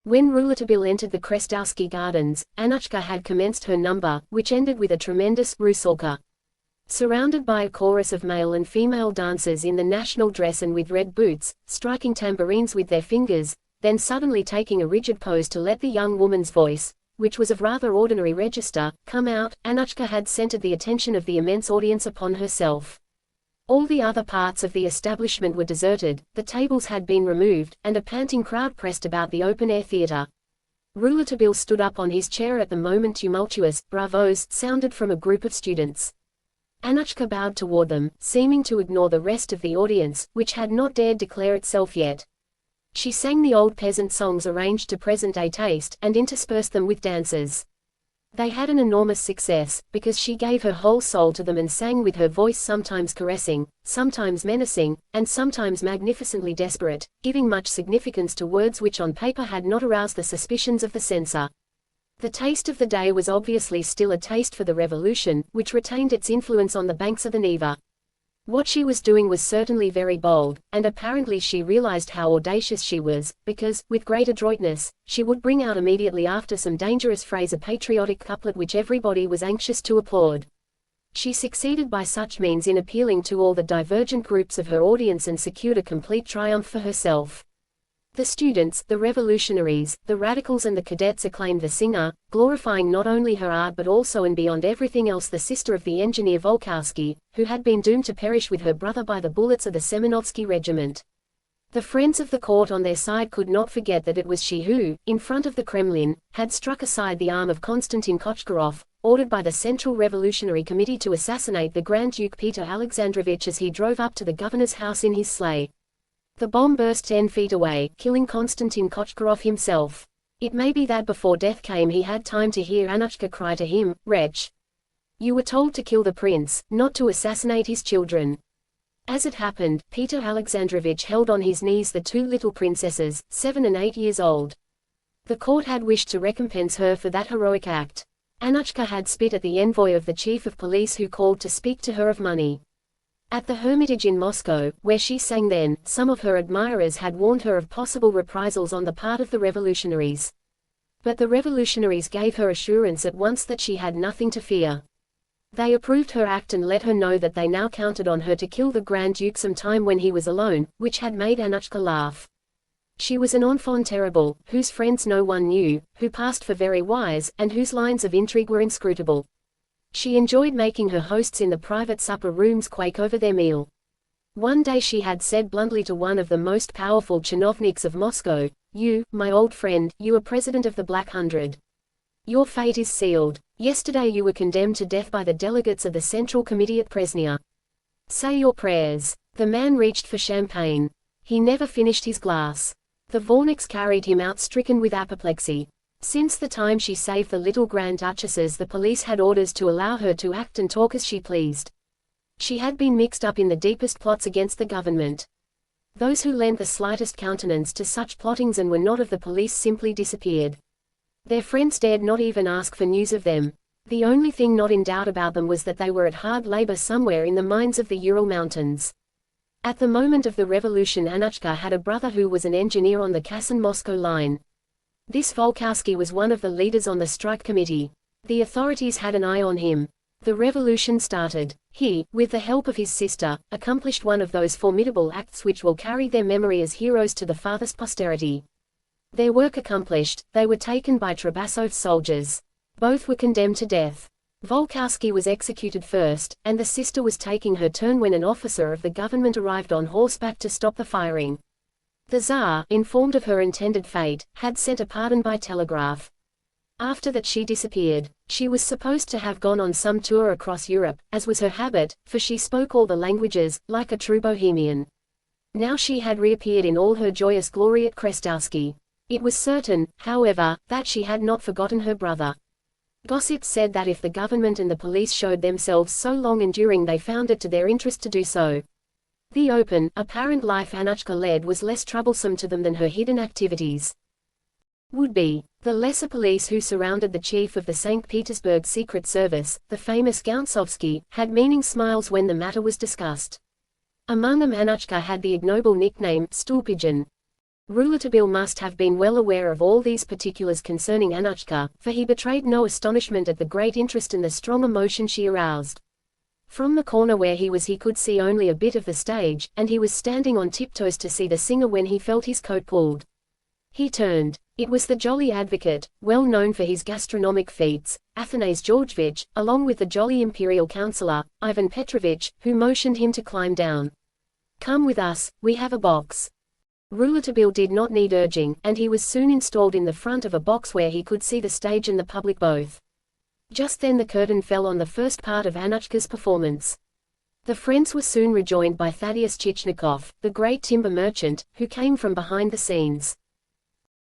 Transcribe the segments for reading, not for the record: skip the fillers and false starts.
When Rouletabille entered the Krestowski Gardens, Annushka had commenced her number, which ended with a tremendous rusalka. Surrounded by a chorus of male and female dancers in the national dress and with red boots, striking tambourines with their fingers, then suddenly taking a rigid pose to let the young woman's voice, which was of rather ordinary register, come out, Annushka had centered the attention of the immense audience upon herself. All the other parts of the establishment were deserted, the tables had been removed, and a panting crowd pressed about the open-air theater. Rouletabille stood up on his chair at the moment. Tumultuous bravos sounded from a group of students. Annushka bowed toward them, seeming to ignore the rest of the audience, which had not dared declare itself yet. She sang the old peasant songs arranged to present-day taste, and interspersed them with dances. They had an enormous success, because she gave her whole soul to them and sang with her voice sometimes caressing, sometimes menacing, and sometimes magnificently desperate, giving much significance to words which on paper had not aroused the suspicions of the censor. The taste of the day was obviously still a taste for the revolution, which retained its influence on the banks of the Neva. What she was doing was certainly very bold, and apparently she realized how audacious she was, because, with great adroitness, she would bring out immediately after some dangerous phrase a patriotic couplet which everybody was anxious to applaud. She succeeded by such means in appealing to all the divergent groups of her audience and secured a complete triumph for herself. The students, the revolutionaries, the radicals and the cadets acclaimed the singer, glorifying not only her art but also and beyond everything else the sister of the engineer Volkowski, who had been doomed to perish with her brother by the bullets of the Semenovsky regiment. The friends of the court on their side could not forget that it was she who, in front of the Kremlin, had struck aside the arm of Konstantin Kochkarov, ordered by the Central Revolutionary Committee to assassinate the Grand Duke Peter Alexandrovich as he drove up to the governor's house in his sleigh. The bomb burst 10 feet away, killing Konstantin Kochkarov himself. It may be that before death came he had time to hear Annushka cry to him, "Wretch! You were told to kill the prince, not to assassinate his children." As it happened, Peter Alexandrovich held on his knees the two little princesses, 7 and 8 years old. The court had wished to recompense her for that heroic act. Annushka had spit at the envoy of the chief of police who called to speak to her of money. At the Hermitage in Moscow, where she sang then, some of her admirers had warned her of possible reprisals on the part of the revolutionaries. But the revolutionaries gave her assurance at once that she had nothing to fear. They approved her act and let her know that they now counted on her to kill the Grand Duke some time when he was alone, which had made Annushka laugh. She was an enfant terrible, whose friends no one knew, who passed for very wise, and whose lines of intrigue were inscrutable. She enjoyed making her hosts in the private supper rooms quake over their meal. One day she had said bluntly to one of the most powerful chinovniks of Moscow, "You, my old friend, you are president of the Black Hundred. Your fate is sealed. Yesterday you were condemned to death by the delegates of the Central Committee at Presnia. Say your prayers." The man reached for champagne. He never finished his glass. The Vorniks carried him out stricken with apoplexy. Since the time she saved the little Grand Duchesses, the police had orders to allow her to act and talk as she pleased. She had been mixed up in the deepest plots against the government. Those who lent the slightest countenance to such plottings and were not of the police simply disappeared. Their friends dared not even ask for news of them. The only thing not in doubt about them was that they were at hard labor somewhere in the mines of the Ural Mountains. At the moment of the revolution, Annushka had a brother who was an engineer on the Kasan-Moscow line. This Volkowski was one of the leaders on the strike committee. The authorities had an eye on him. The revolution started. He, with the help of his sister, accomplished one of those formidable acts which will carry their memory as heroes to the farthest posterity. Their work accomplished, they were taken by Trebasov's soldiers. Both were condemned to death. Volkowski was executed first, and the sister was taking her turn when an officer of the government arrived on horseback to stop the firing. The Tsar, informed of her intended fate, had sent a pardon by telegraph. After that she disappeared. She was supposed to have gone on some tour across Europe, as was her habit, for she spoke all the languages, like a true bohemian. Now she had reappeared in all her joyous glory at Krestowski. It was certain, however, that she had not forgotten her brother. Gossips said that if the government and the police showed themselves so long enduring, they found it to their interest to do so. The open, apparent life Annushka led was less troublesome to them than her hidden activities would be. The lesser police who surrounded the chief of the St. Petersburg Secret Service, the famous Gauntsovsky, had meaning smiles when the matter was discussed. Among them Annushka had the ignoble nickname, Stool Pigeon. Rouletabille must have been well aware of all these particulars concerning Annouchka, for he betrayed no astonishment at the great interest and the strong emotion she aroused. From the corner where he was he could see only a bit of the stage, and he was standing on tiptoes to see the singer when he felt his coat pulled. He turned. It was the jolly advocate, well known for his gastronomic feats, Athanase Georgevitch, along with the jolly imperial counselor, Ivan Petrovitch, who motioned him to climb down. "Come with us, we have a box." Rouletabille did not need urging, and he was soon installed in the front of a box where he could see the stage and the public both. Just then the curtain fell on the first part of Annouchka's performance. The friends were soon rejoined by Thaddeus Chichnikov, the great timber merchant, who came from behind the scenes.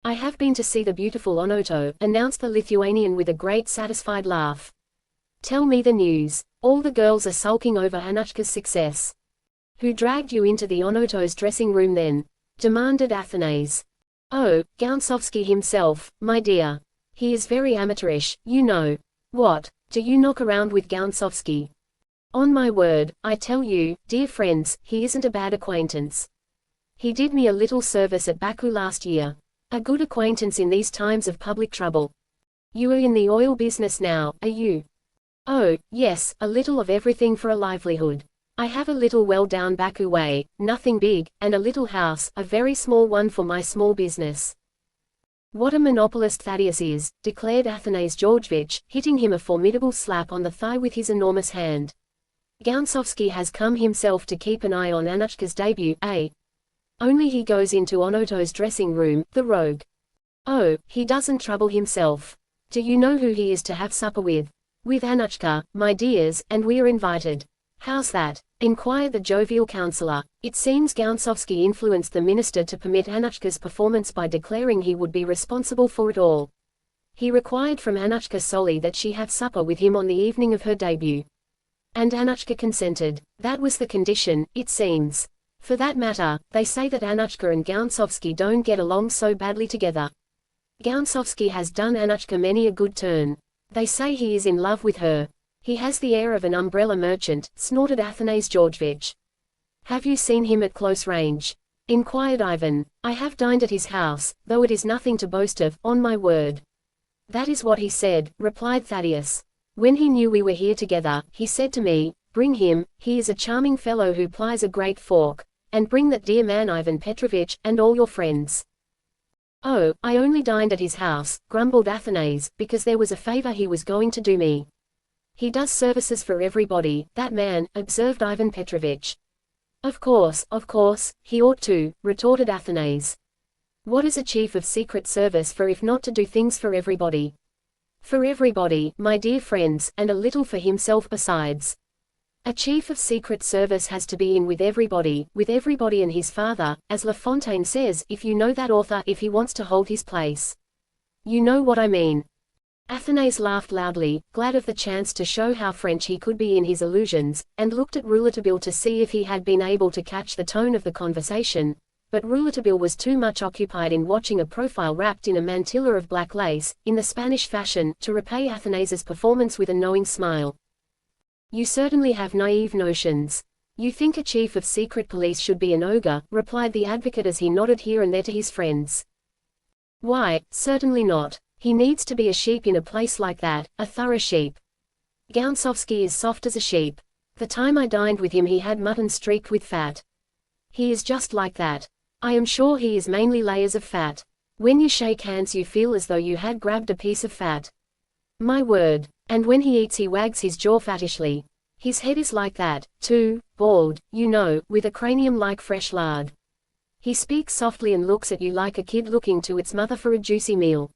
"I have been to see the beautiful Onoto," announced the Lithuanian with a great satisfied laugh. "Tell me the news. All the girls are sulking over Annouchka's success." "Who dragged you into the Onoto's dressing room then?" demanded Athanase. "Oh, Gounsovsky himself, my dear. He is very amateurish, you know." "What, do you knock around with Gounsovsky?" "On my word, I tell you, dear friends, he isn't a bad acquaintance. He did me a little service at Baku last year. A good acquaintance in these times of public trouble." "You are in the oil business now, are you?" "Oh, yes, a little of everything for a livelihood. I have a little well down Baku way, nothing big, and a little house, a very small one for my small business." "What a monopolist Thaddeus is," declared Athanase Georgevitch, hitting him a formidable slap on the thigh with his enormous hand. "Gounsovsky has come himself to keep an eye on Annouchka's debut, eh? Only he goes into Onoto's dressing room, the rogue. Oh, he doesn't trouble himself. Do you know who he is to have supper with?" "With Annouchka, my dears, and we are invited." "How's that?" inquired the jovial counselor. It seems Gounsovsky influenced the minister to permit Annouchka's performance by declaring he would be responsible for it all. He required from Annouchka solely that she have supper with him on the evening of her debut. And Annouchka consented. That was the condition, it seems. For that matter, they say that Annouchka and Gounsovsky don't get along so badly together. Gounsovsky has done Annouchka many a good turn. They say he is in love with her. He has the air of an umbrella merchant, snorted Athanase Georgevitch. "Have you seen him at close range?" inquired Ivan. "I have dined at his house, though it is nothing to boast of, on my word." "That is what he said," replied Thaddeus. "When he knew we were here together, he said to me, 'Bring him, he is a charming fellow who plies a great fork, and bring that dear man Ivan Petrovitch, and all your friends.'" "Oh, I only dined at his house," grumbled Athanase, "because there was a favor he was going to do me." "He does services for everybody, that man," observed Ivan Petrovitch. Of course, he ought to," retorted Athanase. "What is a chief of secret service for if not to do things for everybody?" "For everybody, my dear friends, and a little for himself besides. A chief of secret service has to be in with everybody and his father, as La Fontaine says, if you know that author, if he wants to hold his place. You know what I mean." Athanase laughed loudly, glad of the chance to show how French he could be in his allusions, and looked at Rouletabille to see if he had been able to catch the tone of the conversation, but Rouletabille was too much occupied in watching a profile wrapped in a mantilla of black lace, in the Spanish fashion, to repay Athanase's performance with a knowing smile. "You certainly have naive notions. You think a chief of secret police should be an ogre," replied the advocate as he nodded here and there to his friends. "Why, certainly not. He needs to be a sheep in a place like that, a thorough sheep. Gounsovsky is soft as a sheep. The time I dined with him he had mutton streaked with fat. He is just like that. I am sure he is mainly layers of fat. When you shake hands you feel as though you had grabbed a piece of fat. My word. And when he eats he wags his jaw fattishly. His head is like that, too, bald, you know, with a cranium like fresh lard. He speaks softly and looks at you like a kid looking to its mother for a juicy meal."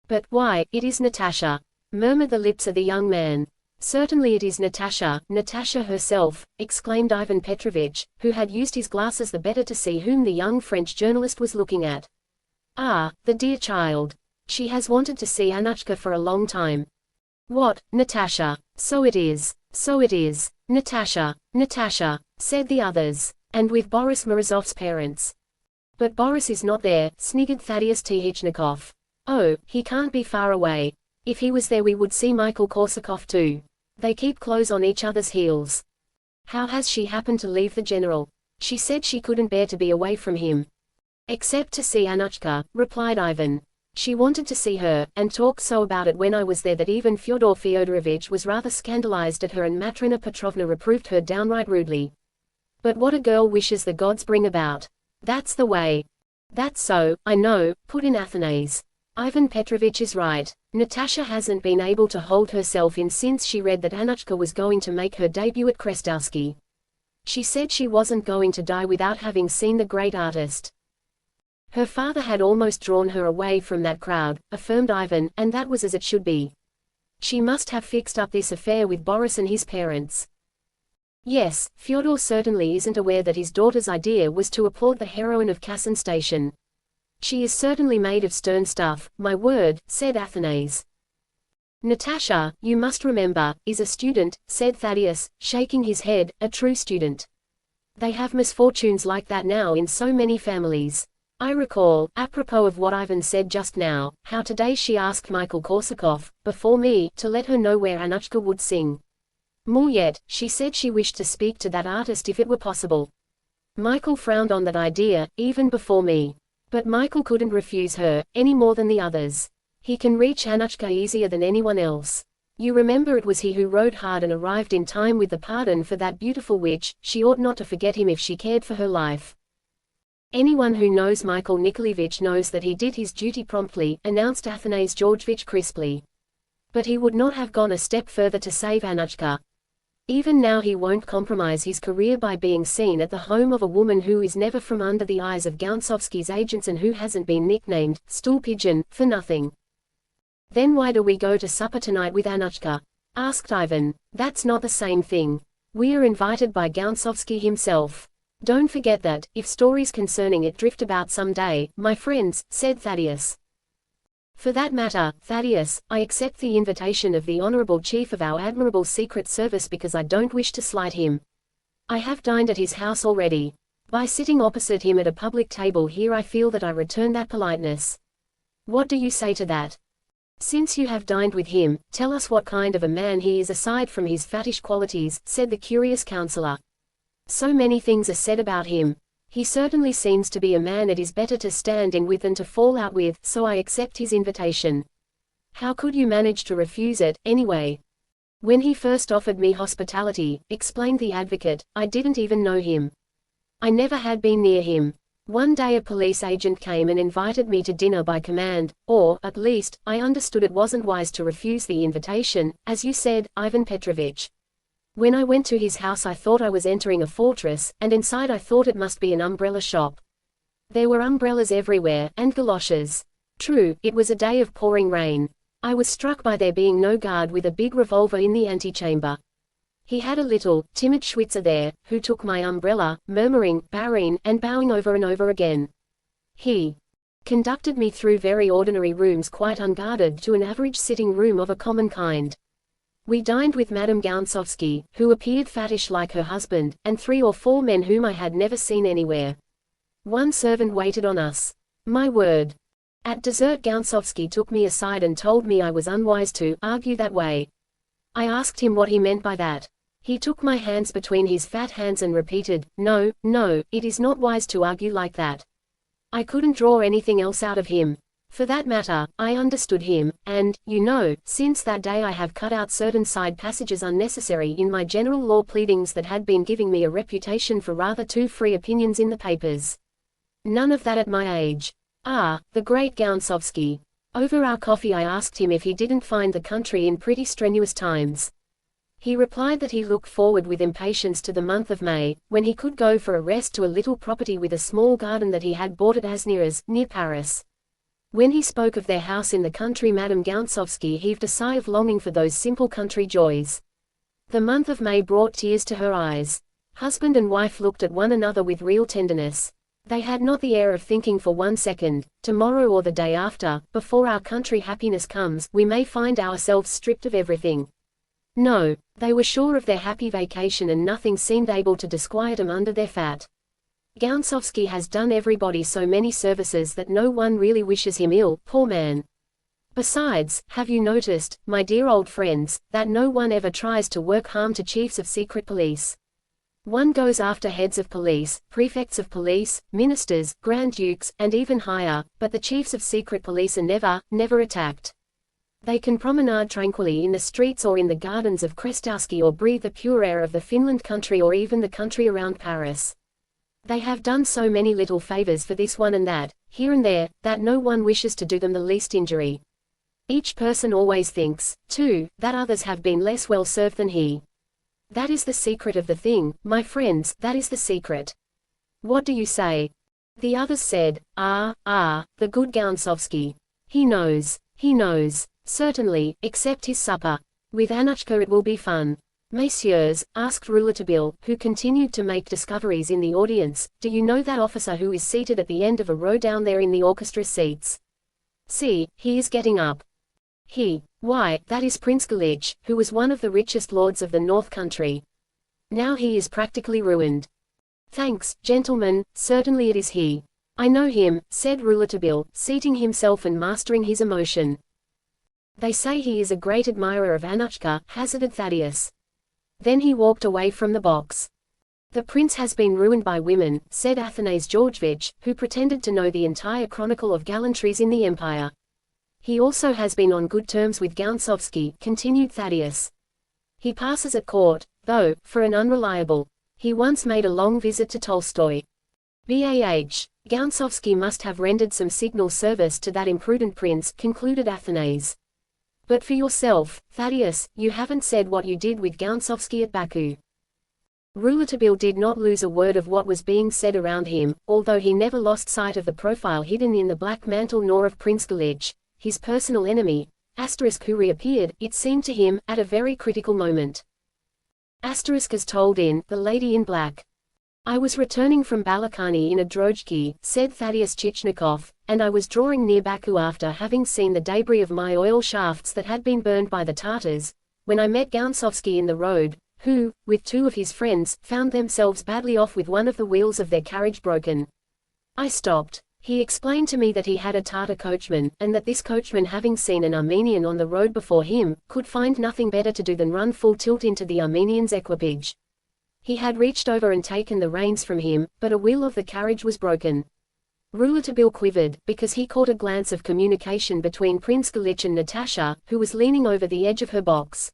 "But, why, it is Natasha," murmured the lips of the young man. "Certainly it is Natasha, Natasha herself," exclaimed Ivan Petrovitch, who had used his glasses the better to see whom the young French journalist was looking at. "Ah, the dear child. She has wanted to see Annouchka for a long time." "What, Natasha? So it is, Natasha, Natasha," said the others. "And with Boris Morozov's parents." "But Boris is not there," sniggered Thaddeus Tikhnikov. "Oh, he can't be far away. If he was there we would see Michael Korsakov too. They keep close on each other's heels." "How has she happened to leave the general?" "She said she couldn't bear to be away from him." Except to see Annushka, replied Ivan. She wanted to see her, and talked so about it when I was there that even Fyodor Fyodorovich was rather scandalized at her, and Matrona Petrovna reproved her downright rudely. But what a girl wishes the gods bring about. That's the way. That's so, I know, put in Athanase. Ivan Petrovich is right. Natasha hasn't been able to hold herself in since she read that Annushka was going to make her debut at Krestovsky. She said she wasn't going to die without having seen the great artist. Her father had almost drawn her away from that crowd, affirmed Ivan, and that was as it should be. She must have fixed up this affair with Boris and his parents. Yes, Fyodor certainly isn't aware that his daughter's idea was to applaud the heroine of Kasan Station. She is certainly made of stern stuff, my word, said Athanase. Natasha, you must remember, is a student, said Thaddeus, shaking his head, a true student. They have misfortunes like that now in so many families. I recall, apropos of what Ivan said just now, how today she asked Michael Korsakov, before me, to let her know where Annushka would sing. More yet, she said she wished to speak to that artist if it were possible. Michael frowned on that idea, even before me. But Michael couldn't refuse her, any more than the others. He can reach Annushka easier than anyone else. You remember it was he who rode hard and arrived in time with the pardon for that beautiful witch. She ought not to forget him if she cared for her life. Anyone who knows Michael Nikolaevich knows that he did his duty promptly, announced Athanase Georgievich crisply. But he would not have gone a step further to save Annushka. Even now he won't compromise his career by being seen at the home of a woman who is never from under the eyes of Gounsovsky's agents and who hasn't been nicknamed stool pigeon for nothing. Then why do we go to supper tonight with Annushka? Asked Ivan. That's not the same thing. We are invited by Gounsovsky himself. Don't forget that, if stories concerning it drift about some day, my friends, said Thaddeus. For that matter, Thaddeus, I accept the invitation of the Honorable Chief of our admirable Secret Service because I don't wish to slight him. I have dined at his house already. By sitting opposite him at a public table here I feel that I return that politeness. What do you say to that? Since you have dined with him, tell us what kind of a man he is aside from his fattish qualities, said the curious counselor. So many things are said about him. He certainly seems to be a man it is better to stand in with than to fall out with, so I accept his invitation. How could you manage to refuse it, anyway? When he first offered me hospitality, explained the advocate, I didn't even know him. I never had been near him. One day a police agent came and invited me to dinner by command, or, at least, I understood it wasn't wise to refuse the invitation, as you said, Ivan Petrovich. When I went to his house I thought I was entering a fortress, and inside I thought it must be an umbrella shop. There were umbrellas everywhere, and galoshes. True, it was a day of pouring rain. I was struck by there being no guard with a big revolver in the antechamber. He had a little, timid Schwitzer there, who took my umbrella, murmuring, "Barin," and bowing over and over again. He conducted me through very ordinary rooms quite unguarded to an average sitting room of a common kind. We dined with Madame Gounsovsky, who appeared fattish like her husband, and 3 or 4 men whom I had never seen anywhere. One servant waited on us. My word. At dessert Gounsovsky took me aside and told me I was unwise to argue that way. I asked him what he meant by that. He took my hands between his fat hands and repeated, "No, no, it is not wise to argue like that." I couldn't draw anything else out of him. For that matter, I understood him, and, you know, since that day I have cut out certain side passages unnecessary in my general law pleadings that had been giving me a reputation for rather too free opinions in the papers. None of that at my age. Ah, the great Gounsovsky. Over our coffee I asked him if he didn't find the country in pretty strenuous times. He replied that he looked forward with impatience to the month of May, when he could go for a rest to a little property with a small garden that he had bought at Asnieres, near Paris. When he spoke of their house in the country Madame Gounsovsky heaved a sigh of longing for those simple country joys. The month of May brought tears to her eyes. Husband and wife looked at one another with real tenderness. They had not the air of thinking for one second, tomorrow or the day after, before our country happiness comes, we may find ourselves stripped of everything. No, they were sure of their happy vacation and nothing seemed able to disquiet them under their fat. Gounsovsky has done everybody so many services that no one really wishes him ill, poor man. Besides, have you noticed, my dear old friends, that no one ever tries to work harm to chiefs of secret police? One goes after heads of police, prefects of police, ministers, grand dukes, and even higher, but the chiefs of secret police are never attacked. They can promenade tranquilly in the streets or in the gardens of Krestowski or breathe the pure air of the Finland country or even the country around Paris. They have done so many little favors for this one and that, here and there, that no one wishes to do them the least injury. Each person always thinks, too, that others have been less well served than he. That is the secret of the thing, my friends, that is the secret. What do you say? The others said, the good Gaunsovsky. He knows. Certainly, except his supper. With Annushka it will be fun. Messieurs, asked Rouletabille, who continued to make discoveries in the audience, do you know that officer who is seated at the end of a row down there in the orchestra seats? See, he is getting up. Why, that is Prince Galich, who was one of the richest lords of the North Country. Now he is practically ruined. Thanks, gentlemen, certainly it is he. I know him, said Rouletabille, seating himself and mastering his emotion. They say he is a great admirer of Annushka, hazarded Thaddeus. Then he walked away from the box. The prince has been ruined by women, said Athanase Georgievich, who pretended to know the entire chronicle of gallantries in the empire. He also has been on good terms with Gaunsovsky, continued Thaddeus. He passes at court, though, for an unreliable. He once made a long visit to Tolstoy. Gaunsovsky must have rendered some signal service to that imprudent prince, concluded Athanase. But for yourself, Thaddeus, you haven't said what you did with Gaunsovsky at Baku. Rouletabille did not lose a word of what was being said around him, although he never lost sight of the profile hidden in the black mantle nor of Prince Galich, his personal enemy, who reappeared, it seemed to him, at a very critical moment. As told in The Lady in Black. I was returning from Balakani in a drozhki, said Thaddeus Chichnikov, and I was drawing near Baku after having seen the debris of my oil shafts that had been burned by the Tartars, when I met Gaunsovsky in the road, who, with two of his friends, found themselves badly off with one of the wheels of their carriage broken. I stopped. He explained to me that he had a Tartar coachman, and that this coachman, having seen an Armenian on the road before him, could find nothing better to do than run full tilt into the Armenian's equipage. He had reached over and taken the reins from him, but a wheel of the carriage was broken. Rouletabille quivered, because he caught a glance of communication between Prince Galich and Natasha, who was leaning over the edge of her box.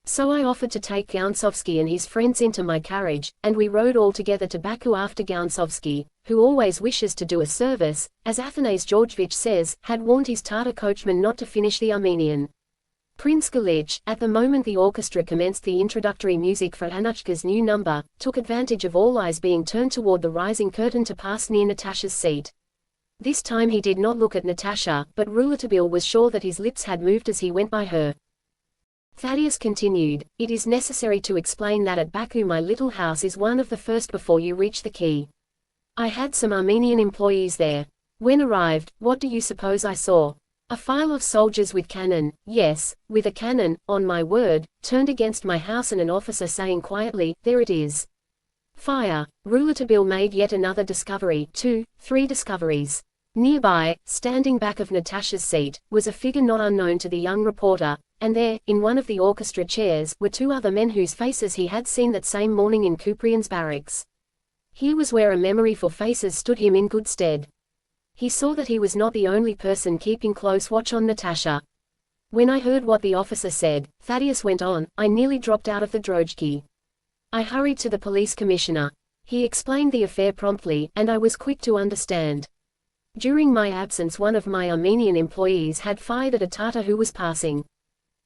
So I offered to take Gaunsovsky and his friends into my carriage, and we rode all together to Baku after Gaunsovsky, who always wishes to do a service, as Athanase Georgievich says, had warned his Tartar coachman not to finish the Armenian. Prince Galich, at the moment the orchestra commenced the introductory music for Annushka's new number, took advantage of all eyes being turned toward the rising curtain to pass near Natasha's seat. This time he did not look at Natasha, but Rouletabille was sure that his lips had moved as he went by her. Thaddeus continued, it is necessary to explain that at Baku my little house is one of the first before you reach the quay. I had some Armenian employees there. When arrived, what do you suppose I saw? A file of soldiers with cannon, yes, with a cannon, on my word, turned against my house and an officer saying quietly, there it is. Fire. Rouletabille made yet another discovery, 3 discoveries. Nearby, standing back of Natasha's seat, was a figure not unknown to the young reporter, and there, in one of the orchestra chairs, were 2 other men whose faces he had seen that same morning in Kuprian's barracks. Here was where a memory for faces stood him in good stead. He saw that he was not the only person keeping close watch on Natasha. When I heard what the officer said, Thaddeus went on, I nearly dropped out of the drozhki. I hurried to the police commissioner. He explained the affair promptly, and I was quick to understand. During my absence one of my Armenian employees had fired at a Tartar who was passing.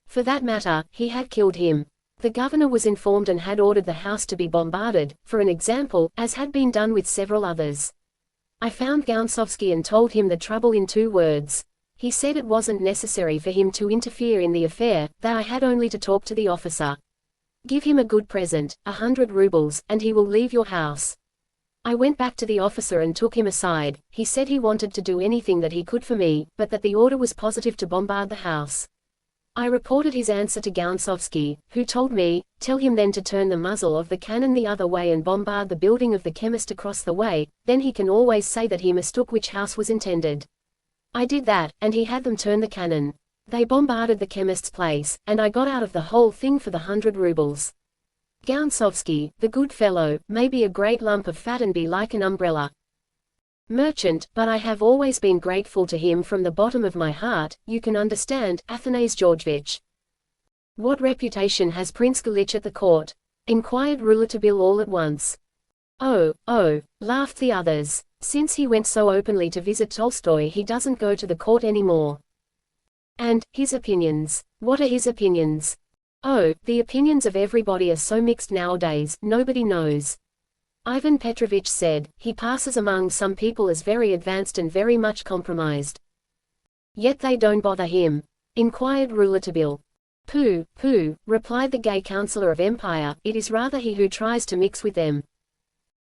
For that matter, he had killed him. The governor was informed and had ordered the house to be bombarded, for an example, as had been done with several others. I found Gaunsovsky and told him the trouble in 2 words. He said it wasn't necessary for him to interfere in the affair, that I had only to talk to the officer. Give him a good present, 100 rubles, and he will leave your house. I went back to the officer and took him aside. He said he wanted to do anything that he could for me, but that the order was positive to bombard the house. I reported his answer to Gaunsovsky, who told me, tell him then to turn the muzzle of the cannon the other way and bombard the building of the chemist across the way, then he can always say that he mistook which house was intended. I did that, and he had them turn the cannon. They bombarded the chemist's place, and I got out of the whole thing for the 100 rubles. Gounsovsky, the good fellow, may be a great lump of fat and be like an umbrella. Merchant, but I have always been grateful to him from the bottom of my heart, you can understand, Athanase Georgevich. What reputation has Prince Galich at the court? Inquired Rouletabille all at once. Oh, laughed the others. Since he went so openly to visit Tolstoy he doesn't go to the court anymore. And, his opinions? What are his opinions? Oh, the opinions of everybody are so mixed nowadays, nobody knows. Ivan Petrovich said, he passes among some people as very advanced and very much compromised. Yet they don't bother him? Inquired Rouletabille. Pooh, replied the gay Councillor of Empire, it is rather he who tries to mix with them.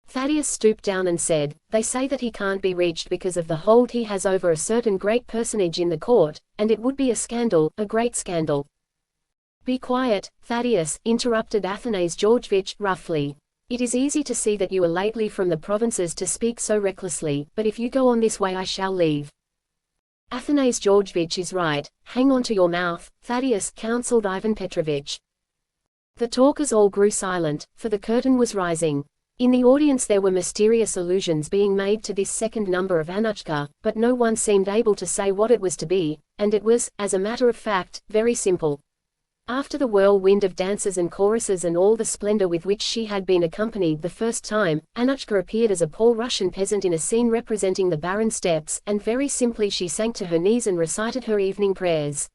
Thaddeus stooped down and said, they say that he can't be reached because of the hold he has over a certain great personage in the court, and it would be a scandal, a great scandal. Be quiet, Thaddeus, interrupted Athanase Georgevich, roughly. It is easy to see that you are lately from the provinces to speak so recklessly, but if you go on this way I shall leave. Athanase Georgevich is right, hang on to your mouth, Thaddeus, counselled Ivan Petrovich. The talkers all grew silent, for the curtain was rising. In the audience there were mysterious allusions being made to this second number of Annushka, but no one seemed able to say what it was to be, and it was, as a matter of fact, very simple. After the whirlwind of dances and choruses and all the splendor with which she had been accompanied the first time, Annushka appeared as a poor Russian peasant in a scene representing the barren steppes, and very simply she sank to her knees and recited her evening prayers.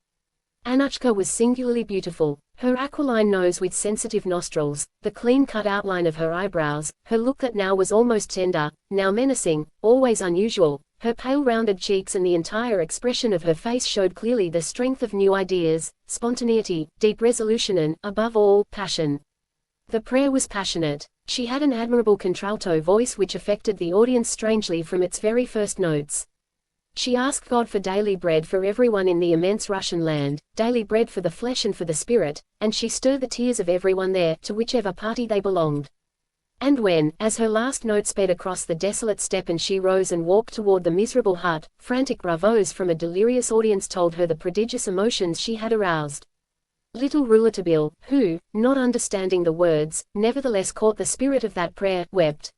Annushka was singularly beautiful. Her aquiline nose with sensitive nostrils, the clean-cut outline of her eyebrows, her look that now was almost tender, now menacing, always unusual, her pale rounded cheeks and the entire expression of her face showed clearly the strength of new ideas, spontaneity, deep resolution and, above all, passion. The prayer was passionate. She had an admirable contralto voice which affected the audience strangely from its very first notes. She asked God for daily bread for everyone in the immense Russian land, daily bread for the flesh and for the spirit, and she stirred the tears of everyone there, to whichever party they belonged. And when, as her last note sped across the desolate steppe and she rose and walked toward the miserable hut, frantic bravos from a delirious audience told her the prodigious emotions she had aroused. Little Rouletabille, who, not understanding the words, nevertheless caught the spirit of that prayer, wept.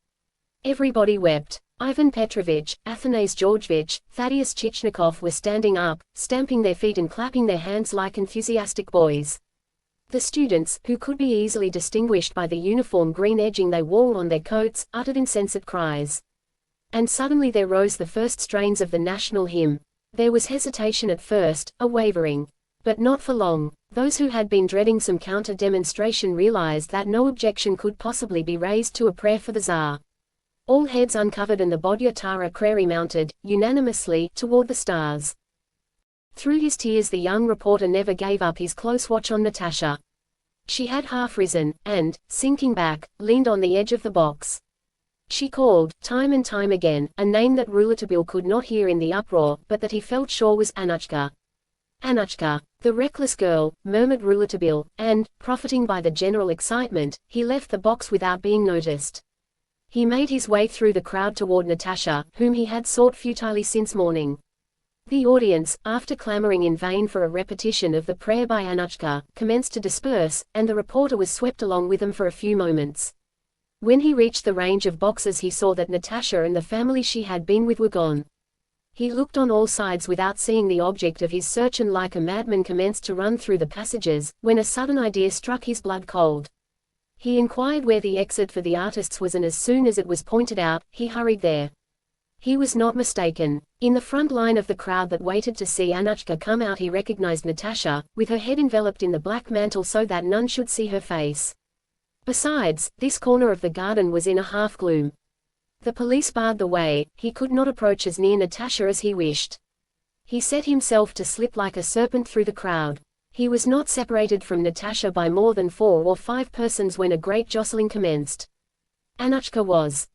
Everybody wept. Ivan Petrovich, Athanase Georgevich, Thaddeus Chichnikov were standing up, stamping their feet and clapping their hands like enthusiastic boys. The students, who could be easily distinguished by the uniform green edging they wore on their coats, uttered insensate cries. And suddenly there rose the first strains of the national hymn. There was hesitation at first, a wavering. But not for long. Those who had been dreading some counter-demonstration realized that no objection could possibly be raised to a prayer for the Tsar. All heads uncovered and the Bodya Tara Kreri mounted, unanimously, toward the stars. Through his tears the young reporter never gave up his close watch on Natasha. She had half risen, and, sinking back, leaned on the edge of the box. She called, time and time again, a name that Rouletabille could not hear in the uproar, but that he felt sure was Annushka. Annushka, the reckless girl, murmured Rouletabille, and, profiting by the general excitement, he left the box without being noticed. He made his way through the crowd toward Natasha, whom he had sought futilely since morning. The audience, after clamoring in vain for a repetition of the prayer by Annushka, commenced to disperse, and the reporter was swept along with them for a few moments. When he reached the range of boxes he saw that Natasha and the family she had been with were gone. He looked on all sides without seeing the object of his search and like a madman commenced to run through the passages, when a sudden idea struck his blood cold. He inquired where the exit for the artists was and as soon as it was pointed out, he hurried there. He was not mistaken. In the front line of the crowd that waited to see Annushka come out he recognized Natasha, with her head enveloped in the black mantle so that none should see her face. Besides, this corner of the garden was in a half-gloom. The police barred the way, he could not approach as near Natasha as he wished. He set himself to slip like a serpent through the crowd. He was not separated from Natasha by more than 4 or 5 persons when a great jostling commenced. Annushka was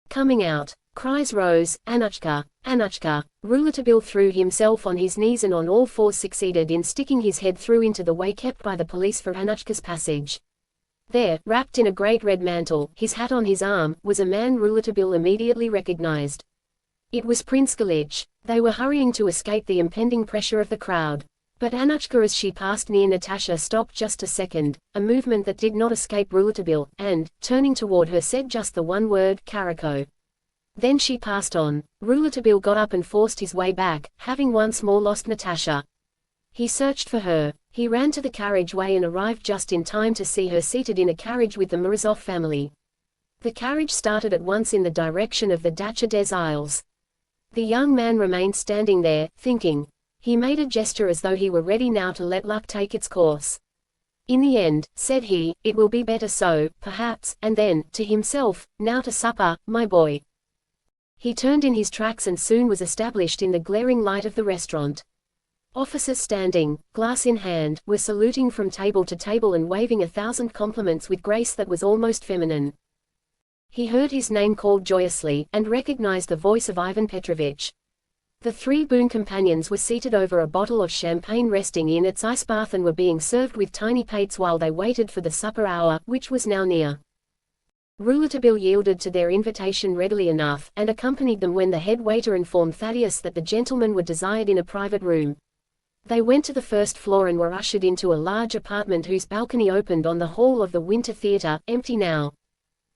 coming out. Cries rose, Annushka, Annushka. Rouletabille threw himself on his knees and on all fours succeeded in sticking his head through into the way kept by the police for Annushka's passage. There, wrapped in a great red mantle, his hat on his arm, was a man Rouletabille immediately recognized. It was Prince Galich. They were hurrying to escape the impending pressure of the crowd. But Annushka as she passed near Natasha stopped just a second, a movement that did not escape Rouletabille, and, turning toward her said just the one word, Karako. Then she passed on. Rouletabille got up and forced his way back, having once more lost Natasha. He searched for her. He ran to the carriageway and arrived just in time to see her seated in a carriage with the Morozov family. The carriage started at once in the direction of the Dacha des Isles. The young man remained standing there, thinking. He made a gesture as though he were ready now to let luck take its course. In the end, said he, it will be better so, perhaps, and then, to himself, now to supper, my boy. He turned in his tracks and soon was established in the glaring light of the restaurant. Officers standing, glass in hand, were saluting from table to table and waving 1,000 compliments with grace that was almost feminine. He heard his name called joyously, and recognized the voice of Ivan Petrovich. The three boon companions were seated over a bottle of champagne resting in its ice bath and were being served with tiny plates while they waited for the supper hour, which was now near. Rouletabille yielded to their invitation readily enough, and accompanied them when the head waiter informed Thaddeus that the gentlemen were desired in a private room. They went to the first floor and were ushered into a large apartment whose balcony opened on the hall of the Winter Theatre, empty now.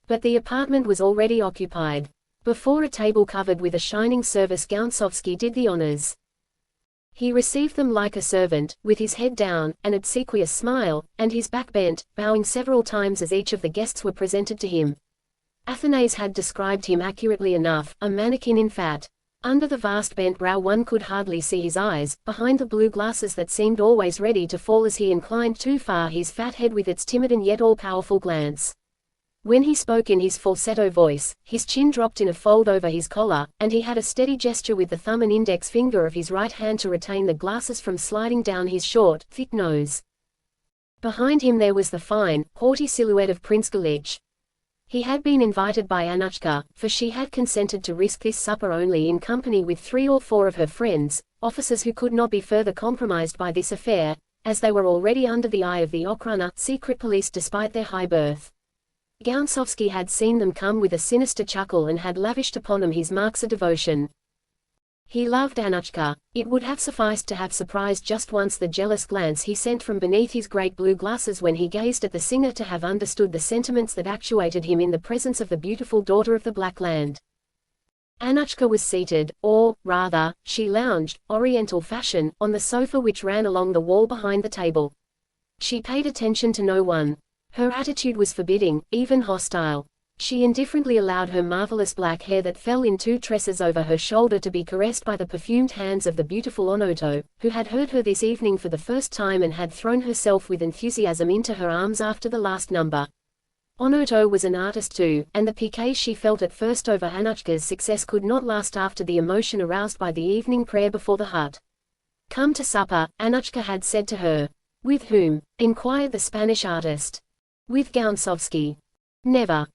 But the apartment was already occupied. Before a table covered with a shining service Gounsovsky did the honors. He received them like a servant, with his head down, an obsequious smile, and his back bent, bowing several times as each of the guests were presented to him. Athanase had described him accurately enough, a mannequin in fat. Under the vast bent brow one could hardly see his eyes, behind the blue glasses that seemed always ready to fall as he inclined too far his fat head with its timid and yet all-powerful glance. When he spoke in his falsetto voice, his chin dropped in a fold over his collar, and he had a steady gesture with the thumb and index finger of his right hand to retain the glasses from sliding down his short, thick nose. Behind him there was the fine, haughty silhouette of Prince Galich. He had been invited by Annushka, for she had consented to risk this supper only in company with 3 or 4 of her friends, officers who could not be further compromised by this affair, as they were already under the eye of the Okhrana secret police despite their high birth. Gounsovsky had seen them come with a sinister chuckle and had lavished upon them his marks of devotion. He loved Annushka. It would have sufficed to have surprised just once the jealous glance he sent from beneath his great blue glasses when he gazed at the singer to have understood the sentiments that actuated him in the presence of the beautiful daughter of the Black Land. Annushka was seated, or, rather, she lounged, Oriental fashion, on the sofa which ran along the wall behind the table. She paid attention to no one. Her attitude was forbidding, even hostile. She indifferently allowed her marvelous black hair that fell in 2 tresses over her shoulder to be caressed by the perfumed hands of the beautiful Onoto, who had heard her this evening for the first time and had thrown herself with enthusiasm into her arms after the last number. Onoto was an artist too, and the pique she felt at first over Annushka's success could not last after the emotion aroused by the evening prayer before the hut. "Come to supper," Annushka had said to her. "With whom?" inquired the Spanish artist. "With Gounsovsky." "Never.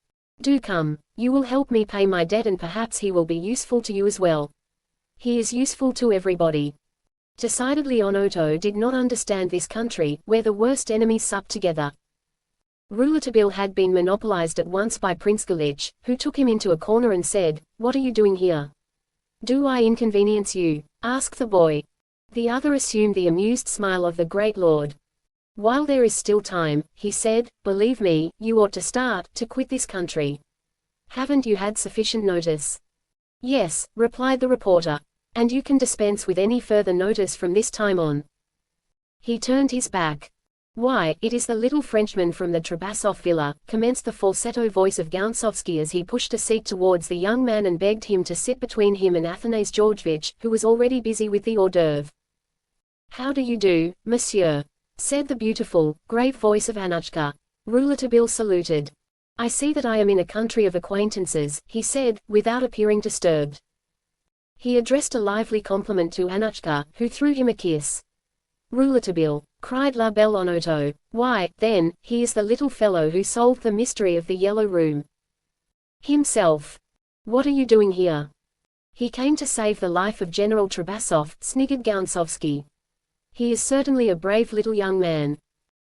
Do come. You will help me pay my debt and perhaps he will be useful to you as well." "He is useful to everybody." Decidedly Onoto did not understand this country, where the worst enemies sup together. Rouletabille had been monopolized at once by Prince Galich, who took him into a corner and said, "What are you doing here?" "Do I inconvenience you?" asked the boy. The other assumed the amused smile of the great lord. "While there is still time," he said, "believe me, you ought to start, to quit this country. Haven't you had sufficient notice?" "Yes," replied the reporter. "And you can dispense with any further notice from this time on." He turned his back. "Why, it is the little Frenchman from the Trabasov villa," commenced the falsetto voice of Gounsovsky as he pushed a seat towards the young man and begged him to sit between him and Athanase Georgevitch, who was already busy with the hors d'oeuvre. "How do you do, monsieur?" said the beautiful, grave voice of Annushka. Rouletabille saluted. "I see that I am in a country of acquaintances," he said, without appearing disturbed. He addressed a lively compliment to Annushka, who threw him a kiss. "Rouletabille," cried La Belle Onoto. "Why, then, he is the little fellow who solved the mystery of the Yellow Room." "Himself. What are you doing here?" "He came to save the life of General Trabasov," sniggered Gounsovsky. "He is certainly a brave little young man."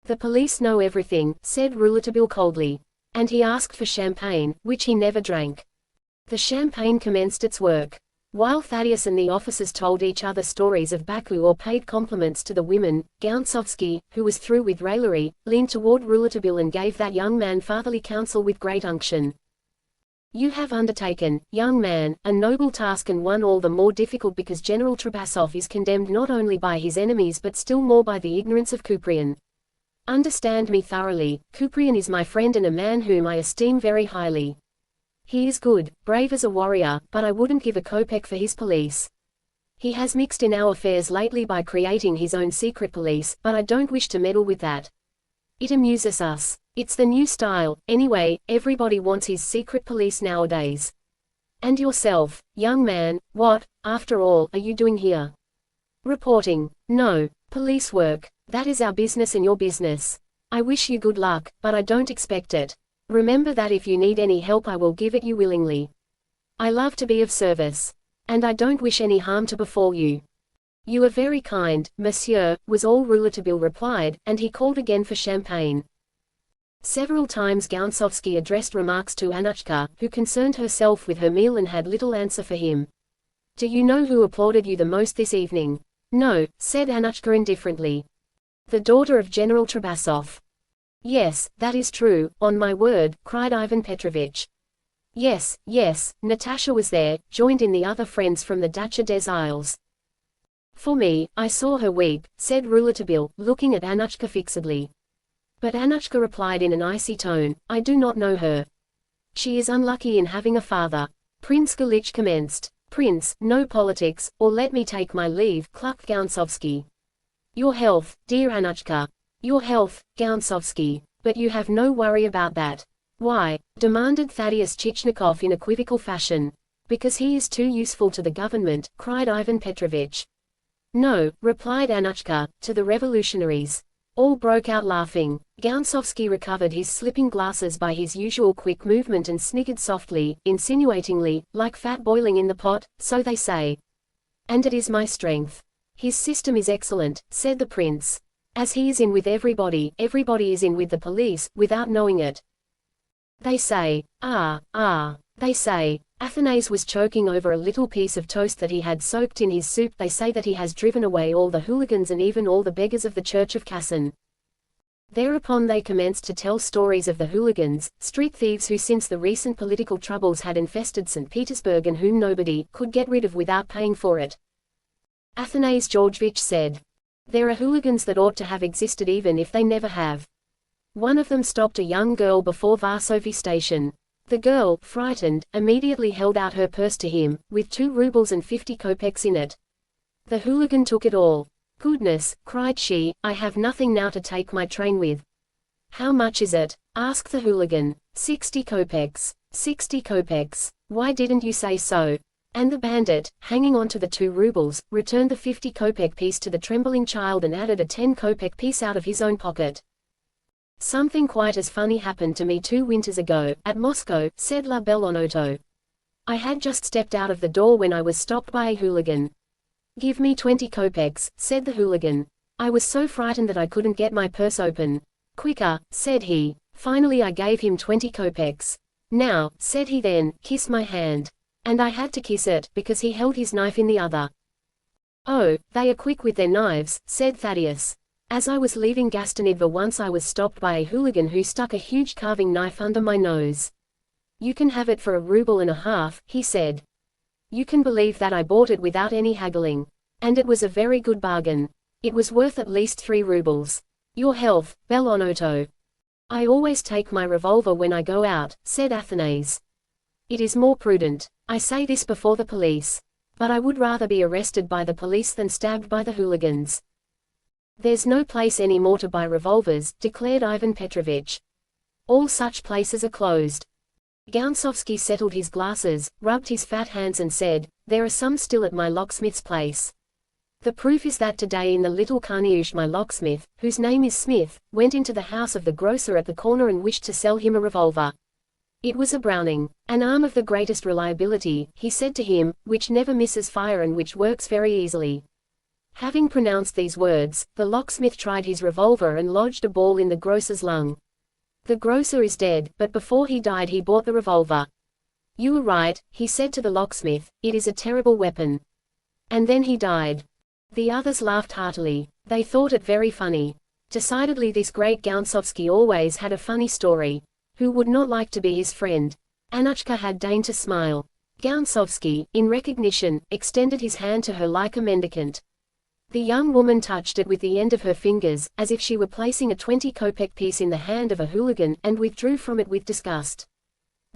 "The police know everything," said Rouletabille coldly. And he asked for champagne, which he never drank. The champagne commenced its work. While Thaddeus and the officers told each other stories of Baku or paid compliments to the women, Gounsovsky, who was through with raillery, leaned toward Rouletabille and gave that young man fatherly counsel with great unction. You have undertaken, young man, a noble task and one all the more difficult because General Trabasov is condemned not only by his enemies but still more by the ignorance of Kuprian. Understand me thoroughly, Kuprian is my friend and a man whom I esteem very highly. He is good, brave as a warrior, but I wouldn't give a kopeck for his police. He has mixed in our affairs lately by creating his own secret police, but I don't wish to meddle with that. It amuses us. It's the new style, anyway, everybody wants his secret police nowadays. And yourself, young man, what, after all, are you doing here? Reporting. No. Police work. That is our business and your business. I wish you good luck, but I don't expect it. Remember that if you need any help I will give it you willingly. I love to be of service. And I don't wish any harm to befall you. You are very kind, monsieur, was all Rouletabille replied, and he called again for champagne. Several times Gounsovsky addressed remarks to Annushka, who concerned herself with her meal and had little answer for him. Do you know who applauded you the most this evening? No, said Annushka indifferently. The daughter of General Trabasov. Yes, that is true, on my word, cried Ivan Petrovich. Yes, yes, Natasha was there, joined in the other friends from the Dacha des Isles. For me, I saw her weep, said Rouletabille, looking at Annushka fixedly. But Annushka replied in an icy tone, I do not know her. She is unlucky in having a father. Prince Galich commenced. Prince, no politics, or let me take my leave, clucked Gounsovsky. Your health, dear Annushka. Your health, Gounsovsky. But you have no worry about that. Why? Demanded Thaddeus Chichnikov in equivocal fashion. Because he is too useful to the government, cried Ivan Petrovich. No, replied Annushka, to the revolutionaries. All broke out laughing. Gounsovsky recovered his slipping glasses by his usual quick movement and sniggered softly, insinuatingly, like fat boiling in the pot, so they say. And it is my strength. His system is excellent, said the prince. As he is in with everybody, everybody is in with the police, without knowing it. They say, they say. Athanase was choking over a little piece of toast that he had soaked in his soup. They say that he has driven away all the hooligans and even all the beggars of the Church of Kassan. Thereupon they commenced to tell stories of the hooligans, street thieves who since the recent political troubles had infested St. Petersburg and whom nobody could get rid of without paying for it. Athanase Georgevich said, there are hooligans that ought to have existed even if they never have. One of them stopped a young girl before Varsovie station. The girl, frightened, immediately held out her purse to him, with 2 rubles and 50 kopecks in it. The hooligan took it all. Goodness, cried she, I have nothing now to take my train with. How much is it? Asked the hooligan. 60 kopecks. 60 kopecks. Why didn't you say so? And the bandit, hanging on to the 2 rubles, returned the 50 kopeck piece to the trembling child and added a 10 kopeck piece out of his own pocket. Something quite as funny happened to me 2 winters ago, at Moscow, said La Belle en Auto. I had just stepped out of the door when I was stopped by a hooligan. Give me 20 kopecks, said the hooligan. I was so frightened that I couldn't get my purse open. Quicker, said he. Finally I gave him 20 kopecks. Now, said he then, kiss my hand. And I had to kiss it, because he held his knife in the other. Oh, they are quick with their knives, said Thaddeus. As I was leaving Gastanidva once I was stopped by a hooligan who stuck a huge carving knife under my nose. You can have it for 1.5 rubles, he said. You can believe that I bought it without any haggling. And it was a very good bargain. It was worth at least 3 rubles. Your health, Belle en Auto. I always take my revolver when I go out, said Athanase. It is more prudent. I say this before the police. But I would rather be arrested by the police than stabbed by the hooligans. There's no place any more to buy revolvers, declared Ivan Petrovich. All such places are closed. Gounsovsky settled his glasses, rubbed his fat hands and said, there are some still at my locksmith's place. The proof is that today in the little Karniush my locksmith, whose name is Smith, went into the house of the grocer at the corner and wished to sell him a revolver. It was a Browning, an arm of the greatest reliability, he said to him, which never misses fire and which works very easily. Having pronounced these words, the locksmith tried his revolver and lodged a ball in the grocer's lung. The grocer is dead, but before he died he bought the revolver. You were right, he said to the locksmith, it is a terrible weapon. And then he died. The others laughed heartily. They thought it very funny. Decidedly this great Gounsovsky always had a funny story. Who would not like to be his friend? Annushka had deigned to smile. Gounsovsky, in recognition, extended his hand to her like a mendicant. The young woman touched it with the end of her fingers, as if she were placing a 20-kopeck piece in the hand of a hooligan, and withdrew from it with disgust.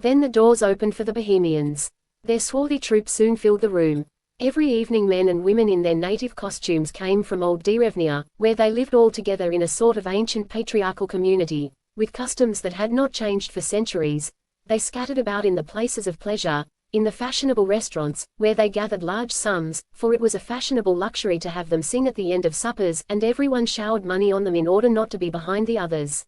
Then the doors opened for the Bohemians. Their swarthy troop soon filled the room. Every evening men and women in their native costumes came from Old Derevnia, where they lived all together in a sort of ancient patriarchal community, with customs that had not changed for centuries. They scattered about in the places of pleasure, in the fashionable restaurants, where they gathered large sums, for it was a fashionable luxury to have them sing at the end of suppers, and everyone showered money on them in order not to be behind the others.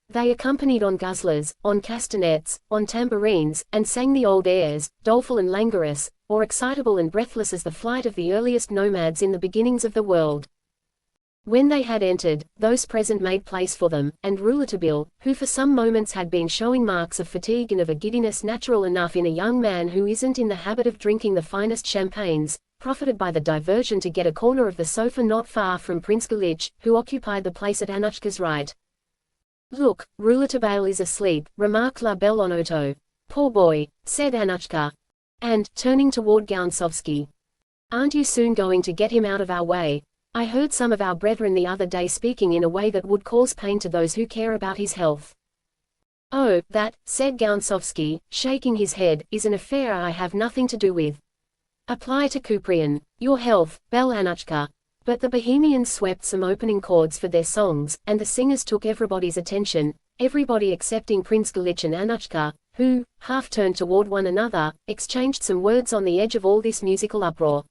They accompanied on guzzlers, on castanets, on tambourines, and sang the old airs, doleful and languorous, or excitable and breathless as the flight of the earliest nomads in the beginnings of the world. When they had entered, those present made place for them, and Rouletabille, who for some moments had been showing marks of fatigue and of a giddiness natural enough in a young man who isn't in the habit of drinking the finest champagnes, profited by the diversion to get a corner of the sofa not far from Prince Galich, who occupied the place at Annushka's right. Look, Rouletabille is asleep, remarked La Belle Onoto. Poor boy, said Annushka. And, turning toward Gounsovsky, aren't you soon going to get him out of our way? I heard some of our brethren the other day speaking in a way that would cause pain to those who care about his health. Oh, that, said Gounsovsky, shaking his head, is an affair I have nothing to do with. Apply to Kuprian. Your health, Belle Annushka. But the Bohemians swept some opening chords for their songs, and the singers took everybody's attention, everybody excepting Prince Galich and Annushka, who, half turned toward one another, exchanged some words on the edge of all this musical uproar.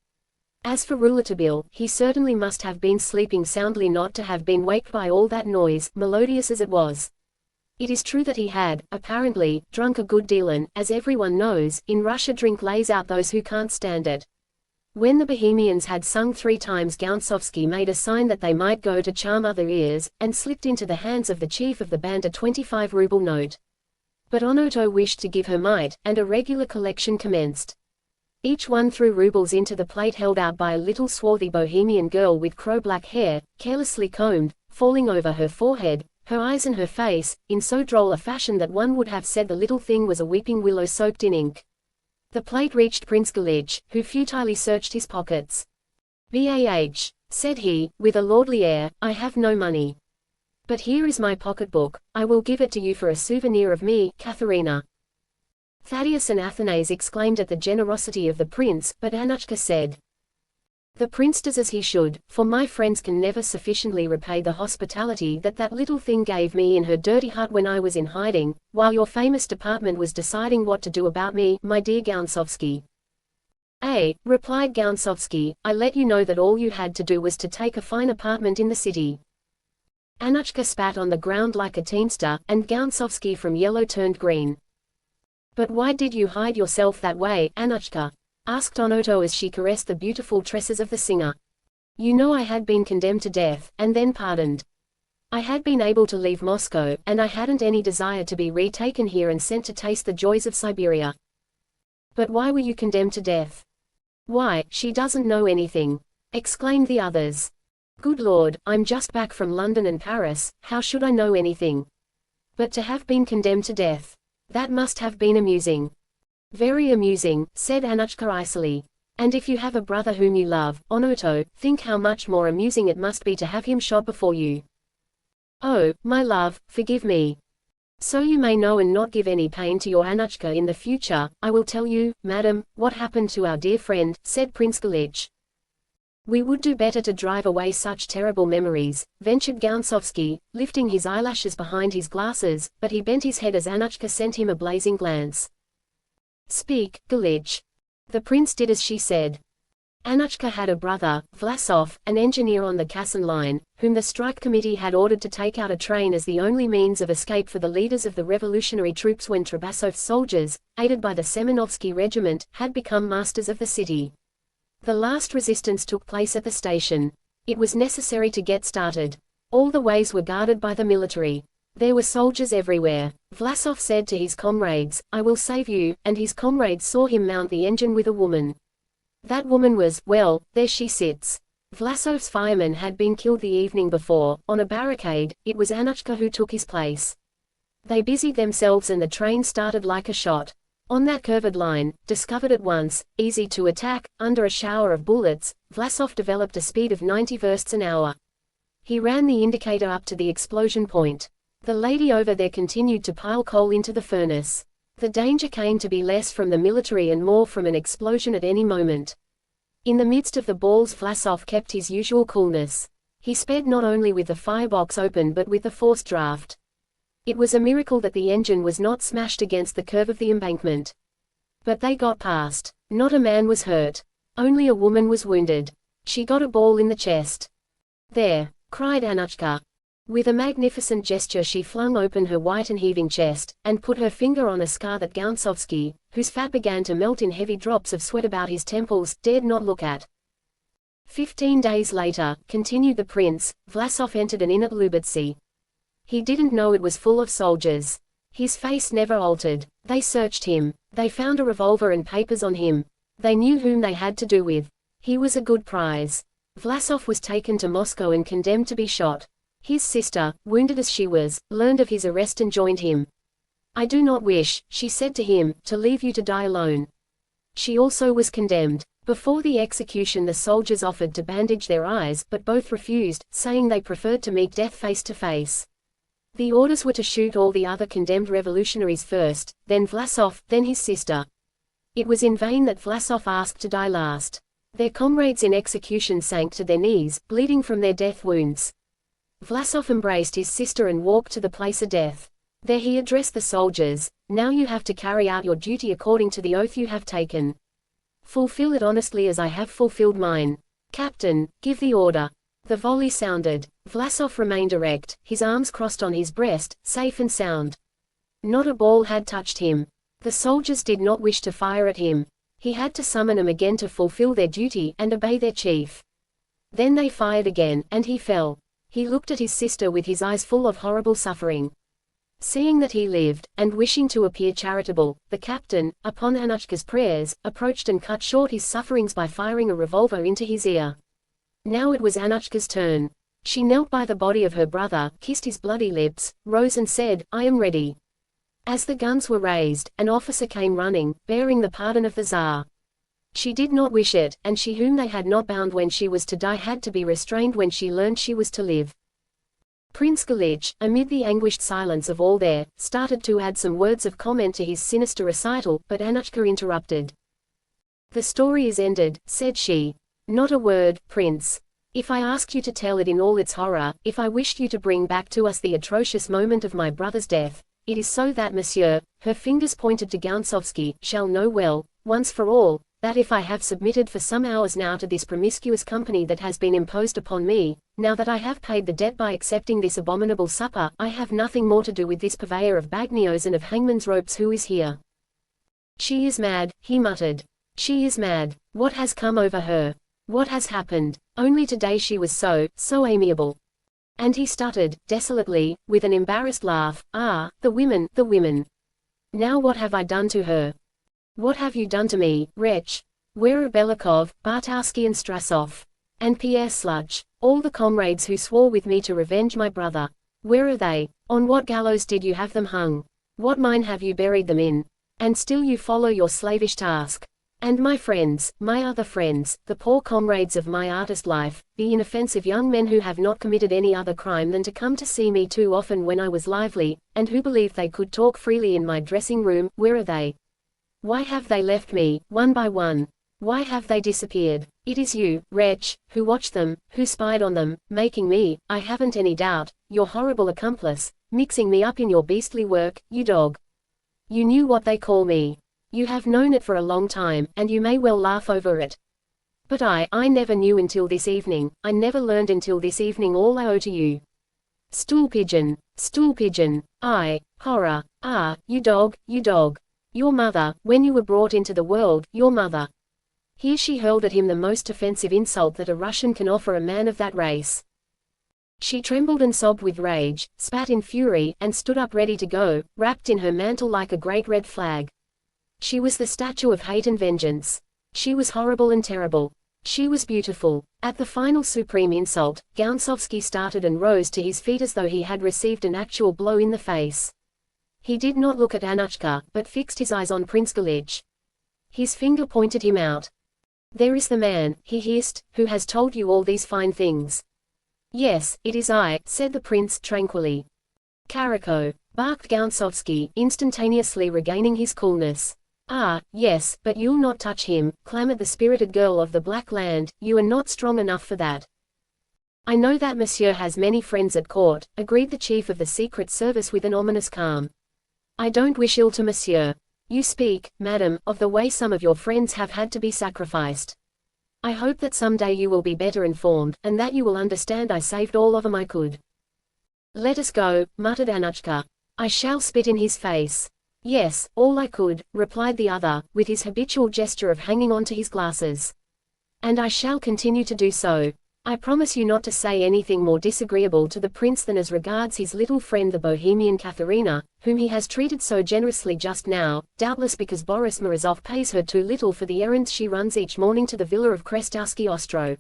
As for Rouletabille, he certainly must have been sleeping soundly not to have been waked by all that noise, melodious as it was. It is true that he had, apparently, drunk a good deal and, as everyone knows, in Russia drink lays out those who can't stand it. When the Bohemians had sung 3 times, Gounsovsky made a sign that they might go to charm other ears, and slipped into the hands of the chief of the band a 25-ruble note. But Onoto wished to give her mite, and a regular collection commenced. Each one threw rubles into the plate held out by a little swarthy Bohemian girl with crow-black hair, carelessly combed, falling over her forehead, her eyes and her face, in so droll a fashion that one would have said the little thing was a weeping willow soaked in ink. The plate reached Prince Galich, who futilely searched his pockets. "Bah," said he, with a lordly air, "I have no money. But here is my pocketbook, I will give it to you for a souvenir of me, Katharina." Thaddeus and Athanase exclaimed at the generosity of the prince, but Annushka said, "The prince does as he should, for my friends can never sufficiently repay the hospitality that little thing gave me in her dirty hut when I was in hiding, while your famous department was deciding what to do about me, my dear Gounsovsky." Replied Gounsovsky, "I let you know that all you had to do was to take a fine apartment in the city." Annushka spat on the ground like a teamster, and Gounsovsky from yellow turned green. "But why did you hide yourself that way, Annushka?" asked Onoto as she caressed the beautiful tresses of the singer. "You know I had been condemned to death, and then pardoned. I had been able to leave Moscow, and I hadn't any desire to be retaken here and sent to taste the joys of Siberia." "But why were you condemned to death?" "Why, she doesn't know anything," exclaimed the others. "Good Lord, I'm just back from London and Paris, how should I know anything? But to have been condemned to death. That must have been amusing." "Very amusing," said Annushka icily. "And if you have a brother whom you love, Onoto, think how much more amusing it must be to have him shot before you." "Oh, my love, forgive me. So you may know and not give any pain to your Annushka in the future, I will tell you, madam, what happened to our dear friend," said Prince Galich. "We would do better to drive away such terrible memories," ventured Gounsovsky, lifting his eyelashes behind his glasses, but he bent his head as Annushka sent him a blazing glance. "Speak, Galich." The prince did as she said. Annushka had a brother, Vlasov, an engineer on the Kasan line, whom the strike committee had ordered to take out a train as the only means of escape for the leaders of the revolutionary troops when Trubasov's soldiers, aided by the Semenovsky regiment, had become masters of the city. The last resistance took place at the station. It was necessary to get started. All the ways were guarded by the military. There were soldiers everywhere. Vlasov said to his comrades, "I will save you," and his comrades saw him mount the engine with a woman. That woman was, well, there she sits. Vlasov's fireman had been killed the evening before, on a barricade. It was Annushka who took his place. They busied themselves and the train started like a shot. On that curved line, discovered at once, easy to attack, under a shower of bullets, Vlasov developed a speed of 90 versts an hour. He ran the indicator up to the explosion point. The lady over there continued to pile coal into the furnace. The danger came to be less from the military and more from an explosion at any moment. In the midst of the balls, Vlasov kept his usual coolness. He sped not only with the firebox open but with the forced draft. It was a miracle that the engine was not smashed against the curve of the embankment. But they got past. Not a man was hurt. Only a woman was wounded. She got a ball in the chest. "There!" cried Annushka. With a magnificent gesture she flung open her white and heaving chest, and put her finger on a scar that Gansovsky, whose fat began to melt in heavy drops of sweat about his temples, dared not look at. 15 days later, continued the prince, Vlasov entered an inn at Lubitsy. He didn't know it was full of soldiers. His face never altered. They searched him. They found a revolver and papers on him. They knew whom they had to do with. He was a good prize. Vlasov was taken to Moscow and condemned to be shot. His sister, wounded as she was, learned of his arrest and joined him. "I do not wish," she said to him, "to leave you to die alone." She also was condemned. Before the execution the soldiers offered to bandage their eyes, but both refused, saying they preferred to meet death face to face. The orders were to shoot all the other condemned revolutionaries first, then Vlasov, then his sister. It was in vain that Vlasov asked to die last. Their comrades in execution sank to their knees, bleeding from their death wounds. Vlasov embraced his sister and walked to the place of death. There he addressed the soldiers, "Now you have to carry out your duty according to the oath you have taken. Fulfill it honestly as I have fulfilled mine. Captain, give the order." The volley sounded. Vlasov remained erect, his arms crossed on his breast, safe and sound. Not a ball had touched him. The soldiers did not wish to fire at him. He had to summon them again to fulfill their duty and obey their chief. Then they fired again, and he fell. He looked at his sister with his eyes full of horrible suffering. Seeing that he lived, and wishing to appear charitable, the captain, upon Annushka's prayers, approached and cut short his sufferings by firing a revolver into his ear. Now it was Annushka's turn. She knelt by the body of her brother, kissed his bloody lips, rose and said, "I am ready." As the guns were raised, an officer came running, bearing the pardon of the Tsar. She did not wish it, and she whom they had not bound when she was to die had to be restrained when she learned she was to live. Prince Galich, amid the anguished silence of all there, started to add some words of comment to his sinister recital, but Annushka interrupted. "The story is ended," said she. "Not a word, Prince. If I asked you to tell it in all its horror, if I wished you to bring back to us the atrocious moment of my brother's death, it is so that Monsieur," her fingers pointed to Gansovsky, "shall know well, once for all, that if I have submitted for some hours now to this promiscuous company that has been imposed upon me, now that I have paid the debt by accepting this abominable supper, I have nothing more to do with this purveyor of bagnios and of hangman's ropes who is here." "She is mad," he muttered. "She is mad. What has come over her? What has happened? Only today she was so amiable." And he stuttered, desolately, with an embarrassed laugh, "Ah, the women, the women. Now what have I done to her? What have you done to me, wretch? Where are Belikov, Bartowsky and Strasov? And Pierre Sluch? All the comrades who swore with me to revenge my brother? Where are they? On what gallows did you have them hung? What mine have you buried them in? And still you follow your slavish task. And my friends, my other friends, the poor comrades of my artist life, the inoffensive young men who have not committed any other crime than to come to see me too often when I was lively, and who believed they could talk freely in my dressing room, where are they? Why have they left me, one by one? Why have they disappeared? It is you, wretch, who watched them, who spied on them, making me, I haven't any doubt, your horrible accomplice, mixing me up in your beastly work, you dog. You knew what they call me. You have known it for a long time, and you may well laugh over it. But I never knew until this evening, I never learned until this evening all I owe to you. Stool pigeon, horror, you dog, you dog. Your mother, when you were brought into the world, your mother." Here she hurled at him the most offensive insult that a Russian can offer a man of that race. She trembled and sobbed with rage, spat in fury, and stood up ready to go, wrapped in her mantle like a great red flag. She was the statue of hate and vengeance. She was horrible and terrible. She was beautiful. At the final supreme insult, Gounsovsky started and rose to his feet as though he had received an actual blow in the face. He did not look at Annushka, but fixed his eyes on Prince Galich. His finger pointed him out. "There is the man," he hissed, "who has told you all these fine things." "Yes, it is I," said the prince, tranquilly. "Karako," barked Gounsovsky, instantaneously regaining his coolness. "Ah, yes, but you'll not touch him," clamored the spirited girl of the Black Land, "you are not strong enough for that." "I know that monsieur has many friends at court," agreed the chief of the Secret Service with an ominous calm. "I don't wish ill to monsieur. You speak, madam, of the way some of your friends have had to be sacrificed. I hope that someday you will be better informed, and that you will understand I saved all of them I could." "Let us go," muttered Annushka. "I shall spit in his face." "Yes, all I could," replied the other, with his habitual gesture of hanging on to his glasses. "And I shall continue to do so. I promise you not to say anything more disagreeable to the prince than as regards his little friend the Bohemian Katharina, whom he has treated so generously just now, doubtless because Boris Morozov pays her too little for the errands she runs each morning to the villa of Krestowski Ostro."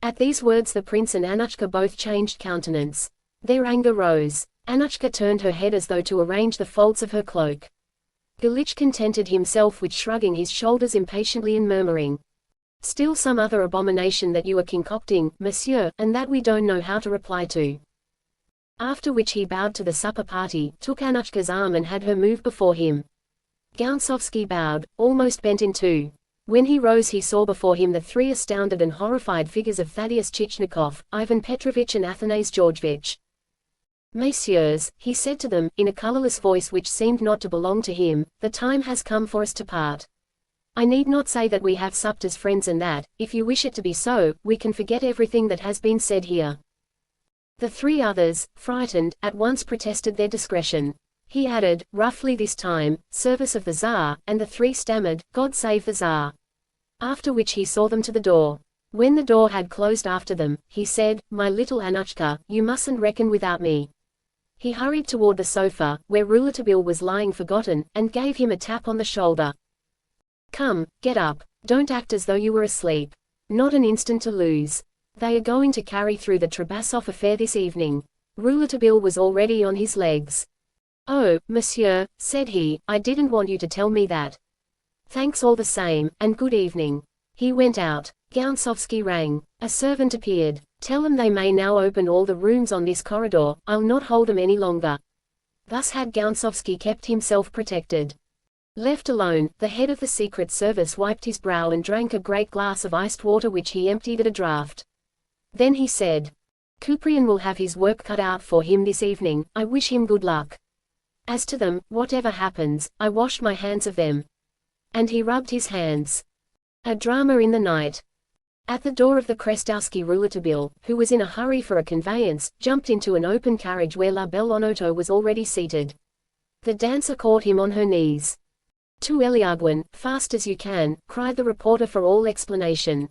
At these words the prince and Annushka both changed countenance. Their anger rose. Annushka turned her head as though to arrange the folds of her cloak. Galich contented himself with shrugging his shoulders impatiently and murmuring, "Still some other abomination that you are concocting, monsieur, and that we don't know how to reply to." After which he bowed to the supper party, took Annushka's arm and had her move before him. Gounsovsky bowed, almost bent in two. When he rose he saw before him the three astounded and horrified figures of Thaddeus Chichnikov, Ivan Petrovich and Athanase Georgevich. "Messieurs," he said to them, in a colorless voice which seemed not to belong to him, "the time has come for us to part. I need not say that we have supped as friends and that, if you wish it to be so, we can forget everything that has been said here." The three others, frightened, at once protested their discretion. He added, roughly this time, "Service of the Tsar," and the three stammered, "God save the Tsar." After which he saw them to the door. When the door had closed after them, he said, "My little Annushka, you mustn't reckon without me." He hurried toward the sofa, where Rouletabille was lying forgotten, and gave him a tap on the shoulder. "Come, get up. Don't act as though you were asleep. Not an instant to lose. They are going to carry through the Trabasov affair this evening." Rouletabille was already on his legs. "Oh, monsieur," said he, "I didn't want you to tell me that. Thanks all the same, and good evening." He went out. Gounsovsky rang. A servant appeared. "Tell them they may now open all the rooms on this corridor, I'll not hold them any longer." Thus had Gounsovsky kept himself protected. Left alone, the head of the Secret Service wiped his brow and drank a great glass of iced water which he emptied at a draught. Then he said, "Kuprian will have his work cut out for him this evening, I wish him good luck. As to them, whatever happens, I washed my hands of them." And he rubbed his hands. A drama in the night. At the door of the Krestowski Rouletabille, who was in a hurry for a conveyance, jumped into an open carriage where La Belle Onoto was already seated. The dancer caught him on her knees. "To Eliaguin, fast as you can," cried the reporter for all explanation.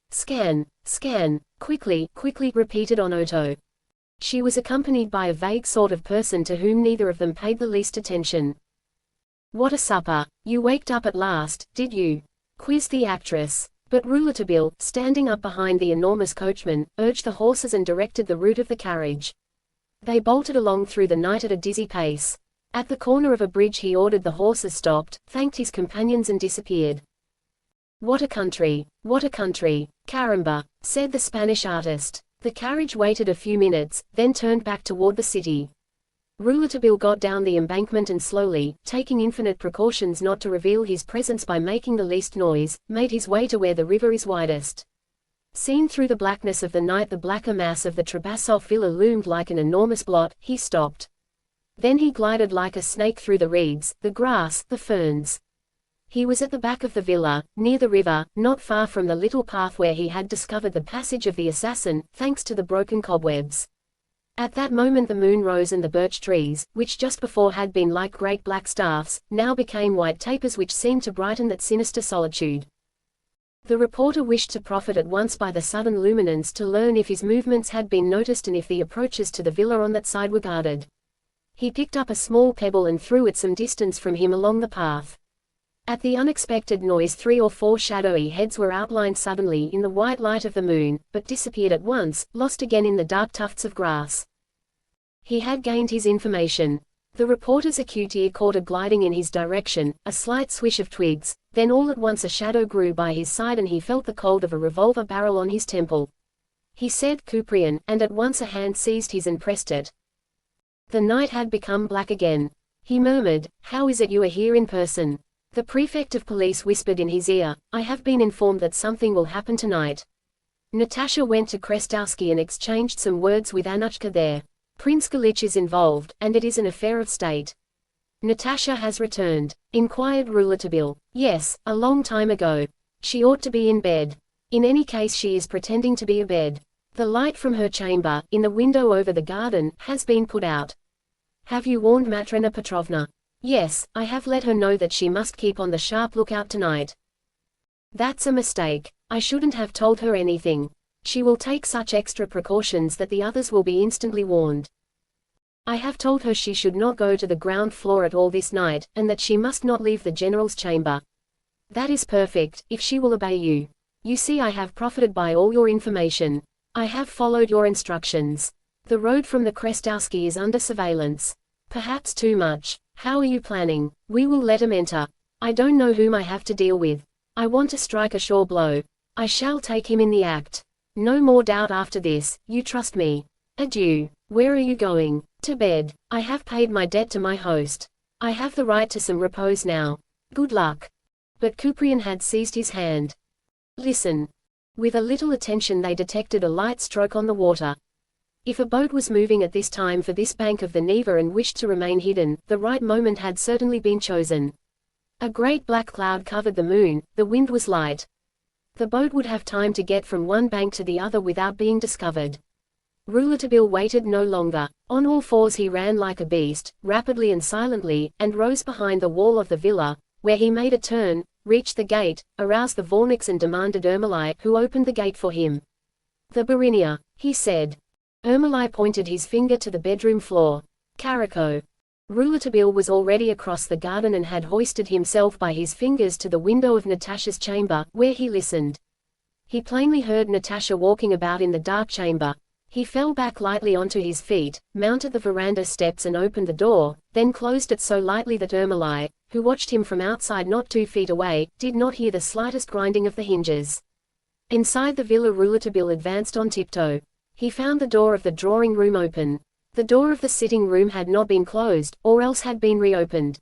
"Scan, scan, quickly, quickly," repeated Onoto. She was accompanied by a vague sort of person to whom neither of them paid the least attention. "What a supper! You waked up at last, did you?" quizzed the actress. But Rouletabille, standing up behind the enormous coachman, urged the horses and directed the route of the carriage. They bolted along through the night at a dizzy pace. At the corner of a bridge he ordered the horses stopped, thanked his companions and disappeared. "What a country! What a country! Caramba!" said the Spanish artist. The carriage waited a few minutes, then turned back toward the city. Rouletabille got down the embankment and slowly, taking infinite precautions not to reveal his presence by making the least noise, made his way to where the river is widest. Seen through the blackness of the night the blacker mass of the Trabasov villa loomed like an enormous blot. He stopped. Then he glided like a snake through the reeds, the grass, the ferns. He was at the back of the villa, near the river, not far from the little path where he had discovered the passage of the assassin, thanks to the broken cobwebs. At that moment the moon rose and the birch trees, which just before had been like great black staffs, now became white tapers which seemed to brighten that sinister solitude. The reporter wished to profit at once by the sudden luminance to learn if his movements had been noticed and if the approaches to the villa on that side were guarded. He picked up a small pebble and threw it some distance from him along the path. At the unexpected noise 3 or 4 shadowy heads were outlined suddenly in the white light of the moon, but disappeared at once, lost again in the dark tufts of grass. He had gained his information. The reporter's acute ear caught a gliding in his direction, a slight swish of twigs, then all at once a shadow grew by his side and he felt the cold of a revolver barrel on his temple. He said Kuprian, and at once a hand seized his and pressed it. The night had become black again. He murmured, "How is it you are here in person?" The prefect of police whispered in his ear, "I have been informed that something will happen tonight." Natasha went to Krestovsky and exchanged some words with Annushka there. "Prince Galich is involved, and it is an affair of state." "Natasha has returned?" inquired Rouletabille. "Yes, a long time ago. She ought to be in bed. In any case she is pretending to be abed. The light from her chamber, in the window over the garden, has been put out." "Have you warned Matrena Petrovna?" "Yes, I have let her know that she must keep on the sharp lookout tonight." "That's a mistake. I shouldn't have told her anything. She will take such extra precautions that the others will be instantly warned. I have told her she should not go to the ground floor at all this night, and that she must not leave the general's chamber." "That is perfect, if she will obey you. You see I have profited by all your information. I have followed your instructions. The road from the Krestovsky is under surveillance. Perhaps too much. How are you planning?" "We will let him enter. I don't know whom I have to deal with. I want to strike a sure blow. I shall take him in the act. No more doubt after this, you trust me. Adieu." "Where are you going?" "To bed. I have paid my debt to my host. I have the right to some repose now. Good luck." But Kuprian had seized his hand. "Listen." With a little attention they detected a light stroke on the water. If a boat was moving at this time for this bank of the Neva and wished to remain hidden, the right moment had certainly been chosen. A great black cloud covered the moon, the wind was light. The boat would have time to get from one bank to the other without being discovered. Rouletabille waited no longer. On all fours he ran like a beast, rapidly and silently, and rose behind the wall of the villa, where he made a turn, reached the gate, aroused the Vorniks and demanded Ermolai, who opened the gate for him. "The Barinia," he said. Ermolai pointed his finger to the bedroom floor. "Karako." Rouletabille was already across the garden and had hoisted himself by his fingers to the window of Natasha's chamber, where he listened. He plainly heard Natasha walking about in the dark chamber. He fell back lightly onto his feet, mounted the veranda steps and opened the door, then closed it so lightly that Ermolai, who watched him from outside not 2 feet away, did not hear the slightest grinding of the hinges. Inside the villa Rouletabille advanced on tiptoe. He found the door of the drawing room open. The door of the sitting room had not been closed, or else had been reopened.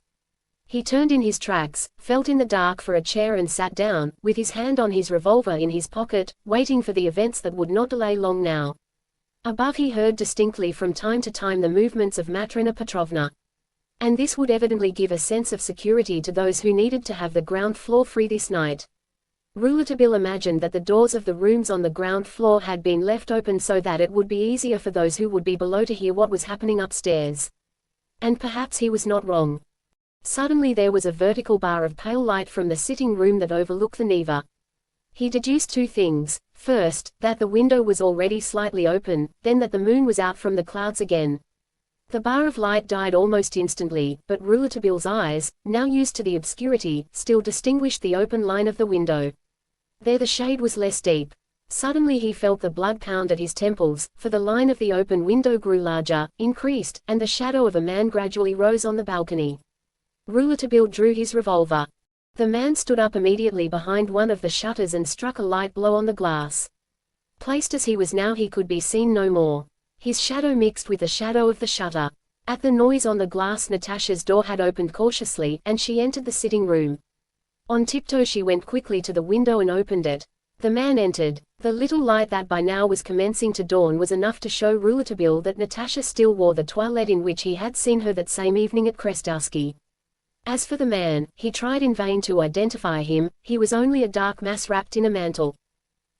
He turned in his tracks, felt in the dark for a chair and sat down, with his hand on his revolver in his pocket, waiting for the events that would not delay long now. Above he heard distinctly from time to time the movements of Matrena Petrovna. And this would evidently give a sense of security to those who needed to have the ground floor free this night. Rouletabille imagined that the doors of the rooms on the ground floor had been left open so that it would be easier for those who would be below to hear what was happening upstairs. And perhaps he was not wrong. Suddenly there was a vertical bar of pale light from the sitting room that overlooked the Neva. He deduced 2 things. First, that the window was already slightly open, then that the moon was out from the clouds again. The bar of light died almost instantly, but Rouletabille's eyes, now used to the obscurity, still distinguished the open line of the window. There the shade was less deep. Suddenly he felt the blood pound at his temples, for the line of the open window grew larger, increased, and the shadow of a man gradually rose on the balcony. Rouletabille drew his revolver. The man stood up immediately behind one of the shutters and struck a light blow on the glass. Placed as he was now he could be seen no more. His shadow mixed with the shadow of the shutter. At the noise on the glass Natasha's door had opened cautiously, and she entered the sitting room. On tiptoe she went quickly to the window and opened it. The man entered. The little light that by now was commencing to dawn was enough to show Rouletabille that Natasha still wore the toilette in which he had seen her that same evening at Krestovsky. As for the man, he tried in vain to identify him. He was only a dark mass wrapped in a mantle.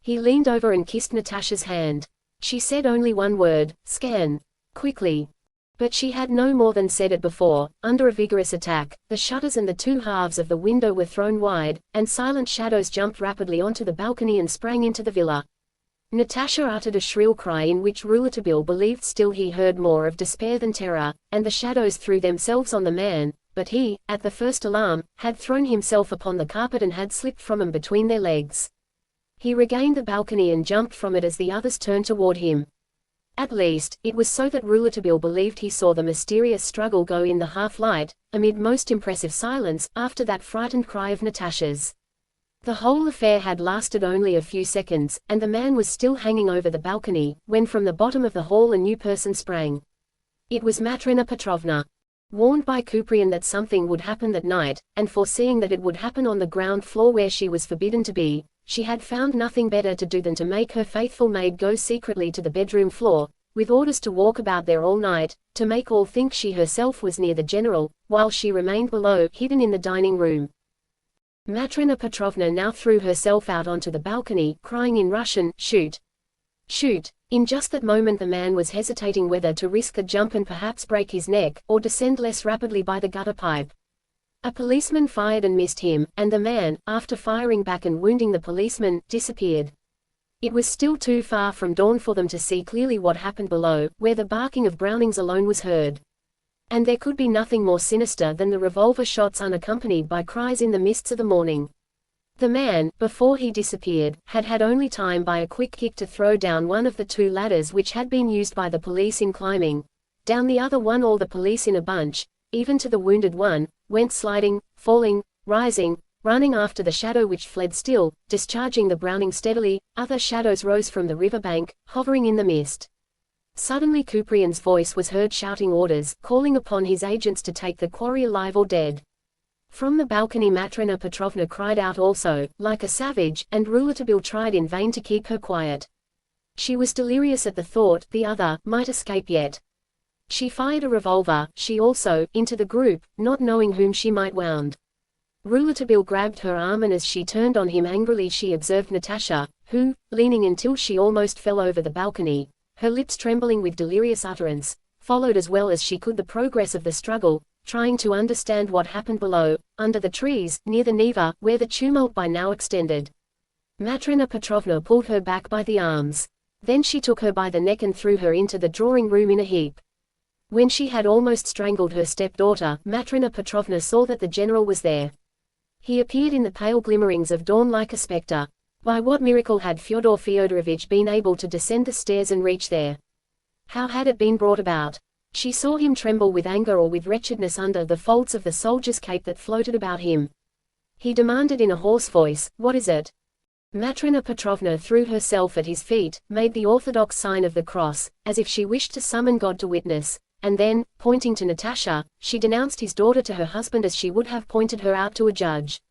He leaned over and kissed Natasha's hand. She said only one word, "Scan." Quickly. But she had no more than said it before. Under a vigorous attack, the shutters and the two halves of the window were thrown wide, and silent shadows jumped rapidly onto the balcony and sprang into the villa. Natasha uttered a shrill cry in which Rouletabille believed still he heard more of despair than terror, and the shadows threw themselves on the man, but he, at the first alarm, had thrown himself upon the carpet and had slipped from him between their legs. He regained the balcony and jumped from it as the others turned toward him. At least, it was so that Rouletabille believed he saw the mysterious struggle go in the half-light, amid most impressive silence, after that frightened cry of Natasha's. The whole affair had lasted only a few seconds, and the man was still hanging over the balcony, when from the bottom of the hall a new person sprang. It was Matrena Petrovna. Warned by Kuprian that something would happen that night, and foreseeing that it would happen on the ground floor where she was forbidden to be, she had found nothing better to do than to make her faithful maid go secretly to the bedroom floor, with orders to walk about there all night, to make all think she herself was near the general, while she remained below, hidden in the dining room. Matrena Petrovna now threw herself out onto the balcony, crying in Russian, "Shoot! Shoot!" In just that moment the man was hesitating whether to risk the jump and perhaps break his neck, or descend less rapidly by the gutter pipe. A policeman fired and missed him, and the man, after firing back and wounding the policeman, disappeared. It was still too far from dawn for them to see clearly what happened below, where the barking of Brownings alone was heard. And there could be nothing more sinister than the revolver shots unaccompanied by cries in the mists of the morning. The man, before he disappeared, had had only time by a quick kick to throw down one of the two ladders which had been used by the police in climbing. Down the other one all the police in a bunch, even to the wounded one, went sliding, falling, rising, running after the shadow which fled still, discharging the Browning steadily. Other shadows rose from the river bank, hovering in the mist. Suddenly Kuprian's voice was heard shouting orders, calling upon his agents to take the quarry alive or dead. From the balcony Matrena Petrovna cried out also, like a savage, and Rouletabille tried in vain to keep her quiet. She was delirious at the thought the other might escape yet. She fired a revolver, she also, into the group, not knowing whom she might wound. Rouletabille grabbed her arm and as she turned on him angrily she observed Natasha, who, leaning until she almost fell over the balcony, her lips trembling with delirious utterance, followed as well as she could the progress of the struggle, trying to understand what happened below, under the trees, near the Neva, where the tumult by now extended. Matrena Petrovna pulled her back by the arms. Then she took her by the neck and threw her into the drawing room in a heap. When she had almost strangled her stepdaughter, Matrena Petrovna saw that the general was there. He appeared in the pale glimmerings of dawn like a spectre. By what miracle had Fyodor Fyodorovich been able to descend the stairs and reach there? How had it been brought about? She saw him tremble with anger or with wretchedness under the folds of the soldier's cape that floated about him. He demanded in a hoarse voice, "What is it?" Matrena Petrovna threw herself at his feet, made the orthodox sign of the cross, as if she wished to summon God to witness, and then, pointing to Natasha, she denounced his daughter to her husband as she would have pointed her out to a judge.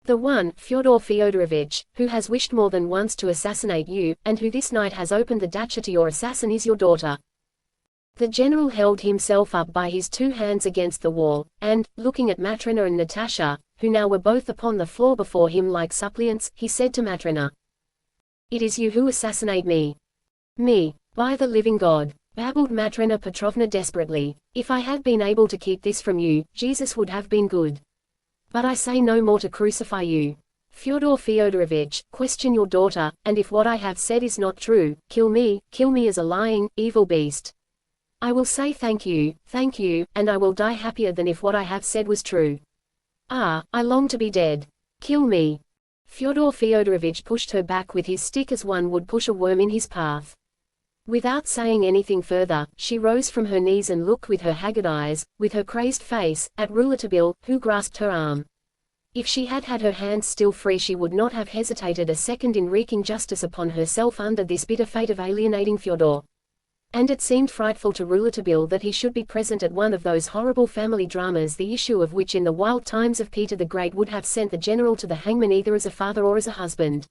"The one, Fyodor Fyodorovich, who has wished more than once to assassinate you, and who this night has opened the dacha to your assassin is your daughter." The general held himself up by his two hands against the wall, and, looking at Matrena and Natasha, who now were both upon the floor before him like suppliants, he said to Matrena, "It is you who assassinate me." "Me, by the living God," babbled Matrena Petrovna desperately. "If I had been able to keep this from you, Jesus would have been good. But I say no more to crucify you. Fyodor Fyodorovich, question your daughter, and if what I have said is not true, kill me as a lying, evil beast. I will say thank you, and I will die happier than if what I have said was true. Ah, I long to be dead. Kill me." Fyodor Fyodorovich pushed her back with his stick as one would push a worm in his path. Without saying anything further, she rose from her knees and looked with her haggard eyes, with her crazed face, at Rouletabille, who grasped her arm. If she had had her hands still free she would not have hesitated a second in wreaking justice upon herself under this bitter fate of alienating Fyodor. And it seemed frightful to Rouletabille that he should be present at one of those horrible family dramas the issue of which in the wild times of Peter the Great would have sent the general to the hangman either as a father or as a husband.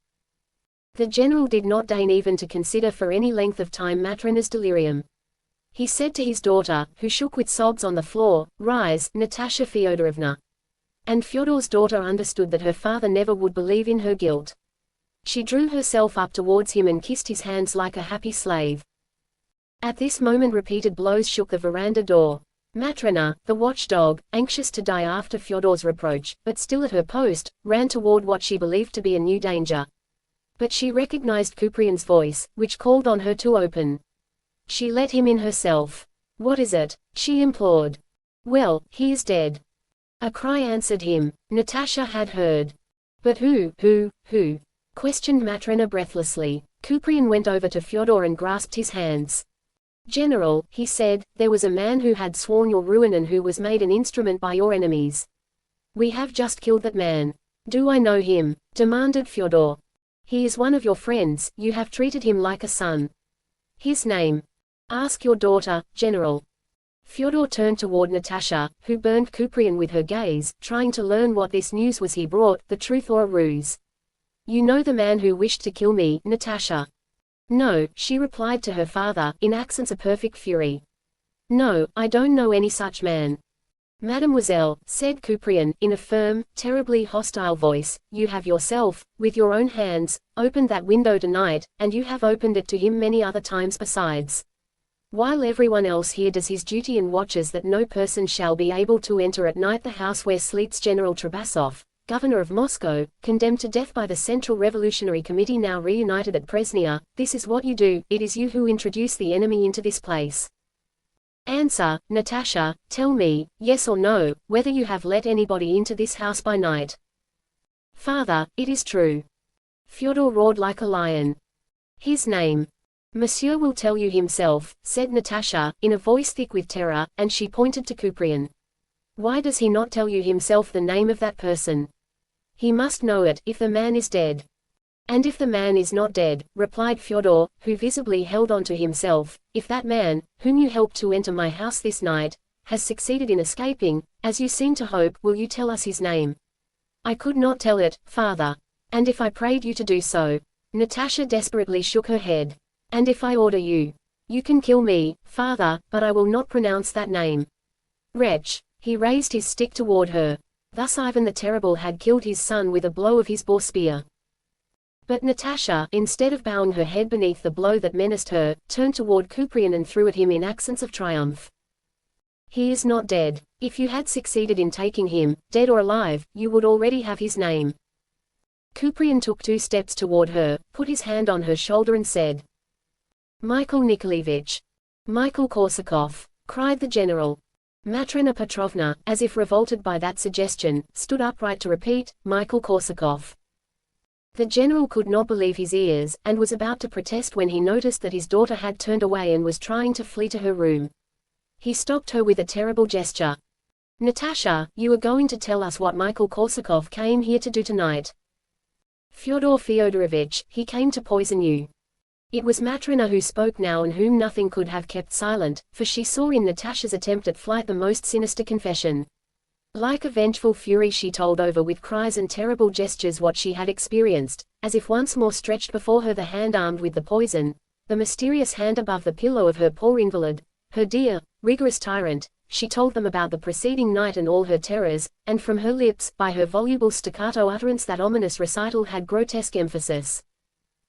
The general did not deign even to consider for any length of time Matrena's delirium. He said to his daughter, who shook with sobs on the floor, "Rise, Natasha Fyodorovna." And Fyodor's daughter understood that her father never would believe in her guilt. She drew herself up towards him and kissed his hands like a happy slave. At this moment repeated blows shook the veranda door. Matrena, the watchdog, anxious to die after Fyodor's reproach, but still at her post, ran toward what she believed to be a new danger. But she recognized Kuprian's voice, which called on her to open. She let him in herself. "What is it?" she implored. "Well, he is dead." A cry answered him. Natasha had heard. "But who?" questioned Matrena breathlessly. Kuprian went over to Fyodor and grasped his hands. "General," he said, "there was a man who had sworn your ruin and who was made an instrument by your enemies. We have just killed that man." "Do I know him?" demanded Fyodor. "He is one of your friends, you have treated him like a son." "His name?" "Ask your daughter, General." Fyodor turned toward Natasha, who burned Kuprian with her gaze, trying to learn what this news was he brought, the truth or a ruse. "You know the man who wished to kill me, Natasha?" "No," she replied to her father, in accents of perfect fury. "No, I don't know any such man." "Mademoiselle," said Kuprian, in a firm, terribly hostile voice, "you have yourself, with your own hands, opened that window tonight, and you have opened it to him many other times besides. While everyone else here does his duty and watches that no person shall be able to enter at night the house where sleeps General Trabasov, governor of Moscow, condemned to death by the Central Revolutionary Committee now reunited at Presnia, this is what you do, it is you who introduce the enemy into this place. Answer, Natasha, tell me, yes or no, whether you have let anybody into this house by night." "Father, it is true." Fyodor roared like a lion. "His name?" "Monsieur will tell you himself," said Natasha, in a voice thick with terror, and she pointed to Kuprian. "Why does he not tell you himself the name of that person? He must know it, if the man is dead." "And if the man is not dead," replied Fyodor, who visibly held on to himself, "if that man, whom you helped to enter my house this night, has succeeded in escaping, as you seem to hope, will you tell us his name?" "I could not tell it, father." "And if I prayed you to do so?" Natasha desperately shook her head. "And if I order you?" "You can kill me, father, but I will not pronounce that name." "Wretch!" He raised his stick toward her. Thus Ivan the Terrible had killed his son with a blow of his boar spear. But Natasha, instead of bowing her head beneath the blow that menaced her, turned toward Kuprian and threw at him in accents of triumph. "He is not dead. If you had succeeded in taking him, dead or alive, you would already have his name." Kuprian took 2 steps toward her, put his hand on her shoulder and said, "Michael Nikolaevich." "Michael Korsakov," cried the general. Matrena Petrovna, as if revolted by that suggestion, stood upright to repeat, "Michael Korsakov." The general could not believe his ears, and was about to protest when he noticed that his daughter had turned away and was trying to flee to her room. He stopped her with a terrible gesture. "Natasha, you are going to tell us what Michael Korsakov came here to do tonight." "Fyodor Fyodorovich, he came to poison you." It was Matrena who spoke now and whom nothing could have kept silent, for she saw in Natasha's attempt at flight the most sinister confession. Like a vengeful fury she told over with cries and terrible gestures what she had experienced, as if once more stretched before her the hand armed with the poison, the mysterious hand above the pillow of her poor invalid, her dear, rigorous tyrant. She told them about the preceding night and all her terrors, and from her lips, by her voluble staccato utterance that ominous recital had grotesque emphasis.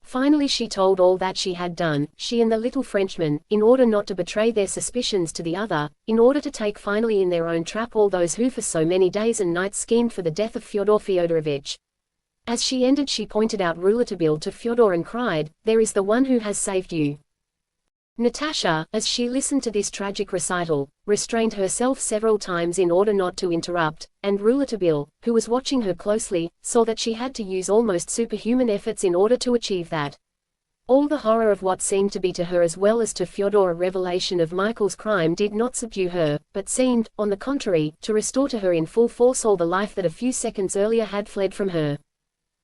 Finally she told all that she had done, she and the little Frenchman, in order not to betray their suspicions to the other, in order to take finally in their own trap all those who for so many days and nights schemed for the death of Fyodor Fyodorovich. As she ended she pointed out Rouletabille to Fyodor and cried, "There is the one who has saved you." Natasha, as she listened to this tragic recital, restrained herself several times in order not to interrupt, and Rouletabille, who was watching her closely, saw that she had to use almost superhuman efforts in order to achieve that. All the horror of what seemed to be to her as well as to Fyodor a revelation of Michael's crime did not subdue her, but seemed, on the contrary, to restore to her in full force all the life that a few seconds earlier had fled from her.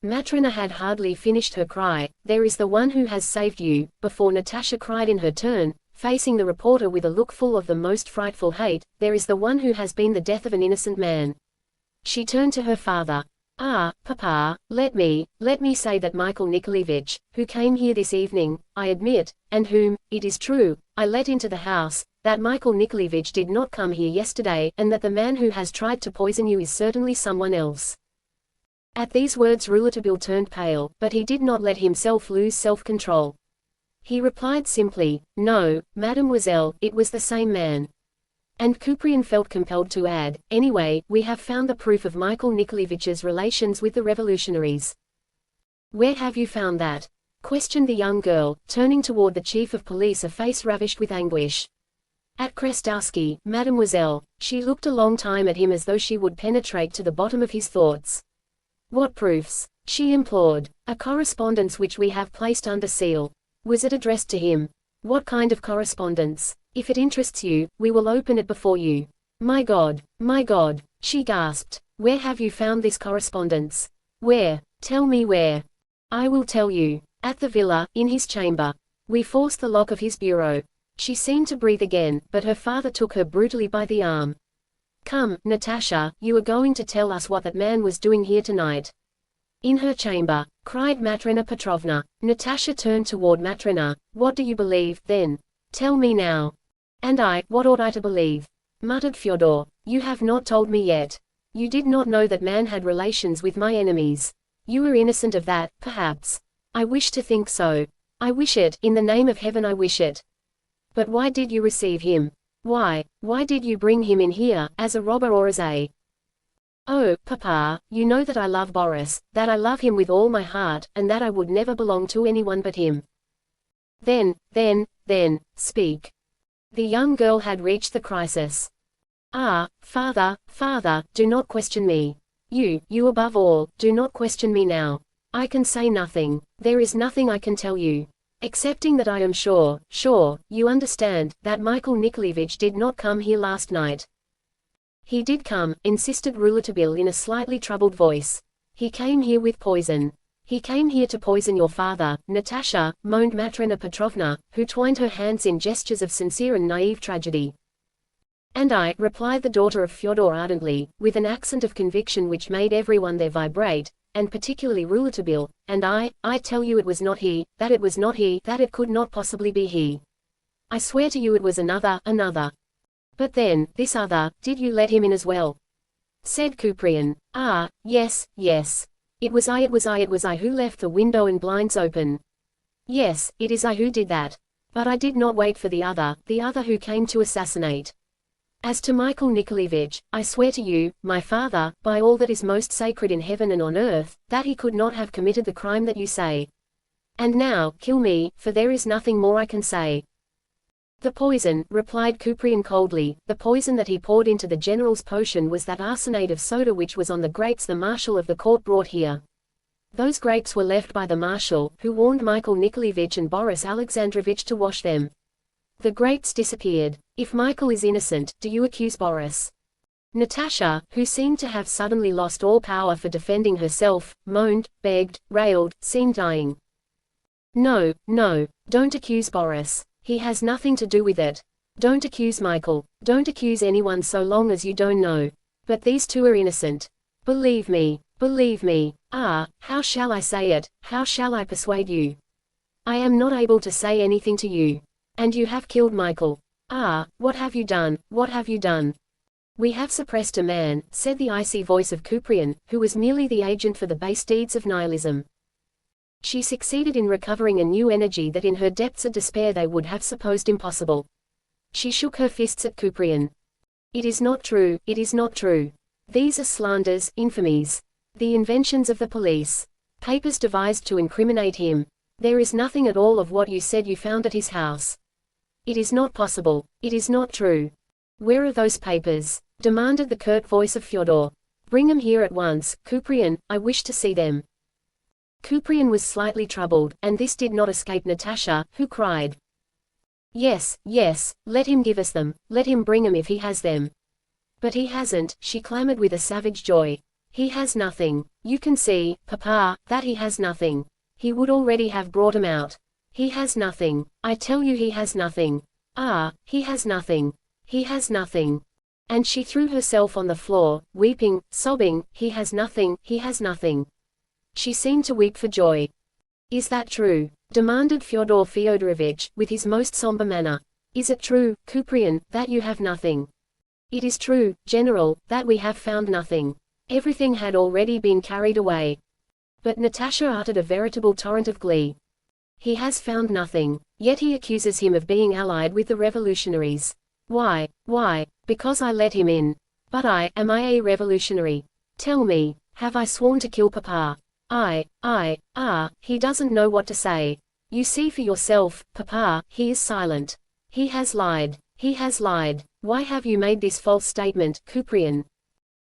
Matrena had hardly finished her cry, "There is the one who has saved you," before Natasha cried in her turn, facing the reporter with a look full of the most frightful hate, "There is the one who has been the death of an innocent man." She turned to her father. "Ah, Papa, let me say that Michael Nikolaevich, who came here this evening, I admit, and whom, it is true, I let into the house, that Michael Nikolaevich did not come here yesterday, and that the man who has tried to poison you is certainly someone else." At these words Rouletabille turned pale, but he did not let himself lose self-control. He replied simply, "No, mademoiselle, it was the same man." And Kuprian felt compelled to add, "Anyway, we have found the proof of Michael Nikolaievitch's relations with the revolutionaries." "Where have you found that?" questioned the young girl, turning toward the chief of police, a face ravished with anguish. "At Krestowski, mademoiselle." She looked a long time at him as though she would penetrate to the bottom of his thoughts. "What proofs?" she implored. "A correspondence which we have placed under seal." "Was it addressed to him?" "What kind of correspondence?" "If it interests you, we will open it before you." My God," she gasped. "Where have you found this correspondence?" "Where? Tell me where." "I will tell you. At the villa, in his chamber. We forced the lock of his bureau." She seemed to breathe again, but her father took her brutally by the arm. "Come, Natasha, you are going to tell us what that man was doing here tonight." "In her chamber," cried Matrena Petrovna. Natasha turned toward Matrena. "What do you believe, then? Tell me now." "And I, what ought I to believe?" muttered Fyodor. "You have not told me yet. You did not know that man had relations with my enemies. You are innocent of that, perhaps. I wish to think so. I wish it, in the name of heaven I wish it. But why did you receive him? Why did you bring him in here, as a robber or as a—" "Oh, Papa, you know that I love Boris, that I love him with all my heart, and that I would never belong to anyone but him." Then, speak." The young girl had reached the crisis. "Ah, father, do not question me. You above all, do not question me now. I can say nothing. There is nothing I can tell you. Excepting that I am sure, you understand, that Michael Nikolaevich did not come here last night." "He did come," insisted Rouletabille in a slightly troubled voice. "He came here with poison. He came here to poison your father, Natasha," moaned Matrena Petrovna, who twined her hands in gestures of sincere and naive tragedy. "And I," replied the daughter of Fyodor ardently, with an accent of conviction which made everyone there vibrate, and particularly Rouletabille, "and I tell you it was not he, that it was not he, that it could not possibly be he. I swear to you it was another. But then, this other, did you let him in as well?" said Kuprian. "Ah, yes. It was I who left the window and blinds open. Yes, it is I who did that. But I did not wait for the other who came to assassinate. As to Michael Nikolaevich, I swear to you, my father, by all that is most sacred in heaven and on earth, that he could not have committed the crime that you say. And now, kill me, for there is nothing more I can say." "The poison," replied Kuprian coldly, "the poison that he poured into the general's potion was that arsenate of soda which was on the grapes the marshal of the court brought here. Those grapes were left by the marshal, who warned Michael Nikolaevich and Boris Alexandrovich to wash them. The grapes disappeared. If Michael is innocent, do you accuse Boris?" Natasha, who seemed to have suddenly lost all power for defending herself, moaned, begged, railed, seemed dying. No, don't accuse Boris. He has nothing to do with it. Don't accuse Michael. Don't accuse anyone so long as you don't know. But these two are innocent. Believe me. Ah, how shall I say it? How shall I persuade you? I am not able to say anything to you. And you have killed Michael. Ah, what have you done? "We have suppressed a man," said the icy voice of Kuprian, "who was merely the agent for the base deeds of nihilism." She succeeded in recovering a new energy that in her depths of despair they would have supposed impossible. She shook her fists at Kuprian. It is not true. These are slanders, infamies. The inventions of the police. Papers devised to incriminate him. There is nothing at all of what you said you found at his house. It is not possible. It is not true. Where are those papers? Demanded the curt voice of Fyodor. Bring them here at once, Kuprian, I wish to see them. Kuprian was slightly troubled, and this did not escape Natasha, who cried. Yes, let him give us them, let him bring them if he has them. But he hasn't, she clamored with a savage joy. He has nothing. You can see, Papa, that he has nothing. He would already have brought him out. He has nothing. I tell you he has nothing. Ah, he has nothing. And she threw herself on the floor, weeping, sobbing, he has nothing. She seemed to weep for joy. Is that true? Demanded Fyodor Fyodorovich, with his most somber manner. Is it true, Kuprian, that you have nothing? It is true, General, that we have found nothing. Everything had already been carried away. But Natasha uttered a veritable torrent of glee. He has found nothing. Yet he accuses him of being allied with the revolutionaries. Why? Why? Because I let him in. But am I a revolutionary? Tell me, have I sworn to kill Papa? He doesn't know what to say. You see for yourself, Papa, he is silent. He has lied. He has lied. Why have you made this false statement, Kuprian?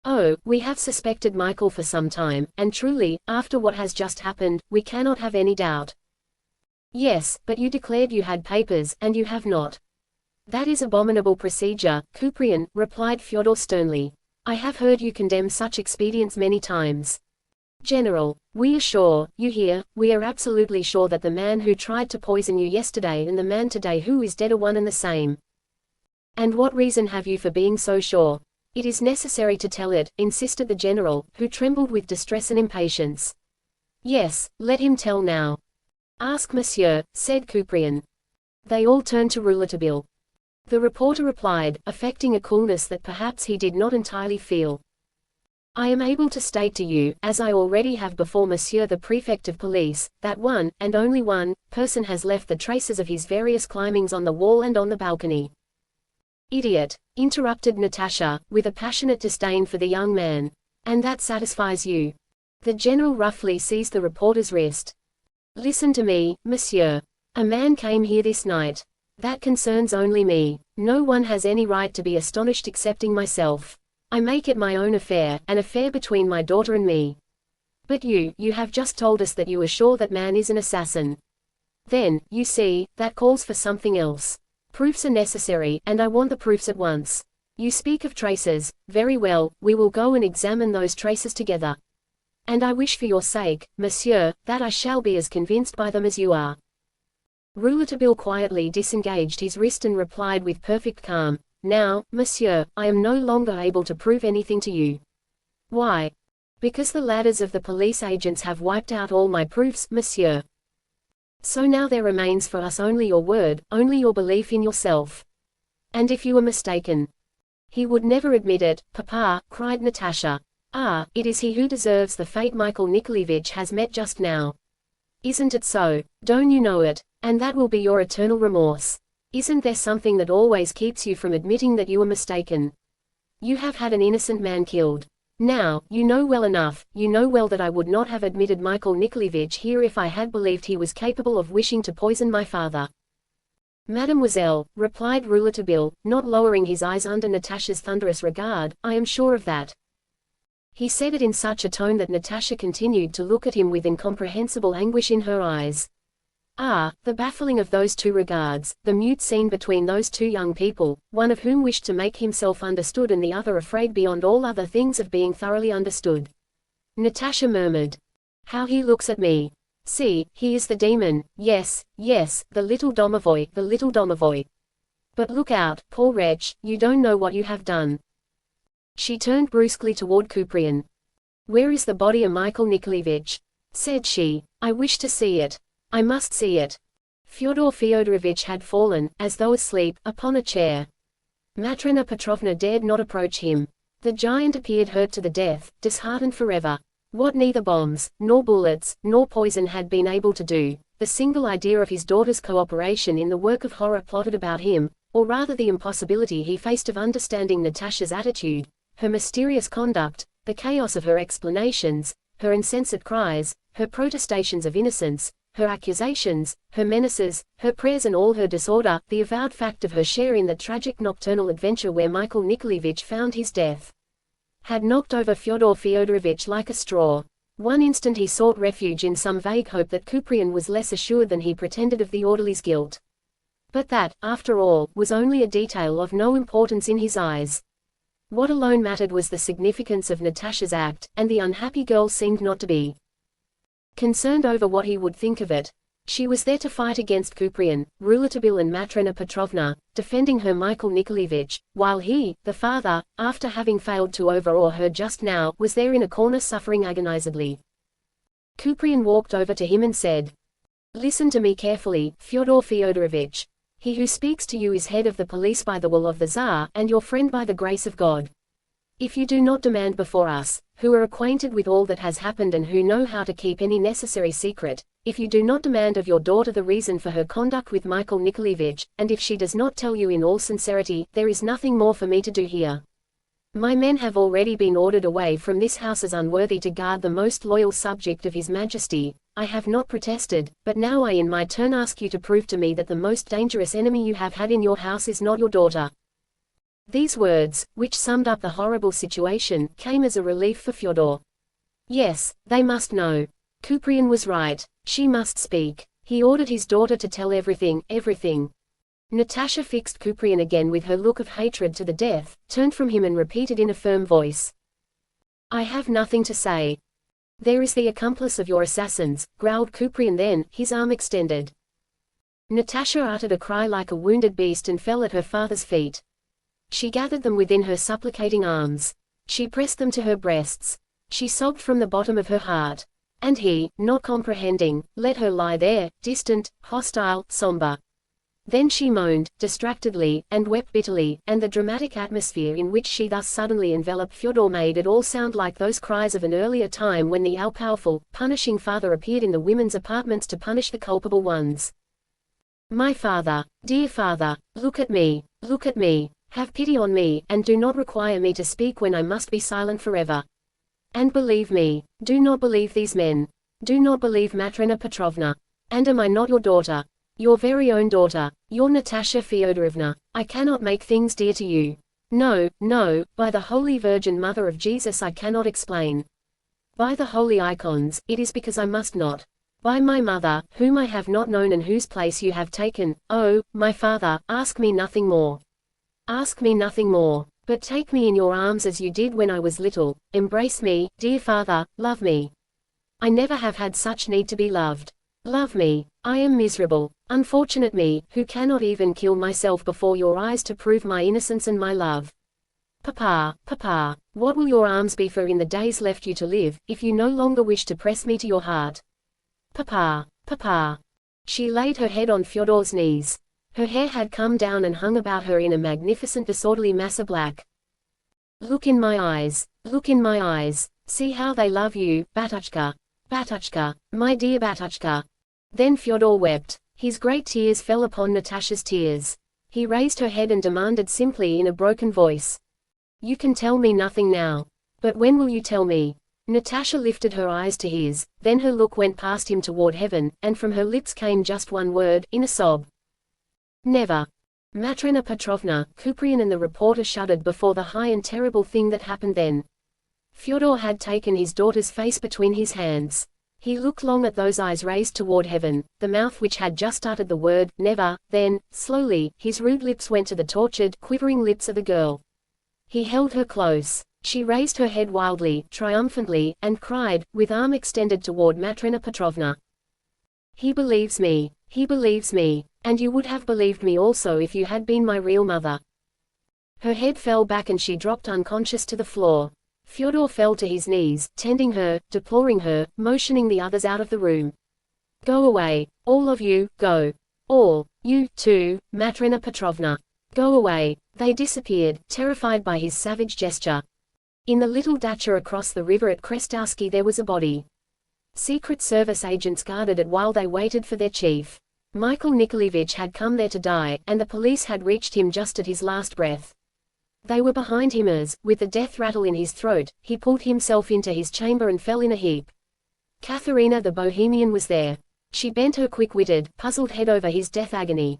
Oh, we have suspected Michael for some time, and truly, after what has just happened, we cannot have any doubt. Yes, but you declared you had papers, and you have not. That is abominable procedure, Kuprian, replied Fyodor sternly. I have heard you condemn such expedients many times. General, we are sure, you hear, we are absolutely sure that the man who tried to poison you yesterday and the man today who is dead are one and the same. And what reason have you for being so sure? It is necessary to tell it, insisted the general, who trembled with distress and impatience. Yes, let him tell now. Ask monsieur, said Kuprian. They all turned to Rouletabille. The reporter replied, affecting a coolness that perhaps he did not entirely feel. I am able to state to you, as I already have before monsieur the prefect of police, that one, and only one, person has left the traces of his various climbings on the wall and on the balcony. Idiot, interrupted Natasha, with a passionate disdain for the young man. And that satisfies you. The general roughly seized the reporter's wrist. Listen to me, monsieur. A man came here this night. That concerns only me. No one has any right to be astonished excepting myself. I make it my own affair, an affair between my daughter and me. But you have just told us that you are sure that man is an assassin. Then, you see, that calls for something else. Proofs are necessary, and I want the proofs at once. You speak of traces, very well, we will go and examine those traces together. And I wish for your sake, monsieur, that I shall be as convinced by them as you are. Rouletabille quietly disengaged his wrist and replied with perfect calm, Now, monsieur, I am no longer able to prove anything to you. Why? Because the ladders of the police agents have wiped out all my proofs, monsieur. So now there remains for us only your word, only your belief in yourself. And if you are mistaken? He would never admit it, Papa, cried Natasha. It is he who deserves the fate Michael Nikolaevich has met just now. Isn't it so? Don't you know it? And that will be your eternal remorse. Isn't there something that always keeps you from admitting that you were mistaken? You have had an innocent man killed. Now, you know well enough, you know well that I would not have admitted Michael Nikolaevich here if I had believed he was capable of wishing to poison my father. Mademoiselle, replied Rouletabille, not lowering his eyes under Natasha's thunderous regard, I am sure of that. He said it in such a tone that Natasha continued to look at him with incomprehensible anguish in her eyes. The baffling of those two regards, the mute scene between those two young people, one of whom wished to make himself understood and the other afraid beyond all other things of being thoroughly understood. Natasha murmured. How he looks at me. See, he is the demon, yes, the little domovoi, the little domovoi. But look out, poor wretch, you don't know what you have done. She turned brusquely toward Kuprian. Where is the body of Michael Nikolaevich? Said she. I wish to see it. I must see it. Fyodor Fyodorovich had fallen, as though asleep, upon a chair. Matrona Petrovna dared not approach him. The giant appeared hurt to the death, disheartened forever. What neither bombs, nor bullets, nor poison had been able to do, the single idea of his daughter's cooperation in the work of horror plotted about him, or rather the impossibility he faced of understanding Natasha's attitude, her mysterious conduct, the chaos of her explanations, her insensate cries, her protestations of innocence, her accusations, her menaces, her prayers and all her disorder, the avowed fact of her share in the tragic nocturnal adventure where Michael Nikolaevich found his death, had knocked over Fyodor Fyodorovich like a straw. One instant he sought refuge in some vague hope that Kuprian was less assured than he pretended of the orderly's guilt. But that, after all, was only a detail of no importance in his eyes. What alone mattered was the significance of Natasha's act, and the unhappy girl seemed not to be concerned over what he would think of it. She was there to fight against Kuprian, Rouletabille and Matrona Petrovna, defending her Michael Nikolaevich, while he, the father, after having failed to overawe her just now, was there in a corner suffering agonizedly. Kuprian walked over to him and said, Listen to me carefully, Fyodor Fyodorovich. He who speaks to you is head of the police by the will of the Tsar, and your friend by the grace of God. If you do not demand before us, who are acquainted with all that has happened and who know how to keep any necessary secret, if you do not demand of your daughter the reason for her conduct with Michael Nikolaevich, and if she does not tell you in all sincerity, there is nothing more for me to do here. My men have already been ordered away from this house as unworthy to guard the most loyal subject of His Majesty. I have not protested, but now I in my turn ask you to prove to me that the most dangerous enemy you have had in your house is not your daughter." These words, which summed up the horrible situation, came as a relief for Fyodor. Yes, they must know. Kuprian was right. She must speak. He ordered his daughter to tell everything, everything. Natasha fixed Kuprian again with her look of hatred to the death, turned from him and repeated in a firm voice, "I have nothing to say." "There is the accomplice of your assassins," growled Kuprian then, his arm extended. Natasha uttered a cry like a wounded beast and fell at her father's feet. She gathered them within her supplicating arms. She pressed them to her breasts. She sobbed from the bottom of her heart. And he, not comprehending, let her lie there, distant, hostile, somber. Then she moaned, distractedly, and wept bitterly, and the dramatic atmosphere in which she thus suddenly enveloped Fyodor made it all sound like those cries of an earlier time when the all-powerful, punishing father appeared in the women's apartments to punish the culpable ones. "My father, dear father, look at me, have pity on me, and do not require me to speak when I must be silent forever. And believe me, do not believe these men. Do not believe Matrena Petrovna. And am I not your daughter? Your very own daughter, your Natasha Fyodorovna. I cannot make things dear to you. No, no, by the Holy Virgin Mother of Jesus I cannot explain. By the holy icons, it is because I must not. By my mother, whom I have not known and whose place you have taken, oh, my father, ask me nothing more. Ask me nothing more. But take me in your arms as you did when I was little, embrace me, dear father, love me. I never have had such need to be loved. Love me. I am miserable, unfortunate me, who cannot even kill myself before your eyes to prove my innocence and my love. Papa, papa, what will your arms be for in the days left you to live, if you no longer wish to press me to your heart? Papa, papa. She laid her head on Fyodor's knees. Her hair had come down and hung about her in a magnificent disorderly mass of black. Look in my eyes, see how they love you, Batushka. Batushka, my dear Batushka. Then Fyodor wept. His great tears fell upon Natasha's tears. He raised her head and demanded simply in a broken voice, "You can tell me nothing now. But when will you tell me?" Natasha lifted her eyes to his, then her look went past him toward heaven, and from her lips came just one word, in a sob. "Never." Matrena Petrovna, Kuprian and the reporter shuddered before the high and terrible thing that happened then. Fyodor had taken his daughter's face between his hands. He looked long at those eyes raised toward heaven, the mouth which had just uttered the word, "never," then, slowly, his rude lips went to the tortured, quivering lips of the girl. He held her close. She raised her head wildly, triumphantly, and cried, with arm extended toward Matrena Petrovna. He believes me, and you would have believed me also if you had been my real mother." Her head fell back and she dropped unconscious to the floor. Fyodor fell to his knees, tending her, deploring her, motioning the others out of the room. "Go away, all of you, go. All, you, too, Matrena Petrovna. Go away." They disappeared, terrified by his savage gesture. In the little dacha across the river at Krestovsky there was a body. Secret Service agents guarded it while they waited for their chief. Michael Nikolaevich had come there to die, and the police had reached him just at his last breath. They were behind him as, with the death rattle in his throat, he pulled himself into his chamber and fell in a heap. Katharina the Bohemian was there. She bent her quick-witted, puzzled head over his death agony.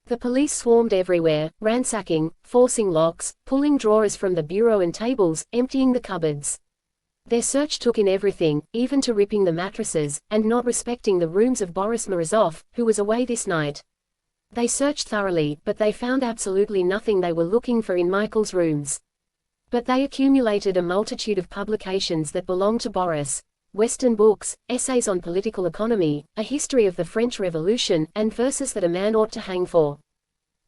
The police swarmed everywhere, ransacking, forcing locks, pulling drawers from the bureau and tables, emptying the cupboards. Their search took in everything, even to ripping the mattresses, and not respecting the rooms of Boris Morozov, who was away this night. They searched thoroughly, but they found absolutely nothing they were looking for in Michael's rooms. But they accumulated a multitude of publications that belonged to Boris. Western books, essays on political economy, a history of the French Revolution, and verses that a man ought to hang for.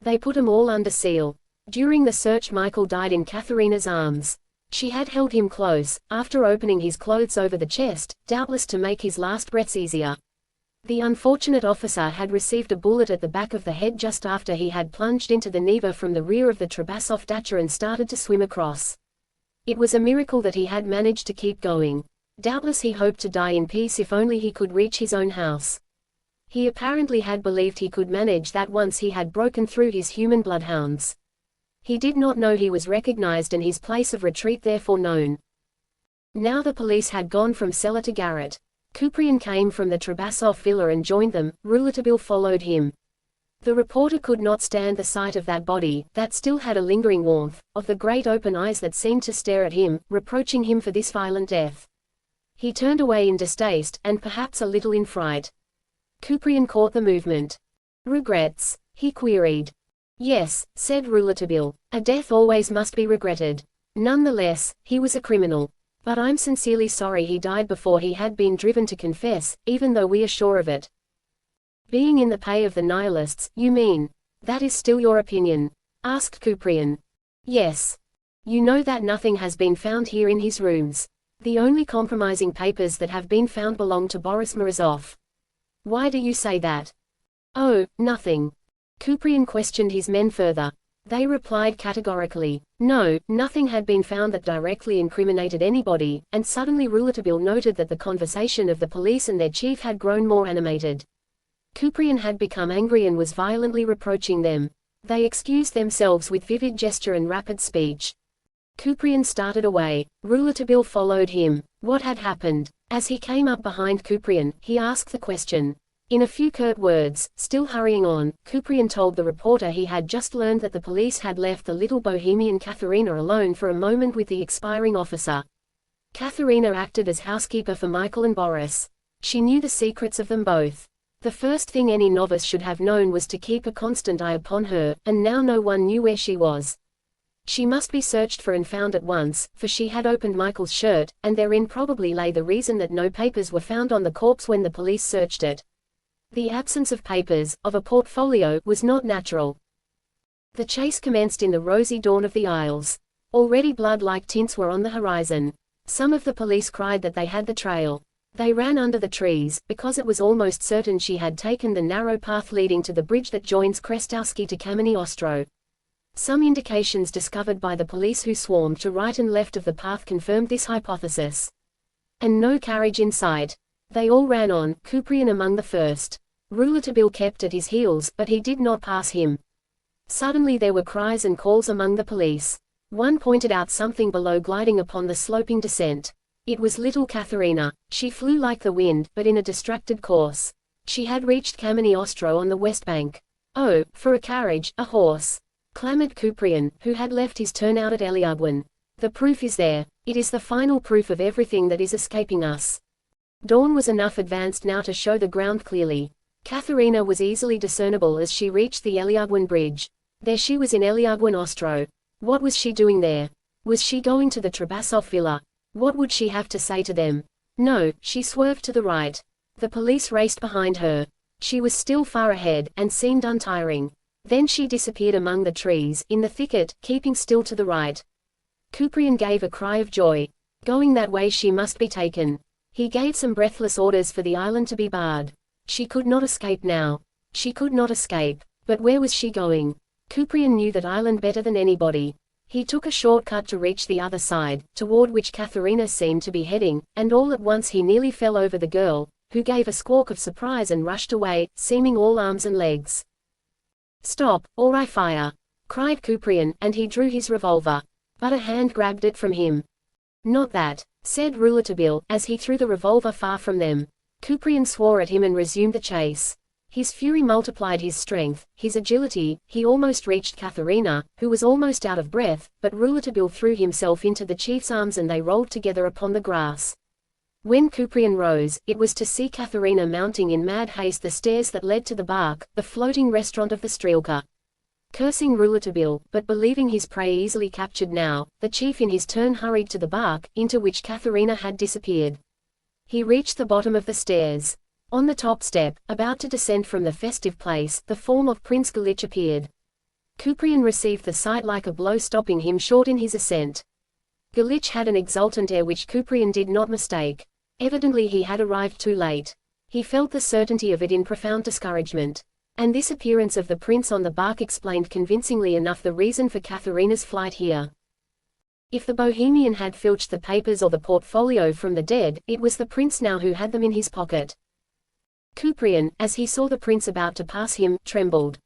They put them all under seal. During the search Michael died in Katharina's arms. She had held him close, after opening his clothes over the chest, doubtless to make his last breaths easier. The unfortunate officer had received a bullet at the back of the head just after he had plunged into the Neva from the rear of the Trabasov dacha and started to swim across. It was a miracle that he had managed to keep going. Doubtless he hoped to die in peace if only he could reach his own house. He apparently had believed he could manage that once he had broken through his human bloodhounds. He did not know he was recognized and his place of retreat therefore known. Now the police had gone from cellar to garret. Kuprian came from the Trabasov villa and joined them. Rouletabille followed him. The reporter could not stand the sight of that body, that still had a lingering warmth, of the great open eyes that seemed to stare at him, reproaching him for this violent death. He turned away in distaste, and perhaps a little in fright. Kuprian caught the movement. "Regrets?" he queried. "Yes," said Rouletabille. "A death always must be regretted. Nonetheless, he was a criminal. But I'm sincerely sorry he died before he had been driven to confess, even though we are sure of it." "Being in the pay of the Nihilists, you mean? That is still your opinion?" asked Kuprian. "Yes. You know that nothing has been found here in his rooms. The only compromising papers that have been found belong to Boris Morozov." "Why do you say that?" "Oh, nothing." Kuprian questioned his men further. They replied categorically, "No, nothing had been found that directly incriminated anybody," and suddenly Rouletabille noted that the conversation of the police and their chief had grown more animated. Kuprian had become angry and was violently reproaching them. They excused themselves with vivid gesture and rapid speech. Kuprian started away. Rouletabille followed him. What had happened? As he came up behind Kuprian, he asked the question. In a few curt words, still hurrying on, Kuprian told the reporter he had just learned that the police had left the little bohemian Katharina alone for a moment with the expiring officer. Katharina acted as housekeeper for Michael and Boris. She knew the secrets of them both. The first thing any novice should have known was to keep a constant eye upon her, and now no one knew where she was. She must be searched for and found at once, for she had opened Michael's shirt, and therein probably lay the reason that no papers were found on the corpse when the police searched it. The absence of papers, of a portfolio, was not natural. The chase commenced in the rosy dawn of the Isles. Already blood-like tints were on the horizon. Some of the police cried that they had the trail. They ran under the trees, because it was almost certain she had taken the narrow path leading to the bridge that joins Krestowski to Kameny Ostro. Some indications discovered by the police who swarmed to right and left of the path confirmed this hypothesis. And no carriage in sight. They all ran on, Kuprian among the first. Rouletabille kept at his heels, but he did not pass him. Suddenly there were cries and calls among the police. One pointed out something below gliding upon the sloping descent. It was little Katharina. She flew like the wind, but in a distracted course. She had reached Kameny Ostro on the west bank. "Oh, for a carriage, a horse!" clamored Kuprian, who had left his turnout at Eliaguin. "The proof is there. It is the final proof of everything that is escaping us." Dawn was enough advanced now to show the ground clearly. Katharina was easily discernible as she reached the Eliaguin bridge. There she was in Eliaguin Ostro. What was she doing there? Was she going to the Trabasov villa? What would she have to say to them? No, she swerved to the right. The police raced behind her. She was still far ahead, and seemed untiring. Then she disappeared among the trees, in the thicket, keeping still to the right. Kuprian gave a cry of joy. Going that way she must be taken. He gave some breathless orders for the island to be barred. She could not escape now. She could not escape. But where was she going? Kuprian knew that island better than anybody. He took a shortcut to reach the other side, toward which Katharina seemed to be heading, and all at once he nearly fell over the girl, who gave a squawk of surprise and rushed away, seeming all arms and legs. "Stop, or I fire!" cried Kuprian, and he drew his revolver. But a hand grabbed it from him. "Not that," said Rouletabille, as he threw the revolver far from them. Kuprian swore at him and resumed the chase. His fury multiplied his strength, his agility. He almost reached Katharina, who was almost out of breath, but Rouletabille threw himself into the chief's arms and they rolled together upon the grass. When Kuprian rose, it was to see Katharina mounting in mad haste the stairs that led to the Bark, the floating restaurant of the Strelka. Cursing Rouletabille, but believing his prey easily captured now, the chief in his turn hurried to the Bark, into which Katharina had disappeared. He reached the bottom of the stairs. On the top step, about to descend from the festive place, the form of Prince Galich appeared. Kuprian received the sight like a blow, stopping him short in his ascent. Galich had an exultant air which Kuprian did not mistake. Evidently he had arrived too late. He felt the certainty of it in profound discouragement. And this appearance of the prince on the Bark explained convincingly enough the reason for Katharina's flight here. If the Bohemian had filched the papers or the portfolio from the dead, it was the prince now who had them in his pocket. Couperin, as he saw the prince about to pass him, trembled.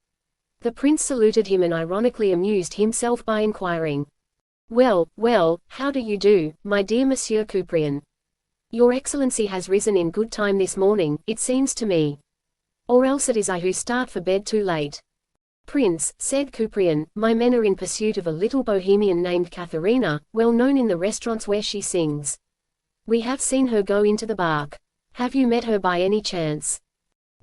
The prince saluted him and ironically amused himself by inquiring, "Well, well, how do you do, my dear Monsieur Couperin? Your Excellency has risen in good time this morning, it seems to me. Or else it is I who start for bed too late." "Prince," said Couperin, "my men are in pursuit of a little Bohemian named Katharina, well known in the restaurants where she sings. We have seen her go into the bark. Have you met her by any chance?"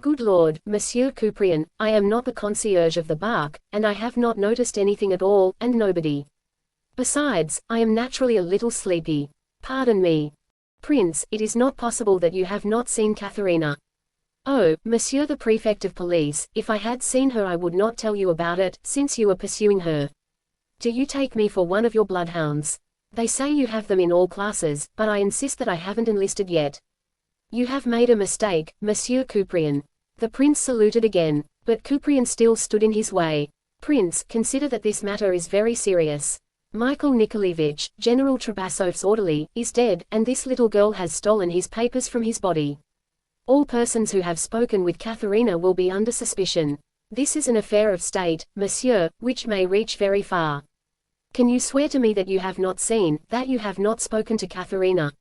"Good Lord, Monsieur Couperin, I am not the concierge of the bark, and I have not noticed anything at all, and nobody. Besides, I am naturally a little sleepy. Pardon me." "Prince, it is not possible that you have not seen Katharina." "Oh, Monsieur the Prefect of Police, if I had seen her I would not tell you about it, since you are pursuing her. Do you take me for one of your bloodhounds? They say you have them in all classes, but I insist that I haven't enlisted yet. You have made a mistake, Monsieur Couperin." The prince saluted again, but Couperin still stood in his way. "Prince, consider that this matter is very serious. Michael Nikolaevich, General Trebassov's orderly, is dead, and this little girl has stolen his papers from his body. All persons who have spoken with Katharina will be under suspicion. This is an affair of state, monsieur, which may reach very far. Can you swear to me that you have not seen, that you have not spoken to Katharina?"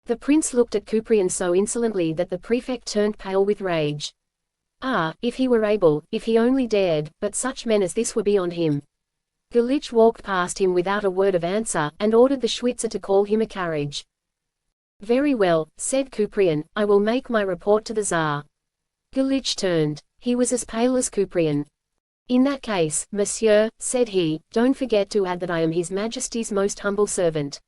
The prince looked at Couperin so insolently that the prefect turned pale with rage. Ah, if he were able, if he only dared, but such men as this were beyond him. Galich walked past him without a word of answer, and ordered the Schwitzer to call him a carriage. "Very well," said Couperin, "I will make my report to the Tsar." Galich turned. He was as pale as Couperin. "In that case, monsieur," said he, "don't forget to add that I am His Majesty's most humble servant."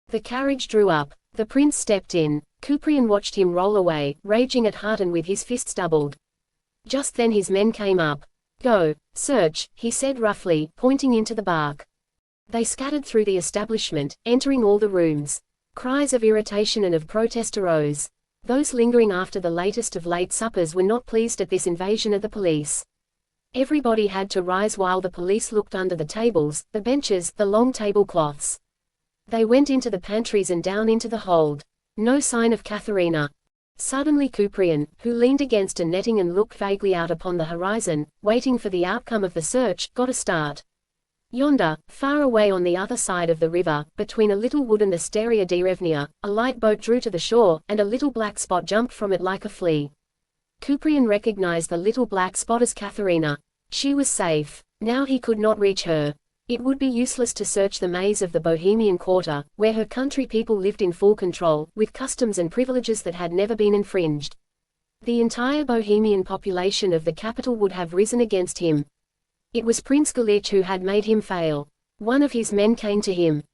The carriage drew up. The prince stepped in. Couperin watched him roll away, raging at heart and with his fists doubled. Just then his men came up. "Go, search," he said roughly, pointing into the bark. They scattered through the establishment, entering all the rooms. Cries of irritation and of protest arose. Those lingering after the latest of late suppers were not pleased at this invasion of the police. Everybody had to rise while the police looked under the tables, the benches, the long tablecloths. They went into the pantries and down into the hold. No sign of Katharina. Suddenly Couperin, who leaned against a netting and looked vaguely out upon the horizon, waiting for the outcome of the search, got a start. Yonder, far away on the other side of the river, between a little wood and the Steria Derevnia, a light boat drew to the shore, and a little black spot jumped from it like a flea. Couperin recognized the little black spot as Katharina. She was safe. Now he could not reach her. It would be useless to search the maze of the Bohemian Quarter, where her country people lived in full control, with customs and privileges that had never been infringed. The entire Bohemian population of the capital would have risen against him. It was Prince Galich who had made him fail. One of his men came to him.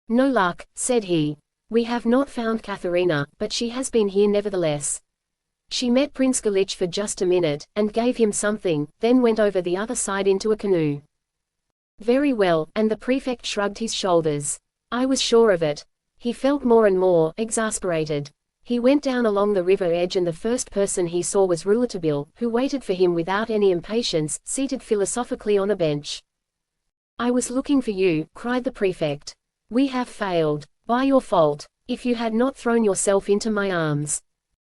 "No luck," said he. "We have not found Katharina, but she has been here nevertheless. She met Prince Galich for just a minute, and gave him something, then went over the other side into a canoe." "Very well," and the prefect shrugged his shoulders. "I was sure of it." He felt more and more exasperated. He went down along the river edge and the first person he saw was Rouletabille, who waited for him without any impatience, seated philosophically on a bench. "I was looking for you," cried the prefect. "We have failed. By your fault. If you had not thrown yourself into my arms."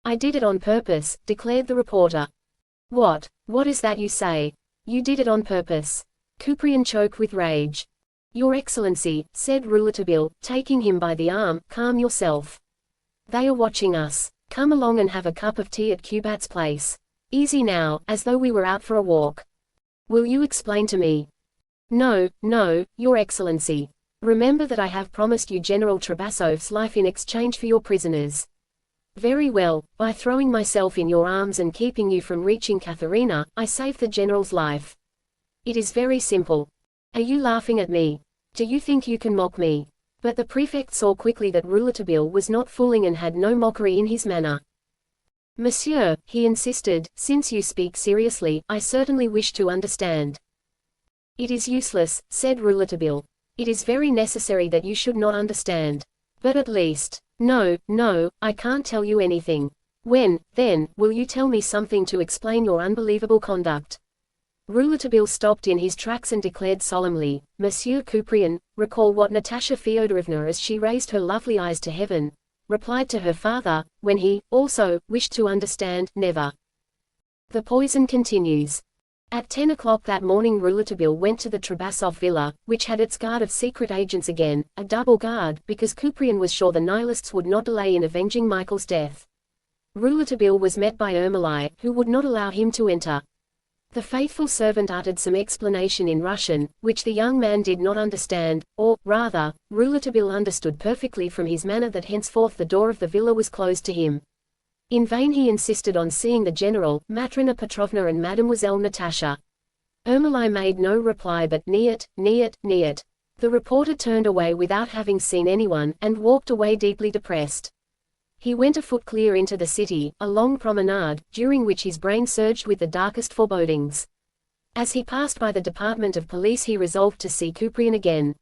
"I did it on purpose," declared the reporter. What is that you say? You did it on purpose." Couperin choked with rage. "Your Excellency," said Rouletabille, taking him by the arm, "calm yourself. They are watching us. Come along and have a cup of tea at Cubat's place. Easy now, as though we were out for a walk. Will you explain to me?" No, Your Excellency. Remember that I have promised you General Trebassov's life in exchange for your prisoners." "Very well, by throwing myself in your arms and keeping you from reaching Katharina, I saved the general's life. It is very simple. Are you laughing at me? Do you think you can mock me?" But the prefect saw quickly that Rouletabille was not fooling and had no mockery in his manner. "Monsieur," he insisted, "since you speak seriously, I certainly wish to understand." "It is useless," said Rouletabille. "It is very necessary that you should not understand. But at least, no, I can't tell you anything. When, then, will you tell me something to explain your unbelievable conduct?" Rouletabille stopped in his tracks and declared solemnly, "Monsieur Kuprian, recall what Natasha Feodorovna, as she raised her lovely eyes to heaven, replied to her father, when he, also, wished to understand, never." The poison continues. At 10 o'clock that morning Rouletabille went to the Trabasov villa, which had its guard of secret agents again, a double guard, because Kuprian was sure the Nihilists would not delay in avenging Michael's death. Rouletabille was met by Ermolai, who would not allow him to enter. The faithful servant uttered some explanation in Russian, which the young man did not understand, or, rather, Rouletabille understood perfectly from his manner that henceforth the door of the villa was closed to him. In vain he insisted on seeing the general, Matrona Petrovna and Mademoiselle Natasha. Ermolai made no reply but "Niet, niet, niet." The reporter turned away without having seen anyone, and walked away deeply depressed. He went afoot clear into the city, a long promenade, during which his brain surged with the darkest forebodings. As he passed by the Department of Police he resolved to see Kuprian again.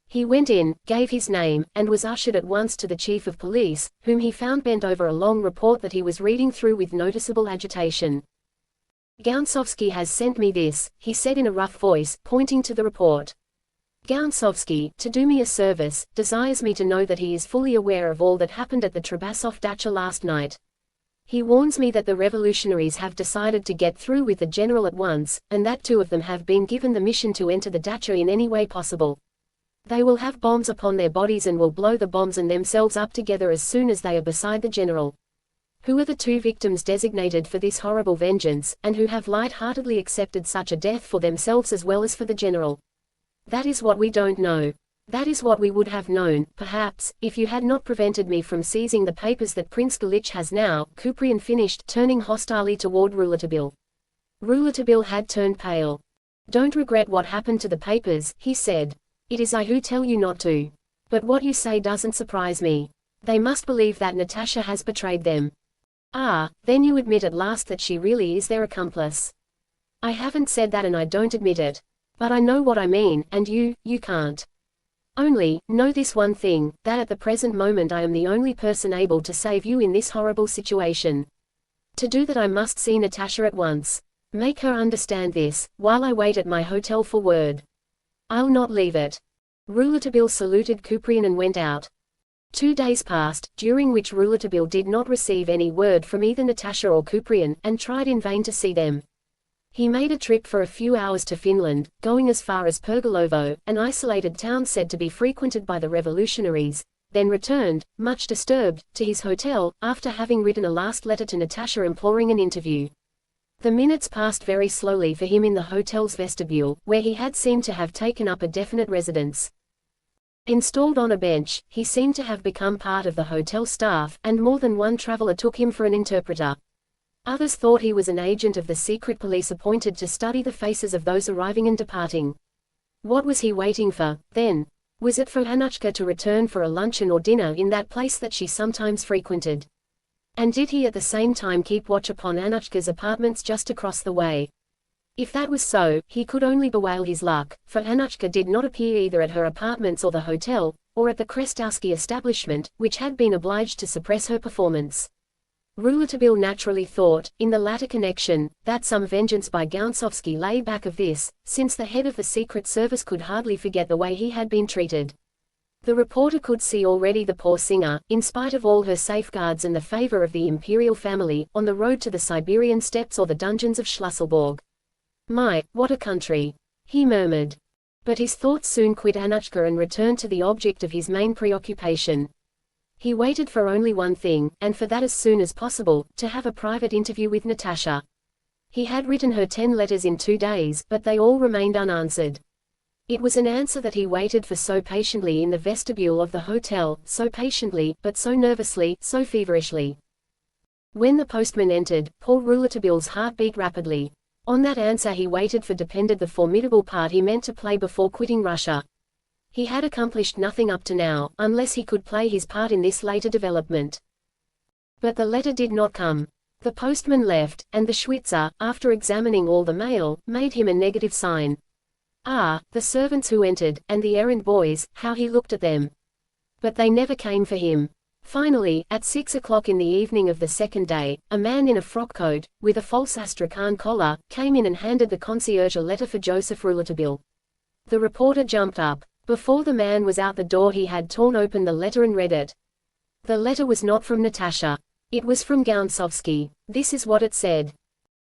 He went in, gave his name, and was ushered at once to the chief of police, whom he found bent over a long report that he was reading through with noticeable agitation. "Gounsovsky has sent me this," he said in a rough voice, pointing to the report. "Gounsovsky, to do me a service, desires me to know that he is fully aware of all that happened at the Trabasov dacha last night. He warns me that the revolutionaries have decided to get through with the general at once, and that 2 of them have been given the mission to enter the dacha in any way possible. They will have bombs upon their bodies and will blow the bombs and themselves up together as soon as they are beside the general. Who are the 2 victims designated for this horrible vengeance, and who have light-heartedly accepted such a death for themselves as well as for the general? That is what we don't know. That is what we would have known, perhaps, if you had not prevented me from seizing the papers that Prince Galich has now," Kuprian finished, turning hostilely toward Rouletabille. Rouletabille had turned pale. "Don't regret what happened to the papers," he said. "It is I who tell you not to. But what you say doesn't surprise me. They must believe that Natasha has betrayed them." "Ah, then you admit at last that she really is their accomplice." "I haven't said that and I don't admit it. But I know what I mean, and you can't. Only, know this one thing, that at the present moment I am the only person able to save you in this horrible situation. To do that I must see Natasha at once. Make her understand this, while I wait at my hotel for word. I'll not leave it." Rouletabille saluted Kuprian and went out. 2 days passed, during which Rouletabille did not receive any word from either Natasha or Kuprian, and tried in vain to see them. He made a trip for a few hours to Finland, going as far as Pergolovo, an isolated town said to be frequented by the revolutionaries, then returned, much disturbed, to his hotel, after having written a last letter to Natasha imploring an interview. The minutes passed very slowly for him in the hotel's vestibule, where he had seemed to have taken up a definite residence. Installed on a bench, he seemed to have become part of the hotel staff, and more than one traveler took him for an interpreter. Others thought he was an agent of the secret police appointed to study the faces of those arriving and departing. What was he waiting for, then? Was it for Annushka to return for a luncheon or dinner in that place that she sometimes frequented? And did he at the same time keep watch upon Annushka's apartments just across the way? If that was so, he could only bewail his luck, for Annushka did not appear either at her apartments or the hotel, or at the Krestowski establishment, which had been obliged to suppress her performance. Rouletabille naturally thought, in the latter connection, that some vengeance by Gounsovsky lay back of this, since the head of the Secret Service could hardly forget the way he had been treated. The reporter could see already the poor singer, in spite of all her safeguards and the favor of the imperial family, on the road to the Siberian steppes or the dungeons of Schlusselburg. "My, what a country!" he murmured. But his thoughts soon quit Annushka and returned to the object of his main preoccupation. He waited for only one thing, and for that as soon as possible, to have a private interview with Natasha. He had written her 10 letters in 2 days, but they all remained unanswered. It was an answer that he waited for so patiently in the vestibule of the hotel, so patiently, but so nervously, so feverishly. When the postman entered, poor Rouletabille's heart beat rapidly. On that answer he waited for depended the formidable part he meant to play before quitting Russia. He had accomplished nothing up to now, unless he could play his part in this later development. But the letter did not come. The postman left, and the Schwitzer, after examining all the mail, made him a negative sign. Ah, the servants who entered, and the errand boys, how he looked at them! But they never came for him. Finally, at 6 o'clock in the evening of the second day, a man in a frock coat, with a false Astrakhan collar, came in and handed the concierge a letter for Joseph Rouletabille. The reporter jumped up. Before the man was out the door he had torn open the letter and read it. The letter was not from Natasha. It was from Gounsovsky. This is what it said.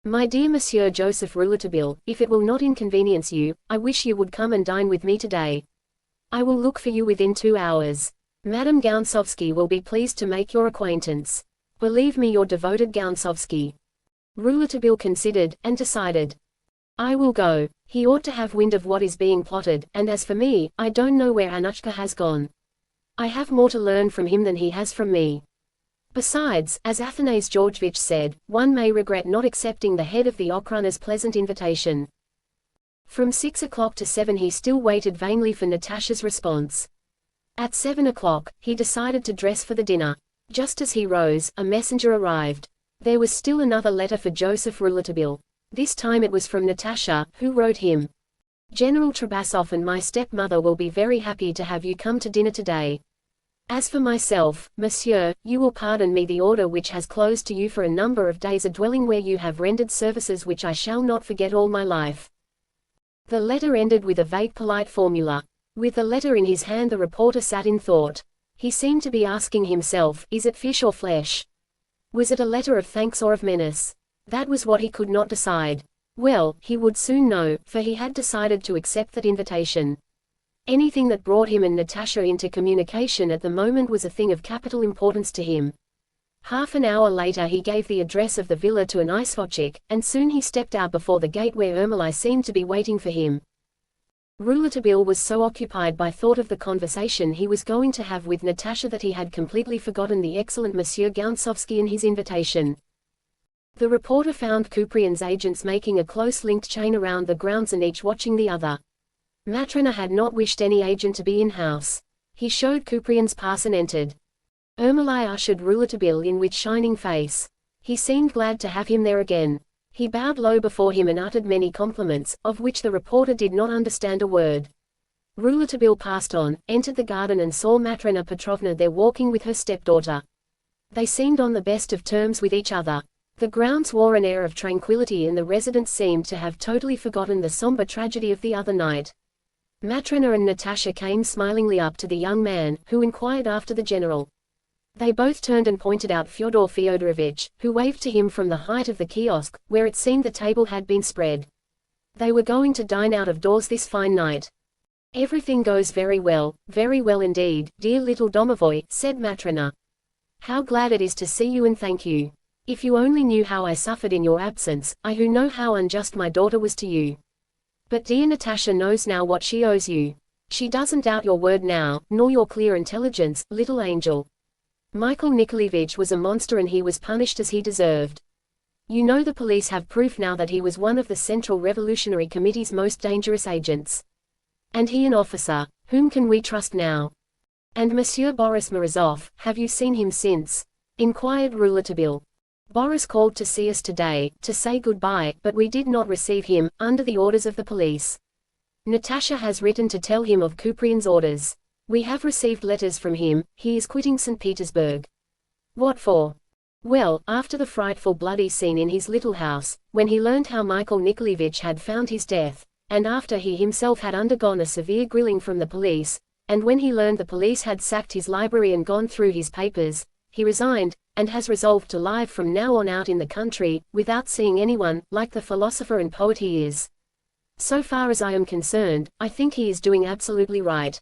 My dear Monsieur Joseph Rouletabille, if it will not inconvenience you, I wish you would come and dine with me today. I will look for you within 2 hours. Madame Gounsovsky will be pleased to make your acquaintance. Believe me, your devoted Gounsovsky. Rouletabille considered, and decided. I will go. He ought to have wind of what is being plotted, and as for me, I don't know where Annushka has gone. I have more to learn from him than he has from me. Besides, as Athanase Georgevich said, one may regret not accepting the head of the Okhrana's pleasant invitation. From 6 o'clock to 7 he still waited vainly for Natasha's response. At 7 o'clock, he decided to dress for the dinner. Just as he rose, a messenger arrived. There was still another letter for Joseph Rouletabille. This time it was from Natasha, who wrote him. General Trabasov and my stepmother will be very happy to have you come to dinner today. As for myself, monsieur, you will pardon me the order which has closed to you for a number of days, a dwelling where you have rendered services which I shall not forget all my life. The letter ended with a vague polite formula. With the letter in his hand the reporter sat in thought. He seemed to be asking himself, is it fish or flesh? Was it a letter of thanks or of menace? That was what he could not decide. Well, he would soon know, for he had decided to accept that invitation. Anything that brought him and Natasha into communication at the moment was a thing of capital importance to him. Half an hour later he gave the address of the villa to an izvozchik, and soon he stepped out before the gate where Ermolai seemed to be waiting for him. Rouletabille was so occupied by thought of the conversation he was going to have with Natasha that he had completely forgotten the excellent Monsieur Gounsovsky and his invitation. The reporter found Kuprian's agents making a close linked chain around the grounds and each watching the other. Matrona had not wished any agent to be in-house. He showed Kuprian's pass and entered. Ermolai ushered Rouletabille in with shining face. He seemed glad to have him there again. He bowed low before him and uttered many compliments, of which the reporter did not understand a word. Rouletabille passed on, entered the garden and saw Matrona Petrovna there walking with her stepdaughter. They seemed on the best of terms with each other. The grounds wore an air of tranquility and the residents seemed to have totally forgotten the somber tragedy of the other night. Matrona and Natasha came smilingly up to the young man, who inquired after the general. They both turned and pointed out Fyodor Fyodorovich, who waved to him from the height of the kiosk, where it seemed the table had been spread. They were going to dine out of doors this fine night. Everything goes very well indeed, dear little domovoi, said Matrona. How glad it is to see you and thank you. If you only knew how I suffered in your absence, I who know how unjust my daughter was to you. But dear Natasha knows now what she owes you. She doesn't doubt your word now, nor your clear intelligence, little angel. Michael Nikolaevich was a monster and he was punished as he deserved. You know the police have proof now that he was one of the Central Revolutionary Committee's most dangerous agents. And he an officer. Whom can we trust now? And Monsieur Boris Morozov, have you seen him since? Inquired Rouletabille. Boris called to see us today, to say goodbye, but we did not receive him, under the orders of the police. Natasha has written to tell him of Kuprian's orders. We have received letters from him, he is quitting St. Petersburg. What for? Well, after the frightful bloody scene in his little house, when he learned how Michael Nikolaevich had found his death, and after he himself had undergone a severe grilling from the police, and when he learned the police had sacked his library and gone through his papers, he resigned, and has resolved to live from now on out in the country, without seeing anyone, like the philosopher and poet he is. So far as I am concerned, I think he is doing absolutely right.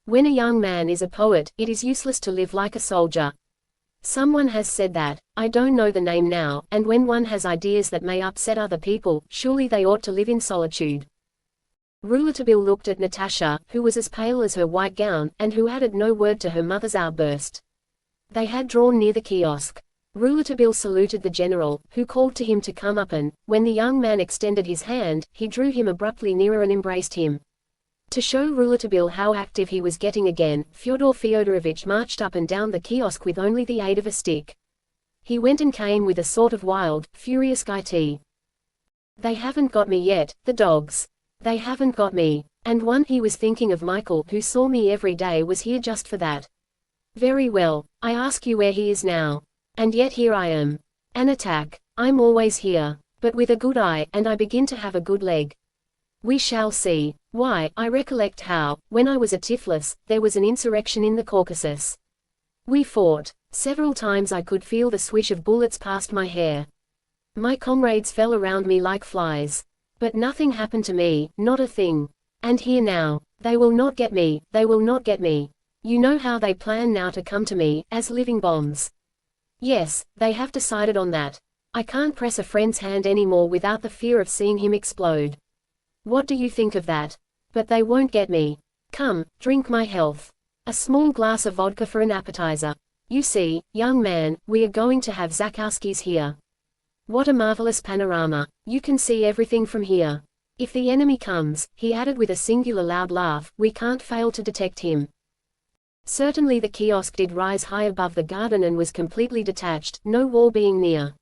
When a young man is a poet, it is useless to live like a soldier. Someone has said that, I don't know the name now, and when one has ideas that may upset other people, surely they ought to live in solitude. Rouletabille looked at Natasha, who was as pale as her white gown, and who added no word to her mother's outburst. They had drawn near the kiosk. Rouletabille saluted the general, who called to him to come up and, when the young man extended his hand, he drew him abruptly nearer and embraced him. To show Rouletabille how active he was getting again, Fyodor Fyodorovich marched up and down the kiosk with only the aid of a stick. He went and came with a sort of wild, furious gaiety. They haven't got me yet, the dogs. They haven't got me. And he was thinking of Michael, who saw me every day, was here just for that. Very well, I ask you where he is now. And yet here I am. An attack. I'm always here. But with a good eye, and I begin to have a good leg. We shall see. Why, I recollect how, when I was at Tiflis, there was an insurrection in the Caucasus. We fought. Several times I could feel the swish of bullets past my hair. My comrades fell around me like flies. But nothing happened to me, not a thing. And here now. They will not get me, they will not get me. You know how they plan now to come to me, as living bombs. Yes, they have decided on that. I can't press a friend's hand anymore without the fear of seeing him explode. What do you think of that? But they won't get me. Come, drink my health. A small glass of vodka for an appetizer. You see, young man, we are going to have Zakowskis here. What a marvelous panorama. You can see everything from here. If the enemy comes, he added with a singular loud laugh, we can't fail to detect him. Certainly the kiosk did rise high above the garden and was completely detached, no wall being near.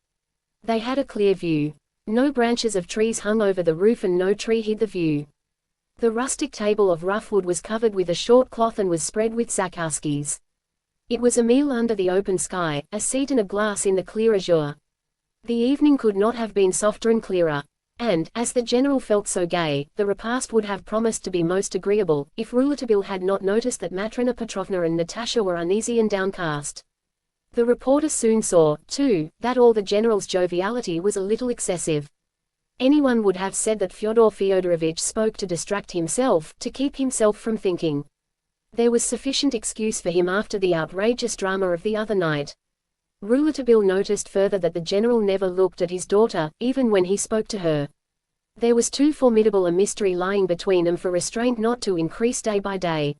They had a clear view. No branches of trees hung over the roof and no tree hid the view. The rustic table of rough wood was covered with a short cloth and was spread with Zakowskis. It was a meal under the open sky, a seat and a glass in the clear azure. The evening could not have been softer and clearer. And, as the general felt so gay, the repast would have promised to be most agreeable, if Rouletabille had not noticed that Matrona Petrovna and Natasha were uneasy and downcast. The reporter soon saw, too, that all the general's joviality was a little excessive. Anyone would have said that Fyodor Fyodorovich spoke to distract himself, to keep himself from thinking. There was sufficient excuse for him after the outrageous drama of the other night. Rouletabille noticed further that the general never looked at his daughter, even when he spoke to her. There was too formidable a mystery lying between them for restraint not to increase day by day.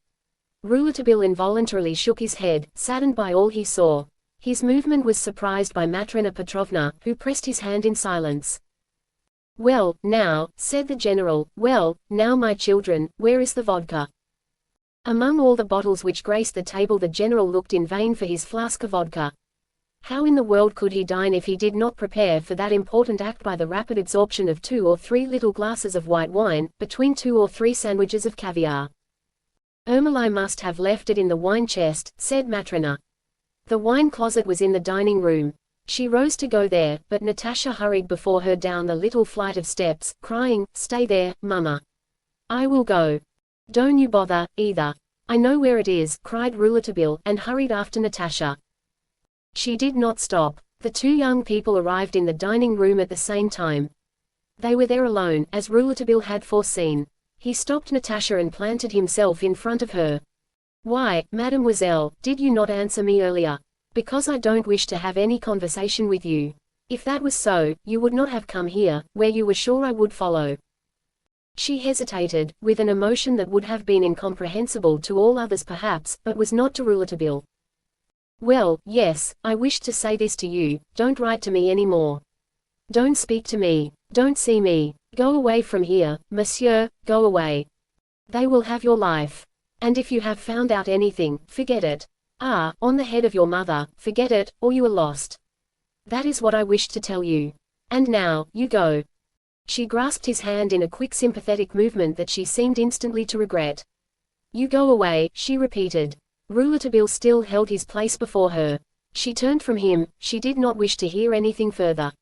Rouletabille involuntarily shook his head, saddened by all he saw. His movement was surprised by Matrona Petrovna, who pressed his hand in silence. Well, now, said the general, well, now my children, where is the vodka? Among all the bottles which graced the table the general looked in vain for his flask of vodka. How in the world could he dine if he did not prepare for that important act by the rapid absorption of 2 or 3 little glasses of white wine, between 2 or 3 sandwiches of caviar? Ermolai must have left it in the wine chest, said Matrona. The wine closet was in the dining room. She rose to go there, but Natasha hurried before her down the little flight of steps, crying, Stay there, Mama. I will go. Don't you bother, either. I know where it is, cried Rouletabille, and hurried after Natasha. She did not stop. The 2 young people arrived in the dining room at the same time. They were there alone, as Rouletabille had foreseen. He stopped Natasha and planted himself in front of her. Why, mademoiselle, did you not answer me earlier? Because I don't wish to have any conversation with you. If that was so, you would not have come here, where you were sure I would follow. She hesitated, with an emotion that would have been incomprehensible to all others perhaps, but was not to Rouletabille. Well, yes, I wished to say this to you, don't write to me any more. Don't speak to me. Don't see me. Go away from here, monsieur, go away. They will have your life. And if you have found out anything, forget it. Ah, on the head of your mother, forget it, or you are lost. That is what I wished to tell you. And now, you go. She grasped his hand in a quick sympathetic movement that she seemed instantly to regret. You go away, she repeated. Rouletabille still held his place before her. She turned from him, she did not wish to hear anything further.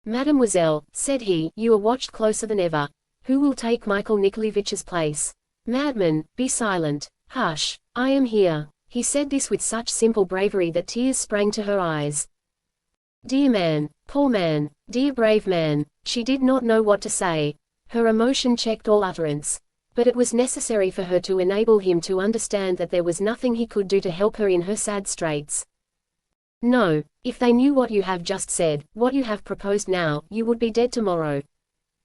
Mademoiselle, said he, you are watched closer than ever. Who will take Michael Nikolaevich's place? Madman, be silent. Hush, I am here. He said this with such simple bravery that tears sprang to her eyes. Dear man, poor man, dear brave man, she did not know what to say. Her emotion checked all utterance. But it was necessary for her to enable him to understand that there was nothing he could do to help her in her sad straits. No, if they knew what you have just said, what you have proposed now, you would be dead tomorrow.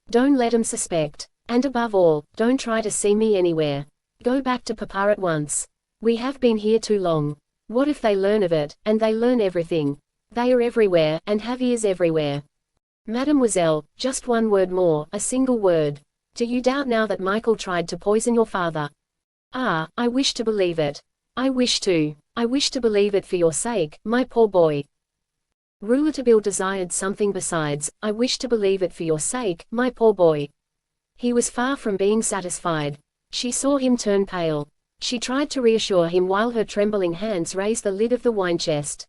Don't let them suspect. And above all, don't try to see me anywhere. Go back to Papa at once. We have been here too long. What if they learn of it, and they learn everything? They are everywhere, and have ears everywhere. Mademoiselle, just one word more, a single word. Do you doubt now that Michael tried to poison your father? Ah, I wish to believe it. I wish to believe it for your sake, my poor boy. Rouletabille desired something besides, I wish to believe it for your sake, my poor boy. He was far from being satisfied. She saw him turn pale. She tried to reassure him while her trembling hands raised the lid of the wine chest.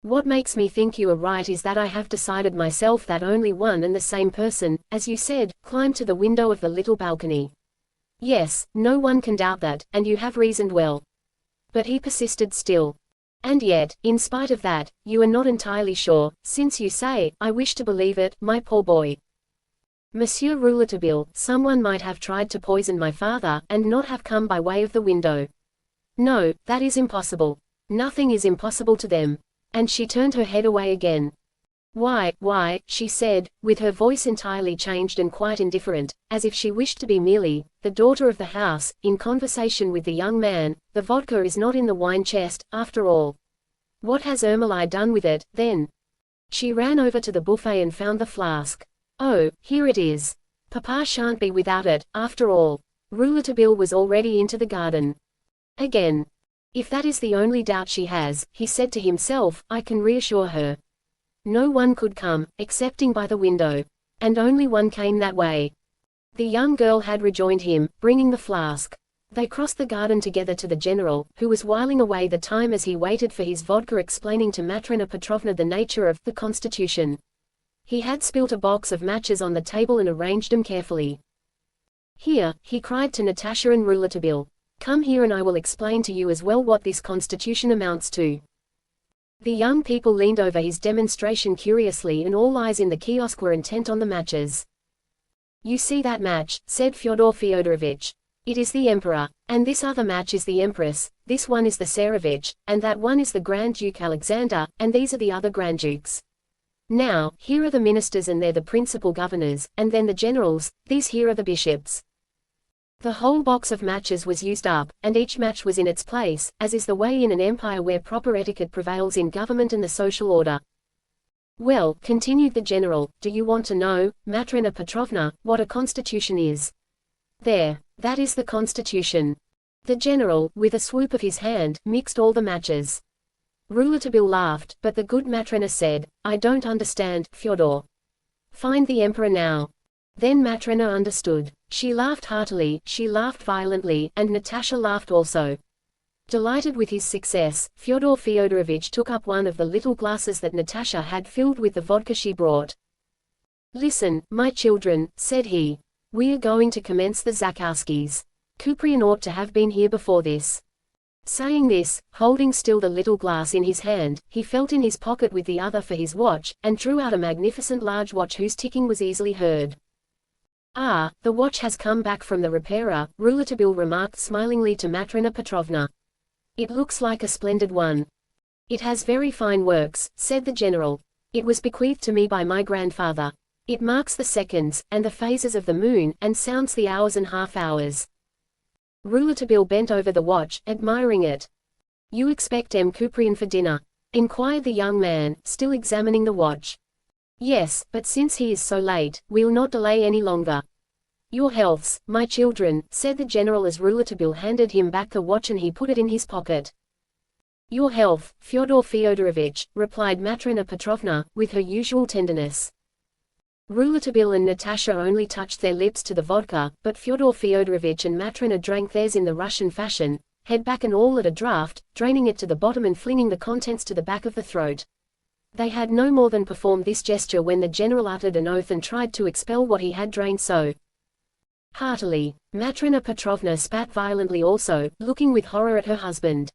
What makes me think you are right is that I have decided myself that only one and the same person, as you said, climbed to the window of the little balcony. Yes, no one can doubt that, and you have reasoned well. But he persisted still. And yet, in spite of that, you are not entirely sure, since you say, I wish to believe it, my poor boy. Monsieur Rouletabille, someone might have tried to poison my father, and not have come by way of the window. No, that is impossible. Nothing is impossible to them. And she turned her head away again. Why, she said, with her voice entirely changed and quite indifferent, as if she wished to be merely the daughter of the house, in conversation with the young man, the vodka is not in the wine chest, after all. What has Ermolai done with it, then? She ran over to the buffet and found the flask. Oh, here it is. Papa shan't be without it, after all. Rouletabille was already into the garden. Again. If that is the only doubt she has, he said to himself, I can reassure her. No one could come, excepting by the window. And only one came that way. The young girl had rejoined him, bringing the flask. They crossed the garden together to the general, who was whiling away the time as he waited for his vodka, explaining to Matrona Petrovna the nature of the Constitution. He had spilt a box of matches on the table and arranged them carefully. Here, he cried to Natasha and Rouletabille. Come here and I will explain to you as well what this Constitution amounts to. The young people leaned over his demonstration curiously, and all eyes in the kiosk were intent on the matches. You see that match, said Fyodor Fyodorovich. It is the Emperor. And this other match is the Empress, this one is the Tsarevich, and that one is the Grand Duke Alexander, and these are the other Grand Dukes. Now, here are the ministers and they're the principal governors, and then the generals, these here are the bishops. The whole box of matches was used up, and each match was in its place, as is the way in an empire where proper etiquette prevails in government and the social order. Well, continued the general, do you want to know, Matrona Petrovna, what a constitution is? There, that is the constitution. The general, with a swoop of his hand, mixed all the matches. Rouletabille laughed, but the good Matrona said, I don't understand, Fyodor. Find the emperor now. Then Matrona understood. She laughed heartily, she laughed violently, and Natasha laughed also. Delighted with his success, Fyodor Fyodorovich took up one of the little glasses that Natasha had filled with the vodka she brought. Listen, my children, said he. We are going to commence the Zakharskis. Kuprian ought to have been here before this. Saying this, holding still the little glass in his hand, he felt in his pocket with the other for his watch, and drew out a magnificent large watch whose ticking was easily heard. Ah, the watch has come back from the repairer, Rouletabille remarked smilingly to Matrona Petrovna. It looks like a splendid one. It has very fine works, said the general. It was bequeathed to me by my grandfather. It marks the seconds, and the phases of the moon, and sounds the hours and half-hours. Rouletabille bent over the watch, admiring it. You expect M. Kuprian for dinner? Inquired the young man, still examining the watch. Yes, but since he is so late, we'll not delay any longer. Your healths, my children, said the general as Rouletabille handed him back the watch and he put it in his pocket. Your health, Fyodor Fyodorovich, replied Matrona Petrovna, with her usual tenderness. Rouletabille and Natasha only touched their lips to the vodka, but Fyodor Fyodorovich and Matrona drank theirs in the Russian fashion, head back and all at a draught, draining it to the bottom and flinging the contents to the back of the throat. They had no more than performed this gesture when the general uttered an oath and tried to expel what he had drained so heartily. Matrona Petrovna spat violently also, looking with horror at her husband.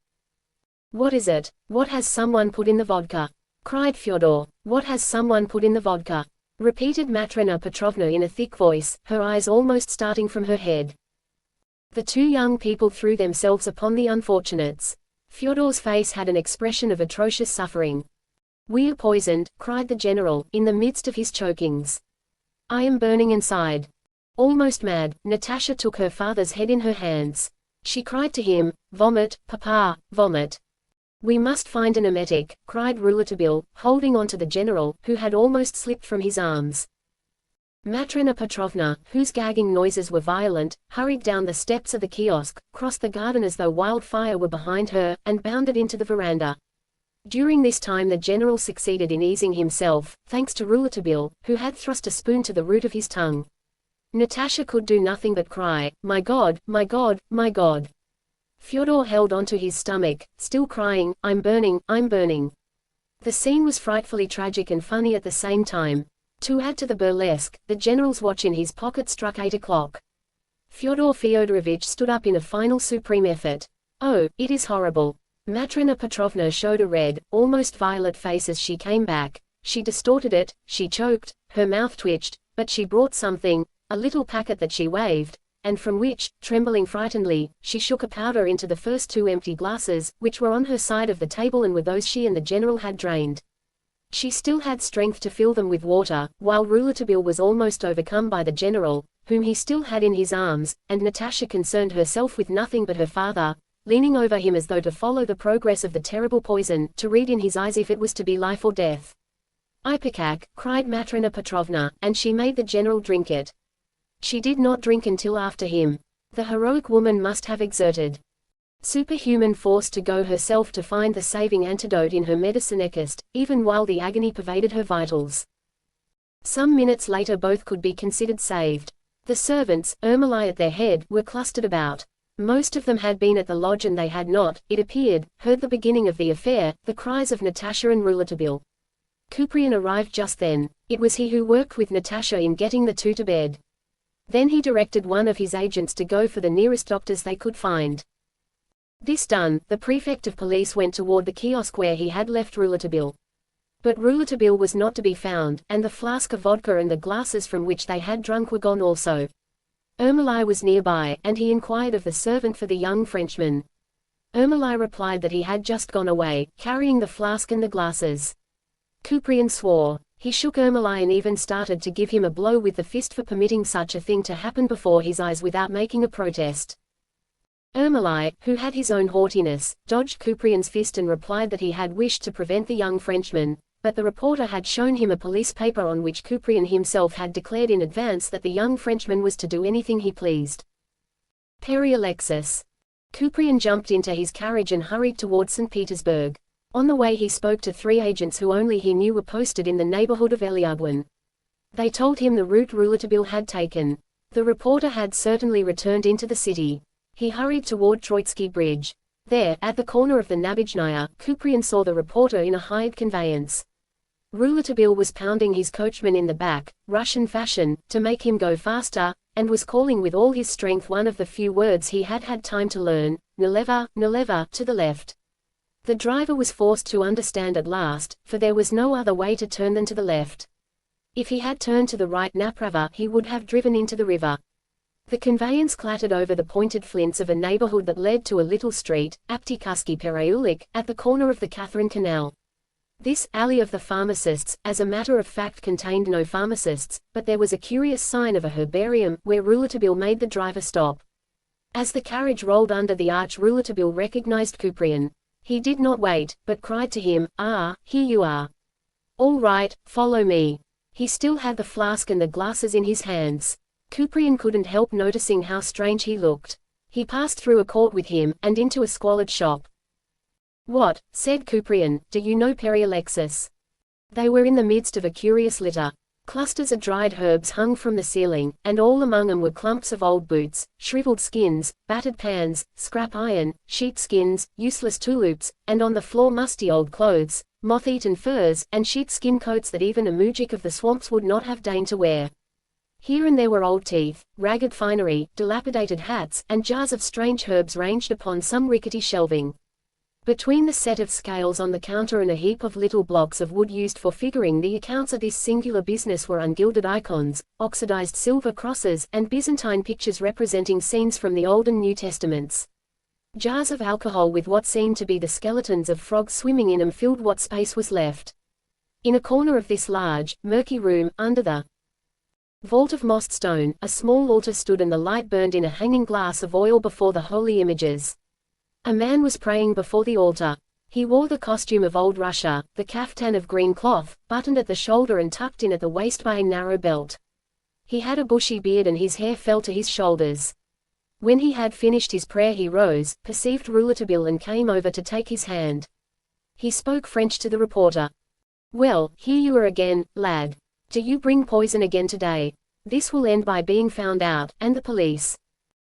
What is it? What has someone put in the vodka? Cried Fyodor. What has someone put in the vodka? Repeated Matrona Petrovna in a thick voice, her eyes almost starting from her head. The two young people threw themselves upon the unfortunates. Fyodor's face had an expression of atrocious suffering. We are poisoned, cried the general, in the midst of his chokings. I am burning inside. Almost mad, Natasha took her father's head in her hands. She cried to him, Vomit, papa, vomit. We must find an emetic, cried Rouletabille, holding on to the general, who had almost slipped from his arms. Matrona Petrovna, whose gagging noises were violent, hurried down the steps of the kiosk, crossed the garden as though wildfire were behind her, and bounded into the veranda. During this time the general succeeded in easing himself, thanks to Rouletabille, who had thrust a spoon to the root of his tongue. Natasha could do nothing but cry, My God, my God, my God. Fyodor held onto his stomach, still crying, "I'm burning, I'm burning." The scene was frightfully tragic and funny at the same time. To add to the burlesque, the general's watch in his pocket struck 8 o'clock. Fyodor Fyodorovich stood up in a final supreme effort. "Oh, it is horrible." Matrona Petrovna showed a red, almost violet face as she came back. She distorted it, she choked, her mouth twitched, but she brought something, a little packet that she waved, and from which, trembling frightenedly, she shook a powder into the first 2 empty glasses, which were on her side of the table and were those she and the general had drained. She still had strength to fill them with water, while Rouletabille was almost overcome by the general, whom he still had in his arms, and Natasha concerned herself with nothing but her father, leaning over him as though to follow the progress of the terrible poison, to read in his eyes if it was to be life or death. "Ipecac," cried Matrona Petrovna, and she made the general drink it. She did not drink until after him. The heroic woman must have exerted superhuman force to go herself to find the saving antidote in her medicinechest, even while the agony pervaded her vitals. Some minutes later both could be considered saved. The servants, Ermolai at their head, were clustered about. Most of them had been at the lodge and they had not, it appeared, heard the beginning of the affair, the cries of Natasha and Rouletabille. Kuprian arrived just then. It was he who worked with Natasha in getting the two to bed. Then he directed one of his agents to go for the nearest doctors they could find. This done, the prefect of police went toward the kiosk where he had left Rouletabille. But Rouletabille was not to be found, and the flask of vodka and the glasses from which they had drunk were gone also. Ermolai was nearby, and he inquired of the servant for the young Frenchman. Ermolai replied that he had just gone away, carrying the flask and the glasses. Kuprian swore. He shook Ermolai and even started to give him a blow with the fist for permitting such a thing to happen before his eyes without making a protest. Ermolai, who had his own haughtiness, dodged Kuprian's fist and replied that he had wished to prevent the young Frenchman, but the reporter had shown him a police paper on which Kuprian himself had declared in advance that the young Frenchman was to do anything he pleased. Pere Alexis. Kuprian jumped into his carriage and hurried toward St. Petersburg. On the way he spoke to 3 agents who only he knew were posted in the neighborhood of Eliaguin. They told him the route Rouletabille had taken. The reporter had certainly returned into the city. He hurried toward Troitsky Bridge. There, at the corner of the Nabizhnaya, Kuprian saw the reporter in a hired conveyance. Rouletabille was pounding his coachman in the back, Russian fashion, to make him go faster, and was calling with all his strength one of the few words he had had time to learn, Naleva, Naleva, to the left. The driver was forced to understand at last, for there was no other way to turn than to the left. If he had turned to the right Naprava he would have driven into the river. The conveyance clattered over the pointed flints of a neighborhood that led to a little street, Aptikuski Pereulik, at the corner of the Catherine Canal. This alley of the pharmacists, as a matter of fact contained no pharmacists, but there was a curious sign of a herbarium, where Rouletabille made the driver stop. As the carriage rolled under the arch Rouletabille recognized Kuprian. He did not wait, but cried to him, "Ah, here you are. All right, follow me." He still had the flask and the glasses in his hands. Kuprian couldn't help noticing how strange he looked. He passed through a court with him, and into a squalid shop. "What," said Kuprian, "do you know Pere Alexis?" They were in the midst of a curious litter. Clusters of dried herbs hung from the ceiling, and all among them were clumps of old boots, shriveled skins, battered pans, scrap iron, sheepskins, useless tulips, and on the floor musty old clothes, moth-eaten furs, and sheepskin coats that even a mujik of the swamps would not have deigned to wear. Here and there were old teeth, ragged finery, dilapidated hats, and jars of strange herbs ranged upon some rickety shelving. Between the set of scales on the counter and a heap of little blocks of wood used for figuring the accounts of this singular business were ungilded icons, oxidized silver crosses, and Byzantine pictures representing scenes from the Old and New Testaments. Jars of alcohol with what seemed to be the skeletons of frogs swimming in them filled what space was left. In a corner of this large, murky room, under the vault of mossed stone, a small altar stood and the light burned in a hanging glass of oil before the holy images. A man was praying before the altar. He wore the costume of old Russia, the kaftan of green cloth, buttoned at the shoulder and tucked in at the waist by a narrow belt. He had a bushy beard and his hair fell to his shoulders. When he had finished his prayer he rose, perceived Rouletabille and came over to take his hand. He spoke French to the reporter. "Well, here you are again, lad. Do you bring poison again today? This will end by being found out, and the police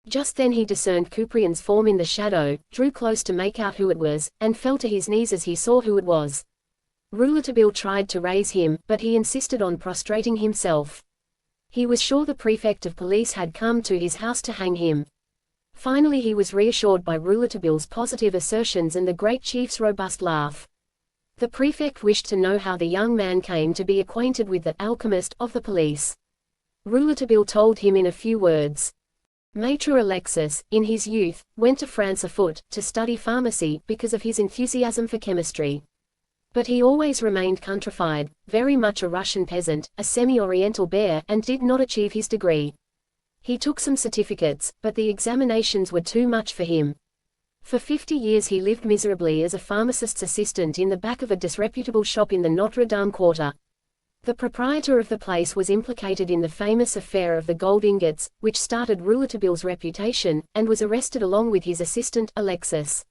Just then he discerned Kuprian's form in the shadow, drew close to make out who it was, and fell to his knees as he saw who it was. Rouletabille tried to raise him, but he insisted on prostrating himself. He was sure the prefect of police had come to his house to hang him. Finally he was reassured by Rouletabille's positive assertions and the great chief's robust laugh. The prefect wished to know how the young man came to be acquainted with the alchemist of the police. Rouletabille told him in a few words. Maître Alexis, in his youth, went to France afoot, to study pharmacy, because of his enthusiasm for chemistry. But he always remained countrified, very much a Russian peasant, a semi-oriental bear, and did not achieve his degree. He took some certificates, but the examinations were too much for him. For 50 years he lived miserably as a pharmacist's assistant in the back of a disreputable shop in the Notre Dame quarter. The proprietor of the place was implicated in the famous affair of the gold ingots, which started Rouletabille's reputation, and was arrested along with his assistant, Alexis.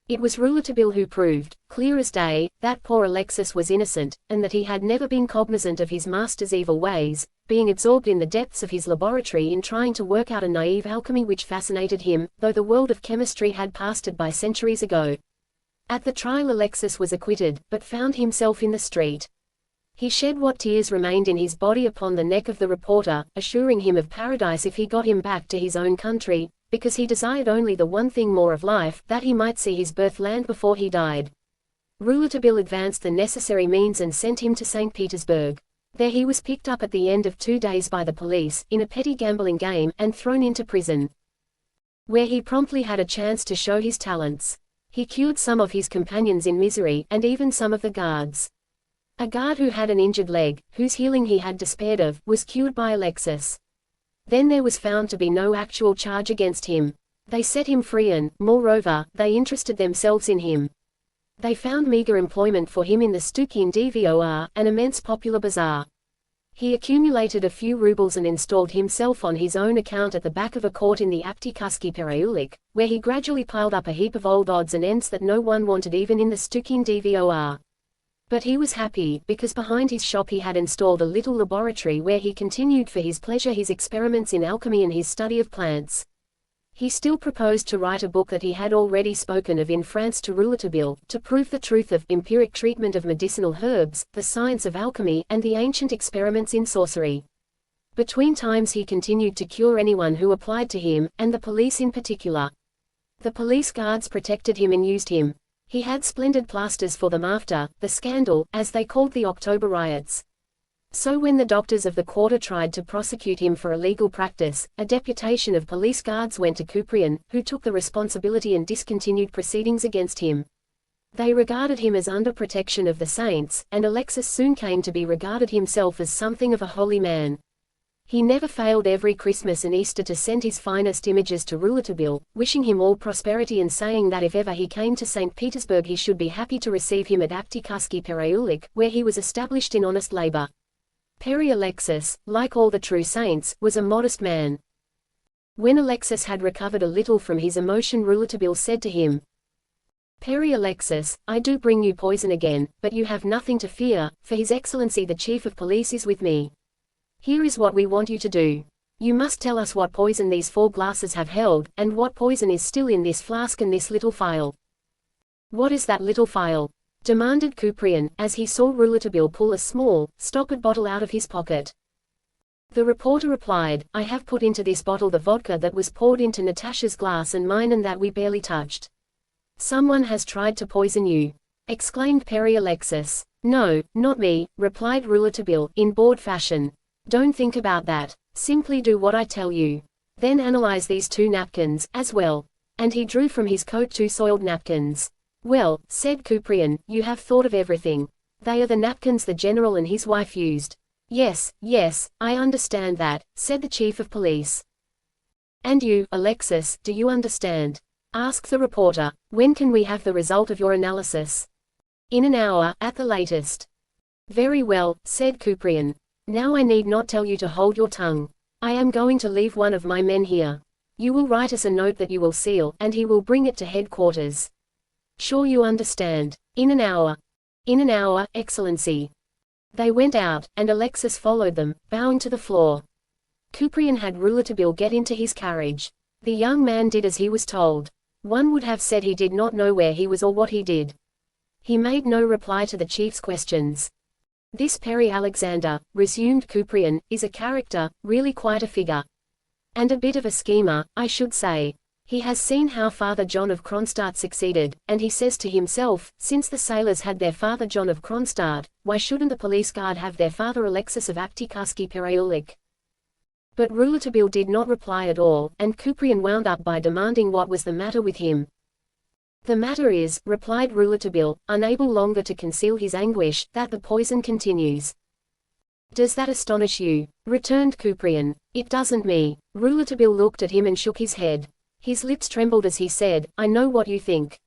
It was Rouletabille who proved, clear as day, that poor Alexis was innocent, and that he had never been cognizant of his master's evil ways, being absorbed in the depths of his laboratory in trying to work out a naive alchemy which fascinated him, though the world of chemistry had passed it by centuries ago. At the trial Alexis was acquitted, but found himself in the street. He shed what tears remained in his body upon the neck of the reporter, assuring him of paradise if he got him back to his own country, because he desired only the one thing more of life, that he might see his birthland before he died. Rouletabille advanced the necessary means and sent him to St. Petersburg. There he was picked up at the end of 2 days by the police, in a petty gambling game, and thrown into prison, where he promptly had a chance to show his talents. He cured some of his companions in misery, and even some of the guards. A guard who had an injured leg, whose healing he had despaired of, was cured by Alexis. Then there was found to be no actual charge against him. They set him free and, moreover, they interested themselves in him. They found meager employment for him in the Stukin Dvor, an immense popular bazaar. He accumulated a few rubles and installed himself on his own account at the back of a court in the Aptikarsky Pereulik, where he gradually piled up a heap of old odds and ends that no one wanted even in the Stukin Dvor. But he was happy, because behind his shop he had installed a little laboratory where he continued for his pleasure his experiments in alchemy and his study of plants. He still proposed to write a book that he had already spoken of in France to Rouletabille, to prove the truth of empiric treatment of medicinal herbs, the science of alchemy, and the ancient experiments in sorcery. Between times he continued to cure anyone who applied to him, and the police in particular. The police guards protected him and used him. He had splendid plasters for them after the scandal, as they called the October riots. So when the doctors of the quarter tried to prosecute him for illegal practice, a deputation of police guards went to Kuprian, who took the responsibility and discontinued proceedings against him. They regarded him as under protection of the saints, and Alexis soon came to be regarded himself as something of a holy man. He never failed every Christmas and Easter to send his finest images to Rouletabille, wishing him all prosperity and saying that if ever he came to St. Petersburg he should be happy to receive him at Aptikarsky Pereulik, where he was established in honest labor. Pere Alexis, like all the true saints, was a modest man. When Alexis had recovered a little from his emotion, Rouletabille said to him, "Pere Alexis, I do bring you poison again, but you have nothing to fear, for His Excellency the Chief of Police is with me. Here is what we want you to do. You must tell us what poison these 4 glasses have held, and what poison is still in this flask and this little phial." "What is that little phial?" demanded Kuprian, as he saw Rouletabille pull a small, stoppered bottle out of his pocket. The reporter replied, "I have put into this bottle the vodka that was poured into Natasha's glass and mine and that we barely touched." "Someone has tried to poison you," exclaimed Pere Alexis. "No, not me," replied Rouletabille, in bored fashion. "Don't think about that. Simply do what I tell you. Then analyze these 2 napkins, as well." And he drew from his coat 2 soiled napkins. "Well," said Kuprian, "you have thought of everything. They are the napkins the general and his wife used." Yes, I understand that," said the chief of police. "And you, Alexis, do you understand?" asked the reporter. "When can we have the result of your analysis?" "In an hour, at the latest." "Very well," said Kuprian. "Now I need not tell you to hold your tongue. I am going to leave one of my men here. You will write us a note that you will seal, and he will bring it to headquarters. Sure you understand? In an hour." "In an hour, Excellency." They went out, and Alexis followed them, bowing to the floor. Kuprian had Rouletabille get into his carriage. The young man did as he was told. One would have said he did not know where he was or what he did. He made no reply to the chief's questions. This Perry Alexander, resumed Kuprian, is a character, really quite a figure. And a bit of a schemer, I should say. He has seen how Father John of Kronstadt succeeded, and he says to himself, since the sailors had their Father John of Kronstadt, why shouldn't the police guard have their Father Alexis of Aptikaski Pereulik? But Rouletabille did not reply at all, and Kuprian wound up by demanding what was the matter with him. The matter is, replied Rouletabille, unable longer to conceal his anguish, that the poison continues. Does that astonish you? Returned Kuprian. It doesn't me. Rouletabille looked at him and shook his head. His lips trembled as he said, I know what you think.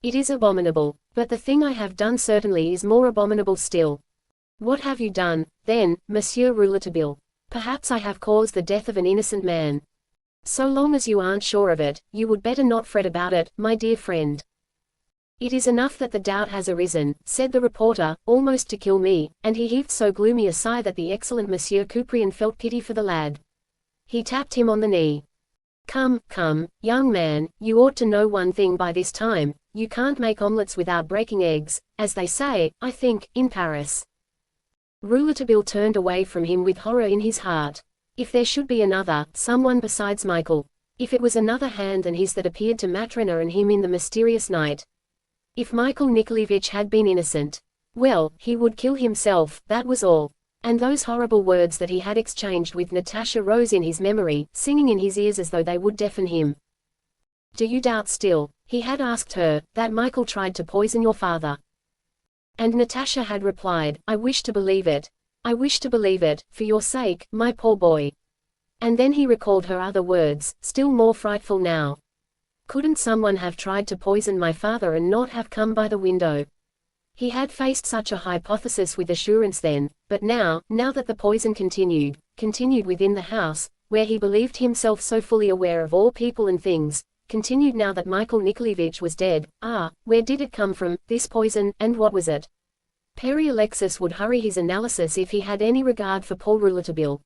It is abominable. But the thing I have done certainly is more abominable still. What have you done, then, Monsieur Rouletabille? Perhaps I have caused the death of an innocent man. So long as you aren't sure of it, you would better not fret about it, my dear friend. It is enough that the doubt has arisen, said the reporter, almost to kill me, and he heaved so gloomy a sigh that the excellent Monsieur Kuprian felt pity for the lad. He tapped him on the knee. Come, come, young man, you ought to know one thing by this time, you can't make omelettes without breaking eggs, as they say, I think, in Paris. Rouletabille turned away from him with horror in his heart. If there should be another, someone besides Michael. If it was another hand than his that appeared to Matrena and him in the mysterious night. If Michael Nikolaevich had been innocent. Well, he would kill himself, that was all. And those horrible words that he had exchanged with Natasha rose in his memory, singing in his ears as though they would deafen him. Do you doubt still? He had asked her, that Michael tried to poison your father. And Natasha had replied, I wish to believe it. I wish to believe it, for your sake, my poor boy. And then he recalled her other words, still more frightful now. Couldn't someone have tried to poison my father and not have come by the window? He had faced such a hypothesis with assurance then, but now that the poison continued within the house, where he believed himself so fully aware of all people and things, continued now that Michael Nikolaevich was dead, where did it come from, this poison, and what was it? Perry Alexis would hurry his analysis if he had any regard for Paul Rouletabille.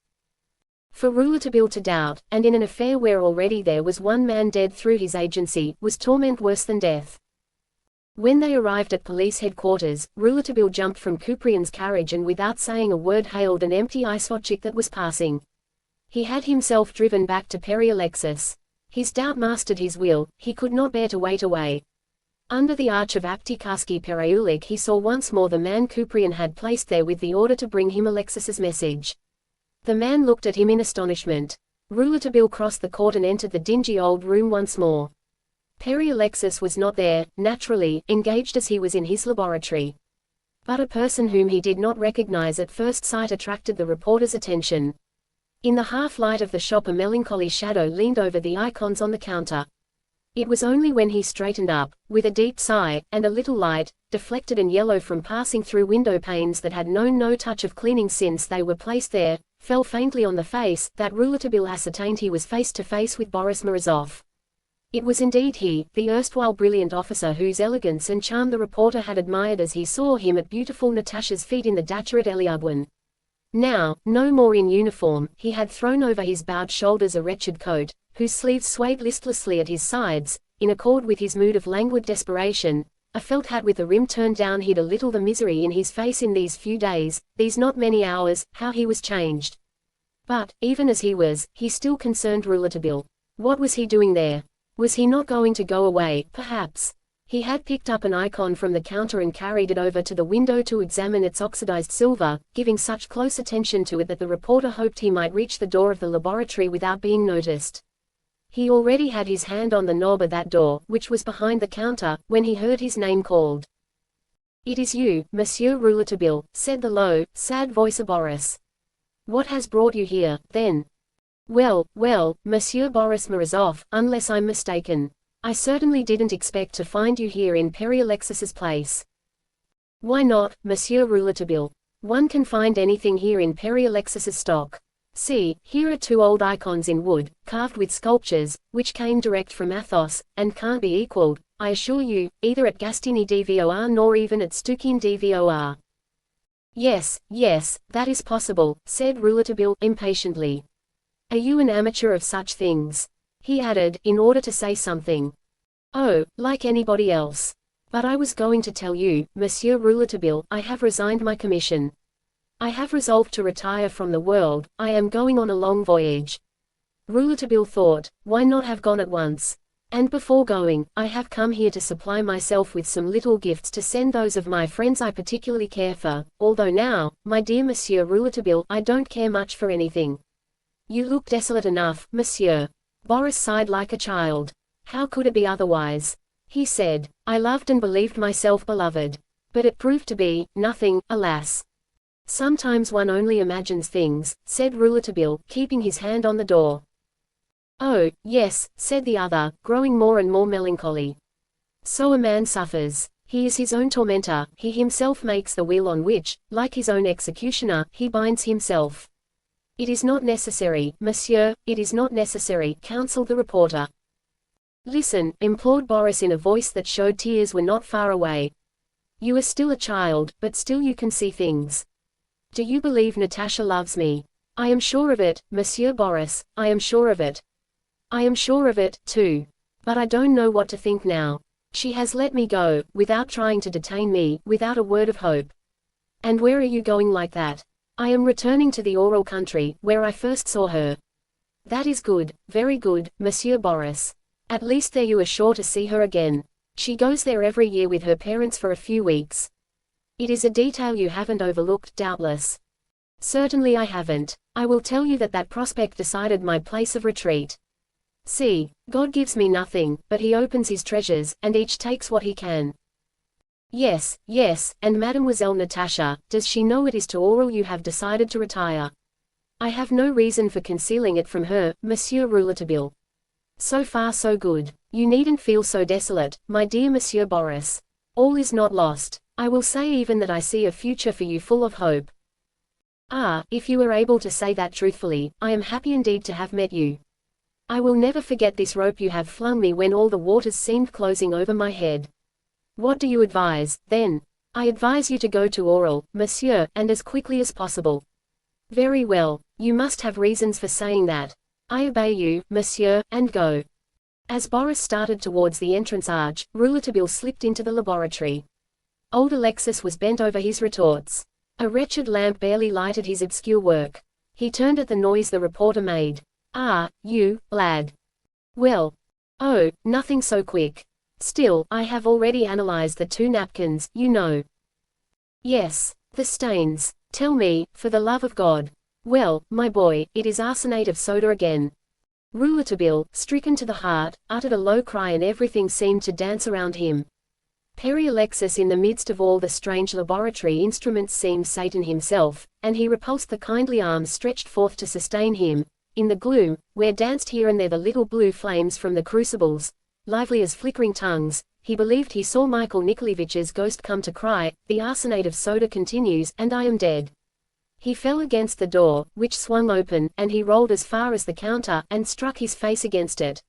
For Rouletabille to doubt, and in an affair where already there was one man dead through his agency, was torment worse than death. When they arrived at police headquarters, Rouletabille jumped from Kuprian's carriage and without saying a word hailed an empty isvotchik that was passing. He had himself driven back to Perry Alexis. His doubt mastered his will, he could not bear to wait away. Under the arch of Aptikaski Pereulik he saw once more the man Kuprian had placed there with the order to bring him Alexis's message. The man looked at him in astonishment. Rouletabille crossed the court and entered the dingy old room once more. Perry Alexis was not there, naturally, engaged as he was in his laboratory. But a person whom he did not recognize at first sight attracted the reporter's attention. In the half-light of the shop a melancholy shadow leaned over the icons on the counter. It was only when he straightened up, with a deep sigh, and a little light, deflected and yellow from passing through window panes that had known no touch of cleaning since they were placed there, fell faintly on the face, that Rouletabille ascertained he was face to face with Boris Morozov. It was indeed he, the erstwhile brilliant officer whose elegance and charm the reporter had admired as he saw him at beautiful Natasha's feet in the dacha at Eliabwen. Now, no more in uniform, he had thrown over his bowed shoulders a wretched coat, whose sleeves swayed listlessly at his sides, in accord with his mood of languid desperation. A felt hat with the rim turned down hid a little the misery in his face in these few days, these not many hours, how he was changed. But, even as he was, he still concerned Rouletabille. What was he doing there? Was he not going to go away, perhaps? He had picked up an icon from the counter and carried it over to the window to examine its oxidized silver, giving such close attention to it that the reporter hoped he might reach the door of the laboratory without being noticed. He already had his hand on the knob of that door, which was behind the counter, when he heard his name called. "It is you, Monsieur Rouletabille," said the low, sad voice of Boris. "What has brought you here, then?" Well, Monsieur Boris Morozov, unless I'm mistaken. I certainly didn't expect to find you here in Perry Alexis's place." "Why not, Monsieur Rouletabille? One can find anything here in Perry Alexis's stock. See, here are two old icons in wood, carved with sculptures, which came direct from Athos, and can't be equaled, I assure you, either at Gastini Dvor nor even at Stukin Dvor." Yes, that is possible," said Rouletabille, impatiently. "Are you an amateur of such things?" He added, in order to say something. Oh, like anybody else. But I was going to tell you, Monsieur Rouletabille, I have resigned my commission. I have resolved to retire from the world. I am going on a long voyage. Rouletabille thought, why not have gone at once? And before going, I have come here to supply myself with some little gifts to send those of my friends I particularly care for, although now, my dear Monsieur Rouletabille, I don't care much for anything. You look desolate enough, monsieur. Boris sighed like a child. How could it be otherwise? He said, I loved and believed myself beloved. But it proved to be nothing, alas. Sometimes one only imagines things, said Rouletabille, keeping his hand on the door. Oh, yes, said the other, growing more and more melancholy. So a man suffers. He is his own tormentor, he himself makes the wheel on which, like his own executioner, he binds himself. It is not necessary, monsieur, it is not necessary, counseled the reporter. Listen, implored Boris in a voice that showed tears were not far away. You are still a child, but still you can see things. Do you believe Natasha loves me? I am sure of it, Monsieur Boris, I am sure of it. I am sure of it, too. But I don't know what to think now. She has let me go, without trying to detain me, without a word of hope. And where are you going like that? I am returning to the Oral country, where I first saw her. That is good, very good, Monsieur Boris. At least there you are sure to see her again. She goes there every year with her parents for a few weeks. It is a detail you haven't overlooked, doubtless. Certainly I haven't. I will tell you that prospect decided my place of retreat. See, God gives me nothing, but he opens his treasures, and each takes what he can. Yes, yes, and Mademoiselle Natasha, does she know it is to Oral you have decided to retire? I have no reason for concealing it from her, Monsieur Rouletabille. So far so good. You needn't feel so desolate, my dear Monsieur Boris. All is not lost. I will say even that I see a future for you full of hope. Ah, if you are able to say that truthfully, I am happy indeed to have met you. I will never forget this rope you have flung me when all the waters seemed closing over my head. What do you advise, then? I advise you to go to Oral, monsieur, and as quickly as possible. Very well, you must have reasons for saying that. I obey you, monsieur, and go. As Boris started towards the entrance arch, Rouletabille slipped into the laboratory. Old Alexis was bent over his retorts. A wretched lamp barely lighted his obscure work. He turned at the noise the reporter made. Ah, you, lad. Well. Oh, nothing so quick. Still, I have already analyzed the 2 napkins, you know. Yes, the stains. Tell me, for the love of God. Well, my boy, it is arsenate of soda again. Rouletabille, stricken to the heart, uttered a low cry and everything seemed to dance around him. Père Alexis in the midst of all the strange laboratory instruments seemed Satan himself, and he repulsed the kindly arms stretched forth to sustain him. In the gloom, where danced here and there the little blue flames from the crucibles, lively as flickering tongues, he believed he saw Michael Nikolaevich's ghost come to cry, the arsenate of soda continues, and I am dead. He fell against the door, which swung open, and he rolled as far as the counter, and struck his face against it.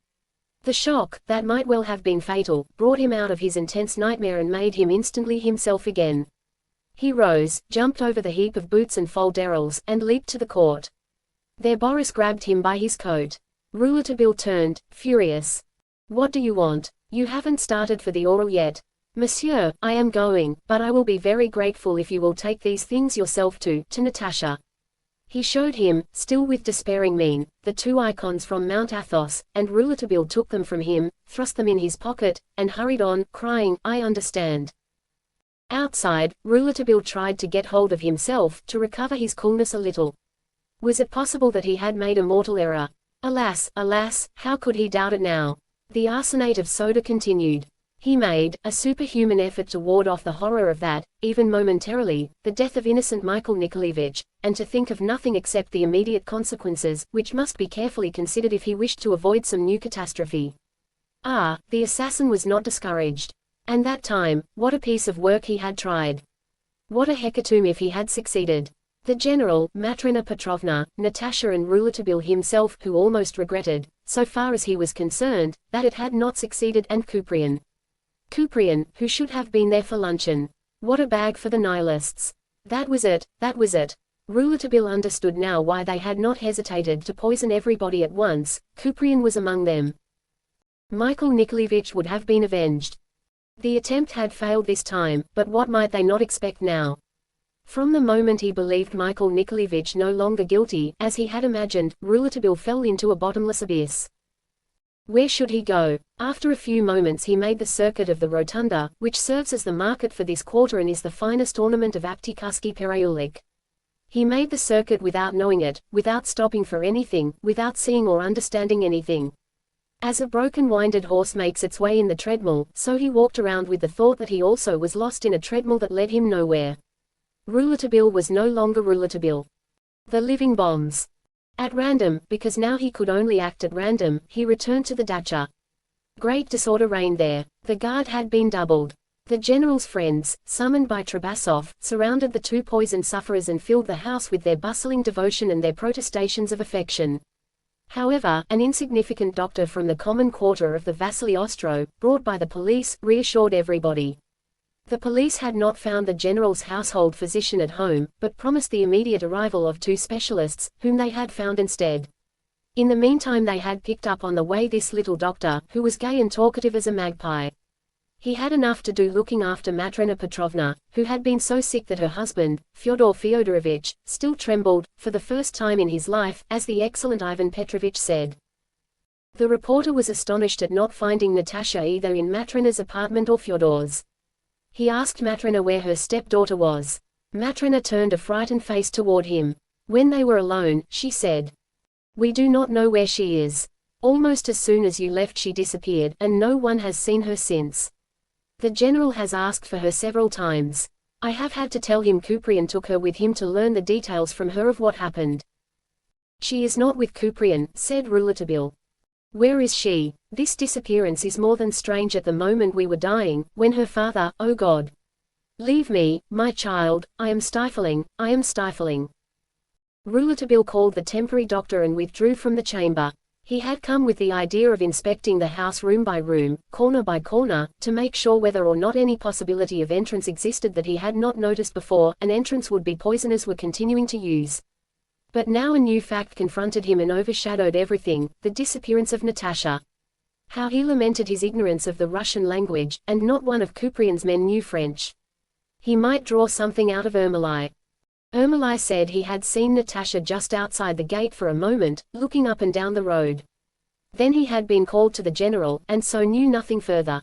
The shock, that might well have been fatal, brought him out of his intense nightmare and made him instantly himself again. He rose, jumped over the heap of boots and folderols, and leaped to the court. There Boris grabbed him by his coat. Rouletabille turned, furious. What do you want? You haven't started for the Oral yet. Monsieur, I am going, but I will be very grateful if you will take these things yourself to Natasha. He showed him, still with despairing mien, the 2 icons from Mount Athos, and Rouletabille took them from him, thrust them in his pocket, and hurried on, crying, I understand. Outside, Rouletabille tried to get hold of himself, to recover his coolness a little. Was it possible that he had made a mortal error? Alas, alas, how could he doubt it now? The arsenate of soda continued. He made a superhuman effort to ward off the horror of that, even momentarily, the death of innocent Michael Nikolaevich, and to think of nothing except the immediate consequences, which must be carefully considered if he wished to avoid some new catastrophe. Ah, the assassin was not discouraged. And that time, what a piece of work he had tried. What a hecatomb if he had succeeded. The general, Matrona Petrovna, Natasha and Rouletabille himself, who almost regretted, so far as he was concerned, that it had not succeeded, and Couprian. Couprian, who should have been there for luncheon. What a bag for the nihilists. That was it, that was it. Rouletabille understood now why they had not hesitated to poison everybody at once. Kuprian was among them. Michael Nikolaevich would have been avenged. The attempt had failed this time, but what might they not expect now? From the moment he believed Michael Nikolaevich no longer guilty, as he had imagined, Rouletabille fell into a bottomless abyss. Where should he go? After a few moments he made the circuit of the rotunda, which serves as the market for this quarter and is the finest ornament of Aptikarsky Pereulek. He made the circuit without knowing it, without stopping for anything, without seeing or understanding anything. As a broken winded horse makes its way in the treadmill, so he walked around with the thought that he also was lost in a treadmill that led him nowhere. Rouletabille was no longer Rouletabille. The living bombs. At random, because now he could only act at random, he returned to the dacha. Great disorder reigned there. The guard had been doubled. The general's friends, summoned by Trabasov, surrounded the two poison sufferers and filled the house with their bustling devotion and their protestations of affection. However, an insignificant doctor from the common quarter of the Vasily Ostro, brought by the police, reassured everybody. The police had not found the general's household physician at home, but promised the immediate arrival of two specialists, whom they had found instead. In the meantime they had picked up on the way this little doctor, who was gay and talkative as a magpie. He had enough to do looking after Matrona Petrovna, who had been so sick that her husband, Fyodor Fyodorovich, still trembled, for the first time in his life, as the excellent Ivan Petrovich said. The reporter was astonished at not finding Natasha either in Matrona's apartment or Fyodor's. He asked Matrona where her stepdaughter was. Matrona turned a frightened face toward him. When they were alone, she said, "We do not know where she is. Almost as soon as you left she disappeared, and no one has seen her since. The general has asked for her several times. I have had to tell him Kuprian took her with him to learn the details from her of what happened." "She is not with Kuprian," said Rouletabille. "Where is she? This disappearance is more than strange at the moment we were dying, when her father, oh God! Leave me, my child, I am stifling, I am stifling." Rouletabille called the temporary doctor and withdrew from the chamber. He had come with the idea of inspecting the house room by room, corner by corner, to make sure whether or not any possibility of entrance existed that he had not noticed before. An entrance would be poisoners were continuing to use. But now a new fact confronted him and overshadowed everything, the disappearance of Natasha. How he lamented his ignorance of the Russian language, and not one of Kuprian's men knew French. He might draw something out of Ermolai. Ermolai said he had seen Natasha just outside the gate for a moment, looking up and down the road. Then he had been called to the general, and so knew nothing further.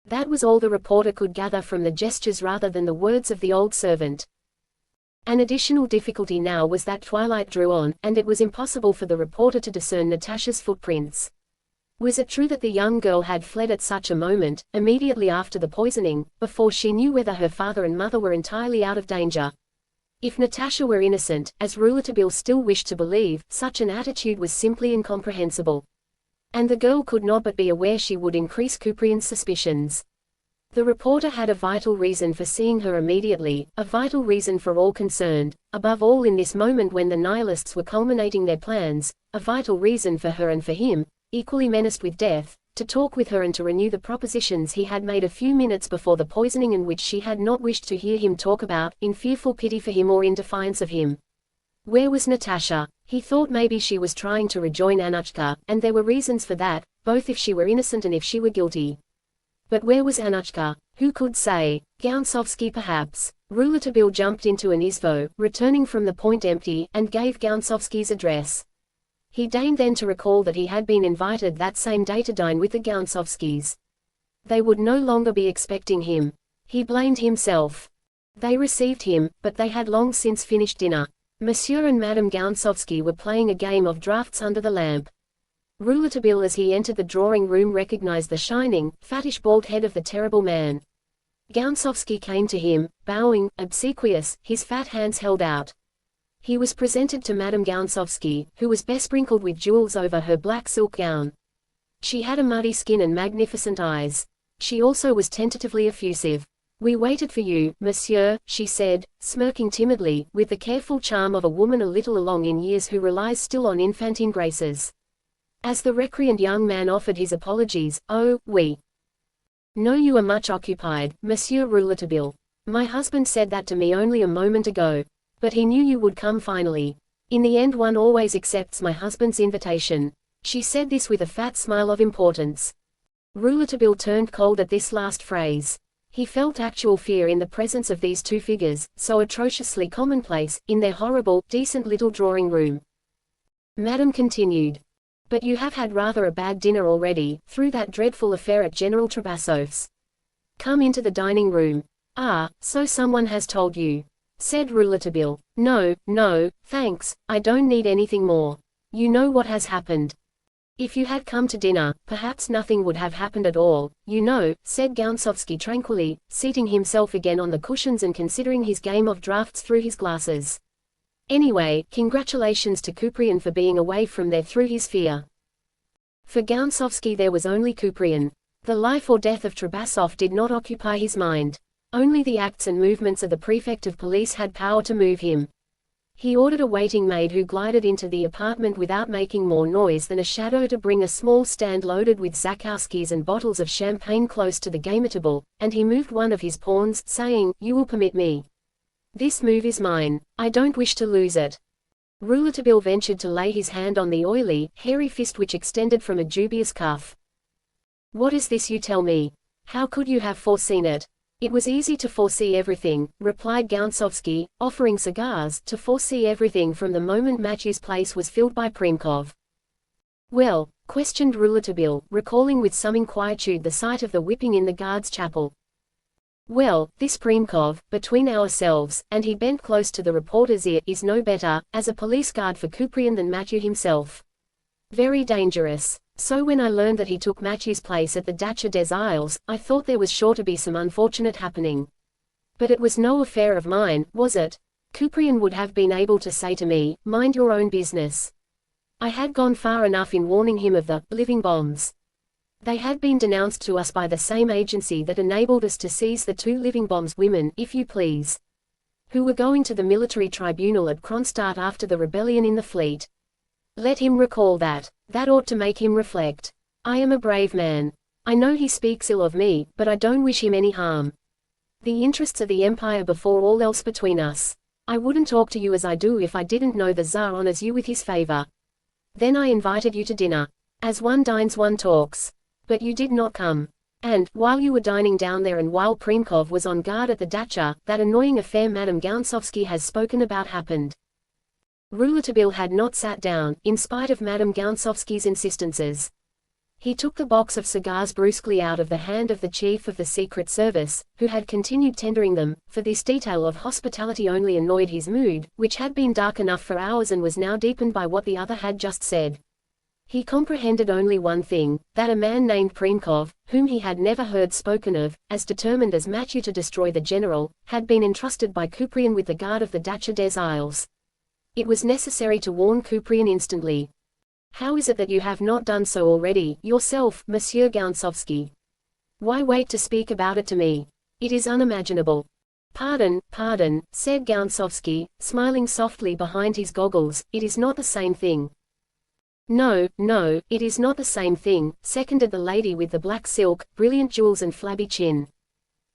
That was all the reporter could gather from the gestures rather than the words of the old servant. An additional difficulty now was that twilight drew on, and it was impossible for the reporter to discern Natasha's footprints. Was it true that the young girl had fled at such a moment, immediately after the poisoning, before she knew whether her father and mother were entirely out of danger? If Natasha were innocent, as Rouletabille still wished to believe, such an attitude was simply incomprehensible. And the girl could not but be aware she would increase Kuprian's suspicions. The reporter had a vital reason for seeing her immediately, a vital reason for all concerned, above all in this moment when the nihilists were culminating their plans, a vital reason for her and for him, equally menaced with death, to talk with her and to renew the propositions he had made a few minutes before the poisoning and which she had not wished to hear him talk about, in fearful pity for him or in defiance of him. Where was Natasha? He thought maybe she was trying to rejoin Annushka, and there were reasons for that, both if she were innocent and if she were guilty. But where was Annushka? Who could say? Gounsovsky perhaps. Rouletabille jumped into an Izvo, returning from the point empty, and gave Gounsovsky's address. He deigned then to recall that he had been invited that same day to dine with the Gounsovskys. They would no longer be expecting him. He blamed himself. They received him, but they had long since finished dinner. Monsieur and Madame Gounsovsky were playing a game of draughts under the lamp. Rouletabille as he entered the drawing-room recognized the shining, fattish bald head of the terrible man. Gounsovsky came to him, bowing, obsequious, his fat hands held out. He was presented to Madame Gounsovsky, who was besprinkled with jewels over her black silk gown. She had a muddy skin and magnificent eyes. She also was tentatively effusive. "We waited for you, monsieur," she said, smirking timidly, with the careful charm of a woman a little along in years who relies still on infantine graces. As the recreant young man offered his apologies, "Oh, we know you are much occupied, Monsieur Rouletabille. My husband said that to me only a moment ago." But he knew you would come finally. In the end one always accepts my husband's invitation. She said this with a fat smile of importance. Rouletabille turned cold at this last phrase. He felt actual fear in the presence of these two figures, so atrociously commonplace, in their horrible, decent little drawing room. Madame continued. But you have had rather a bad dinner already, through that dreadful affair at General Trebassof's. Come into the dining room. Ah, so someone has told you, said Rouletabille. No, no, thanks, I don't need anything more. You know what has happened. If you had come to dinner, perhaps nothing would have happened at all, you know, said Gounsovski tranquilly, seating himself again on the cushions and considering his game of draughts through his glasses. Anyway, congratulations to Kuprian for being away from there through his fear. For Gounsovski there was only Kuprian. The life or death of Trebassov did not occupy his mind. Only the acts and movements of the prefect of police had power to move him. He ordered a waiting maid who glided into the apartment without making more noise than a shadow to bring a small stand loaded with Zakowskis and bottles of champagne close to the game table, and he moved one of his pawns, saying, "You will permit me. This move is mine. I don't wish to lose it." Rouletabille ventured to lay his hand on the oily, hairy fist which extended from a dubious cuff. "What is this you tell me? How could you have foreseen it?" "It was easy to foresee everything," replied Gounsovski, offering cigars, "to foresee everything from the moment Mathieu's place was filled by Primkov." "Well?" questioned Rouletabille, recalling with some inquietude the sight of the whipping in the guards' chapel. "Well, this Primkov, between ourselves," and he bent close to the reporter's ear, "is no better, as a police guard for Kuprian than Mathieu himself. Very dangerous. So when I learned that he took Mathieu's place at the Dacha des Isles, I thought there was sure to be some unfortunate happening. But it was no affair of mine, was it? Kuprian would have been able to say to me, 'Mind your own business.' I had gone far enough in warning him of the living bombs. They had been denounced to us by the same agency that enabled us to seize the two living bombs women, if you please, who were going to the military tribunal at Kronstadt after the rebellion in the fleet. Let him recall that. That ought to make him reflect. I am a brave man. I know he speaks ill of me, but I don't wish him any harm. The interests of the empire before all else between us. I wouldn't talk to you as I do if I didn't know the Tsar honors you with his favor. Then I invited you to dinner. As one dines one talks. But you did not come. And, while you were dining down there and while Primkov was on guard at the Dacha, that annoying affair Madame Gounsovski has spoken about happened." Rouletabille had not sat down, in spite of Madame Gounsovski's insistences. He took the box of cigars brusquely out of the hand of the chief of the Secret Service, who had continued tendering them, for this detail of hospitality only annoyed his mood, which had been dark enough for hours and was now deepened by what the other had just said. He comprehended only one thing, that a man named Primkov, whom he had never heard spoken of, as determined as Mathieu to destroy the general, had been entrusted by Kuprian with the guard of the Dacha des Isles. It was necessary to warn Kuprian instantly. "How is it that you have not done so already, yourself, Monsieur Gounsovski? Why wait to speak about it to me? It is unimaginable." Pardon, said Gounsovski, smiling softly behind his goggles, "it is not the same thing." No, it is not the same thing," seconded the lady with the black silk, brilliant jewels and flabby chin.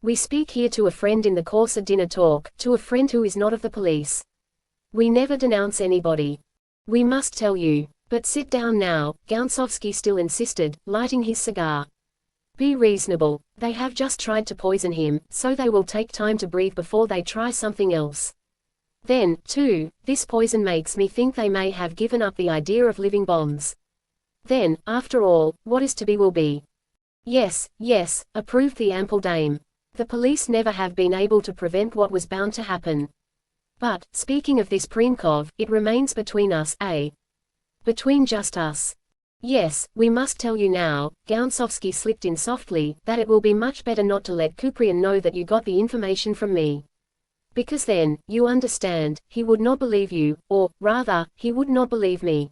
"We speak here to a friend in the course of dinner talk, to a friend who is not of the police. We never denounce anybody. We must tell you. But sit down now," Gounsovski still insisted, lighting his cigar. "Be reasonable. They have just tried to poison him, so they will take time to breathe before they try something else. Then, too, this poison makes me think they may have given up the idea of living bombs. Then, after all, what is to be will be." Yes, approved the ample dame. "The police never have been able to prevent what was bound to happen. But, speaking of this Primkov, it remains between us, eh? Between just us. Yes, we must tell you now," Gounsovski slipped in softly, "that it will be much better not to let Kuprian know that you got the information from me. Because then, you understand, he would not believe you, or, rather, he would not believe me.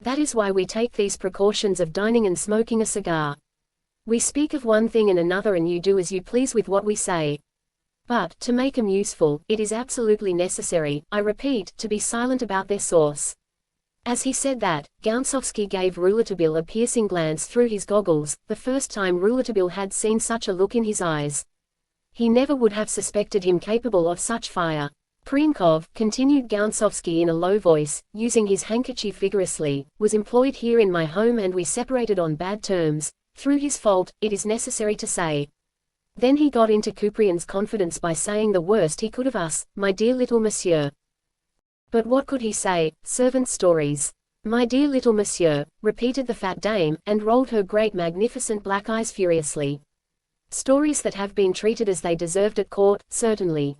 That is why we take these precautions of dining and smoking a cigar. We speak of one thing and another and you do as you please with what we say. But, to make them useful, it is absolutely necessary, I repeat, to be silent about their source." As he said that, Gounsovski gave Rouletabille a piercing glance through his goggles, the first time Rouletabille had seen such a look in his eyes. He never would have suspected him capable of such fire. Prinkov, continued Gounsovsky in a low voice, using his handkerchief vigorously, was employed here in my home and we separated on bad terms, through his fault, it is necessary to say. Then he got into Kuprian's confidence by saying the worst he could of us, my dear little monsieur. But what could he say? Servant stories. My dear little monsieur, repeated the fat dame, and rolled her great magnificent black eyes furiously. Stories that have been treated as they deserved at court, certainly.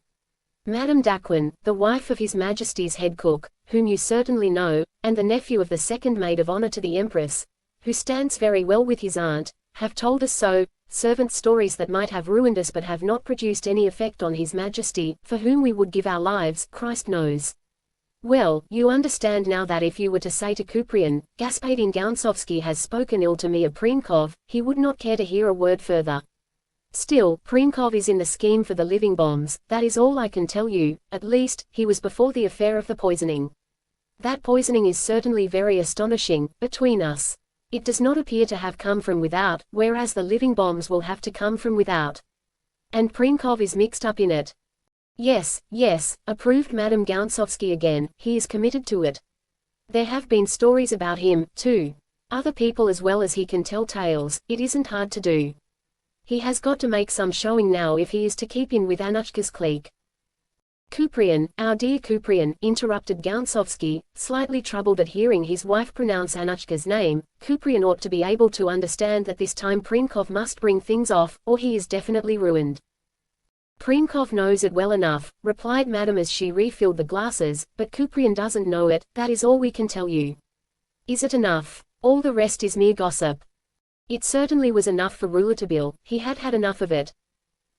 Madame Daquin, the wife of His Majesty's head cook, whom you certainly know, and the nephew of the second maid of honor to the Empress, who stands very well with his aunt, have told us so, servant stories that might have ruined us but have not produced any effect on His Majesty, for whom we would give our lives, Christ knows. Well, you understand now that if you were to say to Kuprian, Gaspadin Gounsovsky has spoken ill to me of Prinkov, he would not care to hear a word further. Still, Prinkov is in the scheme for the living bombs, that is all I can tell you, at least, he was before the affair of the poisoning. That poisoning is certainly very astonishing, between us. It does not appear to have come from without, whereas the living bombs will have to come from without. And Prinkov is mixed up in it. Yes, yes, approved Madame Gounsovsky again, he is committed to it. There have been stories about him, too. Other people as well as he can tell tales, it isn't hard to do. He has got to make some showing now if he is to keep in with Annushka's clique. Kuprian, our dear Kuprian, interrupted Gounsovsky, slightly troubled at hearing his wife pronounce Annushka's name. Kuprian ought to be able to understand that this time Prinkov must bring things off, or he is definitely ruined. Prinkov knows it well enough, replied Madame as she refilled the glasses, but Kuprian doesn't know it, that is all we can tell you. Is it enough? All the rest is mere gossip. It certainly was enough for Rouletabille, he had had enough of it.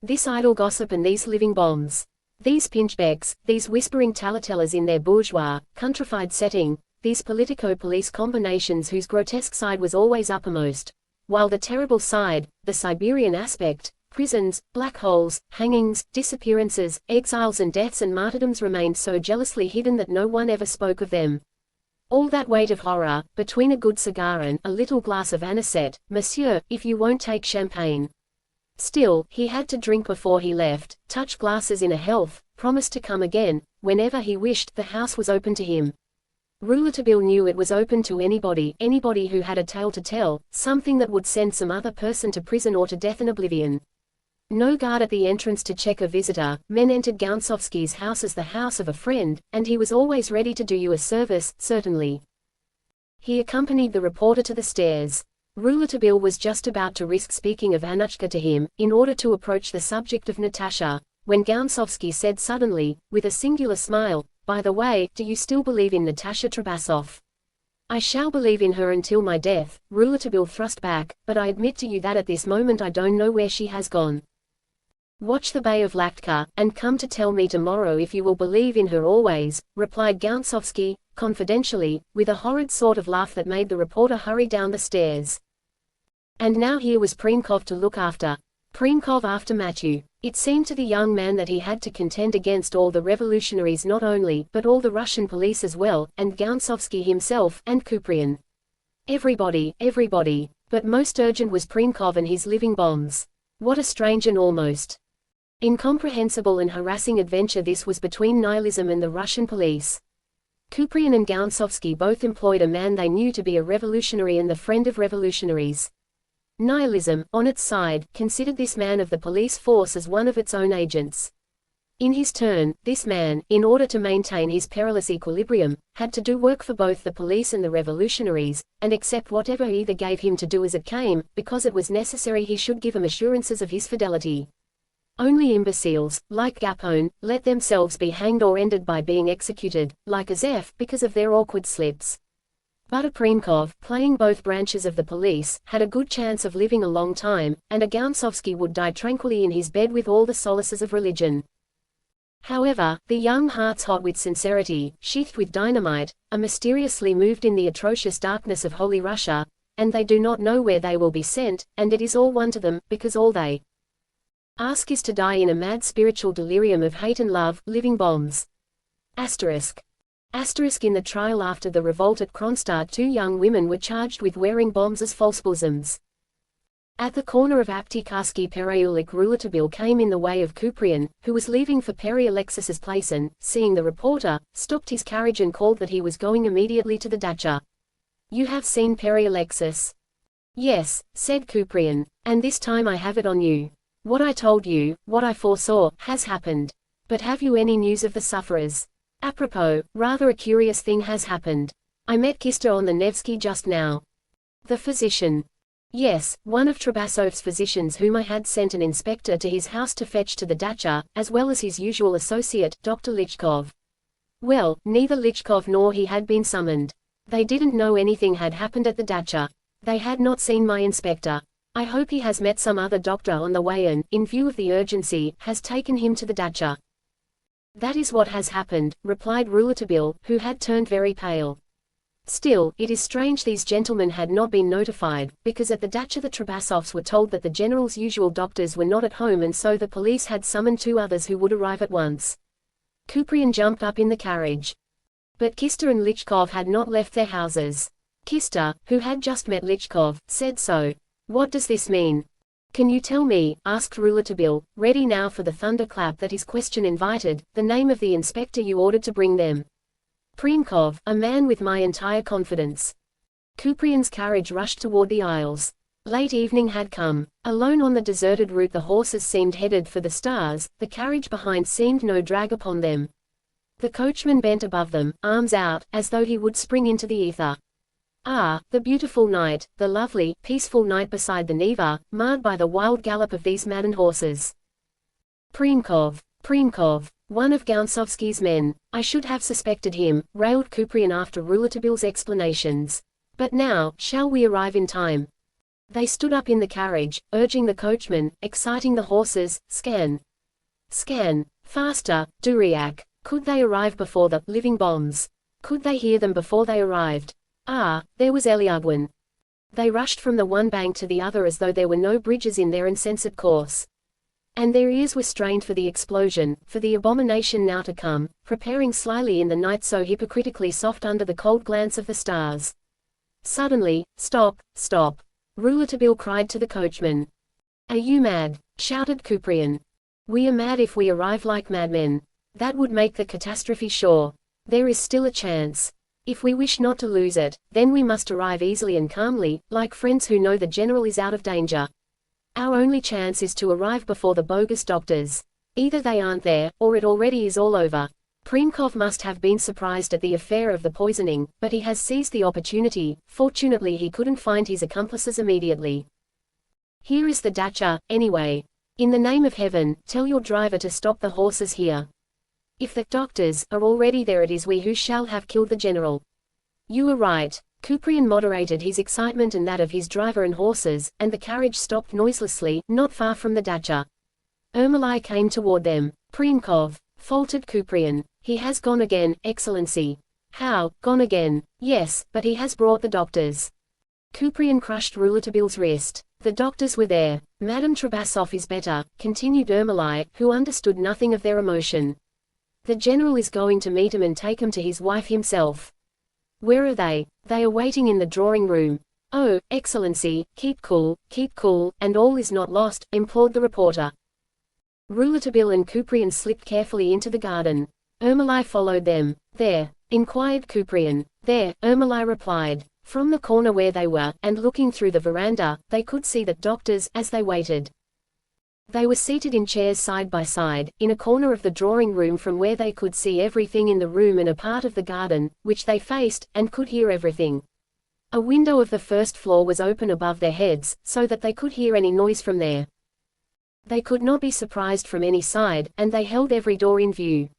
This idle gossip and these living bombs. These pinchbecks, these whispering tarantellas in their bourgeois, countrified setting, these politico-police combinations whose grotesque side was always uppermost, while the terrible side, the Siberian aspect, prisons, black holes, hangings, disappearances, exiles and deaths and martyrdoms remained so jealously hidden that no one ever spoke of them. All that weight of horror, between a good cigar and a little glass of anisette, monsieur, if you won't take champagne. Still, he had to drink before he left, touch glasses in a health, promised to come again, whenever he wished, the house was open to him. Rouletabille knew it was open to anybody who had a tale to tell, something that would send some other person to prison or to death and oblivion. No guard at the entrance to check a visitor, men entered Gounsovsky's house as the house of a friend, and he was always ready to do you a service, certainly. He accompanied the reporter to the stairs. Rouletabille was just about to risk speaking of Annushka to him, in order to approach the subject of Natasha, when Gounsovsky said suddenly, with a singular smile, by the way, do you still believe in Natasha Trabasov? I shall believe in her until my death, Rouletabille thrust back, but I admit to you that at this moment I don't know where she has gone. Watch the Bay of Lachtka, and come to tell me tomorrow if you will believe in her always, replied Gounsovsky, confidentially, with a horrid sort of laugh that made the reporter hurry down the stairs. And now here was Prinkov to look after. Prinkov after Matthew. It seemed to the young man that he had to contend against all the revolutionaries not only, but all the Russian police as well, and Gounsovsky himself, and Kuprian. Everybody. But most urgent was Prinkov and his living bombs. What a strange and almost incomprehensible and harassing adventure this was between nihilism and the Russian police. Kuprian and Gounsovsky both employed a man they knew to be a revolutionary and the friend of revolutionaries. Nihilism, on its side, considered this man of the police force as one of its own agents. In his turn, this man, in order to maintain his perilous equilibrium, had to do work for both the police and the revolutionaries, and accept whatever either gave him to do as it came, because it was necessary he should give them assurances of his fidelity. Only imbeciles, like Gapone, let themselves be hanged or ended by being executed, like Azef, because of their awkward slips. But a Prinkov, playing both branches of the police, had a good chance of living a long time, and a Gounsovsky would die tranquilly in his bed with all the solaces of religion. However, the young hearts hot with sincerity, sheathed with dynamite, are mysteriously moved in the atrocious darkness of Holy Russia, and they do not know where they will be sent, and it is all one to them, because all they ask is to die in a mad spiritual delirium of hate and love, living bombs. Asterisk. In the trial after the revolt at Kronstadt 2 young women were charged with wearing bombs as false bosoms. At the corner of Aptekarsky Pereulik, Rouletabille came in the way of Kuprian, who was leaving for Peri Alexis's place and, seeing the reporter, stopped his carriage and called that he was going immediately to the dacha. "You have seen Peri Alexis?" "Yes," said Kuprian, "and this time I have it on you. What I told you, what I foresaw, has happened. But have you any news of the sufferers? Apropos, rather a curious thing has happened. I met Kista on the Nevsky just now." "The physician?" "Yes, one of Trabasov's physicians whom I had sent an inspector to his house to fetch to the dacha, as well as his usual associate, Dr. Lichkov." Well, neither Lichkov nor he had been summoned. They didn't know anything had happened at the dacha. They had not seen my inspector. I hope he has met some other doctor on the way and, in view of the urgency, has taken him to the dacha. "That is what has happened," replied Rouletabille, who had turned very pale. "Still, it is strange these gentlemen had not been notified, because at the dacha the Trabasovs were told that the general's usual doctors were not at home, and so the police had summoned 2 others who would arrive at once." Kuprian jumped up in the carriage. But Kista and Lichkov had not left their houses. Kista, who had just met Lichkov, said so. "What does this mean?" "Can you tell me," asked Rouletabille, ready now for the thunderclap that his question invited, "the name of the inspector you ordered to bring them?" "Priemkov, a man with my entire confidence." Kuprian's carriage rushed toward the aisles. Late evening had come. Alone on the deserted route the horses seemed headed for the stars, the carriage behind seemed no drag upon them. The coachman bent above them, arms out, as though he would spring into the ether. Ah, the beautiful night, the lovely, peaceful night beside the Neva, marred by the wild gallop of these maddened horses. Priemkov, Priemkov, one of Gounsovsky's men. I should have suspected him, railed Kuprian after Rouletabille's explanations. But now, shall we arrive in time? They stood up in the carriage, urging the coachman, exciting the horses, scan. Scan. Faster, Duriak. Could they arrive before the living bombs? Could they hear them before they arrived? Ah, there was Eliagwin. They rushed from the one bank to the other as though there were no bridges in their insensate course. And their ears were strained for the explosion, for the abomination now to come, preparing slyly in the night so hypocritically soft under the cold glance of the stars. Suddenly, "Stop, stop!" Rouletabille cried to the coachman. "Are you mad?" shouted Kuprian. "We are mad if we arrive like madmen. That would make the catastrophe sure. There is still a chance. If we wish not to lose it, then we must arrive easily and calmly, like friends who know the general is out of danger. Our only chance is to arrive before the bogus doctors. Either they aren't there, or it already is all over. Priemkov must have been surprised at the affair of the poisoning, but he has seized the opportunity. Fortunately he couldn't find his accomplices immediately. Here is the dacha, anyway. In the name of heaven, tell your driver to stop the horses here. If the doctors are already there, it is we who shall have killed the general." "You are right." Kuprian moderated his excitement and that of his driver and horses, and the carriage stopped noiselessly, not far from the dacha. Ermolai came toward them. "Priemkov," faltered Kuprian. "He has gone again, Excellency." "How, gone again?" "Yes, but he has brought the doctors." Kuprian crushed Rouletabille's wrist. "The doctors were there. Madame Trabasov is better," continued Ermolai, who understood nothing of their emotion. "The general is going to meet him and take him to his wife himself." "Where are they?" "They are waiting in the drawing room." "Oh, Excellency, keep cool, and all is not lost," implored the reporter. Rouletabille and Kuprian slipped carefully into the garden. Ermolai followed them. "There?" inquired Kuprian. "There," Ermolai replied. From the corner where they were, and looking through the veranda, they could see the doctors, as they waited. They were seated in chairs side by side, in a corner of the drawing room from where they could see everything in the room and a part of the garden, which they faced, and could hear everything. A window of the first floor was open above their heads, so that they could hear any noise from there. They could not be surprised from any side, and they held every door in view.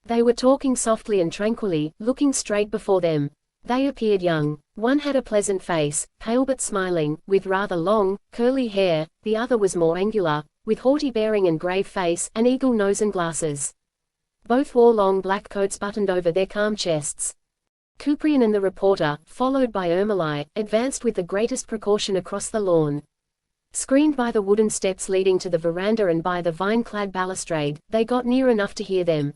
They were talking softly and tranquilly, looking straight before them. They appeared young. One had a pleasant face, pale but smiling, with rather long, curly hair, the other was more angular, with haughty bearing and grave face, an eagle nose and glasses. Both wore long black coats buttoned over their calm chests. Kuprian and the reporter, followed by Ermolai, advanced with the greatest precaution across the lawn. Screened by the wooden steps leading to the veranda and by the vine-clad balustrade, they got near enough to hear them.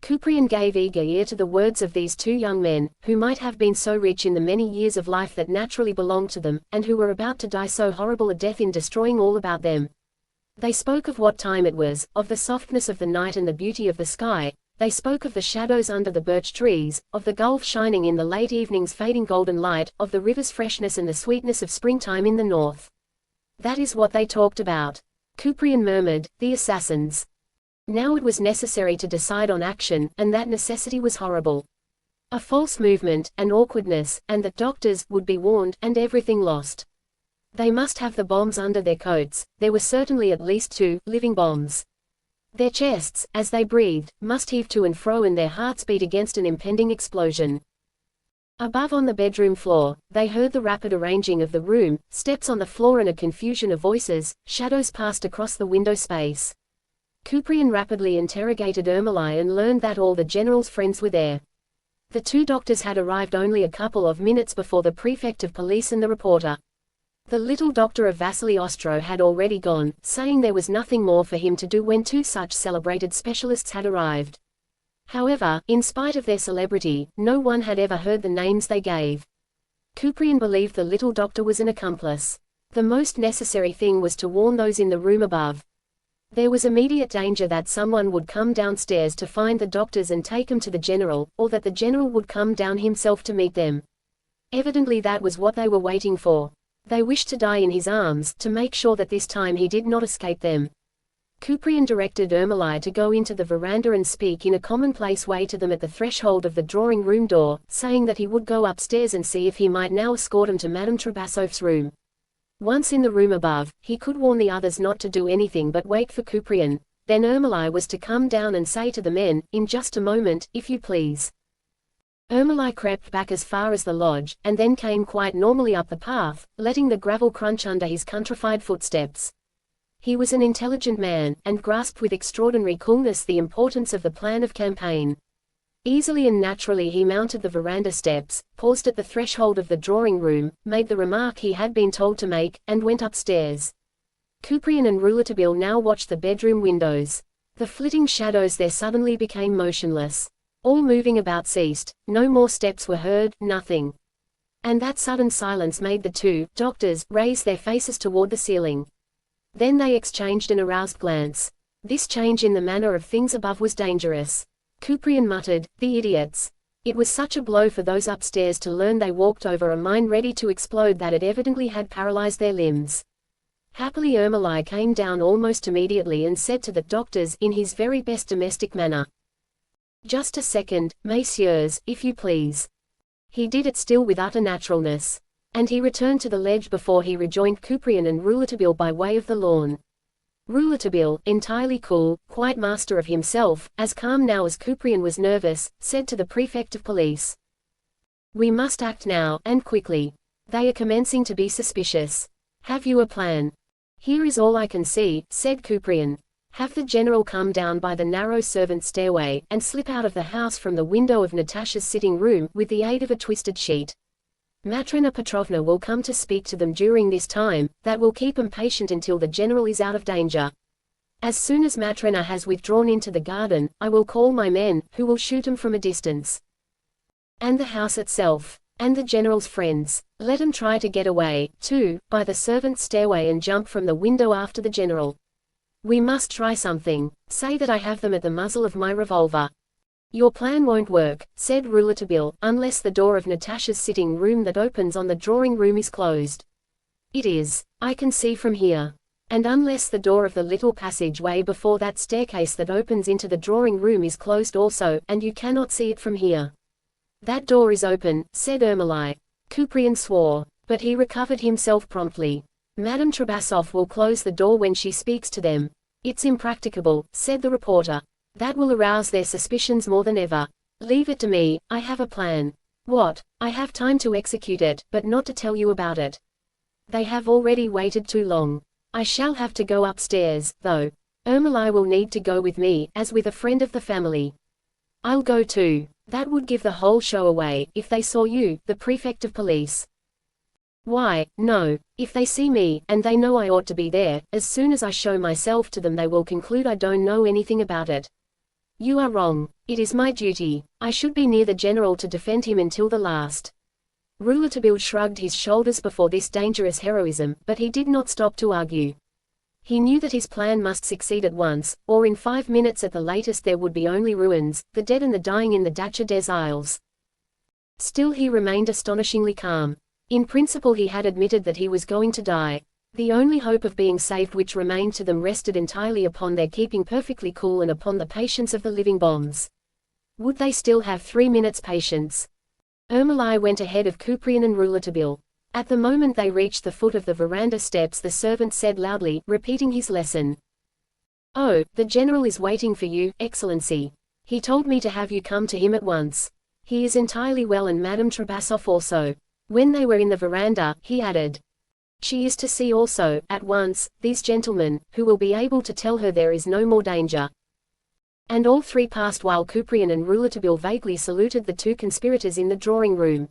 Kuprian gave eager ear to the words of these two young men, who might have been so rich in the many years of life that naturally belonged to them, and who were about to die so horrible a death in destroying all about them. They spoke of what time it was, of the softness of the night and the beauty of the sky. They spoke of the shadows under the birch trees, of the gulf shining in the late evening's fading golden light, of the river's freshness and the sweetness of springtime in the north. That is what they talked about. Kuprian murmured, the assassins. Now it was necessary to decide on action, and that necessity was horrible. A false movement, an awkwardness, and the doctors would be warned, and everything lost. They must have the bombs under their coats. There were certainly at least 2 living bombs. Their chests, as they breathed, must heave to and fro and their hearts beat against an impending explosion. Above on the bedroom floor, they heard the rapid arranging of the room, steps on the floor and a confusion of voices. Shadows passed across the window space. Kuprian rapidly interrogated Ermolai and learned that all the general's friends were there. The 2 doctors had arrived only a couple of minutes before the prefect of police and the reporter. The little doctor of Vasily Ostro had already gone, saying there was nothing more for him to do when 2 such celebrated specialists had arrived. However, in spite of their celebrity, no one had ever heard the names they gave. Kuprian believed the little doctor was an accomplice. The most necessary thing was to warn those in the room above. There was immediate danger that someone would come downstairs to find the doctors and take them to the general, or that the general would come down himself to meet them. Evidently that was what they were waiting for. They wished to die in his arms, to make sure that this time he did not escape them. Kuprian directed Ermolai to go into the veranda and speak in a commonplace way to them at the threshold of the drawing-room door, saying that he would go upstairs and see if he might now escort him to Madame Trebassov's room. Once in the room above, he could warn the others not to do anything but wait for Kuprian. Then Ermolai was to come down and say to the men, "In just a moment, if you please." Ermolai crept back as far as the lodge, and then came quite normally up the path, letting the gravel crunch under his countrified footsteps. He was an intelligent man, and grasped with extraordinary coolness the importance of the plan of campaign. Easily and naturally he mounted the veranda steps, paused at the threshold of the drawing-room, made the remark he had been told to make, and went upstairs. Kuprian and Rouletabille now watched the bedroom windows. The flitting shadows there suddenly became motionless. All moving about ceased, no more steps were heard, nothing. And that sudden silence made the 2 doctors raise their faces toward the ceiling. Then they exchanged an aroused glance. This change in the manner of things above was dangerous. Kuprian muttered, "The idiots." It was such a blow for those upstairs to learn they walked over a mine ready to explode that it evidently had paralyzed their limbs. Happily Ermolai came down almost immediately and said to the doctors in his very best domestic manner, "Just a second, messieurs, if you please." He did it still with utter naturalness. And he returned to the ledge before he rejoined Kuprian and Rouletabille by way of the lawn. Rouletabille, entirely cool, quite master of himself, as calm now as Kuprian was nervous, said to the prefect of police, "We must act now, and quickly. They are commencing to be suspicious. Have you a plan?" "Here is all I can see," said Kuprian. "Have the general come down by the narrow servant stairway, and slip out of the house from the window of Natasha's sitting room, with the aid of a twisted sheet. Matrona Petrovna will come to speak to them during this time. That will keep them patient until the general is out of danger. As soon as Matrona has withdrawn into the garden, I will call my men, who will shoot him from a distance. And the house itself, and the general's friends, let them try to get away, too, by the servants' stairway and jump from the window after the general. We must try something. Say that I have them at the muzzle of my revolver." "Your plan won't work," said Rouletabille, "unless the door of Natasha's sitting room that opens on the drawing room is closed. It is. I can see from here. And unless the door of the little passageway before that staircase that opens into the drawing room is closed also, and you cannot see it from here." "That door is open," said Ermolai. Kuprian swore, but he recovered himself promptly. "Madame Trebassov will close the door when she speaks to them." "It's impracticable," said the reporter. "That will arouse their suspicions more than ever. Leave it to me, I have a plan." "What?" "I have time to execute it, but not to tell you about it. They have already waited too long. I shall have to go upstairs, though. Ermolai will need to go with me, as with a friend of the family." "I'll go too. That would give the whole show away, if they saw you, the prefect of police." "Why, no. If they see me, and they know I ought to be there, as soon as I show myself to them they will conclude I don't know anything about it. You are wrong. It is my duty. I should be near the general to defend him until the last. Rouletabille shrugged his shoulders before this dangerous heroism, but he did not stop to argue. He knew that his plan must succeed at once, or in 5 minutes at the latest there would be only ruins, the dead and the dying in the Dacha des Isles. Still he remained astonishingly calm. In principle he had admitted that he was going to die. The only hope of being saved which remained to them rested entirely upon their keeping perfectly cool and upon the patience of the living bombs. Would they still have 3 minutes patience? Ermolai went ahead of Couperin and Rouletabille. At the moment they reached the foot of the veranda steps the servant said loudly, repeating his lesson. "Oh, the general is waiting for you, Excellency. He told me to have you come to him at once. He is entirely well and Madame Trabassoff also." When they were in the veranda, he added, "She is to see also, at once, these gentlemen, who will be able to tell her there is no more danger." And all three passed while Couperin and Rouletabille vaguely saluted the two conspirators in the drawing-room.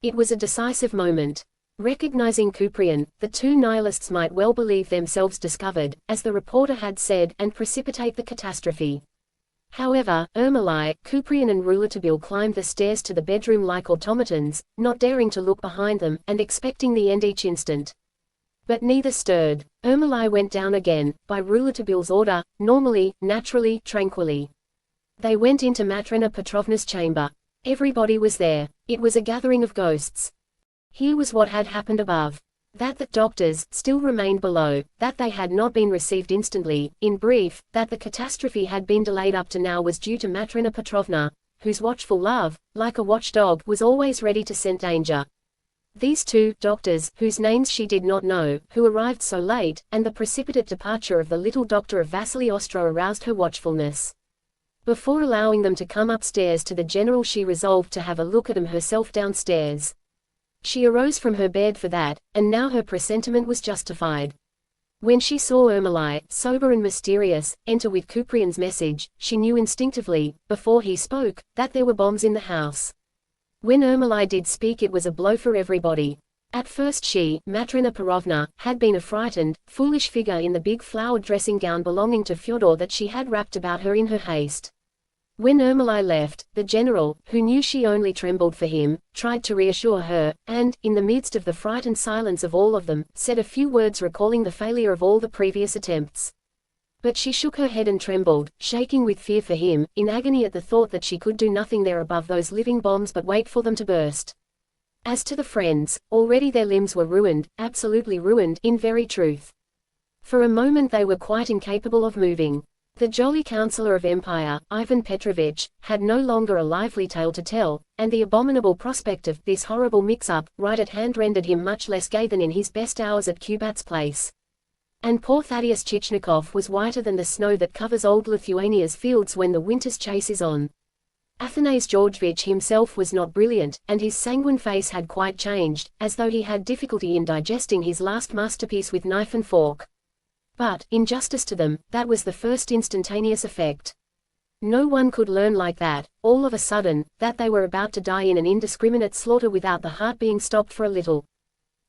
It was a decisive moment. Recognizing Couperin, the two nihilists might well believe themselves discovered, as the reporter had said, and precipitate the catastrophe. However, Ermolai, Couperin and Rouletabille climbed the stairs to the bedroom like automatons, not daring to look behind them, and expecting the end each instant. But neither stirred. Ermolai went down again, by Rouletabille's order, normally, naturally, tranquilly. They went into Matrena Petrovna's chamber. Everybody was there. It was a gathering of ghosts. Here was what had happened above. That the doctors still remained below, that they had not been received instantly, in brief, that the catastrophe had been delayed up to now was due to Matrena Petrovna, whose watchful love, like a watchdog, was always ready to scent danger. These two doctors, whose names she did not know, who arrived so late, and the precipitate departure of the little doctor of Vasily Ostro aroused her watchfulness. Before allowing them to come upstairs to the general she resolved to have a look at him herself downstairs. She arose from her bed for that, and now her presentiment was justified. When she saw Ermolai, sober and mysterious, enter with Couperin's message, she knew instinctively, before he spoke, that there were bombs in the house. When Ermolai did speak it was a blow for everybody. At first she, Matrena Petrovna, had been a frightened, foolish figure in the big flowered dressing gown belonging to Fyodor that she had wrapped about her in her haste. When Ermolai left, the general, who knew she only trembled for him, tried to reassure her, and, in the midst of the frightened silence of all of them, said a few words recalling the failure of all the previous attempts. But she shook her head and trembled, shaking with fear for him, in agony at the thought that she could do nothing there above those living bombs but wait for them to burst. As to the friends, already their limbs were ruined, absolutely ruined, in very truth. For a moment they were quite incapable of moving. The jolly Councillor of Empire, Ivan Petrovich, had no longer a lively tale to tell, and the abominable prospect of this horrible mix-up, right at hand rendered him much less gay than in his best hours at Kubat's place. And poor Thaddeus Chichnikov was whiter than the snow that covers old Lithuania's fields when the winter's chase is on. Athanase Georgevich himself was not brilliant, and his sanguine face had quite changed, as though he had difficulty in digesting his last masterpiece with knife and fork. But, in justice to them, that was the first instantaneous effect. No one could learn like that, all of a sudden, that they were about to die in an indiscriminate slaughter without the heart being stopped for a little.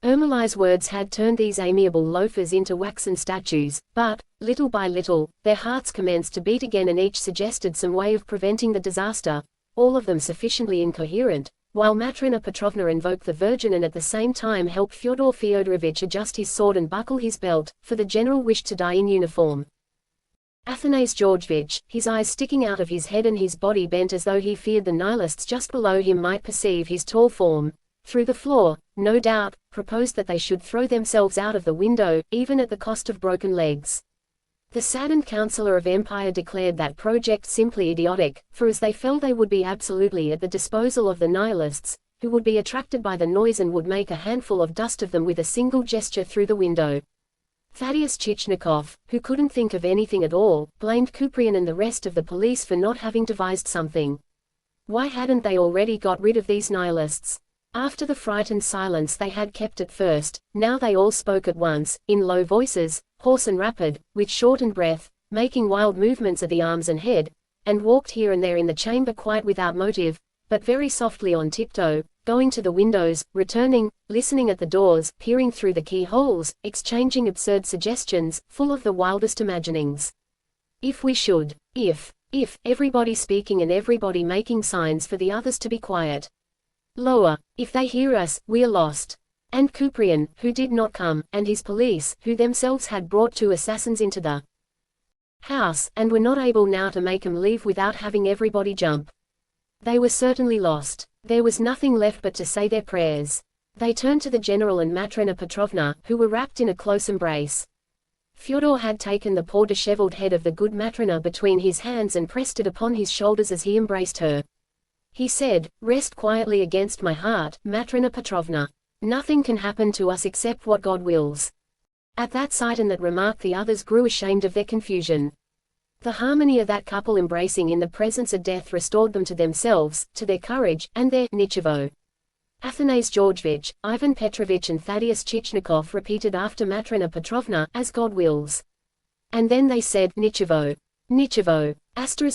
Ermolai's words had turned these amiable loafers into waxen statues, but, little by little, their hearts commenced to beat again and each suggested some way of preventing the disaster, all of them sufficiently incoherent, while Matrena Petrovna invoked the Virgin and at the same time helped Fyodor Fyodorovich adjust his sword and buckle his belt, for the general wished to die in uniform. Athanase Georgevich, his eyes sticking out of his head and his body bent as though he feared the nihilists just below him might perceive his tall form, through the floor, no doubt, proposed that they should throw themselves out of the window, even at the cost of broken legs. The saddened Councillor of Empire declared that project simply idiotic, for as they fell they would be absolutely at the disposal of the nihilists, who would be attracted by the noise and would make a handful of dust of them with a single gesture through the window. Thaddeus Chichnikov, who couldn't think of anything at all, blamed Couperin and the rest of the police for not having devised something. Why hadn't they already got rid of these nihilists? After the frightened silence they had kept at first, now they all spoke at once, in low voices, hoarse and rapid, with shortened breath, making wild movements of the arms and head, and walked here and there in the chamber quite without motive, but very softly on tiptoe, going to the windows, returning, listening at the doors, peering through the keyholes, exchanging absurd suggestions, full of the wildest imaginings. If If, everybody speaking and everybody making signs for the others to be quiet. Lower. If they hear us, we are lost. And Kuprian, who did not come, and his police, who themselves had brought 2 assassins into the house, and were not able now to make 'em leave without having everybody jump. They were certainly lost. There was nothing left but to say their prayers. They turned to the general and Matrena Petrovna, who were wrapped in a close embrace. Fyodor had taken the poor disheveled head of the good Matrena between his hands and pressed it upon his shoulders as he embraced her. He said, "Rest quietly against my heart, Matrena Petrovna. Nothing can happen to us except what God wills." At that sight and that remark the others grew ashamed of their confusion. The harmony of that couple embracing in the presence of death restored them to themselves, to their courage, and their Nichevo. Athanase Georgevich, Ivan Petrovich and Thaddeus Chichnikov repeated after Matrena Petrovna, "As God wills." And then they said, "Nichevo. Nichevo.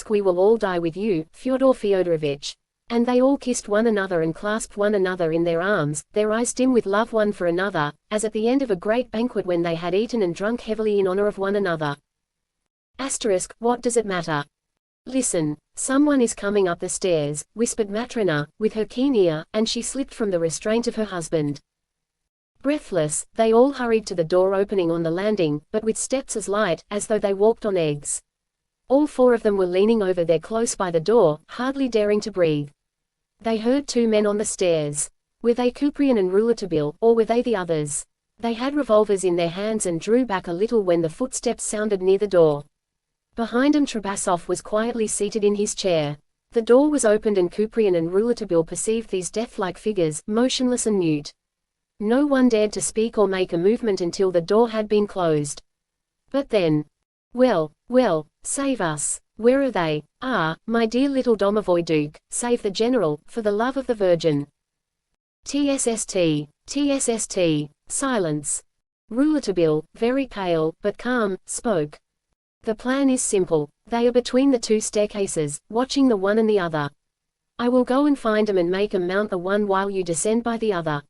We will all die with you, Fyodor Fyodorovich." And they all kissed one another and clasped one another in their arms, their eyes dim with love one for another, as at the end of a great banquet when they had eaten and drunk heavily in honor of one another. What does it matter? Listen, someone is coming up the stairs, whispered Matrena, with her keen ear, and she slipped from the restraint of her husband. Breathless, they all hurried to the door opening on the landing, but with steps as light, as though they walked on eggs. All 4 of them were leaning over there close by the door, hardly daring to breathe. They heard 2 men on the stairs. Were they Kuprian and Rouletabille, or were they the others? They had revolvers in their hands and drew back a little when the footsteps sounded near the door. Behind them Trabasov was quietly seated in his chair. The door was opened and Kuprian and Rouletabille perceived these death-like figures, motionless and mute. No one dared to speak or make a movement until the door had been closed. But then, well, save us. Where are they? Ah, my dear little Domovoy Duke, save the general, for the love of the Virgin. TSST. Silence. Rouletabille, very pale, but calm, spoke. The plan is simple. They are between the 2 staircases, watching the one and the other. I will go and find them and make 'em mount the one while you descend by the other.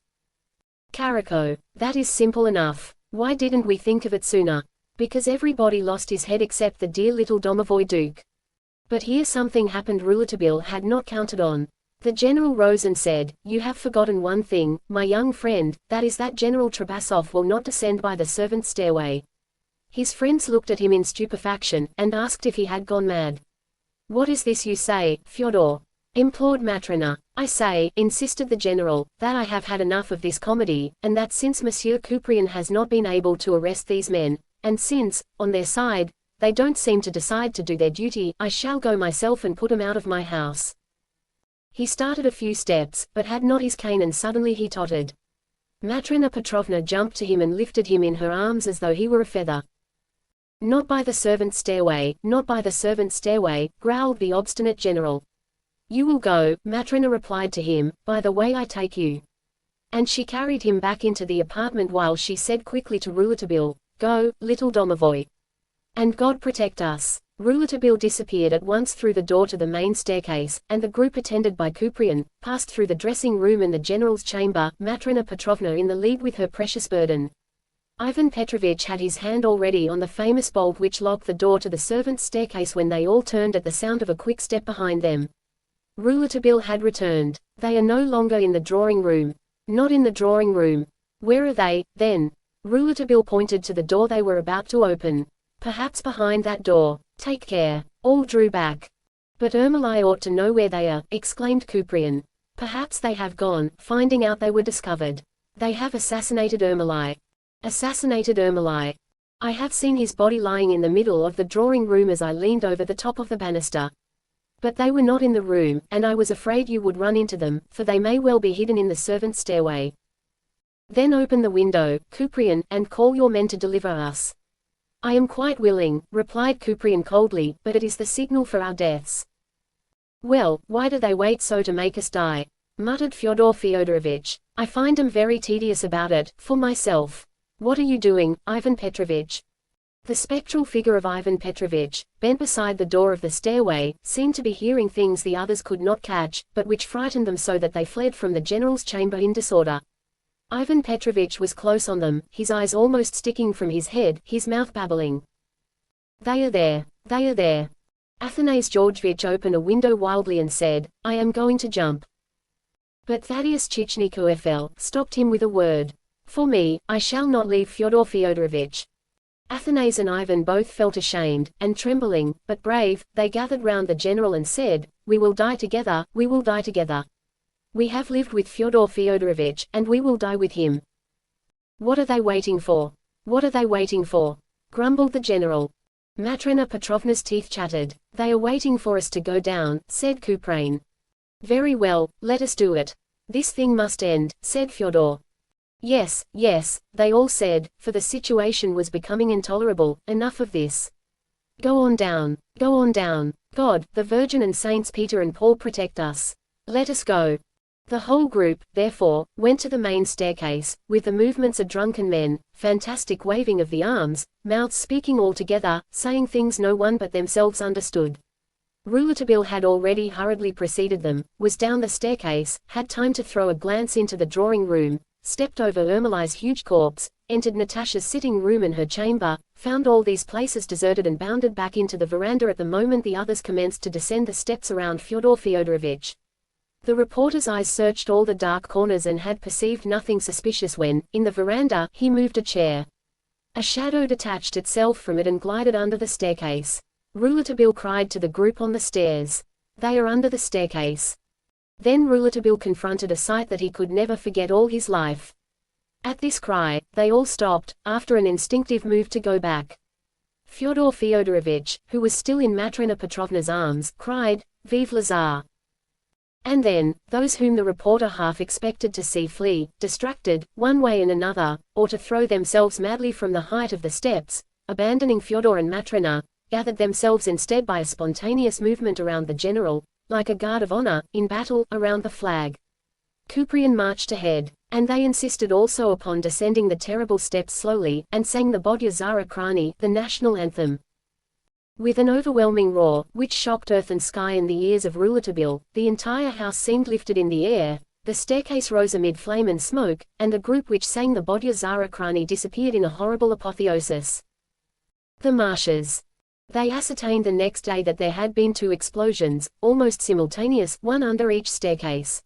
Karako, that is simple enough. Why didn't we think of it sooner? Because everybody lost his head except the dear little Domovoy Duke. But here something happened Rouletabille had not counted on. The general rose and said, "You have forgotten one thing, my young friend, that is that General Trabasov will not descend by the servants' stairway." His friends looked at him in stupefaction, and asked if he had gone mad. "What is this you say, Fyodor?" implored Matrena. "I say," insisted the general, "that I have had enough of this comedy, and that since Monsieur Kuprian has not been able to arrest these men, and since, on their side, they don't seem to decide to do their duty, I shall go myself and put 'em out of my house." He started a few steps, but had not his cane and suddenly he tottered. Matrena Petrovna jumped to him and lifted him in her arms as though he were a feather. "Not by the servants' stairway, not by the servants' stairway," growled the obstinate general. "You will go," Matrena replied to him, "by the way I take you." And she carried him back into the apartment while she said quickly to Rouletabille, "Go, little Domovoy. And God protect us." Rouletabille disappeared at once through the door to the main staircase, and the group attended by Kuprian, passed through the dressing room and the general's chamber, Matrena Petrovna in the lead with her precious burden. Ivan Petrovich had his hand already on the famous bolt which locked the door to the servants' staircase when they all turned at the sound of a quick step behind them. Rouletabille had returned. "They are no longer in the drawing room." "Not in the drawing room. Where are they, then?" Rouletabille pointed to the door they were about to open. "Perhaps behind that door. Take care." All drew back. "But Ermolai ought to know where they are," exclaimed Kuprian. "Perhaps they have gone, finding out they were discovered. They have assassinated Ermolai." Assassinated Ermolai. "I have seen his body lying in the middle of the drawing room as I leaned over the top of the banister. But they were not in the room, and I was afraid you would run into them, for they may well be hidden in the servants' stairway. Then open the window, Kuprian, and call your men to deliver us." "I am quite willing," replied Kuprian coldly, "but it is the signal for our deaths." "Well, why do they wait so to make us die?" muttered Fyodor Fyodorovich. "I find 'em very tedious about it, for myself. What are you doing, Ivan Petrovich?" The spectral figure of Ivan Petrovich, bent beside the door of the stairway, seemed to be hearing things the others could not catch, but which frightened them so that they fled from the general's chamber in disorder. Ivan Petrovich was close on them, his eyes almost sticking from his head, his mouth babbling. They are there. They are there. Athanase Georgievich opened a window wildly and said, "I am going to jump." But Thaddeus Chichnikov stopped him with a word. "For me, I shall not leave Fyodor Fyodorovich." Athanase and Ivan both felt ashamed, and trembling, but brave, they gathered round the general and said, "We will die together, we will die together. We have lived with Fyodor Fyodorovich, and we will die with him." "What are they waiting for? What are they waiting for?" grumbled the general. Matrona Petrovna's teeth chattered. "They are waiting for us to go down," said Kuprain. "Very well, let us do it. This thing must end," said Fyodor. "Yes, yes," they all said, for the situation was becoming intolerable. "Enough of this. Go on down. Go on down. God, the Virgin and Saints Peter and Paul protect us. Let us go." The whole group, therefore, went to the main staircase, with the movements of drunken men, fantastic waving of the arms, mouths speaking all together, saying things no one but themselves understood. Rouletabille had already hurriedly preceded them, was down the staircase, had time to throw a glance into the drawing room, stepped over Ermolai's huge corpse, entered Natasha's sitting room and her chamber, found all these places deserted and bounded back into the veranda at the moment the others commenced to descend the steps around Fyodor Fyodorovich. The reporter's eyes searched all the dark corners and had perceived nothing suspicious when, in the veranda, he moved a chair. A shadow detached itself from it and glided under the staircase. Rouletabille cried to the group on the stairs, "They are under the staircase." Then Rouletabille confronted a sight that he could never forget all his life. At this cry, they all stopped, after an instinctive move to go back. Fyodor Fyodorovich, who was still in Matrona Petrovna's arms, cried, "Vive le Tsar!" And then, those whom the reporter half expected to see flee, distracted, one way and another, or to throw themselves madly from the height of the steps, abandoning Fyodor and Matrona, gathered themselves instead by a spontaneous movement around the general, like a guard of honor, in battle, around the flag. Kuprian marched ahead, and they insisted also upon descending the terrible steps slowly, and sang the Bodya Zara Krani, the national anthem. With an overwhelming roar, which shocked earth and sky in the ears of Rouletabille, the entire house seemed lifted in the air, the staircase rose amid flame and smoke, and the group which sang the Bodya Zara Krani disappeared in a horrible apotheosis. The marshes. They ascertained the next day that there had been 2 explosions, almost simultaneous, one under each staircase.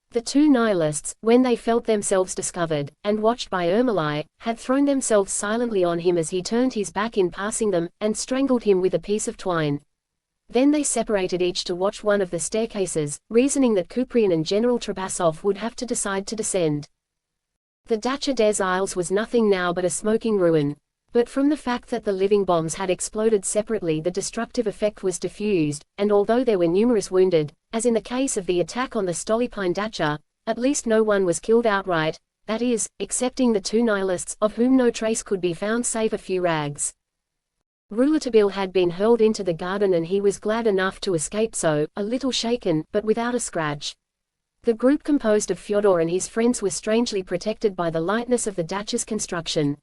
The 2 nihilists, when they felt themselves discovered, and watched by Ermolai, had thrown themselves silently on him as he turned his back in passing them, and strangled him with a piece of twine. Then they separated each to watch one of the staircases, reasoning that Kuprian and General Trabasov would have to decide to descend. The Dacha des Isles was nothing now but a smoking ruin. But from the fact that the living bombs had exploded separately, the destructive effect was diffused, and although there were numerous wounded, as in the case of the attack on the Stolypine Dacha, at least no one was killed outright, that is, excepting the 2 nihilists, of whom no trace could be found save a few rags. Rouletabille had been hurled into the garden and he was glad enough to escape so, a little shaken, but without a scratch. The group composed of Fyodor and his friends was strangely protected by the lightness of the Dacha's construction.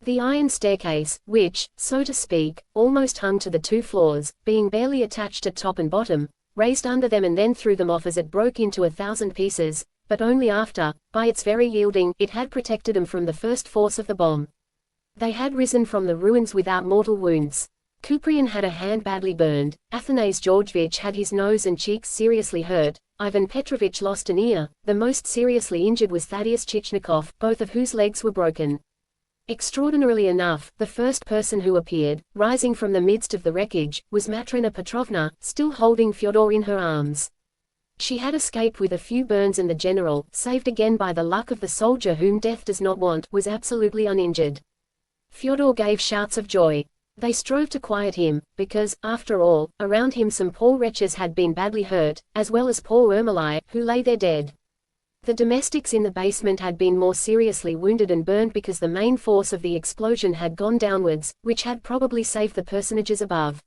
The iron staircase, which, so to speak, almost hung to the 2 floors, being barely attached at top and bottom, raised under them and then threw them off as it broke into 1,000 pieces, but only after, by its very yielding, it had protected them from the first force of the bomb. They had risen from the ruins without mortal wounds. Kuprian had a hand badly burned, Athanase Georgievich had his nose and cheeks seriously hurt, Ivan Petrovich lost an ear, the most seriously injured was Thaddeus Chichnikov, both of whose legs were broken. Extraordinarily enough, the first person who appeared, rising from the midst of the wreckage, was Matrona Petrovna, still holding Fyodor in her arms. She had escaped with a few burns and the general, saved again by the luck of the soldier whom death does not want, was absolutely uninjured. Fyodor gave shouts of joy. They strove to quiet him, because, after all, around him some poor wretches had been badly hurt, as well as poor Ermolai, who lay there dead. The domestics in the basement had been more seriously wounded and burned because the main force of the explosion had gone downwards, which had probably saved the personages above.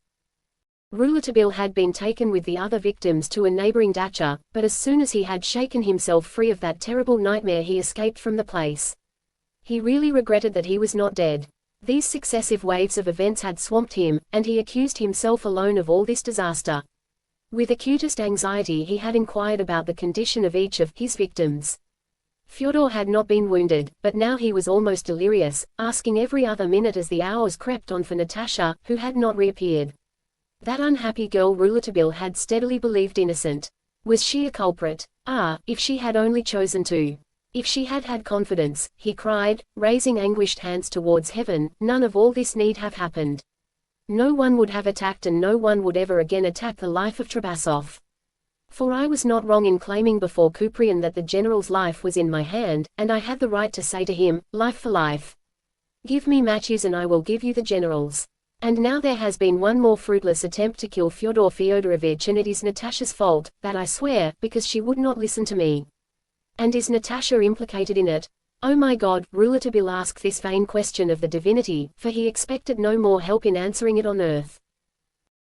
Rouletabille had been taken with the other victims to a neighboring dacha, but as soon as he had shaken himself free of that terrible nightmare he escaped from the place. He really regretted that he was not dead. These successive waves of events had swamped him, and he accused himself alone of all this disaster. With acutest anxiety he had inquired about the condition of each of his victims. Fyodor had not been wounded, but now he was almost delirious, asking every other minute as the hours crept on for Natasha, who had not reappeared. That unhappy girl Rouletabille had steadily believed innocent. Was she a culprit? Ah, if she had only chosen to. If she had had confidence, he cried, raising anguished hands towards heaven, none of all this need have happened. No one would have attacked and no one would ever again attack the life of Trabasov. For I was not wrong in claiming before Kuprian that the general's life was in my hand, and I had the right to say to him, life for life. Give me Matthews and I will give you the general's. And now there has been one more fruitless attempt to kill Fyodor Fyodorovich, and it is Natasha's fault, that I swear, because she would not listen to me. And is Natasha implicated in it? Oh my God, Rouletabille asked this vain question of the divinity, for he expected no more help in answering it on earth.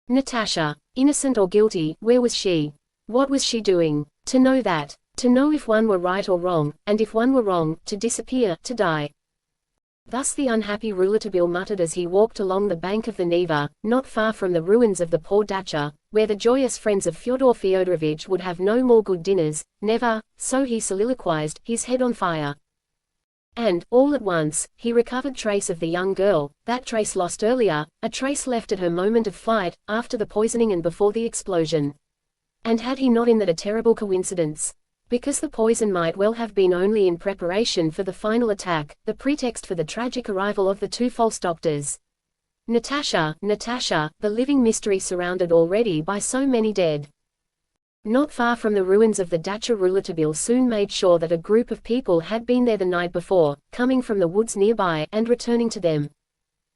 Natasha, innocent or guilty, where was she? What was she doing? To know that. To know if one were right or wrong, and if one were wrong, to disappear, to die. Thus the unhappy Rouletabille muttered as he walked along the bank of the Neva, not far from the ruins of the poor dacha, where the joyous friends of Fyodor Fyodorovich would have no more good dinners, never, so he soliloquized, his head on fire. And, all at once, he recovered trace of the young girl, that trace lost earlier, a trace left at her moment of flight, after the poisoning and before the explosion. And had he not in that a terrible coincidence? Because the poison might well have been only in preparation for the final attack, the pretext for the tragic arrival of the two false doctors. Natasha, Natasha, the living mystery surrounded already by so many dead. Not far from the ruins of the dacha, Rouletabille soon made sure that a group of people had been there the night before, coming from the woods nearby, and returning to them.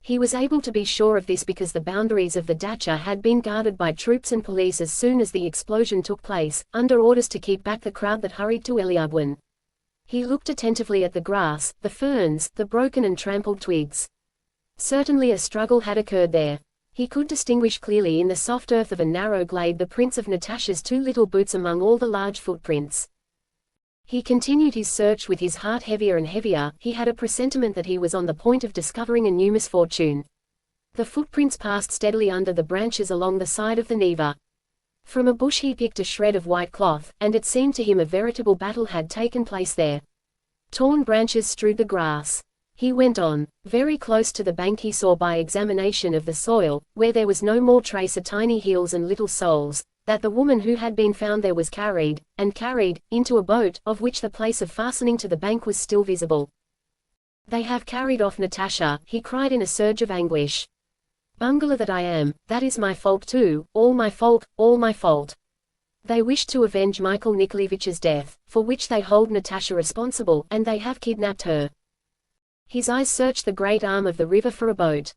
He was able to be sure of this because the boundaries of the dacha had been guarded by troops and police as soon as the explosion took place, under orders to keep back the crowd that hurried to Eliabwen. He looked attentively at the grass, the ferns, the broken and trampled twigs. Certainly a struggle had occurred there. He could distinguish clearly in the soft earth of a narrow glade the prints of Natasha's two little boots among all the large footprints. He continued his search with his heart heavier and heavier. He had a presentiment that he was on the point of discovering a new misfortune. The footprints passed steadily under the branches along the side of the Neva. From a bush he picked a shred of white cloth, and it seemed to him a veritable battle had taken place there. Torn branches strewed the grass. He went on. Very close to the bank he saw by examination of the soil, where there was no more trace of tiny heels and little soles, that the woman who had been found there was carried, into a boat, of which the place of fastening to the bank was still visible. They have carried off Natasha, he cried in a surge of anguish. Bungler that I am, that is my fault too, all my fault, all my fault. They wished to avenge Michael Nikolaevich's death, for which they hold Natasha responsible, and they have kidnapped her. His eyes searched the great arm of the river for a boat.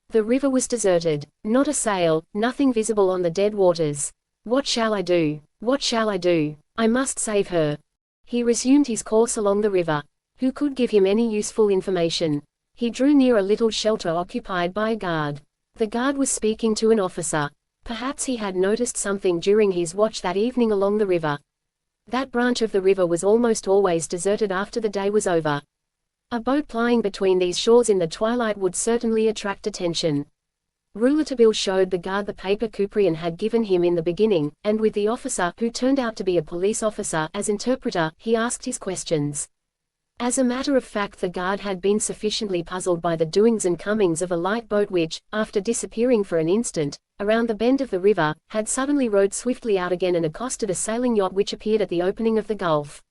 The river was deserted. Not a sail, nothing visible on the dead waters. What shall I do? What shall I do? I must save her. He resumed his course along the river. Who could give him any useful information? He drew near a little shelter occupied by a guard. The guard was speaking to an officer. Perhaps he had noticed something during his watch that evening along the river. That branch of the river was almost always deserted after the day was over. A boat plying between these shores in the twilight would certainly attract attention. Rouletabille showed the guard the paper Kuprian had given him in the beginning, and with the officer, who turned out to be a police officer, as interpreter, he asked his questions. As a matter of fact, the guard had been sufficiently puzzled by the doings and comings of a light boat which, after disappearing for an instant, around the bend of the river, had suddenly rowed swiftly out again and accosted a sailing yacht which appeared at the opening of the gulf.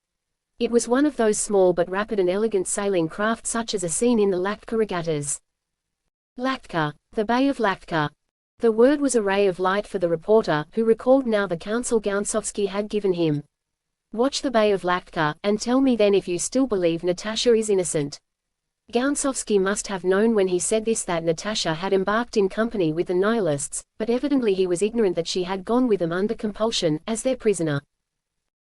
It was one of those small but rapid and elegant sailing craft such as are seen in the Lakhtka regattas. Lakhtka, the Bay of Lakhtka. The word was a ray of light for the reporter, who recalled now the counsel Gounsovsky had given him. Watch the Bay of Lakhtka, and tell me then if you still believe Natasha is innocent. Gounsovsky must have known when he said this that Natasha had embarked in company with the Nihilists, but evidently he was ignorant that she had gone with them under compulsion, as their prisoner.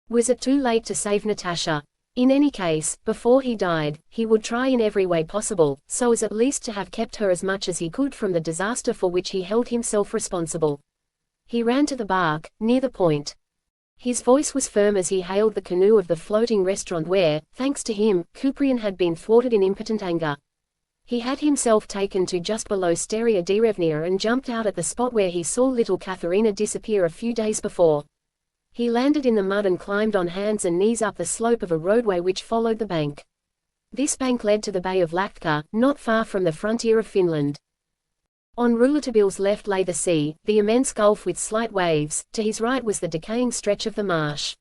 Was it too late to save Natasha? In any case, before he died, he would try in every way possible, so as at least to have kept her as much as he could from the disaster for which he held himself responsible. He ran to the bark, near the point. His voice was firm as he hailed the canoe of the floating restaurant where, thanks to him, Kuprian had been thwarted in impotent anger. He had himself taken to just below Steria Derevnia and jumped out at the spot where he saw little Katharina disappear a few days before. He landed in the mud and climbed on hands and knees up the slope of a roadway which followed the bank. This bank led to the Bay of Lakhtka, not far from the frontier of Finland. On Rouletabille's left lay the sea, the immense gulf with slight waves, to his right was the decaying stretch of the marsh.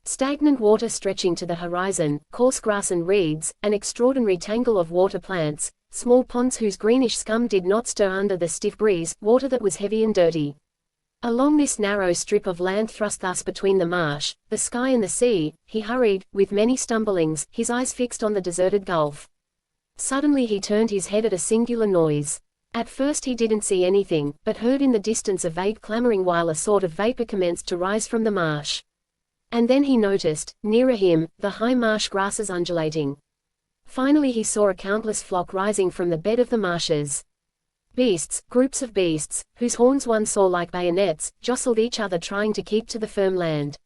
Stagnant water stretching to the horizon, coarse grass and reeds, an extraordinary tangle of water plants, small ponds whose greenish scum did not stir under the stiff breeze, water that was heavy and dirty. Along this narrow strip of land thrust thus between the marsh, the sky and the sea, he hurried, with many stumblings, his eyes fixed on the deserted gulf. Suddenly he turned his head at a singular noise. At first he didn't see anything, but heard in the distance a vague clamoring while a sort of vapor commenced to rise from the marsh. And then he noticed, nearer him, the high marsh grasses undulating. Finally he saw a countless flock rising from the bed of the marshes. Beasts, groups of beasts, whose horns one saw like bayonets, jostled each other trying to keep to the firm land.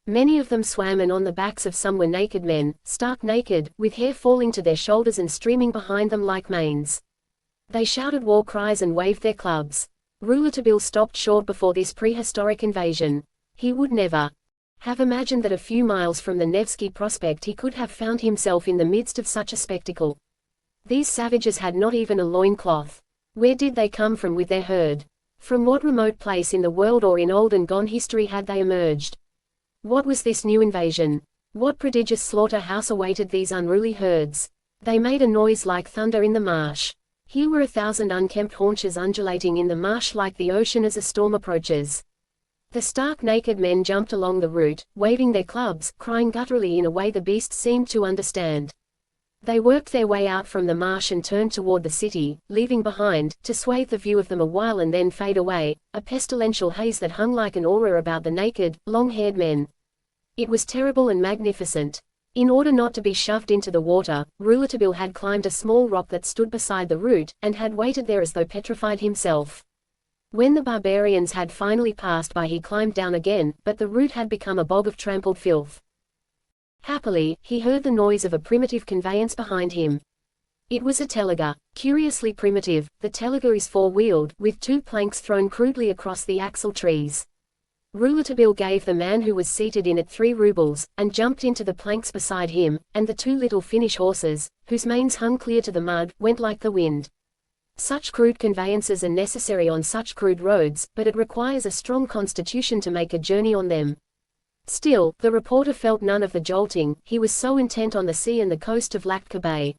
Many of them swam, and on the backs of some were naked men, stark naked, with hair falling to their shoulders and streaming behind them like manes. They shouted war cries and waved their clubs. Rouletabille stopped short before this prehistoric invasion. He would never have imagined that a few miles from the Nevsky Prospect he could have found himself in the midst of such a spectacle. These savages had not even a loincloth. Where did they come from with their herd? From what remote place in the world or in old and gone history had they emerged? What was this new invasion? What prodigious slaughter-house awaited these unruly herds? They made a noise like thunder in the marsh. Here were 1,000 unkempt haunches undulating in the marsh like the ocean as a storm approaches. The stark naked men jumped along the route, waving their clubs, crying gutturally in a way the beasts seemed to understand. They worked their way out from the marsh and turned toward the city, leaving behind, to swathe the view of them a while and then fade away, a pestilential haze that hung like an aura about the naked, long-haired men. It was terrible and magnificent. In order not to be shoved into the water, Rouletabille had climbed a small rock that stood beside the route, and had waited there as though petrified himself. When the barbarians had finally passed by he climbed down again, but the route had become a bog of trampled filth. Happily, he heard the noise of a primitive conveyance behind him. It was a telega. Curiously primitive, the telega is four-wheeled, with two planks thrown crudely across the axle trees. Rouletabille gave the man who was seated in it 3 rubles, and jumped into the planks beside him, and the 2 little Finnish horses, whose manes hung clear to the mud, went like the wind. Such crude conveyances are necessary on such crude roads, but it requires a strong constitution to make a journey on them. Still, the reporter felt none of the jolting, he was so intent on the sea and the coast of Lachtka Bay.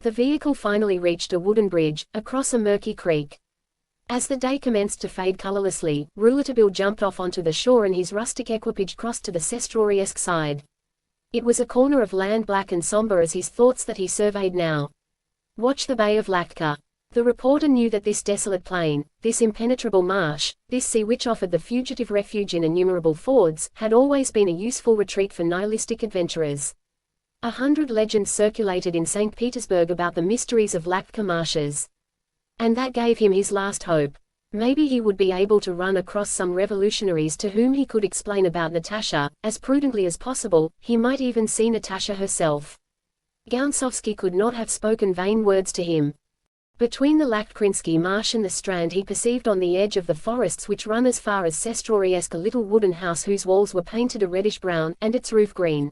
The vehicle finally reached a wooden bridge, across a murky creek. As the day commenced to fade colorlessly, Rouletabille jumped off onto the shore and his rustic equipage crossed to the Sestroriesk side. It was a corner of land black and somber as his thoughts that he surveyed now. Watch the Bay of Lachtka. The reporter knew that this desolate plain, this impenetrable marsh, this sea which offered the fugitive refuge in innumerable fords, had always been a useful retreat for nihilistic adventurers. 100 legends circulated in St. Petersburg about the mysteries of Lachtka marshes. And that gave him his last hope. Maybe he would be able to run across some revolutionaries to whom he could explain about Natasha, as prudently as possible. He might even see Natasha herself. Gounsovsky could not have spoken vain words to him. Between the Lakhtrinsky marsh and the strand he perceived on the edge of the forests which run as far as Sestroriesk a little wooden house whose walls were painted a reddish-brown, and its roof green.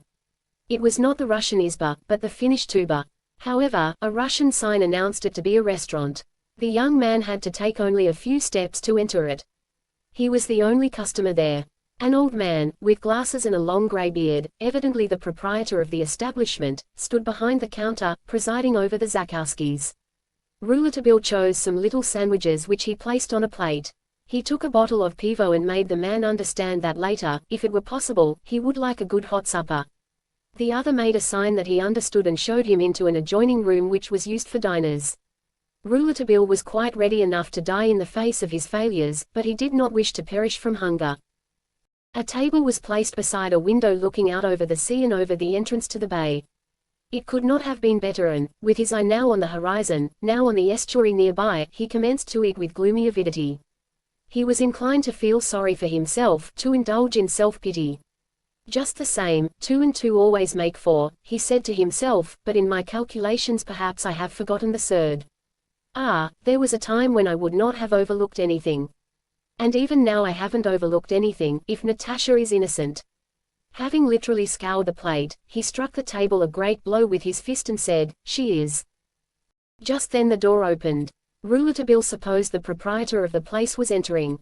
It was not the Russian izba, but the Finnish tuba. However, a Russian sign announced it to be a restaurant. The young man had to take only a few steps to enter it. He was the only customer there. An old man, with glasses and a long grey beard, evidently the proprietor of the establishment, stood behind the counter, presiding over the Zakowskis. Rouletabille chose some little sandwiches which he placed on a plate. He took a bottle of pivo and made the man understand that later, if it were possible, he would like a good hot supper. The other made a sign that he understood and showed him into an adjoining room which was used for diners. Rouletabille was quite ready enough to die in the face of his failures, but he did not wish to perish from hunger. A table was placed beside a window looking out over the sea and over the entrance to the bay. It could not have been better and, with his eye now on the horizon, now on the estuary nearby, he commenced to eat with gloomy avidity. He was inclined to feel sorry for himself, to indulge in self-pity. Just the same, 2 and 2 always make 4, he said to himself, but in my calculations perhaps I have forgotten the third. Ah, there was a time when I would not have overlooked anything. And even now I haven't overlooked anything, if Natasha is innocent. Having literally scoured the plate, he struck the table a great blow with his fist and said, "She is." Just then the door opened. Rouletabille supposed the proprietor of the place was entering.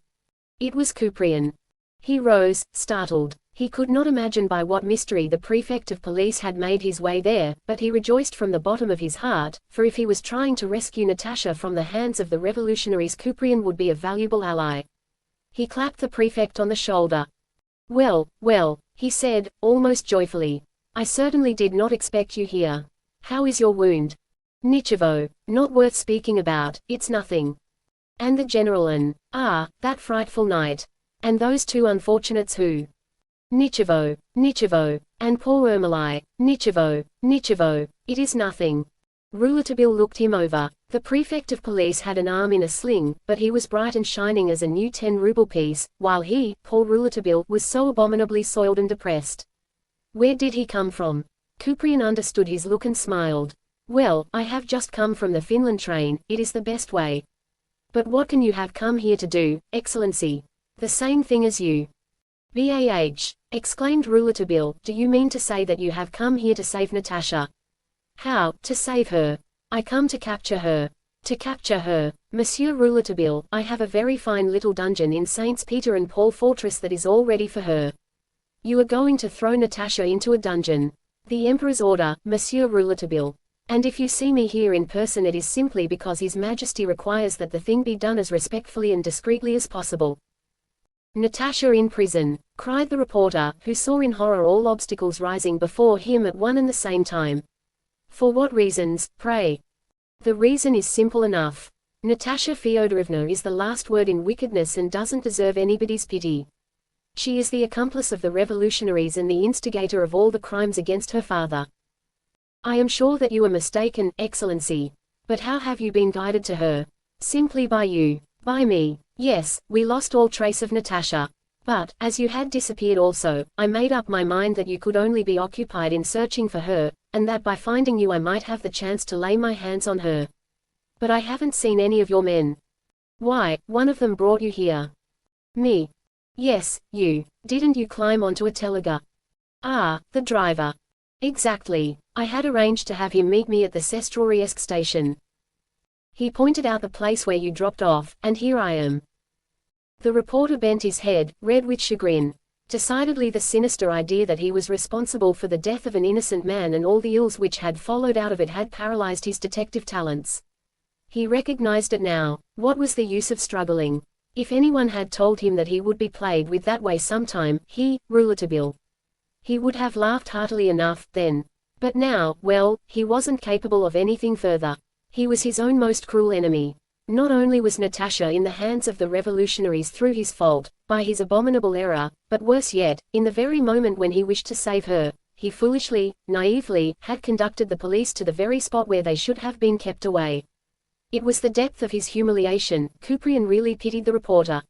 It was Couperin. He rose, startled. He could not imagine by what mystery the prefect of police had made his way there, but he rejoiced from the bottom of his heart, for if he was trying to rescue Natasha from the hands of the revolutionaries, Couperin would be a valuable ally. He clapped the prefect on the shoulder. "Well, well," he said, almost joyfully. "I certainly did not expect you here. How is your wound?" "Nichevo. Not worth speaking about, it's nothing." "And the general and, that frightful night. And those two unfortunates who?" "Nichevo, Nichevo. And poor Ermolai, Nichevo, Nichevo. It is nothing." Rouletabille looked him over. The prefect of police had an arm in a sling, but he was bright and shining as a new 10-ruble piece, while he, poor Rouletabille, was so abominably soiled and depressed. Where did he come from? Couperin understood his look and smiled. "Well, I have just come from the Finland train, it is the best way." "But what can you have come here to do, Excellency?" "The same thing as you." "Bah!" exclaimed Rouletabille, "do you mean to say that you have come here to save Natasha?" "How, to save her? I come to capture her." "To capture her? Monsieur Rouletabille, I have a very fine little dungeon in Saints Peter and Paul fortress that is all ready for her." "You are going to throw Natasha into a dungeon?" "The Emperor's order, Monsieur Rouletabille. And if you see me here in person, it is simply because His Majesty requires that the thing be done as respectfully and discreetly as possible." "Natasha in prison!" cried the reporter, who saw in horror all obstacles rising before him at one and the same time. "For what reasons, pray?" "The reason is simple enough. Natasha Feodorovna is the last word in wickedness and doesn't deserve anybody's pity. She is the accomplice of the revolutionaries and the instigator of all the crimes against her father." "I am sure that you are mistaken, Excellency. But how have you been guided to her?" "Simply by you." "By me?" "Yes, we lost all trace of Natasha. But, as you had disappeared also, I made up my mind that you could only be occupied in searching for her, and that by finding you I might have the chance to lay my hands on her. But I haven't seen any of your men." "Why, one of them brought you here." "Me?" "Yes, you. Didn't you climb onto a telega?" "Ah, the driver." "Exactly. I had arranged to have him meet me at the Sestroriesk station. He pointed out the place where you dropped off, and here I am." The reporter bent his head, red with chagrin. Decidedly the sinister idea that he was responsible for the death of an innocent man and all the ills which had followed out of it had paralyzed his detective talents. He recognized it now. What was the use of struggling? If anyone had told him that he would be played with that way sometime, he, Rouletabille, he would have laughed heartily enough, then. But now, well, he wasn't capable of anything further. He was his own most cruel enemy. Not only was Natasha in the hands of the revolutionaries through his fault, by his abominable error, but worse yet, in the very moment when he wished to save her, he foolishly, naively, had conducted the police to the very spot where they should have been kept away. It was the depth of his humiliation. Couperin really pitied the reporter.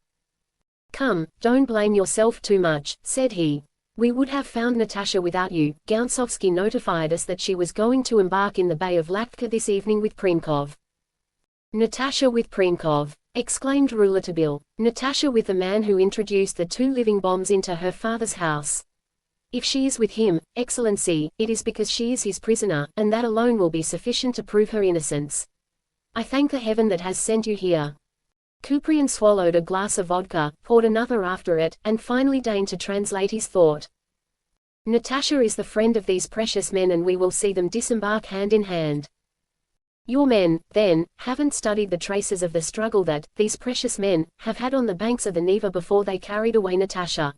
"Come, don't blame yourself too much," said he. "We would have found Natasha without you. Gounsovsky notified us that she was going to embark in the Bay of Lachtka this evening with Primkov." "Natasha with Primkov!" exclaimed Rouletabille. "Natasha with the man who introduced the 2 living bombs into her father's house. If she is with him, Excellency, it is because she is his prisoner, and that alone will be sufficient to prove her innocence. I thank the heaven that has sent you here." Couperin swallowed a glass of vodka, poured another after it, and finally deigned to translate his thought. "Natasha is the friend of these precious men, and we will see them disembark hand in hand." "Your men, then, haven't studied the traces of the struggle that, these precious men, have had on the banks of the Neva before they carried away Natasha?"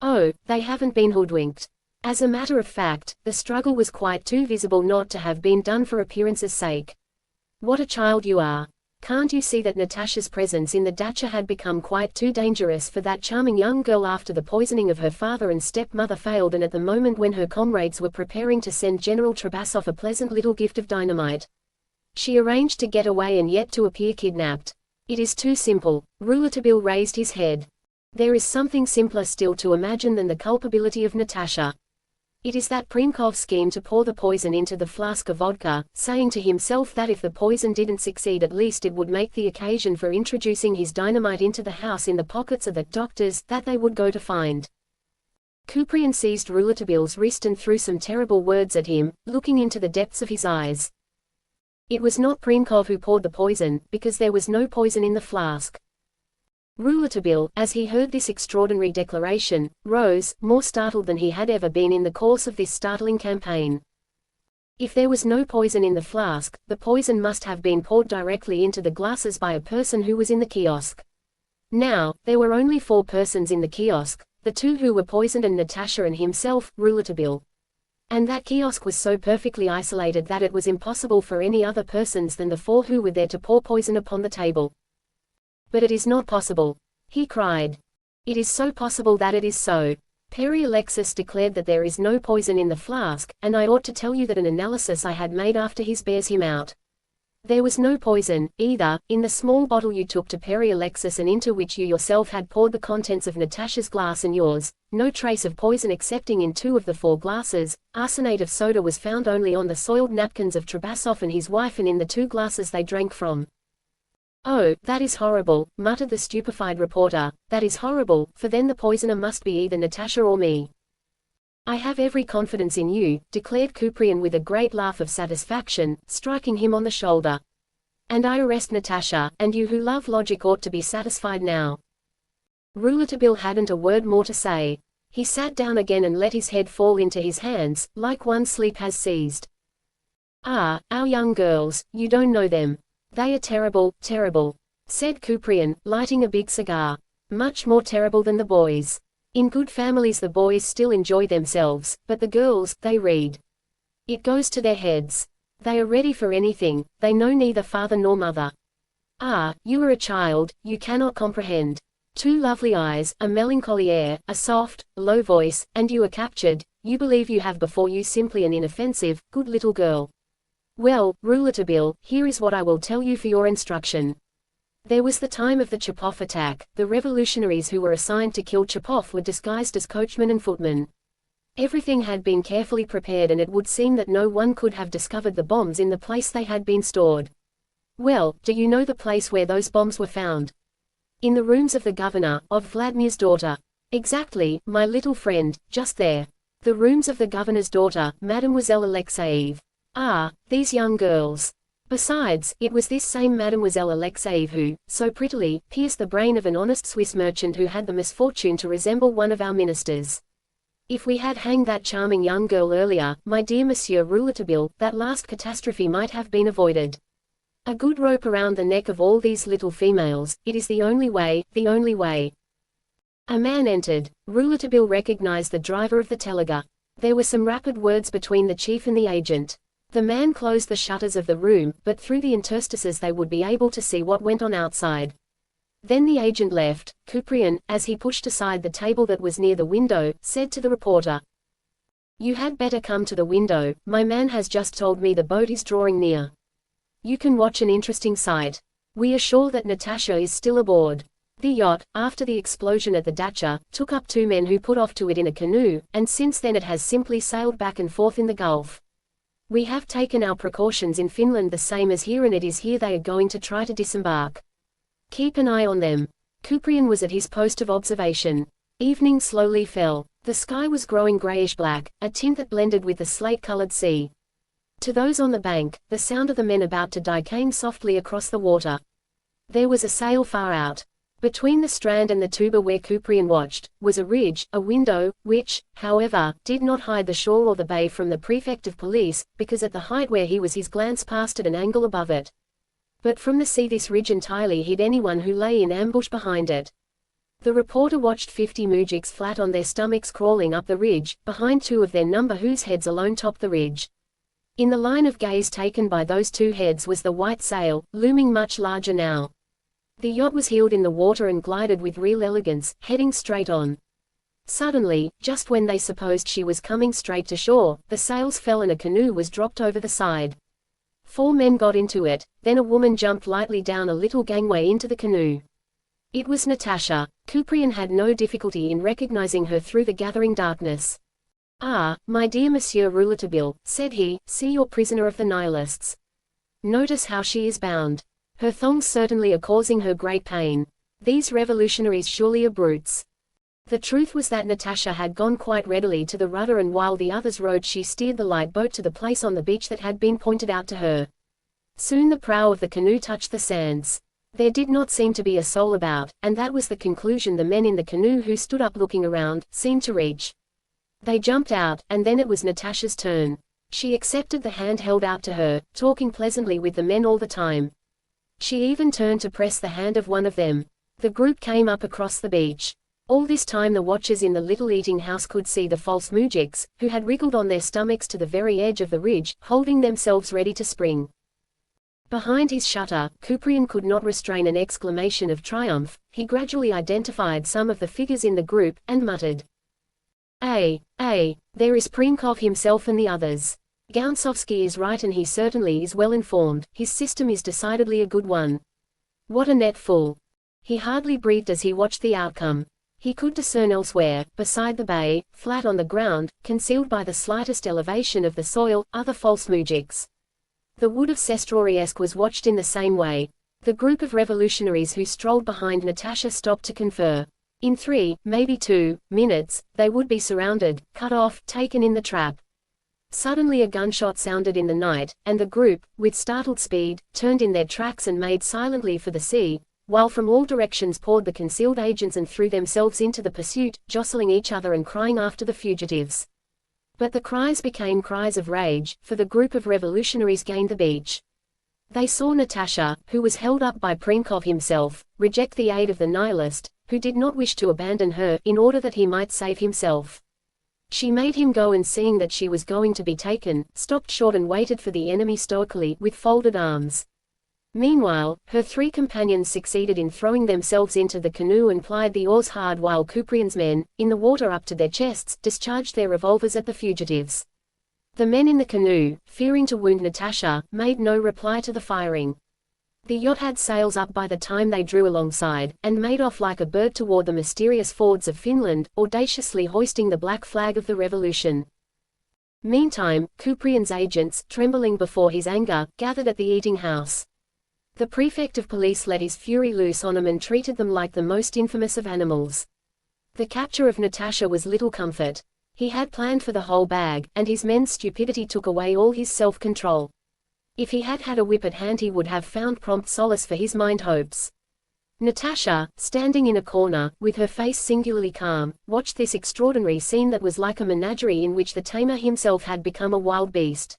"Oh, they haven't been hoodwinked. As a matter of fact, the struggle was quite too visible not to have been done for appearance's sake. What a child you are! Can't you see that Natasha's presence in the dacha had become quite too dangerous for that charming young girl after the poisoning of her father and stepmother failed, and at the moment when her comrades were preparing to send General Trabasov a pleasant little gift of dynamite, she arranged to get away and yet to appear kidnapped? It is too simple." Rouletabille raised his head. "There is something simpler still to imagine than the culpability of Natasha. It is that Primkov's scheme to pour the poison into the flask of vodka, saying to himself that if the poison didn't succeed at least it would make the occasion for introducing his dynamite into the house in the pockets of the doctors that they would go to find." Couperin seized Rouletabille's wrist and threw some terrible words at him, looking into the depths of his eyes. It was not Prinkov who poured the poison, because there was no poison in the flask. Rouletabille, as he heard this extraordinary declaration, rose, more startled than he had ever been in the course of this startling campaign. If there was no poison in the flask, the poison must have been poured directly into the glasses by a person who was in the kiosk. Now, there were only 4 persons in the kiosk, the 2 who were poisoned and Natasha and himself, Rouletabille. And that kiosk was so perfectly isolated that it was impossible for any other persons than the 4 who were there to pour poison upon the table. But it is not possible, he cried. It is so possible that it is so. Pere Alexis declared that there is no poison in the flask, and I ought to tell you that an analysis I had made after his bears him out. There was no poison, either, in the small bottle you took to Pere Alexis and into which you yourself had poured the contents of Natasha's glass and yours, no trace of poison excepting in 2 of the 4 glasses. Arsenate of soda was found only on the soiled napkins of Trabasov and his wife and in the 2 glasses they drank from. Oh, that is horrible, muttered the stupefied reporter, that is horrible, for then the poisoner must be either Natasha or me. I have every confidence in you, declared Kuprian with a great laugh of satisfaction, striking him on the shoulder. And I arrest Natasha, and you who love logic ought to be satisfied now. Rouletabille hadn't a word more to say. He sat down again and let his head fall into his hands, like one sleep has seized. Ah, our young girls, you don't know them. They are terrible, terrible, said Kuprian, lighting a big cigar. Much more terrible than the boys. In good families the boys still enjoy themselves, but the girls, they read. It goes to their heads. They are ready for anything, they know neither father nor mother. Ah, you are a child, you cannot comprehend. 2 lovely eyes, a melancholy air, a soft, low voice, and you are captured, you believe you have before you simply an inoffensive, good little girl. Well, Rouletabille, here is what I will tell you for your instruction. There was the time of the Chapov attack. The revolutionaries who were assigned to kill Chapov were disguised as coachmen and footmen. Everything had been carefully prepared and it would seem that no one could have discovered the bombs in the place they had been stored. Well, do you know the place where those bombs were found? In the rooms of the governor, of Vladimir's daughter. Exactly, my little friend, just there. The rooms of the governor's daughter, Mademoiselle Alexeyev. Ah, these young girls. Besides, it was this same Mademoiselle Alexeyev who, so prettily, pierced the brain of an honest Swiss merchant who had the misfortune to resemble one of our ministers. If we had hanged that charming young girl earlier, my dear Monsieur Rouletabille, that last catastrophe might have been avoided. A good rope around the neck of all these little females, it is the only way, the only way. A man entered. Rouletabille recognized the driver of the Telegra. There were some rapid words between the chief and the agent. The man closed the shutters of the room, but through the interstices they would be able to see what went on outside. Then the agent left. Kuprian, as he pushed aside the table that was near the window, said to the reporter, "You had better come to the window, my man has just told me the boat is drawing near. You can watch an interesting sight. We are sure that Natasha is still aboard." The yacht, after the explosion at the Dacha, took up 2 men who put off to it in a canoe, and since then it has simply sailed back and forth in the Gulf. We have taken our precautions in Finland the same as here and it is here they are going to try to disembark. Keep an eye on them. Kuprian was at his post of observation. Evening slowly fell. The sky was growing grayish-black, a tint that blended with the slate-colored sea. To those on the bank, the sound of the men about to die came softly across the water. There was a sail far out. Between the strand and the tuba where Kuprian watched, was a ridge, a window, which, however, did not hide the shore or the bay from the prefect of police, because at the height where he was his glance passed at an angle above it. But from the sea this ridge entirely hid anyone who lay in ambush behind it. The reporter watched 50 mujiks flat on their stomachs crawling up the ridge, behind 2 of their number whose heads alone topped the ridge. In the line of gaze taken by those 2 heads was the white sail, looming much larger now. The yacht was heeled in the water and glided with real elegance, heading straight on. Suddenly, just when they supposed she was coming straight to shore, the sails fell and a canoe was dropped over the side. 4 men got into it, then a woman jumped lightly down a little gangway into the canoe. It was Natasha. Kuprian had no difficulty in recognizing her through the gathering darkness. "Ah, my dear Monsieur Rouletabille," said he, "see your prisoner of the Nihilists. Notice how she is bound. Her thongs certainly are causing her great pain. These revolutionaries surely are brutes." The truth was that Natasha had gone quite readily to the rudder and while the others rowed she steered the light boat to the place on the beach that had been pointed out to her. Soon the prow of the canoe touched the sands. There did not seem to be a soul about, and that was the conclusion the men in the canoe who stood up looking around, seemed to reach. They jumped out, and then it was Natasha's turn. She accepted the hand held out to her, talking pleasantly with the men all the time. She even turned to press the hand of one of them. The group came up across the beach. All this time the watchers in the little eating house could see the false mujiks, who had wriggled on their stomachs to the very edge of the ridge, holding themselves ready to spring. Behind his shutter, Kuprian could not restrain an exclamation of triumph. He gradually identified some of the figures in the group, and muttered, there is Prinkov himself and the others. Gounsovsky is right, and he certainly is well informed. His system is decidedly a good one. What a net fool. He hardly breathed as he watched the outcome. He could discern elsewhere, beside the bay, flat on the ground, concealed by the slightest elevation of the soil, other false mujiks. The wood of Sestroriesk was watched in the same way. The group of revolutionaries who strolled behind Natasha stopped to confer. In 3, maybe 2, minutes, they would be surrounded, cut off, taken in the trap. Suddenly a gunshot sounded in the night, and the group, with startled speed, turned in their tracks and made silently for the sea, while from all directions poured the concealed agents and threw themselves into the pursuit, jostling each other and crying after the fugitives. But the cries became cries of rage, for the group of revolutionaries gained the beach. They saw Natasha, who was held up by Prinkov himself, reject the aid of the nihilist, who did not wish to abandon her, in order that he might save himself. She made him go, and seeing that she was going to be taken, stopped short and waited for the enemy stoically, with folded arms. Meanwhile, her 3 companions succeeded in throwing themselves into the canoe and plied the oars hard, while Kuprian's men, in the water up to their chests, discharged their revolvers at the fugitives. The men in the canoe, fearing to wound Natasha, made no reply to the firing. The yacht had sails up by the time they drew alongside, and made off like a bird toward the mysterious fords of Finland, audaciously hoisting the black flag of the revolution. Meantime, Kuprian's agents, trembling before his anger, gathered at the eating house. The prefect of police let his fury loose on them and treated them like the most infamous of animals. The capture of Natasha was little comfort. He had planned for the whole bag, and his men's stupidity took away all his self-control. If he had had a whip at hand, he would have found prompt solace for his mind hopes. Natasha, standing in a corner, with her face singularly calm, watched this extraordinary scene that was like a menagerie in which the tamer himself had become a wild beast.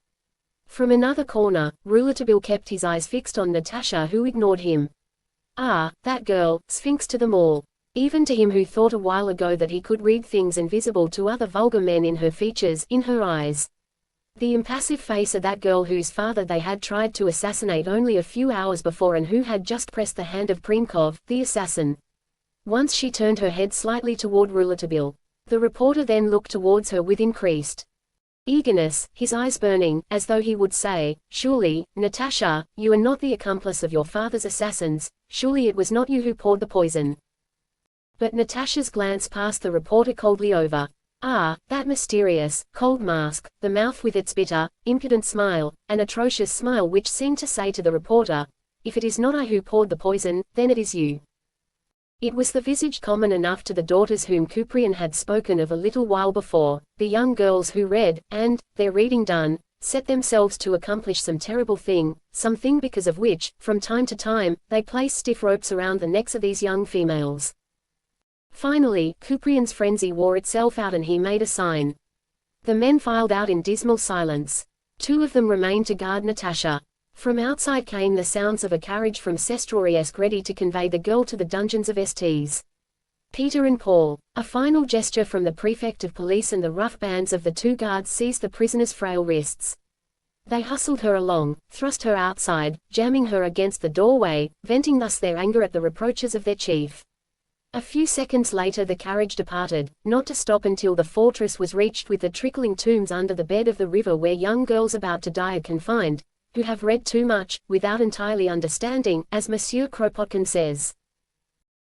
From another corner, Rouletabille kept his eyes fixed on Natasha, who ignored him. Ah, that girl, sphinx to them all. Even to him who thought a while ago that he could read things invisible to other vulgar men in her features, in her eyes. The impassive face of that girl whose father they had tried to assassinate only a few hours before, and who had just pressed the hand of Prinkov, the assassin. Once she turned her head slightly toward Rouletabille. The reporter then looked towards her with increased eagerness, his eyes burning, as though he would say, "Surely, Natasha, you are not the accomplice of your father's assassins, surely it was not you who poured the poison." But Natasha's glance passed the reporter coldly over. Ah, that mysterious, cold mask, the mouth with its bitter, impudent smile, an atrocious smile which seemed to say to the reporter, "If it is not I who poured the poison, then it is you." It was the visage common enough to the daughters whom Kuprian had spoken of a little while before, the young girls who read, and, their reading done, set themselves to accomplish some terrible thing, something because of which, from time to time, they placed stiff ropes around the necks of these young females. Finally, Kuprian's frenzy wore itself out and he made a sign. The men filed out in dismal silence. 2 of them remained to guard Natasha. From outside came the sounds of a carriage from Sestroriesk ready to convey the girl to the dungeons of Sts. Peter and Paul. A final gesture from the prefect of police and the rough bands of the 2 guards seized the prisoner's frail wrists. They hustled her along, thrust her outside, jamming her against the doorway, venting thus their anger at the reproaches of their chief. A few seconds later the carriage departed, not to stop until the fortress was reached, with the trickling tombs under the bed of the river where young girls about to die are confined, who have read too much, without entirely understanding, as Monsieur Kropotkin says.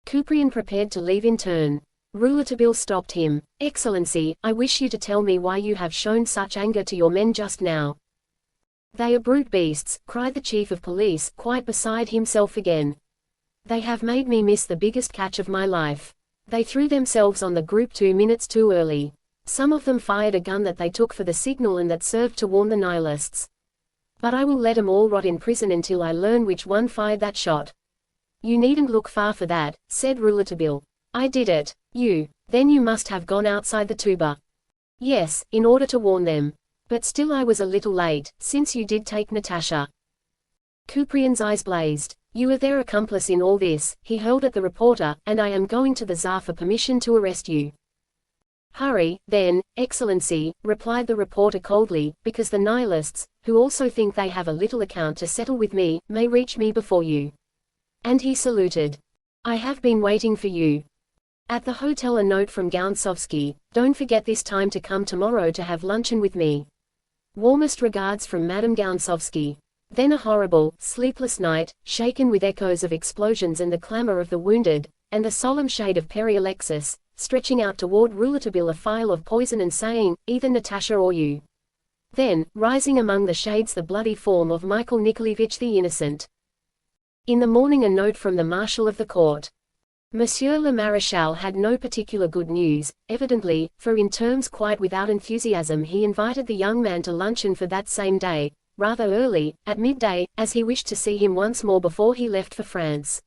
Kuprian prepared to leave in turn. Rouletabille stopped him. "Excellency, I wish you to tell me why you have shown such anger to your men just now." "They are brute beasts," cried the chief of police, quite beside himself again. "They have made me miss the biggest catch of my life. They threw themselves on the group 2 minutes too early. Some of them fired a gun that they took for the signal and that served to warn the nihilists. But I will let 'em all rot in prison until I learn which one fired that shot. You needn't look far for that, said Rouletabille. I did it. Then you must have gone outside the tuba. Yes, in order to warn them. But still I was a little late, since you did take Natasha. Kuprian's eyes blazed. You are their accomplice in all this, he hurled at the reporter, and I am going to the Tsar for permission to arrest you. Hurry, then, Excellency, replied the reporter coldly, because the Nihilists, who also think they have a little account to settle with me, may reach me before you. And he saluted. I have been waiting for you. At the hotel a note from Gounsovsky, don't forget this time to come tomorrow to have luncheon with me. Warmest regards from Madame Gounsovsky. Then a horrible, sleepless night, shaken with echoes of explosions and the clamor of the wounded, and the solemn shade of Pere Alexis, stretching out toward Rouletabille a phial of poison and saying, either Natasha or you. Then, rising among the shades the bloody form of Michael Nikolaevich the Innocent. In the morning a note from the Marshal of the Court. Monsieur le Maréchal had no particular good news, evidently, for in terms quite without enthusiasm he invited the young man to luncheon for that same day, rather early, at midday, as he wished to see him once more before he left for France.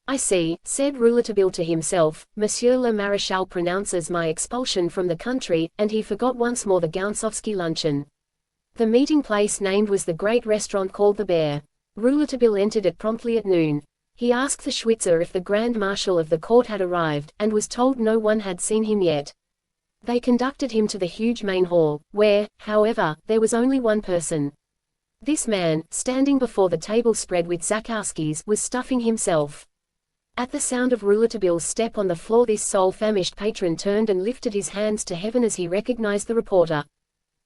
I see, said Rouletabille to himself, Monsieur le Maréchal pronounces my expulsion from the country, and he forgot once more the Gounsovsky luncheon. The meeting place named was the great restaurant called the Bear. Rouletabille entered it promptly at noon. He asked the Schwitzer if the Grand Marshal of the court had arrived, and was told no one had seen him yet. They conducted him to the huge main hall, where, however, there was only one person. This man, standing before the table spread with Zakowskis, was stuffing himself. At the sound of Rouletabille's step on the floor this soul-famished patron turned and lifted his hands to heaven as he recognized the reporter.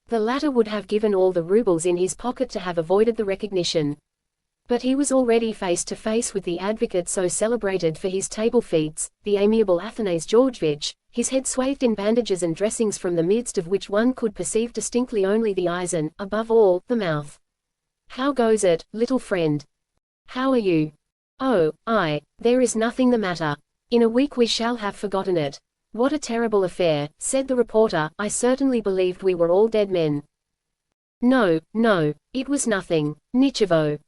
The latter would have given all the rubles in his pocket to have avoided the recognition. But he was already face to face with the advocate so celebrated for his table feats, the amiable Athanase Georgevitch, his head swathed in bandages and dressings from the midst of which one could perceive distinctly only the eyes and, above all, the mouth. How goes it, little friend? How are you? Oh, there is nothing the matter. In a week we shall have forgotten it. What a terrible affair, said the reporter, I certainly believed we were all dead men. No, it was nothing. Nichevo.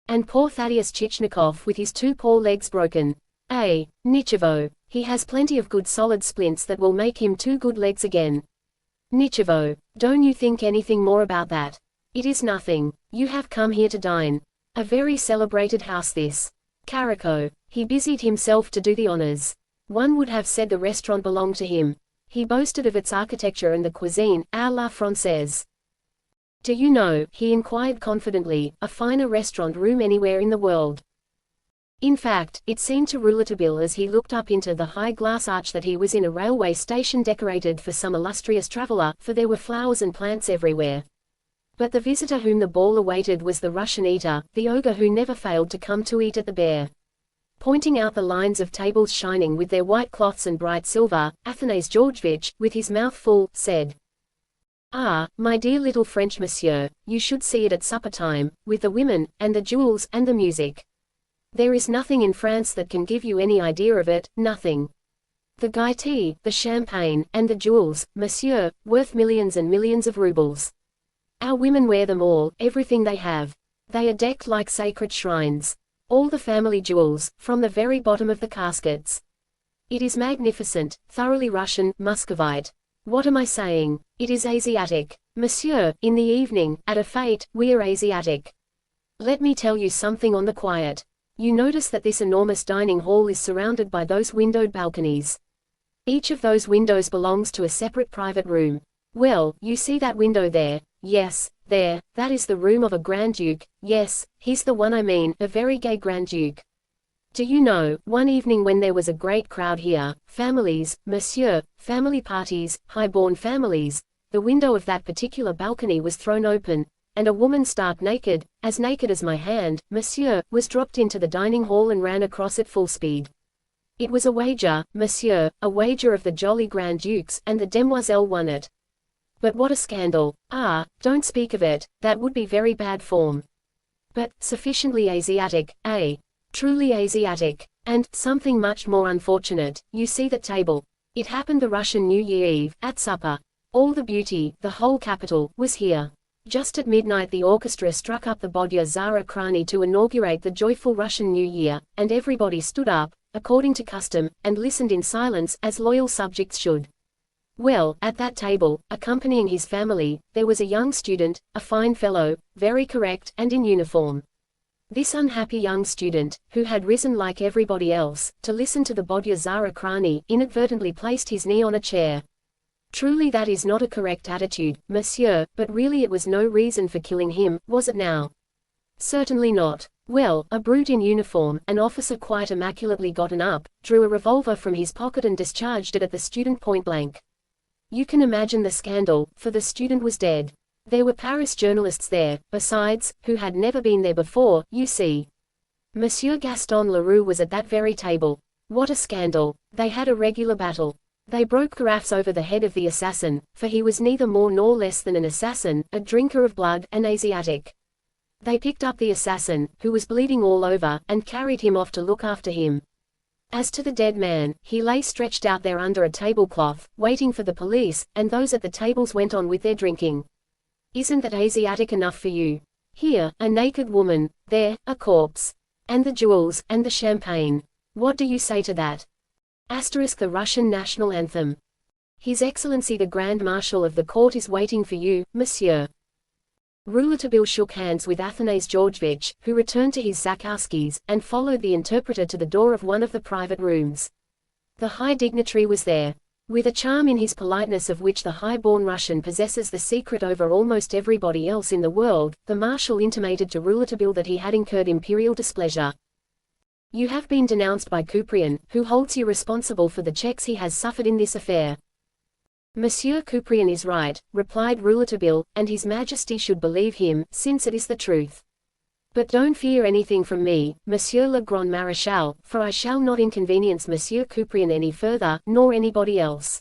And poor Thaddeus Chichnikov with his two poor legs broken. Nichevo. He has plenty of good solid splints that will make him two good legs again. Nichevo. Don't you think anything more about that? It is nothing. You have come here to dine. A very celebrated house this. Caraco. He busied himself to do the honors. One would have said the restaurant belonged to him. He boasted of its architecture and the cuisine, à la française. Do you know, he inquired confidently, a finer restaurant room anywhere in the world? In fact, it seemed to Rouletabille as he looked up into the high glass arch that he was in a railway station decorated for some illustrious traveler, for there were flowers and plants everywhere. But the visitor whom the ball awaited was the Russian eater, the ogre who never failed to come to eat at the Bear. Pointing out the lines of tables shining with their white cloths and bright silver, Athanase Georgevitch, with his mouth full, said, Ah, my dear little French monsieur, you should see it at supper time, with the women, and the jewels, and the music. There is nothing in France that can give you any idea of it, nothing. The gaiety, the champagne, and the jewels, monsieur, worth millions and millions of rubles. Our women wear them all, everything they have. They are decked like sacred shrines. All the family jewels, from the very bottom of the caskets. It is magnificent, thoroughly Russian, Muscovite. What am I saying? It is Asiatic. Monsieur, in the evening, at a fete, we are Asiatic. Let me tell you something on the quiet. You notice that this enormous dining hall is surrounded by those windowed balconies. Each of those windows belongs to a separate private room. Well, you see that window there? Yes, there, that is the room of a Grand Duke. Yes, he's the one I mean, a very gay Grand Duke. Do you know, one evening when there was a great crowd here, families, monsieur, family parties, high-born families, the window of that particular balcony was thrown open, and a woman stark naked, as naked as my hand, monsieur, was dropped into the dining hall and ran across at full speed. It was a wager, monsieur, a wager of the jolly Grand Dukes, and the demoiselle won it. But what a scandal! Ah, don't speak of it, that would be very bad form. But, sufficiently Asiatic, truly Asiatic. And, something much more unfortunate, you see that table. It happened the Russian New Year Eve, at supper. All the beauty, the whole capital, was here. Just at midnight the orchestra struck up the Bodya Zara Krani to inaugurate the joyful Russian New Year, and everybody stood up, according to custom, and listened in silence, as loyal subjects should. Well, at that table, accompanying his family, there was a young student, a fine fellow, very correct, and in uniform. This unhappy young student, who had risen like everybody else, to listen to the Bodya Zara Krani, inadvertently placed his knee on a chair. Truly that is not a correct attitude, monsieur, but really it was no reason for killing him, was it now? Certainly not. Well, a brute in uniform, an officer quite immaculately gotten up, drew a revolver from his pocket and discharged it at the student point blank. You can imagine the scandal, for the student was dead. There were Paris journalists there, besides, who had never been there before, you see. Monsieur Gaston Leroux was at that very table. What a scandal! They had a regular battle. They broke carafes over the head of the assassin, for he was neither more nor less than an assassin, a drinker of blood, an Asiatic. They picked up the assassin, who was bleeding all over, and carried him off to look after him. As to the dead man, he lay stretched out there under a tablecloth, waiting for the police, and those at the tables went on with their drinking. Isn't that Asiatic enough for you? Here, a naked woman, there, a corpse. And the jewels, and the champagne. What do you say to that? The Russian national anthem. His Excellency the Grand Marshal of the Court is waiting for you, monsieur. Rouletabille shook hands with Athanase Georgevitch, who returned to his Zakowskis, and followed the interpreter to the door of one of the private rooms. The high dignitary was there. With a charm in his politeness of which the high-born Russian possesses the secret over almost everybody else in the world, the marshal intimated to Rouletabille that he had incurred imperial displeasure. You have been denounced by Couprian, who holds you responsible for the checks he has suffered in this affair. Monsieur Couprian is right, replied Rouletabille, and His Majesty should believe him, since it is the truth. But don't fear anything from me, Monsieur le Grand Maréchal, for I shall not inconvenience Monsieur Couprian any further, nor anybody else.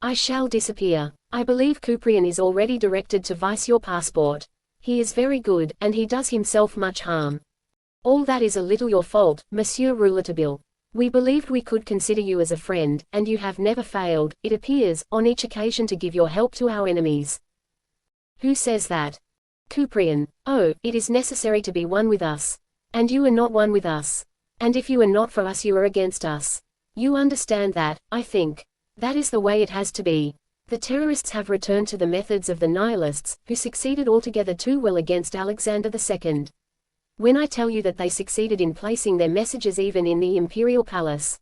I shall disappear. I believe Couprian is already directed to vice your passport. He is very good, and he does himself much harm. All that is a little your fault, Monsieur Rouletabille. We believed we could consider you as a friend, and you have never failed, it appears, on each occasion to give your help to our enemies. Who says that? Couprian. Oh, it is necessary to be one with us. And you are not one with us. And if you are not for us you are against us. You understand that, I think. That is the way it has to be. The terrorists have returned to the methods of the nihilists, who succeeded altogether too well against Alexander II. When I tell you that they succeeded in placing their messages even in the imperial palace.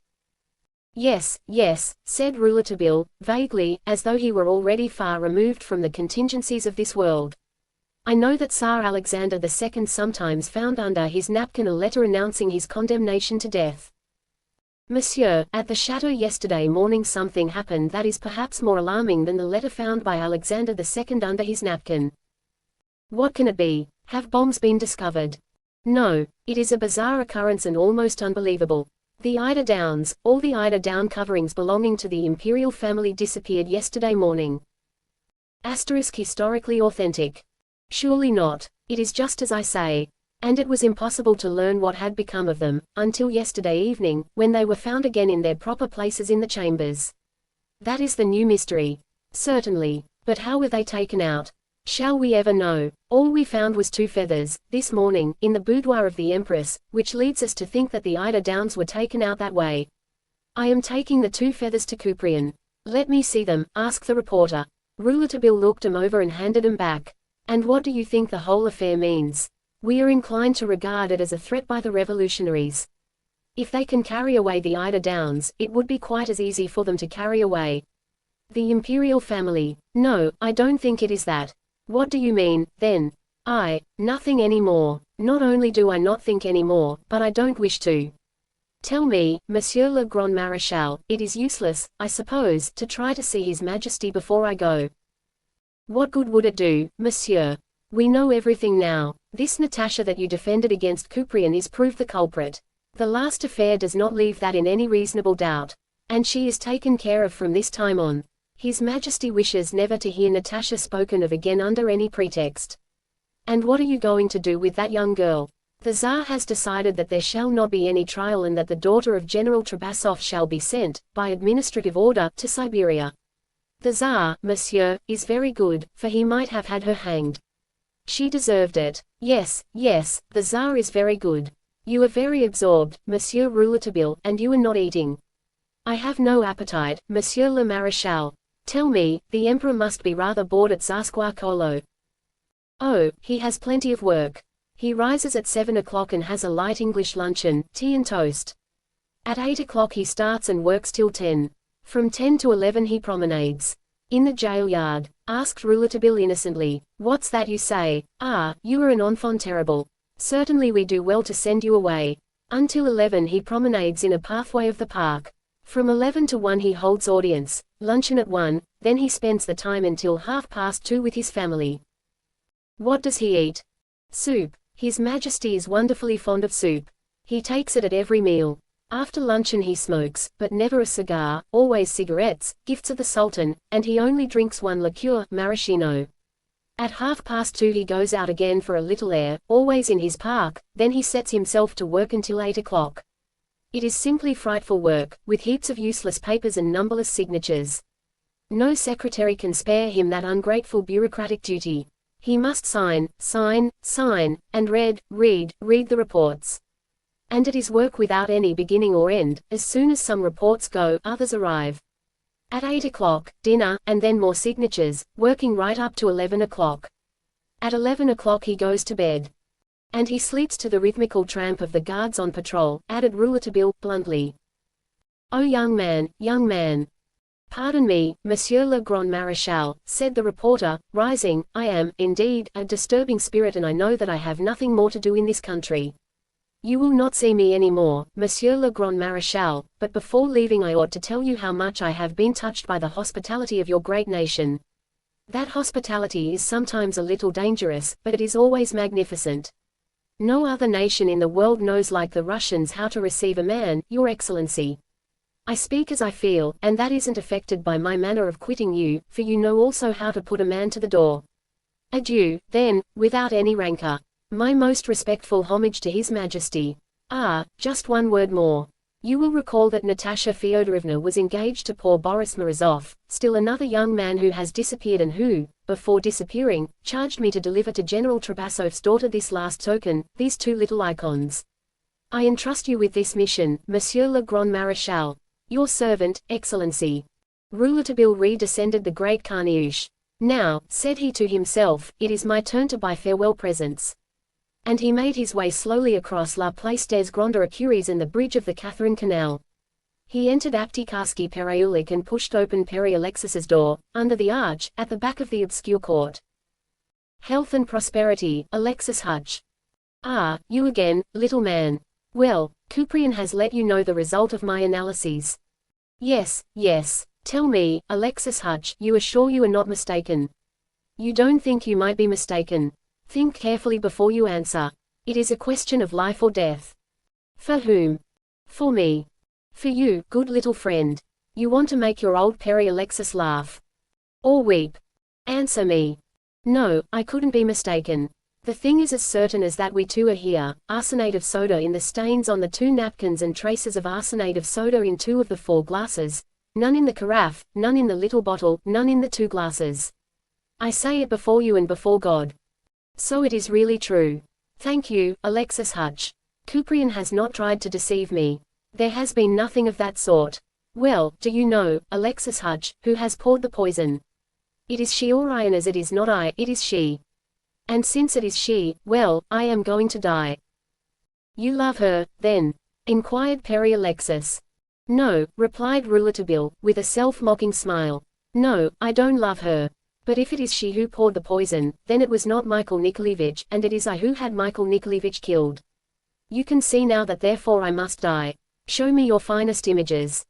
Yes, yes, said Rouletabille, vaguely, as though he were already far removed from the contingencies of this world. I know that Tsar Alexander II sometimes found under his napkin a letter announcing his condemnation to death. Monsieur, at the chateau yesterday morning something happened that is perhaps more alarming than the letter found by Alexander II under his napkin. What can it be? Have bombs been discovered? No, it is a bizarre occurrence and almost unbelievable. The eider downs, all the eider down coverings belonging to the imperial family disappeared yesterday morning. Historically authentic. Surely not. It is just as I say. And it was impossible to learn what had become of them, until yesterday evening, when they were found again in their proper places in the chambers. That is the new mystery. Certainly. But how were they taken out? Shall we ever know? All we found was 2 feathers, this morning, in the boudoir of the Empress, which leads us to think that the eider downs were taken out that way. I am taking the 2 feathers to Couprian. Let me see them, asked the reporter. Rouletabille looked them over and handed them back. And what do you think the whole affair means? We are inclined to regard it as a threat by the revolutionaries. If they can carry away the eider downs, it would be quite as easy for them to carry away the imperial family. No, I don't think it is that. What do you mean, then? Nothing any more. Not only do I not think any more, but I don't wish to. Tell me, Monsieur le Grand Maréchal, it is useless, I suppose, to try to see His Majesty before I go. What good would it do, monsieur? We know everything now. This Natasha that you defended against Couprian is proved the culprit. The last affair does not leave that in any reasonable doubt. And she is taken care of from this time on. His Majesty wishes never to hear Natasha spoken of again under any pretext. And what are you going to do with that young girl? The Tsar has decided that there shall not be any trial and that the daughter of General Trabasov shall be sent, by administrative order, to Siberia. The Tsar, monsieur, is very good, for he might have had her hanged. She deserved it. Yes, yes, the Tsar is very good. You are very absorbed, Monsieur Rouletabille, and you are not eating. I have no appetite, Monsieur le Maréchal. Tell me, the Emperor must be rather bored at Tsarskoye Kolo. Oh, he has plenty of work. He rises at 7 o'clock and has a light English luncheon, tea and toast. At 8 o'clock he starts and works till 10. From 10 to 11 he promenades. In the jail yard, asked Rouletabille innocently, what's that you say? Ah, you are an enfant terrible. Certainly we do well to send you away. Until 11 he promenades in a pathway of the park. From 11 to 1 he holds audience, luncheon at 1, then he spends the time until 2:30 with his family. What does he eat? Soup. His Majesty is wonderfully fond of soup. He takes it at every meal. After luncheon he smokes, but never a cigar, always cigarettes, gifts of the Sultan, and he only drinks one liqueur, maraschino. At 2:30 he goes out again for a little air, always in his park, then he sets himself to work until 8 o'clock. It is simply frightful work, with heaps of useless papers and numberless signatures. No secretary can spare him that ungrateful bureaucratic duty. He must sign, sign, sign, and read the reports. And it is work without any beginning or end. As soon as some reports go, others arrive. At 8 o'clock, dinner, and then more signatures, working right up to 11 o'clock. At 11 o'clock he goes to bed. And he sleeps to the rhythmical tramp of the guards on patrol, added Rouletabille, bluntly. Oh young man. Pardon me, Monsieur le Grand Maréchal, said the reporter, rising, I am, indeed, a disturbing spirit and I know that I have nothing more to do in this country. You will not see me any more, Monsieur le Grand Maréchal, but before leaving I ought to tell you how much I have been touched by the hospitality of your great nation. That hospitality is sometimes a little dangerous, but it is always magnificent. No other nation in the world knows like the Russians how to receive a man, Your Excellency. I speak as I feel, and that isn't affected by my manner of quitting you, for you know also how to put a man to the door. Adieu, then, without any rancor. My most respectful homage to His Majesty. Ah, just one word more. You will recall that Natasha Feodorovna was engaged to poor Boris Morozov, still another young man who has disappeared and who, before disappearing, charged me to deliver to General Trubasov's daughter this last token, these two little icons. I entrust you with this mission, Monsieur le Grand Maréchal. Your servant, Excellency. Rouletabille redescended the great Carnouche. Now, said he to himself, it is my turn to buy farewell presents. And he made his way slowly across La Place des Grandes Écuries and the bridge of the Catherine Canal. He entered Aptekarsky Pereoulik and pushed open Pere Alexis's door, under the arch, at the back of the obscure court. Health and prosperity, Alexis Hutch. Ah, you again, little man. Well, Couprian has let you know the result of my analyses. Yes. Tell me, Alexis Hutch, you are sure you are not mistaken? You don't think you might be mistaken? Think carefully before you answer. It is a question of life or death. For whom? For me. For you, good little friend. You want to make your old Pere Alexis laugh. Or weep. Answer me. No, I couldn't be mistaken. The thing is as certain as that we two are here, arsenate of soda in the stains on the 2 napkins and traces of arsenate of soda in 2 of the 4 glasses, none in the carafe, none in the little bottle, none in the 2 glasses. I say it before you and before God. So it is really true. Thank you, Alexis Hutch. Couprian has not tried to deceive me. There has been nothing of that sort. Well, do you know, Alexis Hutch, who has poured the poison? It is she or I, and as it is not I, it is she. And since it is she, well, I am going to die. You love her, then? Inquired Pere Alexis. No, replied Rouletabille, with a self-mocking smile. No, I don't love her. But if it is she who poured the poison, then it was not Michael Nikolaevich, and it is I who had Michael Nikolaevich killed. You can see now that therefore I must die. Show me your finest images.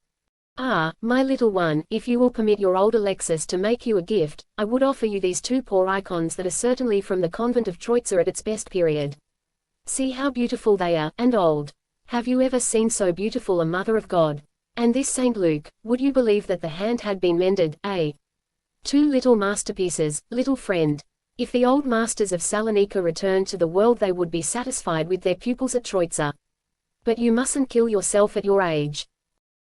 Ah, my little one, if you will permit your old Alexis to make you a gift, I would offer you these 2 poor icons that are certainly from the convent of Troitsa at its best period. See how beautiful they are, and old. Have you ever seen so beautiful a Mother of God? And this Saint Luke, would you believe that the hand had been mended, eh? 2 little masterpieces, little friend. If the old masters of Salonika returned to the world they would be satisfied with their pupils at Troitsa. But you mustn't kill yourself at your age.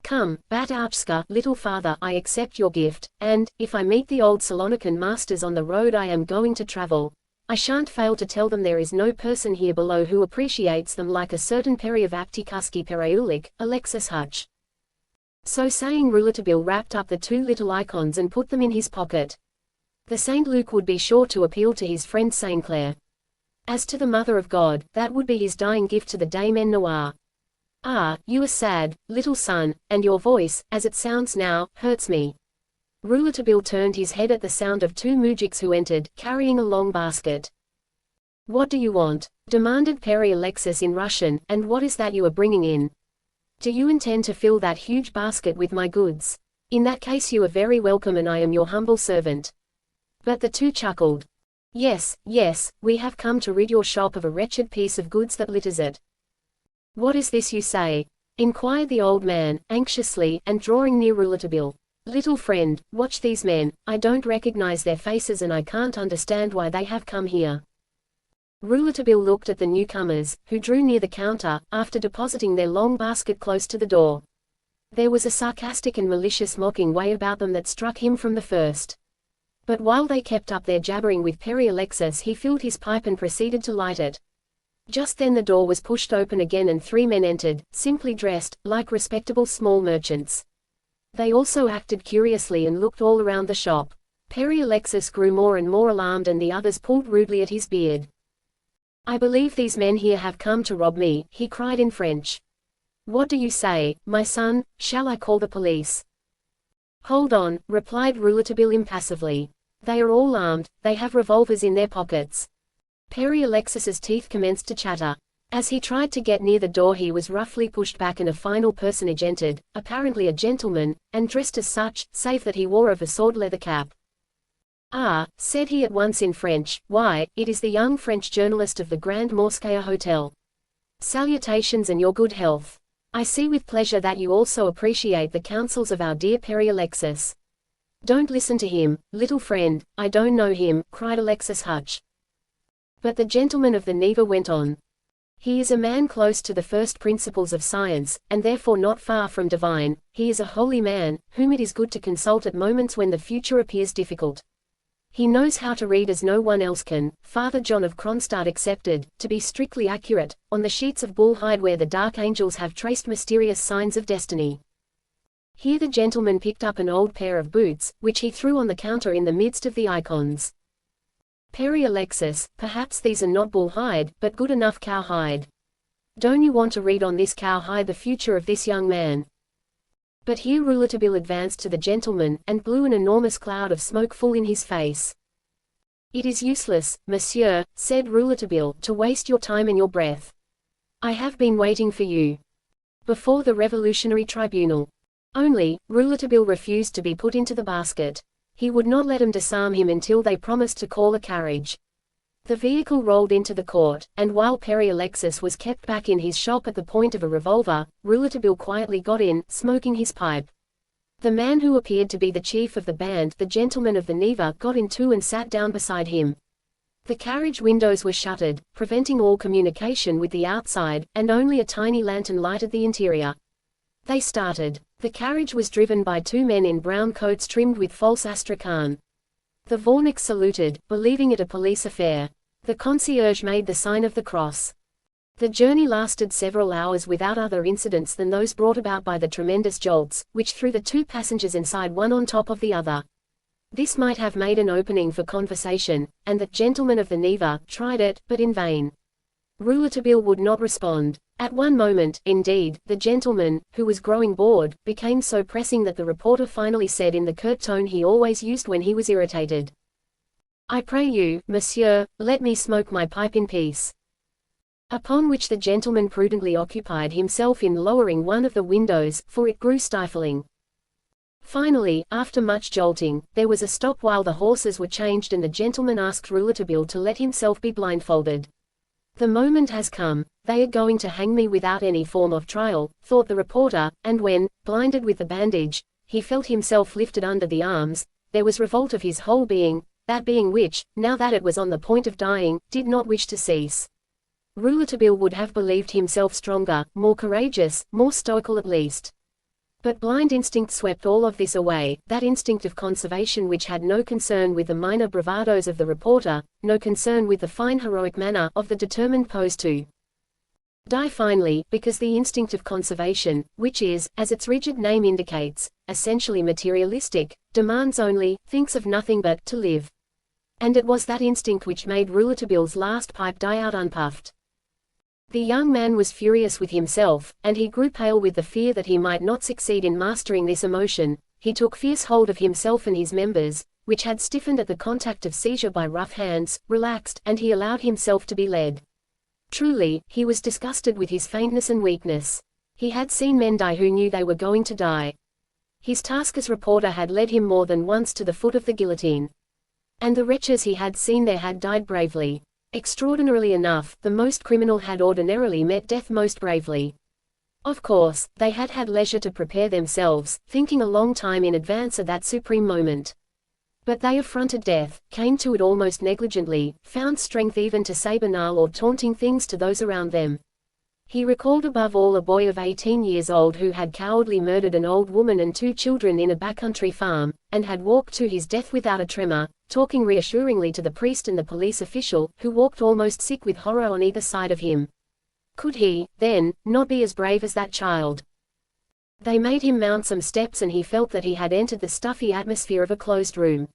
Come, Batouchka, little father, I accept your gift, and, if I meet the old Salonican masters on the road I am going to travel, I shan't fail to tell them there is no person here below who appreciates them like a certain Peryavaptikuski Pereulik, Alexis Hutch. So saying, Rouletabille wrapped up the two little icons and put them in his pocket. The Saint Luke would be sure to appeal to his friend Saint Clair. As to the Mother of God, that would be his dying gift to the Dame Noir. Ah, you are sad, little son, and your voice, as it sounds now, hurts me. Rouletabille turned his head at the sound of two moujiks who entered, carrying a long basket. What do you want? Demanded Pere Alexis in Russian, and what is that you are bringing in? Do you intend to fill that huge basket with my goods? In that case you are very welcome and I am your humble servant. But the two chuckled. Yes, yes, we have come to rid your shop of a wretched piece of goods that litters it. What is this you say? Inquired the old man, anxiously, and drawing near Rouletabille. Little friend, watch these men, I don't recognize their faces and I can't understand why they have come here. Rouletabille looked at the newcomers, who drew near the counter, after depositing their long basket close to the door. There was a sarcastic and malicious mocking way about them that struck him from the first. But while they kept up their jabbering with Pere Alexis, he filled his pipe and proceeded to light it. Just then the door was pushed open again and three men entered, simply dressed, like respectable small merchants. They also acted curiously and looked all around the shop. Pere Alexis grew more and more alarmed and the others pulled rudely at his beard. I believe these men here have come to rob me, he cried in French. What do you say, my son? Shall I call the police? Hold on, replied Rouletabille impassively. They are all armed, they have revolvers in their pockets. Pere Alexis's teeth commenced to chatter. As he tried to get near the door he was roughly pushed back and a final personage entered, apparently a gentleman, and dressed as such, save that he wore a Vassord leather cap. Ah, said he at once in French, why, it is the young French journalist of the Grand Morskaya Hotel. Salutations and your good health. I see with pleasure that you also appreciate the counsels of our dear Pere Alexis. Don't listen to him, little friend, I don't know him, cried Alexis Hutch. But the gentleman of the Neva went on. He is a man close to the first principles of science, and therefore not far from divine. He is a holy man, whom it is good to consult at moments when the future appears difficult. He knows how to read as no one else can, Father John of Kronstadt excepted, to be strictly accurate, on the sheets of bull hide where the dark angels have traced mysterious signs of destiny. Here the gentleman picked up an old pair of boots, which he threw on the counter in the midst of the icons. Pere Alexis, perhaps these are not bull hide, but good enough cow hide. Don't you want to read on this cow hide the future of this young man? But here Rouletabille advanced to the gentleman, and blew an enormous cloud of smoke full in his face. It is useless, monsieur, said Rouletabille, to waste your time and your breath. I have been waiting for you. Before the Revolutionary Tribunal. Only, Rouletabille refused to be put into the basket. He would not let them disarm him until they promised to call a carriage. The vehicle rolled into the court, and while Pere Alexis was kept back in his shop at the point of a revolver, Rouletabille quietly got in, smoking his pipe. The man who appeared to be the chief of the band, the gentleman of the Neva, got in too and sat down beside him. The carriage windows were shuttered, preventing all communication with the outside, and only a tiny lantern lighted the interior. They started. The carriage was driven by two men in brown coats trimmed with false astrakhan. The Vornik saluted, believing it a police affair. The concierge made the sign of the cross. The journey lasted several hours without other incidents than those brought about by the tremendous jolts, which threw the two passengers inside one on top of the other. This might have made an opening for conversation, and the gentleman of the Neva tried it, but in vain. Rouletabille would not respond. At one moment, indeed, the gentleman, who was growing bored, became so pressing that the reporter finally said in the curt tone he always used when he was irritated, I pray you, monsieur, let me smoke my pipe in peace. Upon which the gentleman prudently occupied himself in lowering one of the windows, for it grew stifling. Finally, after much jolting, there was a stop while the horses were changed and the gentleman asked Rouletabille to let himself be blindfolded. The moment has come. They are going to hang me without any form of trial, thought the reporter, and when, blinded with the bandage, he felt himself lifted under the arms, there was revolt of his whole being, that being which, now that it was on the point of dying, did not wish to cease. Rouletabille would have believed himself stronger, more courageous, more stoical at least. But blind instinct swept all of this away, that instinct of conservation which had no concern with the minor bravados of the reporter, no concern with the fine heroic manner of the determined pose to die finally, because the instinct of conservation, which is, as its rigid name indicates, essentially materialistic, demands only, thinks of nothing but, to live. And it was that instinct which made Rouletabille's last pipe die out unpuffed. The young man was furious with himself, and he grew pale with the fear that he might not succeed in mastering this emotion. He took fierce hold of himself and his members, which had stiffened at the contact of seizure by rough hands, relaxed, and he allowed himself to be led. Truly, he was disgusted with his faintness and weakness. He had seen men die who knew they were going to die. His task as reporter had led him more than once to the foot of the guillotine. And the wretches he had seen there had died bravely. Extraordinarily enough, the most criminal had ordinarily met death most bravely. Of course, they had had leisure to prepare themselves, thinking a long time in advance of that supreme moment. But they affronted death, came to it almost negligently, found strength even to say banal or taunting things to those around them. He recalled above all a boy of 18 years old who had cowardly murdered an old woman and 2 children in a backcountry farm, and had walked to his death without a tremor, talking reassuringly to the priest and the police official, who walked almost sick with horror on either side of him. Could he, then, not be as brave as that child? They made him mount some steps and he felt that he had entered the stuffy atmosphere of a closed room.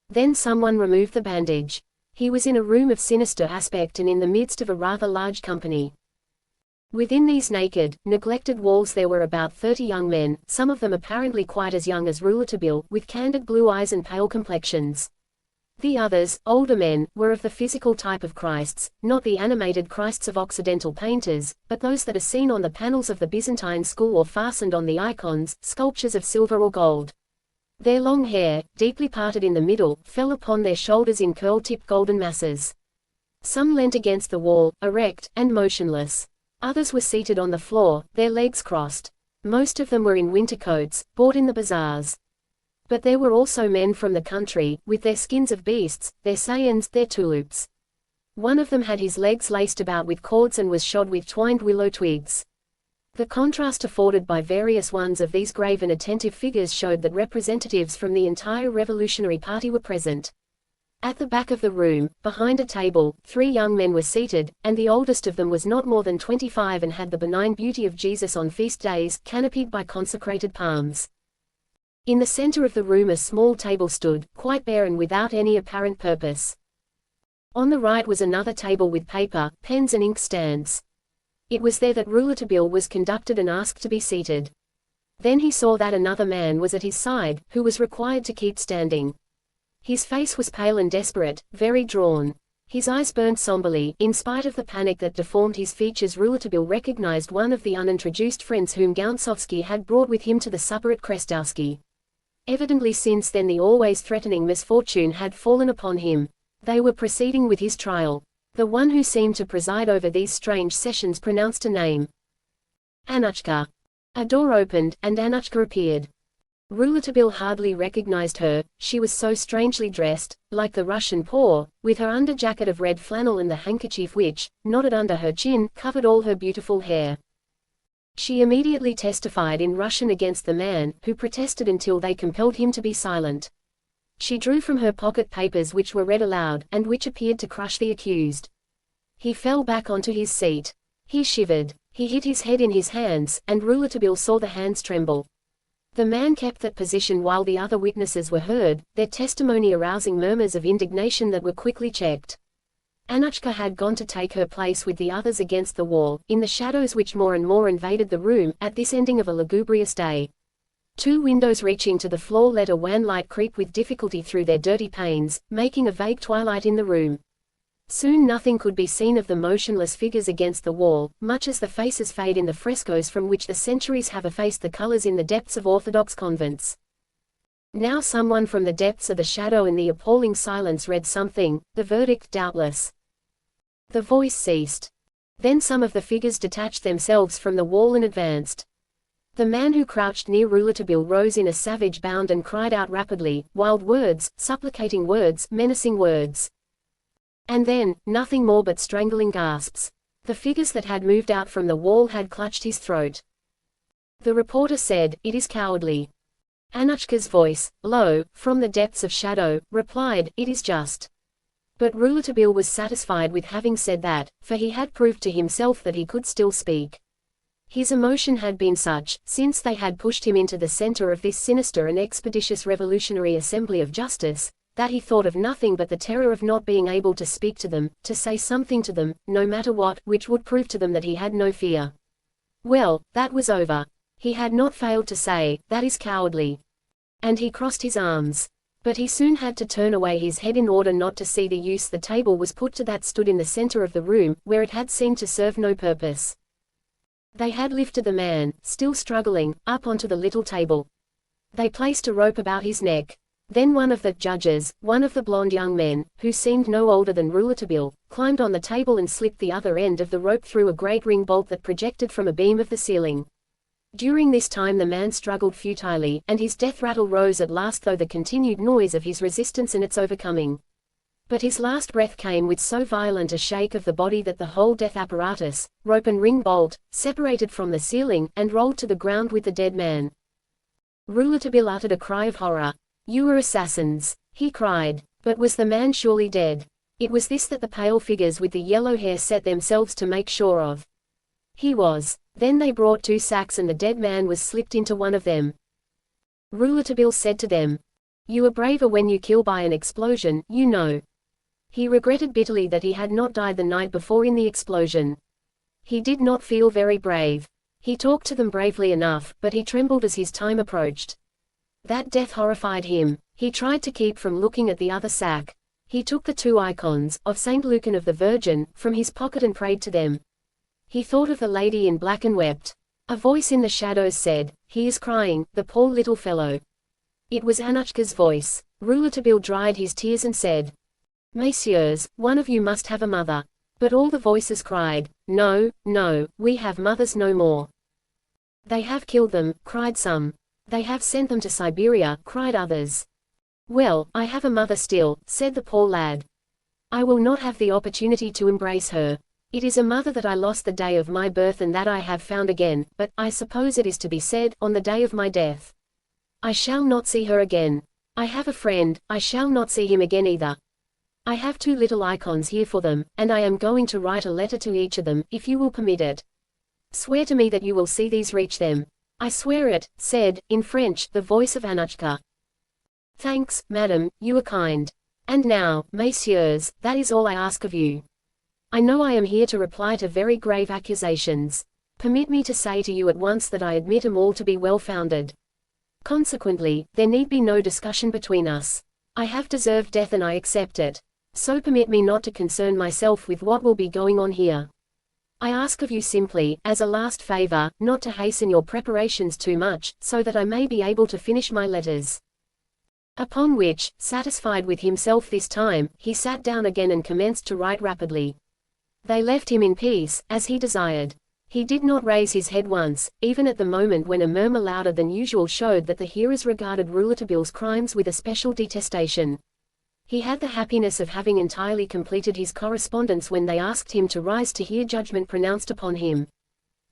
Then someone removed the bandage. He was in a room of sinister aspect and in the midst of a rather large company. Within these naked, neglected walls there were about 30 young men, some of them apparently quite as young as Rouletabille, with candid blue eyes and pale complexions. The others, older men, were of the physical type of Christs, not the animated Christs of Occidental painters, but those that are seen on the panels of the Byzantine school or fastened on the icons, sculptures of silver or gold. Their long hair, deeply parted in the middle, fell upon their shoulders in curl-tipped golden masses. Some leant against the wall, erect, and motionless. Others were seated on the floor, their legs crossed. Most of them were in winter coats, bought in the bazaars. But there were also men from the country, with their skins of beasts, their sayans, their tulips. One of them had his legs laced about with cords and was shod with twined willow twigs. The contrast afforded by various ones of these grave and attentive figures showed that representatives from the entire revolutionary party were present. At the back of the room, behind a table, 3 young men were seated, and the oldest of them was not more than 25 and had the benign beauty of Jesus on feast days, canopied by consecrated palms. In the center of the room a small table stood, quite bare and without any apparent purpose. On the right was another table with paper, pens and inkstands. It was there that Rouletabille was conducted and asked to be seated. Then he saw that another man was at his side, who was required to keep standing. His face was pale and desperate, very drawn. His eyes burned somberly. In spite of the panic that deformed his features, Rouletabille recognized one of the unintroduced friends whom Gounsovski had brought with him to the supper at Krestowski. Evidently since then the always threatening misfortune had fallen upon him. They were proceeding with his trial. The one who seemed to preside over these strange sessions pronounced a name. Annushka. A door opened, and Annushka appeared. Rouletabille hardly recognized her, she was so strangely dressed, like the Russian poor, with her under-jacket of red flannel and the handkerchief which, knotted under her chin, covered all her beautiful hair. She immediately testified in Russian against the man, who protested until they compelled him to be silent. She drew from her pocket papers which were read aloud, and which appeared to crush the accused. He fell back onto his seat. He shivered. He hid his head in his hands, and Rouletabille saw the hands tremble. The man kept that position while the other witnesses were heard, their testimony arousing murmurs of indignation that were quickly checked. Annushka had gone to take her place with the others against the wall, in the shadows which more and more invaded the room, at this ending of a lugubrious day. 2 windows reaching to the floor let a wan light creep with difficulty through their dirty panes, making a vague twilight in the room. Soon nothing could be seen of the motionless figures against the wall, much as the faces fade in the frescoes from which the centuries have effaced the colors in the depths of Orthodox convents. Now someone from the depths of the shadow and the appalling silence read something, the verdict doubtless. The voice ceased. Then some of the figures detached themselves from the wall and advanced. The man who crouched near Rouletabille rose in a savage bound and cried out rapidly, wild words, supplicating words, menacing words. And then, nothing more but strangling gasps. The figures that had moved out from the wall had clutched his throat. The reporter said, "It is cowardly." Annushka's voice, low, from the depths of shadow, replied, "It is just." But Rouletabille was satisfied with having said that, for he had proved to himself that he could still speak. His emotion had been such, since they had pushed him into the center of this sinister and expeditious revolutionary assembly of justice, that he thought of nothing but the terror of not being able to speak to them, to say something to them, no matter what, which would prove to them that he had no fear. Well, that was over. He had not failed to say, "That is cowardly." And he crossed his arms. But he soon had to turn away his head in order not to see the use the table was put to that stood in the center of the room, where it had seemed to serve no purpose. They had lifted the man, still struggling, up onto the little table. They placed a rope about his neck. Then one of the judges, one of the blonde young men, who seemed no older than Rouletabille, climbed on the table and slipped the other end of the rope through a great ring bolt that projected from a beam of the ceiling. During this time the man struggled futilely, and his death rattle rose at last through the continued noise of his resistance and its overcoming. But his last breath came with so violent a shake of the body that the whole death apparatus, rope and ring bolt, separated from the ceiling, and rolled to the ground with the dead man. Rouletabille uttered a cry of horror. "You are assassins!" he cried. But was the man surely dead? It was this that the pale figures with the yellow hair set themselves to make sure of. He was. Then they brought 2 sacks and the dead man was slipped into one of them. Rouletabille said to them, "You are braver when you kill by an explosion, you know." He regretted bitterly that he had not died the night before in the explosion. He did not feel very brave. He talked to them bravely enough, but he trembled as his time approached. That death horrified him. He tried to keep from looking at the other sack. He took the 2 icons, of Saint Luke and of the Virgin, from his pocket and prayed to them. He thought of the lady in black and wept. A voice in the shadows said, "He is crying, the poor little fellow." It was Annushka's voice. Rouletabille dried his tears and said, "Messieurs, one of you must have a mother." But all the voices cried, "No, no, we have mothers no more." "They have killed them," cried some. "They have sent them to Siberia," cried others. "Well, I have a mother still," said the poor lad. "I will not have the opportunity to embrace her. It is a mother that I lost the day of my birth and that I have found again, but, I suppose it is to be said, on the day of my death. I shall not see her again. I have a friend, I shall not see him again either. I have 2 little icons here for them, and I am going to write a letter to each of them, if you will permit it. Swear to me that you will see these reach them." "I swear it," said, in French, the voice of Annushka. "Thanks, madam, you are kind. And now, messieurs, that is all I ask of you. I know I am here to reply to very grave accusations. Permit me to say to you at once that I admit them all to be well-founded. Consequently, there need be no discussion between us. I have deserved death and I accept it. So permit me not to concern myself with what will be going on here. I ask of you simply, as a last favor, not to hasten your preparations too much, so that I may be able to finish my letters." Upon which, satisfied with himself this time, he sat down again and commenced to write rapidly. They left him in peace, as he desired. He did not raise his head once, even at the moment when a murmur louder than usual showed that the hearers regarded Rouletabille's crimes with a special detestation. He had the happiness of having entirely completed his correspondence when they asked him to rise to hear judgment pronounced upon him.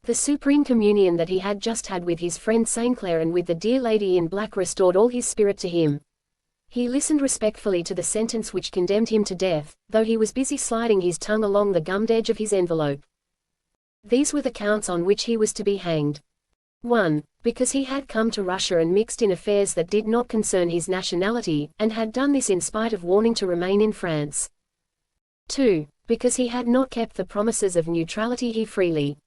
The supreme communion that he had just had with his friend Sainclair and with the dear lady in black restored all his spirit to him. He listened respectfully to the sentence which condemned him to death, though he was busy sliding his tongue along the gummed edge of his envelope. These were the counts on which he was to be hanged. 1. Because he had come to Russia and mixed in affairs that did not concern his nationality, and had done this in spite of warning to remain in France. 2. Because he had not kept the promises of neutrality he freely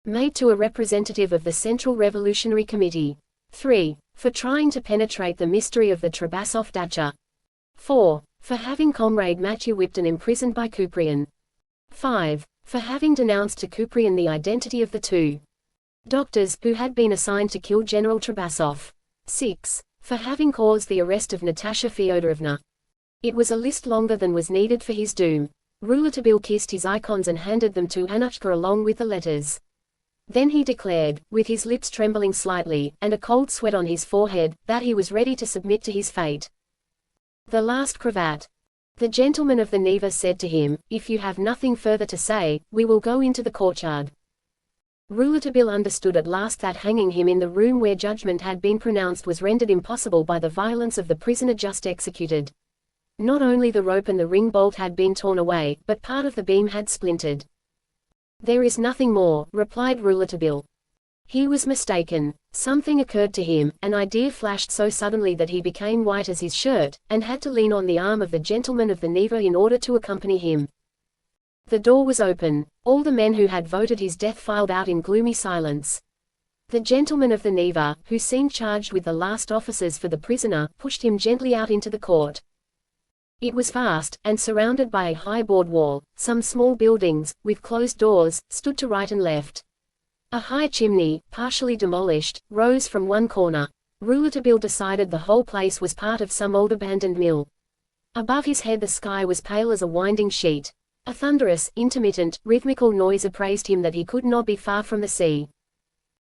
made to a representative of the Central Revolutionary Committee. 3. For trying to penetrate the mystery of the Trabasov dacha. 4. For having Comrade Mathieu Wipton imprisoned by Couprian. 5. For having denounced to Couprian the identity of the 2 doctors who had been assigned to kill General Trabasov. 6. For having caused the arrest of Natasha Fyodorovna. It was a list longer than was needed for his doom. Rouletabille kissed his icons and handed them to Annushka along with the letters. Then he declared, with his lips trembling slightly, and a cold sweat on his forehead, that he was ready to submit to his fate. The last cravat. The gentleman of the Neva said to him, "If you have nothing further to say, we will go into the courtyard." Rouletabille understood at last that hanging him in the room where judgment had been pronounced was rendered impossible by the violence of the prisoner just executed. Not only the rope and the ring bolt had been torn away, but part of the beam had splintered. "There is nothing more," replied Rouletabille. He was mistaken. Something occurred to him, an idea flashed so suddenly that he became white as his shirt, and had to lean on the arm of the gentleman of the Neva in order to accompany him. The door was open. All the men who had voted his death filed out in gloomy silence. The gentleman of the Neva, who seemed charged with the last offices for the prisoner, pushed him gently out into the court. It was vast, and surrounded by a high board wall. Some small buildings, with closed doors, stood to right and left. A high chimney, partially demolished, rose from one corner. Rouletabille decided the whole place was part of some old abandoned mill. Above his head the sky was pale as a winding sheet. A thunderous, intermittent, rhythmical noise apprised him that he could not be far from the sea.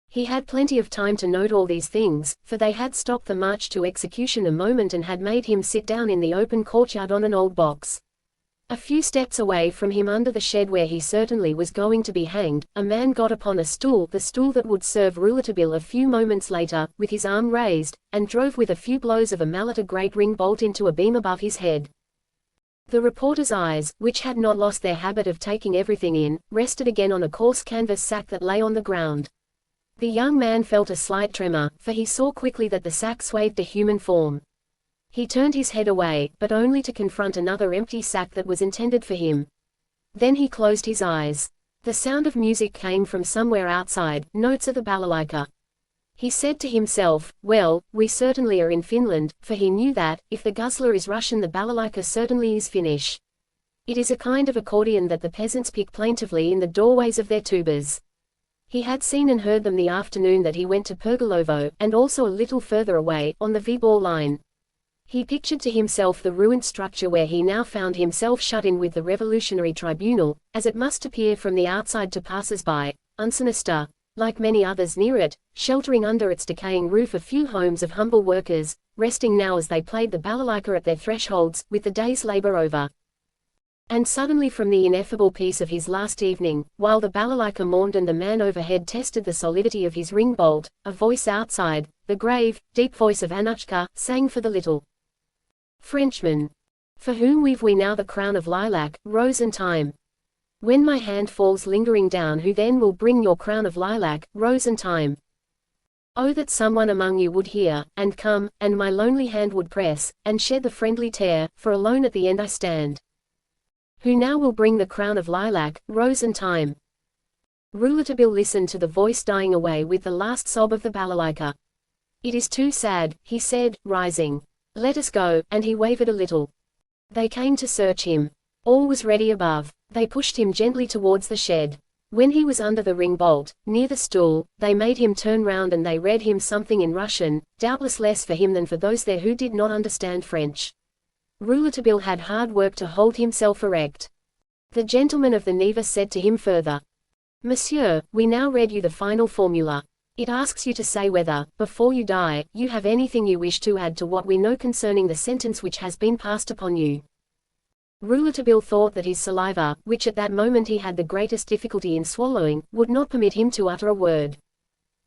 He had plenty of time to note all these things, for they had stopped the march to execution a moment and had made him sit down in the open courtyard on an old box. A few steps away from him under the shed where he certainly was going to be hanged, a man got upon a stool, the stool that would serve Rouletabille a few moments later, with his arm raised, and drove with a few blows of a mallet a great ring bolt into a beam above his head. The reporter's eyes, which had not lost their habit of taking everything in, rested again on a coarse canvas sack that lay on the ground. The young man felt a slight tremor, for he saw quickly that the sack swathed a human form. He turned his head away, but only to confront another empty sack that was intended for him. Then he closed his eyes. The sound of music came from somewhere outside, notes of the balalaika. He said to himself, "Well, we certainly are in Finland," for he knew that, if the guzzler is Russian the balalaika certainly is Finnish. It is a kind of accordion that the peasants pick plaintively in the doorways of their tubas. He had seen and heard them the afternoon that he went to Pergolovo, and also a little further away, on the Vibor line. He pictured to himself the ruined structure where he now found himself shut in with the Revolutionary Tribunal, as it must appear from the outside to passers-by, unsinister, like many others near it, sheltering under its decaying roof a few homes of humble workers, resting now as they played the balalaika at their thresholds, with the day's labor over. And suddenly from the ineffable peace of his last evening, while the balalaika mourned and the man overhead tested the solidity of his ring bolt, a voice outside, the grave, deep voice of Annouchka, sang for the little Frenchman, for whom we've we now the crown of lilac, rose and thyme. When my hand falls lingering down, who then will bring your crown of lilac, rose and thyme? Oh, that someone among you would hear, and come, and my lonely hand would press, and shed the friendly tear, for alone at the end I stand. Who now will bring the crown of lilac, rose and thyme? Rouletabille listened to the voice dying away with the last sob of the balalaika. It is too sad, he said, rising. Let us go, and he wavered a little. They came to search him. All was ready above. They pushed him gently towards the shed. When he was under the ring bolt, near the stool, they made him turn round and they read him something in Russian, doubtless less for him than for those there who did not understand French. Rouletabille had hard work to hold himself erect. The gentleman of the Neva said to him further, "Monsieur, we now read you the final formula. It asks you to say whether, before you die, you have anything you wish to add to what we know concerning the sentence which has been passed upon you." Rouletabille thought that his saliva, which at that moment he had the greatest difficulty in swallowing, would not permit him to utter a word.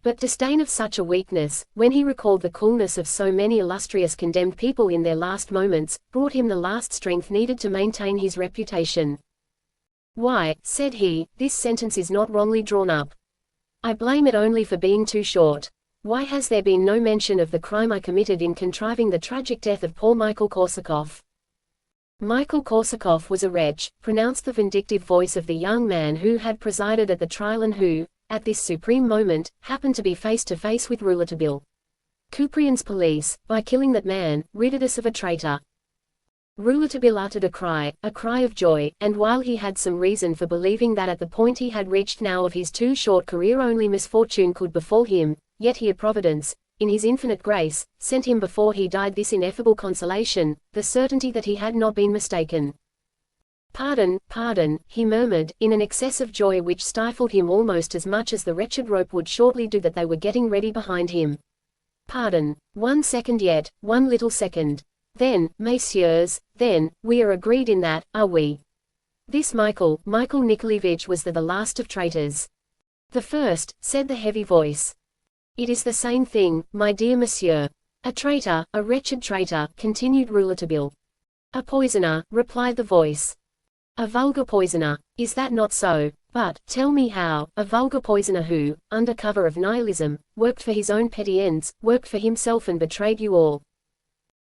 But disdain of such a weakness, when he recalled the coolness of so many illustrious condemned people in their last moments, brought him the last strength needed to maintain his reputation. "Why," said he, "this sentence is not wrongly drawn up. I blame it only for being too short. Why has there been no mention of the crime I committed in contriving the tragic death of poor Michael Korsakov?" Michael Korsakov was a wretch, pronounced the vindictive voice of the young man who had presided at the trial and who, at this supreme moment, happened to be face to face with Rouletabille. Kuprian's police, by killing that man, ridded us of a traitor. Rouletabille uttered a cry of joy, and while he had some reason for believing that at the point he had reached now of his too short career only misfortune could befall him, yet here Providence, in his infinite grace, sent him before he died this ineffable consolation, the certainty that he had not been mistaken. "Pardon, pardon," he murmured, in an excess of joy which stifled him almost as much as the wretched rope would shortly do that they were getting ready behind him. "Pardon. 1 second yet, 1 little second. Then, messieurs, then, we are agreed in that, are we? This Michael Nikolaevich was the last of traitors. The first, said the heavy voice. It is the same thing, my dear monsieur. A traitor, a wretched traitor, continued Rouletabille. A poisoner, replied the voice. A vulgar poisoner, is that not so? But, tell me how, a vulgar poisoner who, under cover of nihilism, worked for his own petty ends, worked for himself and betrayed you all.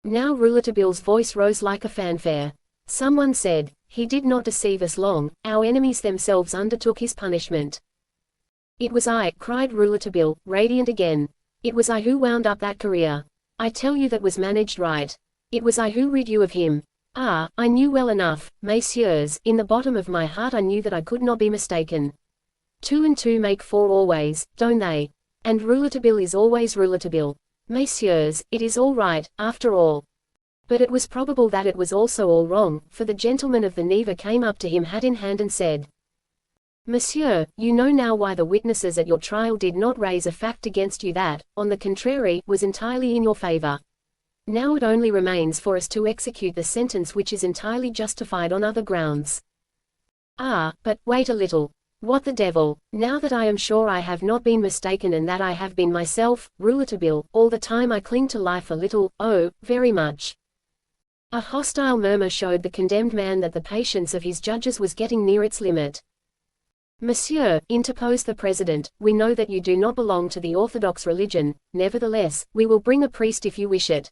Now Rouletabille's voice rose like a fanfare. Someone said, he did not deceive us long, our enemies themselves undertook his punishment. It was I, cried Rouletabille, radiant again. It was I who wound up that career. I tell you that was managed right. It was I who rid you of him. Ah, I knew well enough, messieurs, in the bottom of my heart I knew that I could not be mistaken. 2 and 2 make 4 always, don't they? And Rouletabille is always Rouletabille. Messieurs, it is all right, after all. But it was probable that it was also all wrong, for the gentleman of the Neva came up to him hat in hand and said, Monsieur, you know now why the witnesses at your trial did not raise a fact against you that, on the contrary, was entirely in your favor. Now it only remains for us to execute the sentence which is entirely justified on other grounds. Ah, but, wait a little. What the devil, now that I am sure I have not been mistaken and that I have been myself, Rouletabille, all the time I cling to life a little, oh, very much. A hostile murmur showed the condemned man that the patience of his judges was getting near its limit. Monsieur, interposed the president, we know that you do not belong to the orthodox religion, nevertheless, we will bring a priest if you wish it.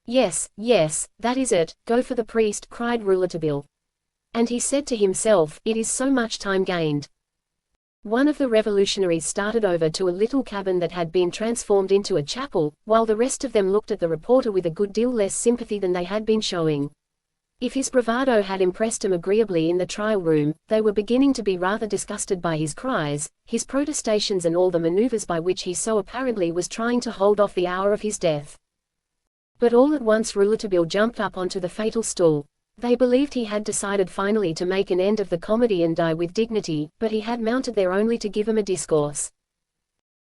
Yes, yes, that is it, go for the priest, cried Rouletabille. And he said to himself, it is so much time gained. One of the revolutionaries started over to a little cabin that had been transformed into a chapel, while the rest of them looked at the reporter with a good deal less sympathy than they had been showing. If his bravado had impressed them agreeably in the trial room, they were beginning to be rather disgusted by his cries, his protestations and all the maneuvers by which he so apparently was trying to hold off the hour of his death. But all at once Rouletabille jumped up onto the fatal stool. They believed he had decided finally to make an end of the comedy and die with dignity, but he had mounted there only to give them a discourse.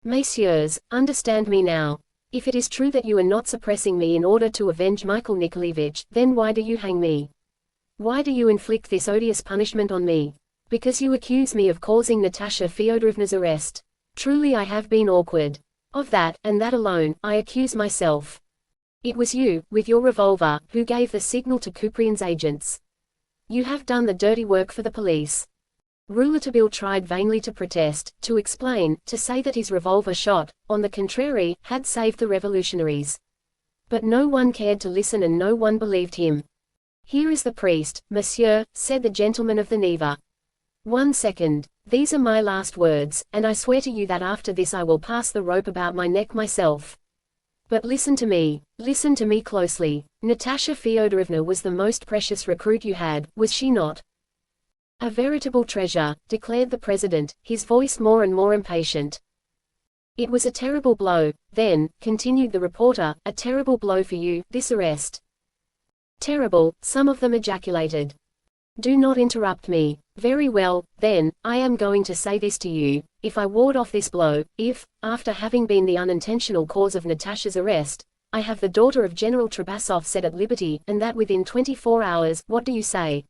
Messieurs, understand me now. If it is true that you are not suppressing me in order to avenge Michael Nikolaevich, then why do you hang me? Why do you inflict this odious punishment on me? Because you accuse me of causing Natasha Fyodorovna's arrest. Truly I have been awkward. Of that, and that alone, I accuse myself. It was you, with your revolver, who gave the signal to Kuprian's agents. You have done the dirty work for the police. Rouletabille tried vainly to protest, to explain, to say that his revolver shot, on the contrary, had saved the revolutionaries. But no one cared to listen and no one believed him. Here is the priest, monsieur, said the gentleman of the Neva. 1 second. These are my last words, and I swear to you that after this I will pass the rope about my neck myself. But listen to me closely. Natasha Fyodorovna was the most precious recruit you had, was she not? A veritable treasure, declared the president, his voice more and more impatient. It was a terrible blow, then, continued the reporter, a terrible blow for you, this arrest. Terrible, some of them ejaculated. Do not interrupt me. Very well, then, I am going to say this to you. If I ward off this blow, if, after having been the unintentional cause of Natasha's arrest, I have the daughter of General Trubasov set at liberty, and that within 24 hours, what do you say?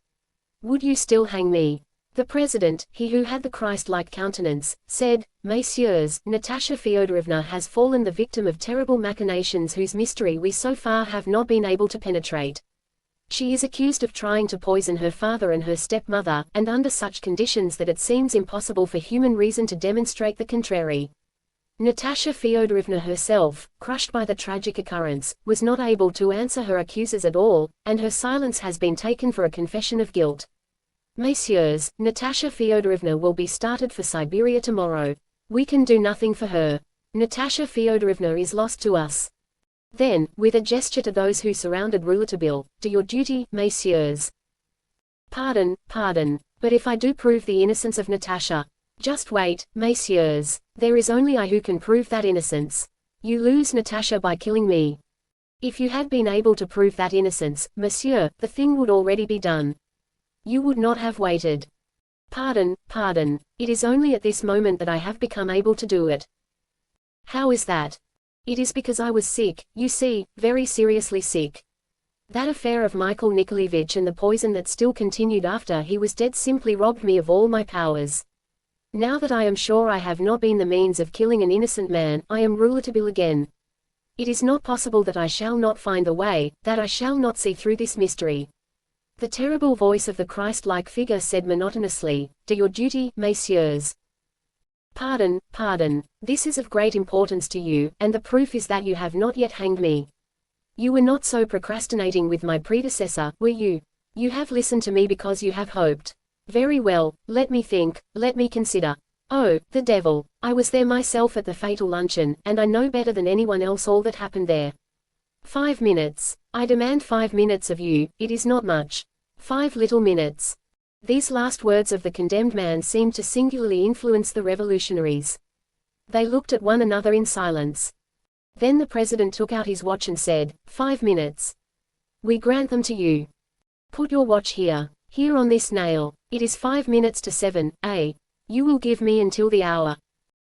Would you still hang me? The president, he who had the Christ-like countenance, said, Messieurs, Natasha Fyodorovna has fallen the victim of terrible machinations whose mystery we so far have not been able to penetrate. She is accused of trying to poison her father and her stepmother, and under such conditions that it seems impossible for human reason to demonstrate the contrary. Natasha Fyodorovna herself, crushed by the tragic occurrence, was not able to answer her accusers at all, and her silence has been taken for a confession of guilt. Messieurs, Natasha Fyodorovna will be started for Siberia tomorrow. We can do nothing for her. Natasha Fyodorovna is lost to us. Then, with a gesture to those who surrounded Rouletabille, do your duty, messieurs. Pardon, but if I do prove the innocence of Natasha. Just wait, messieurs. There is only I who can prove that innocence. You lose Natasha by killing me. If you had been able to prove that innocence, monsieur, the thing would already be done. You would not have waited. Pardon. It is only at this moment that I have become able to do it. How is that? It is because I was sick, you see, very seriously sick. That affair of Michael Nikolaevich and the poison that still continued after he was dead simply robbed me of all my powers. Now that I am sure I have not been the means of killing an innocent man, I am Rouletabille again. It is not possible that I shall not find the way, that I shall not see through this mystery. The terrible voice of the Christ-like figure said monotonously, "Do your duty, messieurs." Pardon, pardon. This is of great importance to you, and the proof is that you have not yet hanged me. You were not so procrastinating with my predecessor, were you? You have listened to me because you have hoped. Very well, let me think, let me consider. Oh, the devil! I was there myself at the fatal luncheon, and I know better than anyone else all that happened there. 5 minutes. I demand 5 minutes of you, it is not much. 5 little minutes. These last words of the condemned man seemed to singularly influence the revolutionaries. They looked at one another in silence. Then the president took out his watch and said, 5 minutes. We grant them to you. Put your watch here. Here on this nail. It is 5 minutes to 7, eh? You will give me until the hour.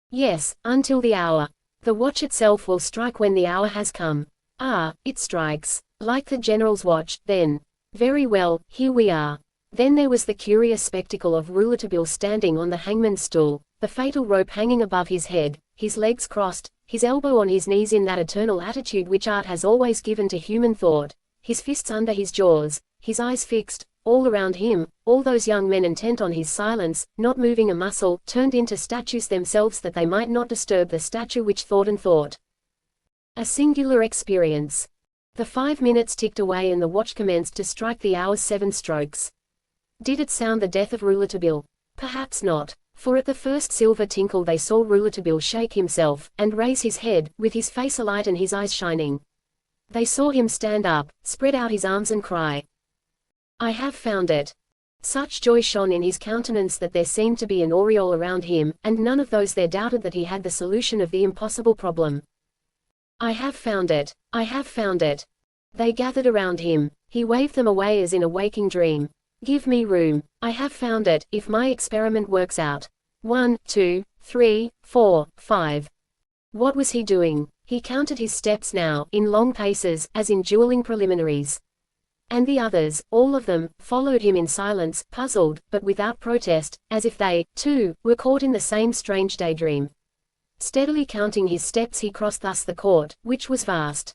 Yes, until the hour. The watch itself will strike when the hour has come. Ah, it strikes. Like the general's watch, then. Very well, here we are. Then there was the curious spectacle of Rouletabille standing on the hangman's stool, the fatal rope hanging above his head, his legs crossed, his elbow on his knees in that eternal attitude which art has always given to human thought, his fists under his jaws, his eyes fixed. All around him, all those young men intent on his silence, not moving a muscle, turned into statues themselves that they might not disturb the statue which thought and thought. A singular experience. The 5 minutes ticked away and the watch commenced to strike the hour's 7 strokes. Did it sound the death of Rouletabille? Perhaps not, for at the first silver tinkle they saw Rouletabille shake himself, and raise his head, with his face alight and his eyes shining. They saw him stand up, spread out his arms and cry, "I have found it." Such joy shone in his countenance that there seemed to be an aureole around him, and none of those there doubted that he had the solution of the impossible problem. "I have found it. I have found it." They gathered around him. He waved them away as in a waking dream. "Give me room. I have found it, if my experiment works out. 1, 2, 3, 4, 5. What was he doing? He counted his steps now, in long paces, as in dueling preliminaries. And the others, all of them, followed him in silence, puzzled, but without protest, as if they, too, were caught in the same strange daydream. Steadily counting his steps he crossed thus the court, which was vast.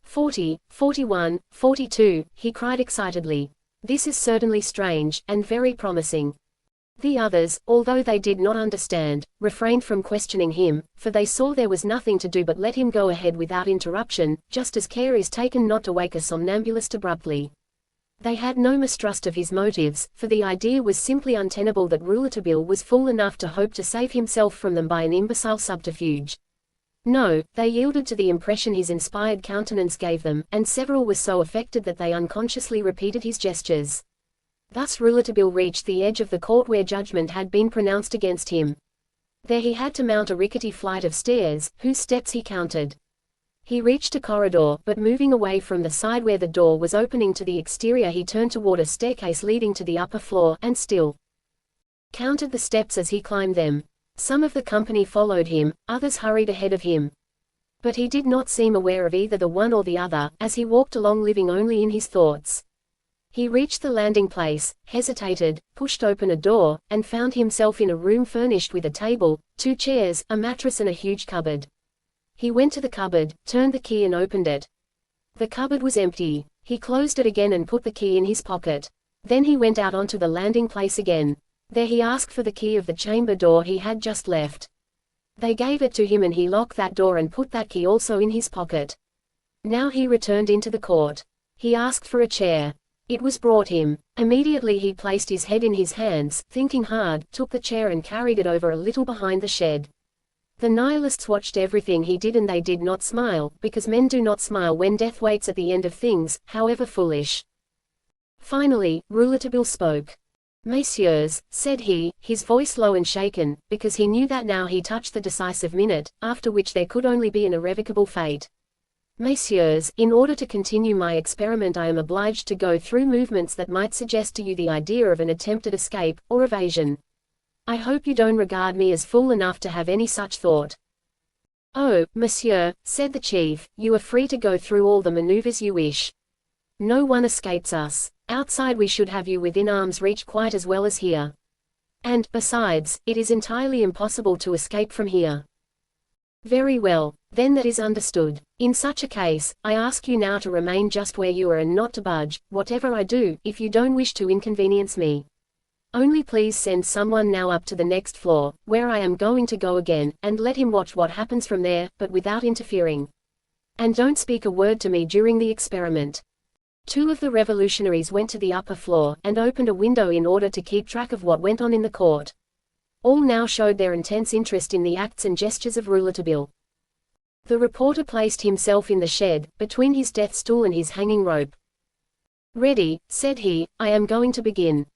40, 41, 42, he cried excitedly. This is certainly strange, and very promising. The others, although they did not understand, refrained from questioning him, for they saw there was nothing to do but let him go ahead without interruption, just as care is taken not to wake a somnambulist abruptly. They had no mistrust of his motives, for the idea was simply untenable that Rouletabille was fool enough to hope to save himself from them by an imbecile subterfuge. No, they yielded to the impression his inspired countenance gave them, and several were so affected that they unconsciously repeated his gestures. Thus Rouletabille reached the edge of the court where judgment had been pronounced against him. There he had to mount a rickety flight of stairs, whose steps he counted. He reached a corridor, but moving away from the side where the door was opening to the exterior he turned toward a staircase leading to the upper floor, and still counted the steps as he climbed them. Some of the company followed him, others hurried ahead of him. But he did not seem aware of either the one or the other, as he walked along living only in his thoughts. He reached the landing place, hesitated, pushed open a door, and found himself in a room furnished with a table, 2 chairs, a mattress and a huge cupboard. He went to the cupboard, turned the key and opened it. The cupboard was empty. He closed it again and put the key in his pocket. Then he went out onto the landing place again. There he asked for the key of the chamber door he had just left. They gave it to him and he locked that door and put that key also in his pocket. Now he returned into the court. He asked for a chair. It was brought him. Immediately he placed his head in his hands, thinking hard, took the chair and carried it over a little behind the shed. The nihilists watched everything he did and they did not smile, because men do not smile when death waits at the end of things, however foolish. Finally, Rouletabille spoke. "Messieurs," said he, his voice low and shaken, because he knew that now he touched the decisive minute, after which there could only be an irrevocable fate. "Messieurs, in order to continue my experiment I am obliged to go through movements that might suggest to you the idea of an attempted escape, or evasion. I hope you don't regard me as fool enough to have any such thought." "Oh, monsieur," said the chief, "you are free to go through all the maneuvers you wish. No one escapes us. Outside we should have you within arm's reach quite as well as here. And, besides, it is entirely impossible to escape from here. Very well, then that is understood. In such a case, I ask you now to remain just where you are and not to budge, whatever I do, if you don't wish to inconvenience me. Only please send someone now up to the next floor, where I am going to go again, and let him watch what happens from there, but without interfering. And don't speak a word to me during the experiment. 2 of the revolutionaries went to the upper floor, and opened a window in order to keep track of what went on in the court. All now showed their intense interest in the acts and gestures of Rouletabille. The reporter placed himself in the shed, between his death stool and his hanging rope. "Ready," said he, "I am going to begin."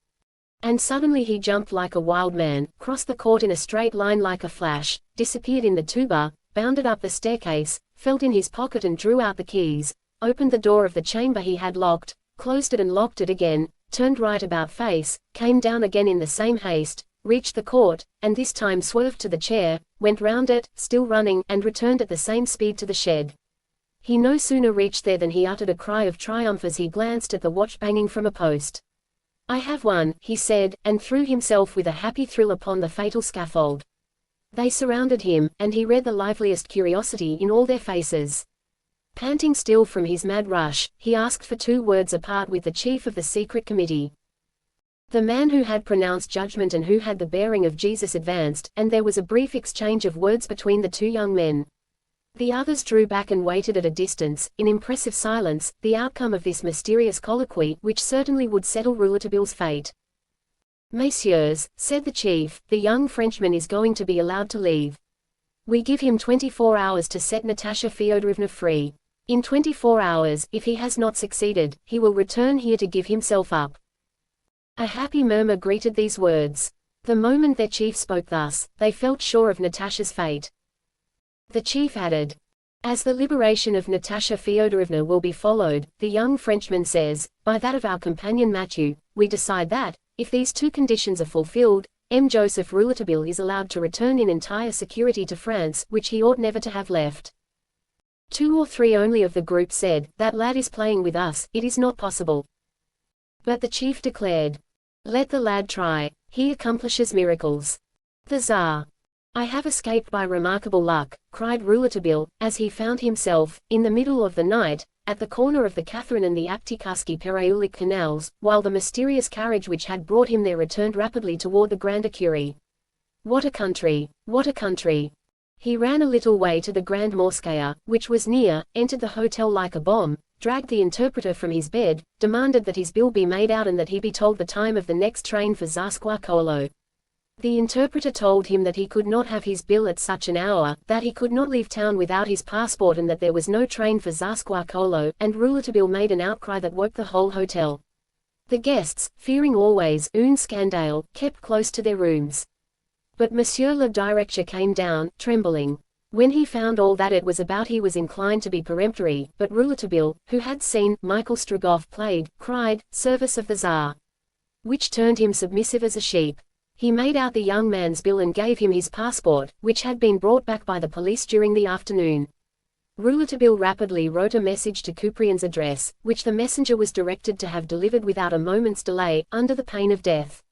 And suddenly he jumped like a wild man, crossed the court in a straight line like a flash, disappeared in the tuba, bounded up the staircase, felt in his pocket and drew out the keys, opened the door of the chamber he had locked, closed it and locked it again, turned right about face, came down again in the same haste, reached the court, and this time swerved to the chair, went round it, still running, and returned at the same speed to the shed. He no sooner reached there than he uttered a cry of triumph as he glanced at the watch banging from a post. "I have won," he said, and threw himself with a happy thrill upon the fatal scaffold. They surrounded him, and he read the liveliest curiosity in all their faces. Panting still from his mad rush, he asked for 2 words apart with the chief of the secret committee. The man who had pronounced judgment and who had the bearing of Jesus advanced, and there was a brief exchange of words between the 2 young men. The others drew back and waited at a distance, in impressive silence, the outcome of this mysterious colloquy, which certainly would settle Rouletabille's fate. "Messieurs," said the chief, "the young Frenchman is going to be allowed to leave. We give him 24 hours to set Natasha Feodorovna free. In 24 hours, if he has not succeeded, he will return here to give himself up." A happy murmur greeted these words. The moment their chief spoke thus, they felt sure of Natasha's fate. The chief added, "As the liberation of Natasha Feodorovna will be followed, the young Frenchman says, by that of our companion Mathieu, we decide that, if these 2 conditions are fulfilled, M. Joseph Rouletabille is allowed to return in entire security to France, which he ought never to have left." 2 or 3 only of the group said, "That lad is playing with us, it is not possible." But the chief declared, "Let the lad try, he accomplishes miracles." The Tsar. "I have escaped by remarkable luck," cried Rouletabille, as he found himself, in the middle of the night, at the corner of the Catherine and the Aptikaski Pereoulik canals, while the mysterious carriage which had brought him there returned rapidly toward the Grande Écurie. What a country! What a country! He ran a little way to the Grande Morskaya, which was near, entered the hotel like a bomb, dragged the interpreter from his bed, demanded that his bill be made out and that he be told the time of the next train for Tsarskoye Selo. The interpreter told him that he could not have his bill at such an hour, that he could not leave town without his passport and that there was no train for Tsarskoye Selo, and Rouletabille made an outcry that woke the whole hotel. The guests, fearing always une scandale, kept close to their rooms. But Monsieur le Directeur came down, trembling. When he found all that it was about he was inclined to be peremptory, but Rouletabille, who had seen Michael Strogoff played, cried, "Service of the Tsar," which turned him submissive as a sheep. He made out the young man's bill and gave him his passport, which had been brought back by the police during the afternoon. Rouletabille rapidly wrote a message to Couprien's address, which the messenger was directed to have delivered without a moment's delay, under the pain of death.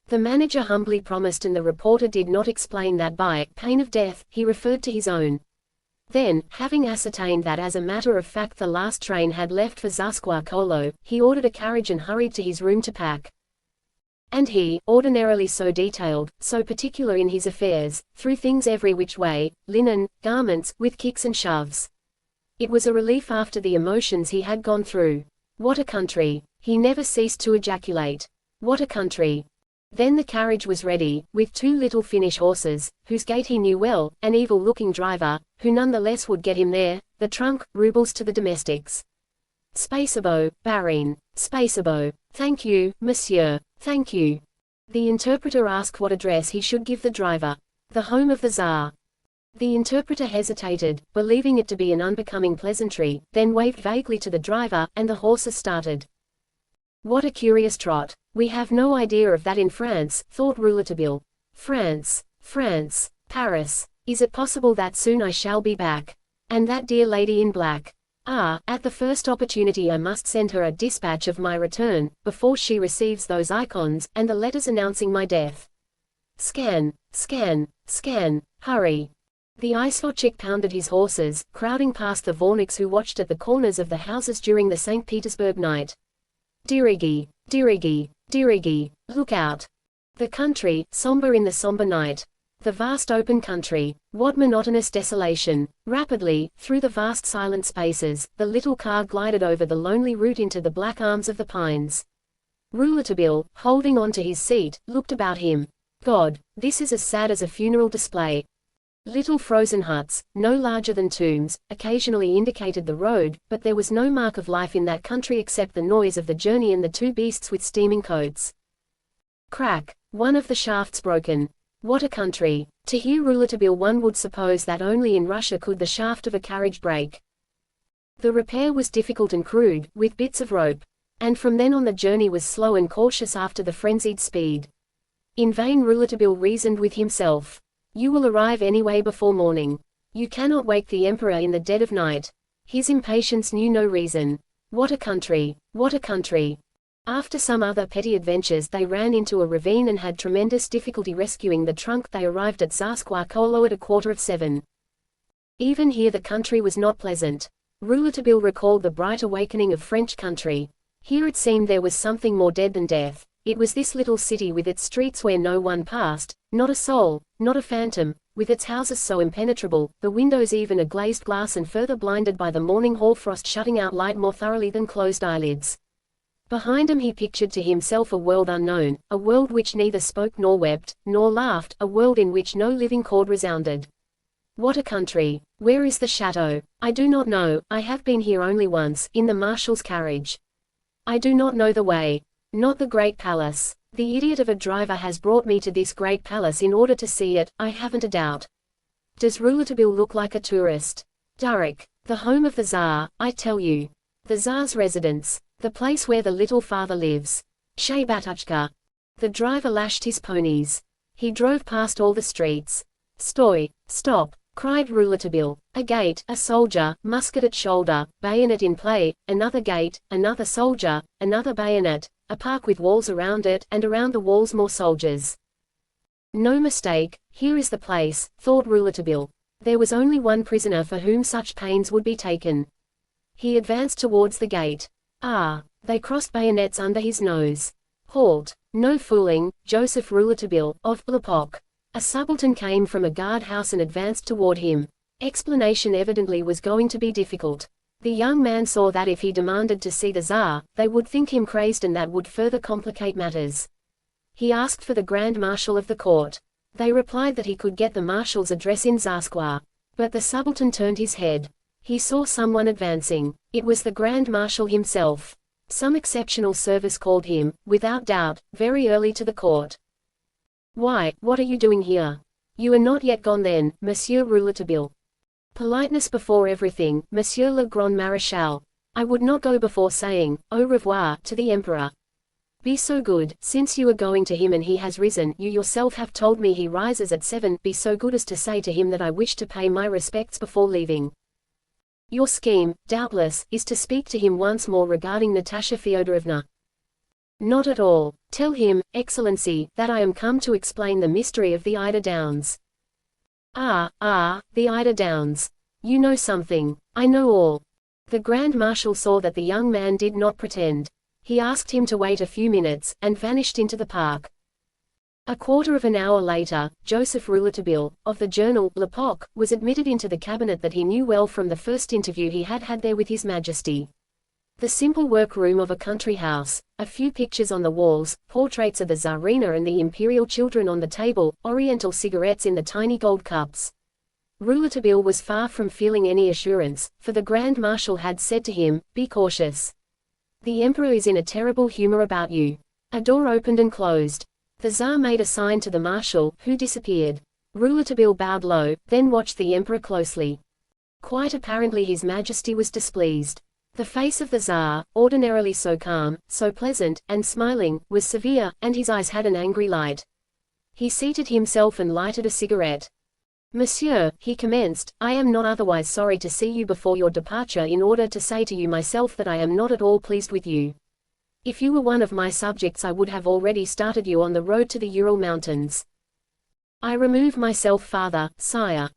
The manager humbly promised, and the reporter did not explain that by pain of death he referred to his own. Then, having ascertained that as a matter of fact the last train had left for Tsarskoye Selo, he ordered a carriage and hurried to his room to pack. And he, ordinarily so detailed, so particular in his affairs, threw things every which way, linen, garments, with kicks and shoves. It was a relief after the emotions he had gone through. What a country! He never ceased to ejaculate. What a country! Then the carriage was ready, with 2 little Finnish horses, whose gait he knew well, an evil-looking driver, who none the less would get him there, the trunk, rubles to the domestics. "Spacebo, Barin. Spacebo. Thank you, monsieur. Thank you." The interpreter asked what address he should give the driver. "The home of the Tsar." The interpreter hesitated, believing it to be an unbecoming pleasantry, then waved vaguely to the driver, and the horses started. What a curious trot! We have no idea of that in France, thought Rouletabille. France, France, Paris. Is it possible that soon I shall be back? And that dear lady in black. Ah, at the first opportunity I must send her a dispatch of my return, before she receives those icons, and the letters announcing my death. Scan, scan, scan, hurry. The izvozchik pounded his horses, crowding past the Vorniks who watched at the corners of the houses during the St. Petersburg night. Dirigi, dirigi, dirigi, look out. The country, somber in the somber night. The vast open country. What monotonous desolation. Rapidly, through the vast silent spaces, the little car glided over the lonely route into the black arms of the pines. Rouletabille, holding on to his seat, looked about him. God, this is as sad as a funeral display. Little frozen huts, no larger than tombs, occasionally indicated the road, but there was no mark of life in that country except the noise of the journey and the two beasts with steaming coats. Crack! One of the shafts broken. What a country! To hear Rouletabille one would suppose that only in Russia could the shaft of a carriage break. The repair was difficult and crude, with bits of rope. And from then on the journey was slow and cautious after the frenzied speed. In vain Rouletabille reasoned with himself. You will arrive anyway before morning. You cannot wake the emperor in the dead of night. His impatience knew no reason. What a country! What a country! After some other petty adventures they ran into a ravine and had tremendous difficulty rescuing the trunk. They arrived at Tsarskoye Selo at 6:45. Even here the country was not pleasant. Rouletabille recalled the bright awakening of French country. Here it seemed there was something more dead than death. It was this little city with its streets where no one passed, not a soul, not a phantom, with its houses so impenetrable, the windows even a glazed glass and further blinded by the morning hoarfrost shutting out light more thoroughly than closed eyelids. Behind him he pictured to himself a world unknown, a world which neither spoke nor wept, nor laughed, a world in which no living chord resounded. What a country! Where is the chateau? I do not know, I have been here only once, in the marshal's carriage. I do not know the way. Not the great palace. The idiot of a driver has brought me to this great palace in order to see it, I haven't a doubt. Does Rouletabille look like a tourist? Durek, the home of the Tsar, I tell you. The Tsar's residence. The place where the little father lives. Shebatuchka. The driver lashed his ponies. He drove past all the streets. Stoy, stop, cried Rouletabille. A gate, a soldier, musket at shoulder, bayonet in play, another gate, another soldier, another bayonet, a park with walls around it, and around the walls more soldiers. No mistake, here is the place, thought Rouletabille. There was only one prisoner for whom such pains would be taken. He advanced towards the gate. Ah! They crossed bayonets under his nose. Halt! No fooling, Joseph Rouletabille, of Lepoque. A subaltern came from a guard-house and advanced toward him. Explanation evidently was going to be difficult. The young man saw that if he demanded to see the Tsar, they would think him crazed and that would further complicate matters. He asked for the Grand Marshal of the court. They replied that he could get the marshal's address in Tsarskoye. But the subaltern turned his head. He saw someone advancing. It was the Grand Marshal himself. Some exceptional service called him, without doubt, very early to the court. Why, what are you doing here? You are not yet gone then, Monsieur Rouletabille. Politeness before everything, Monsieur le Grand Marechal. I would not go before saying, au revoir, to the Emperor. Be so good, since you are going to him and he has risen, you yourself have told me he rises at 7, be so good as to say to him that I wish to pay my respects before leaving. Your scheme, doubtless, is to speak to him once more regarding Natasha Fyodorovna. Not at all. Tell him, Excellency, that I am come to explain the mystery of the Eider Downs. Ah, the Eider Downs. You know something. I know all. The Grand Marshal saw that the young man did not pretend. He asked him to wait a few minutes, and vanished into the park. A quarter of an hour later, Joseph Rouletabille, of the journal L'Epoque, was admitted into the cabinet that he knew well from the first interview he had had there with His Majesty. The simple workroom of a country house, a few pictures on the walls, portraits of the Tsarina and the imperial children on the table, oriental cigarettes in the tiny gold cups. Rouletabille was far from feeling any assurance, for the Grand Marshal had said to him, "Be cautious. The Emperor is in a terrible humor about you." A door opened and closed. The Tsar made a sign to the Marshal, who disappeared. Rouletabille bowed low, then watched the Emperor closely. Quite apparently His Majesty was displeased. The face of the Tsar, ordinarily so calm, so pleasant, and smiling, was severe, and his eyes had an angry light. He seated himself and lighted a cigarette. "Monsieur," he commenced, "I am not otherwise sorry to see you before your departure in order to say to you myself that I am not at all pleased with you. If you were one of my subjects I would have already started you on the road to the Ural Mountains. I remove myself farther, sire.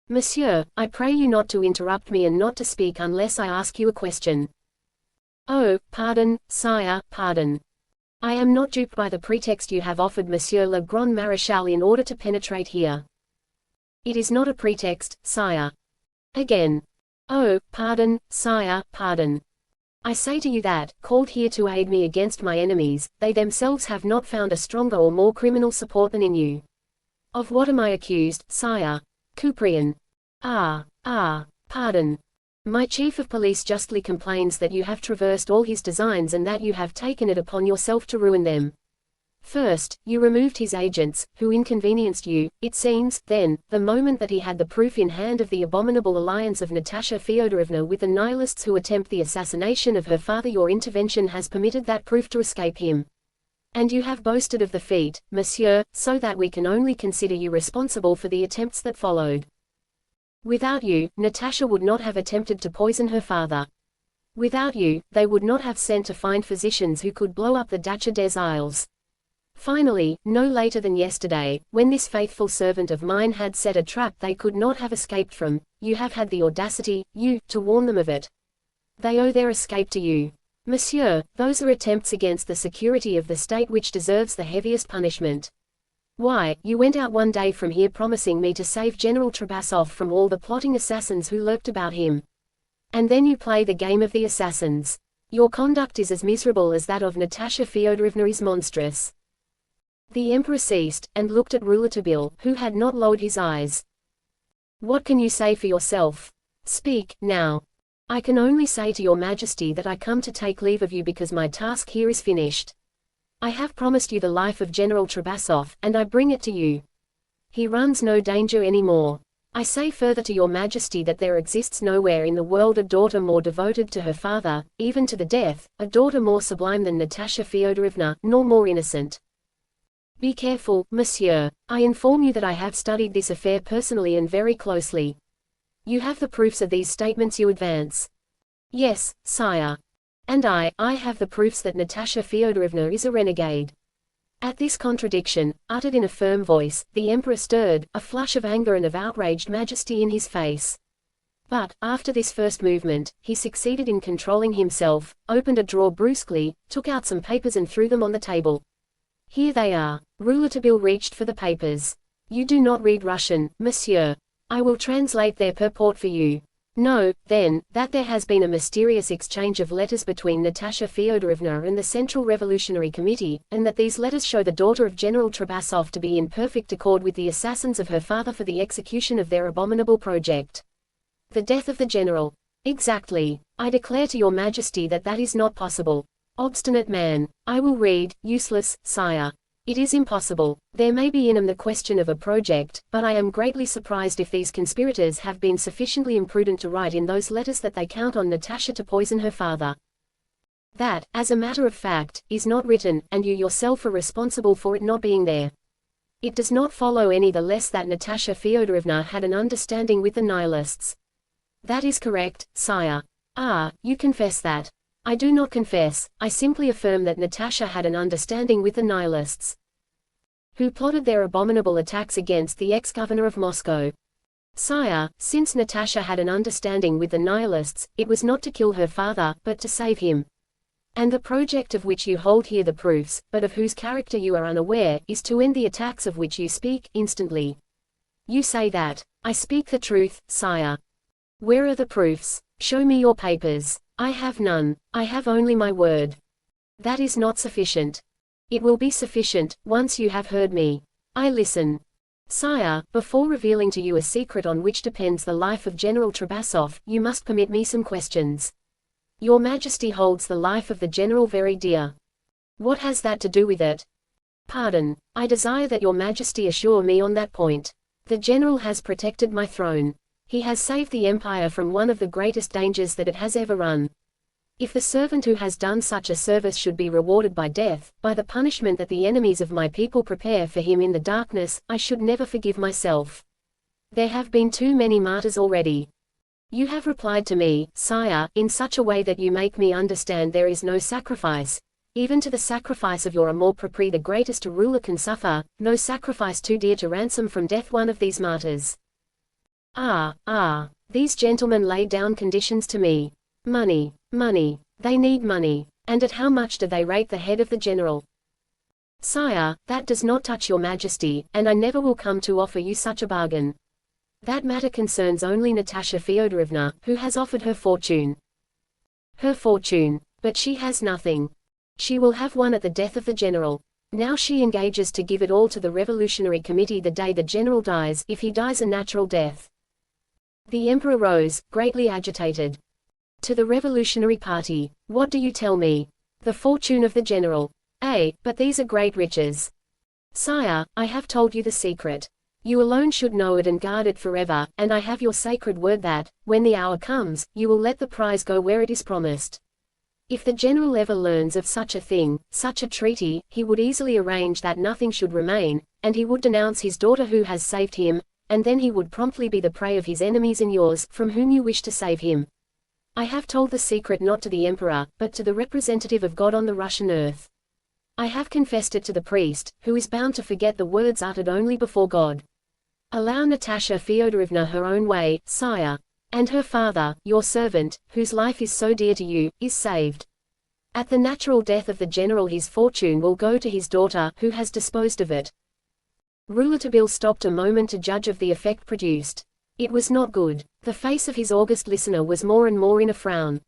Monsieur, I pray you not to interrupt me and not to speak unless I ask you a question. Oh, pardon, sire, pardon. I am not duped by the pretext you have offered Monsieur le Grand Maréchal in order to penetrate here. It is not a pretext, sire. Again. Oh, pardon, sire, pardon. I say to you that, called here to aid me against my enemies, they themselves have not found a stronger or more criminal support than in you. Of what am I accused, sire? Couprian. Pardon. My chief of police justly complains that you have traversed all his designs and that you have taken it upon yourself to ruin them. First, you removed his agents, who inconvenienced you, it seems, then, the moment that he had the proof in hand of the abominable alliance of Natasha Feodorovna with the Nihilists who attempt the assassination of her father, your intervention has permitted that proof to escape him. And you have boasted of the feat, monsieur, so that we can only consider you responsible for the attempts that followed. Without you, Natasha would not have attempted to poison her father. Without you, they would not have sent to find physicians who could blow up the Dacha des Isles. Finally, no later than yesterday, when this faithful servant of mine had set a trap they could not have escaped from, you have had the audacity, to warn them of it. They owe their escape to you. Monsieur, those are attempts against the security of the state which deserves the heaviest punishment. Why, you went out one day from here promising me to save General Trabasov from all the plotting assassins who lurked about him. And then you play the game of the assassins. Your conduct is as miserable as that of Natasha Feodorovna is monstrous. The emperor ceased, and looked at Rouletabille, who had not lowered his eyes. What can you say for yourself? Speak, now. I can only say to your majesty that I come to take leave of you because my task here is finished. I have promised you the life of General Trabasov, and I bring it to you. He runs no danger any more. I say further to your majesty that there exists nowhere in the world a daughter more devoted to her father, even to the death, a daughter more sublime than Natasha Feodorovna, nor more innocent. Be careful, monsieur. I inform you that I have studied this affair personally and very closely. You have the proofs of these statements you advance. Yes, sire. And I have the proofs that Natasha Feodorovna is a renegade. At this contradiction, uttered in a firm voice, the emperor stirred, a flush of anger and of outraged majesty in his face. But, after this first movement, he succeeded in controlling himself, opened a drawer brusquely, took out some papers and threw them on the table. Here they are. Rouletabille reached for the papers. You do not read Russian, monsieur. I will translate their purport for you. Know, then, that there has been a mysterious exchange of letters between Natasha Feodorovna and the Central Revolutionary Committee, and that these letters show the daughter of General Trabasov to be in perfect accord with the assassins of her father for the execution of their abominable project. The death of the general. Exactly. I declare to your majesty that that is not possible. Obstinate man. I will read, useless, sire. It is impossible. There may be in them the question of a project, but I am greatly surprised if these conspirators have been sufficiently imprudent to write in those letters that they count on Natasha to poison her father. That, as a matter of fact, is not written, and you yourself are responsible for it not being there. It does not follow any the less that Natasha Feodorovna had an understanding with the Nihilists. That is correct, sire. You confess that. I do not confess, I simply affirm that Natasha had an understanding with the Nihilists, who plotted their abominable attacks against the ex-governor of Moscow. Sire, since Natasha had an understanding with the Nihilists, it was not to kill her father, but to save him. And the project of which you hold here the proofs, but of whose character you are unaware, is to end the attacks of which you speak, instantly. You say that. I speak the truth, sire. Where are the proofs? Show me your papers. I have none. I have only my word. That is not sufficient. It will be sufficient, once you have heard me. I listen. Sire, before revealing to you a secret on which depends the life of General Trabasov, you must permit me some questions. Your Majesty holds the life of the general very dear. What has that to do with it? Pardon. I desire that your Majesty assure me on that point. The general has protected my throne. He has saved the empire from one of the greatest dangers that it has ever run. If the servant who has done such a service should be rewarded by death, by the punishment that the enemies of my people prepare for him in the darkness, I should never forgive myself. There have been too many martyrs already. You have replied to me, sire, in such a way that you make me understand there is no sacrifice. even to the sacrifice of your amour propre the greatest a ruler can suffer, no sacrifice too dear to ransom from death one of these martyrs. These gentlemen laid down conditions to me. Money, money, they need money, and at how much do they rate the head of the general? Sire, that does not touch your majesty, and I never will come to offer you such a bargain. That matter concerns only Natasha Feodorovna, who has offered her fortune. Her fortune, but she has nothing. She will have one at the death of the general. Now she engages to give it all to the Revolutionary Committee the day the general dies, if he dies a natural death. The emperor rose, greatly agitated. To the Revolutionary Party, what do you tell me? The fortune of the general. But these are great riches. Sire, I have told you the secret. You alone should know it and guard it forever, and I have your sacred word that, when the hour comes, you will let the prize go where it is promised. If the general ever learns of such a thing, such a treaty, he would easily arrange that nothing should remain, and he would denounce his daughter who has saved him, and then he would promptly be the prey of his enemies and yours, from whom you wish to save him. I have told the secret not to the emperor, but to the representative of God on the Russian earth. I have confessed it to the priest, who is bound to forget the words uttered only before God. Allow Natasha Feodorovna her own way, sire. And her father, your servant, whose life is so dear to you, is saved. At the natural death of the general his fortune will go to his daughter, who has disposed of it. Rouletabille stopped a moment to judge of the effect produced. It was not good. The face of his august listener was more and more in a frown.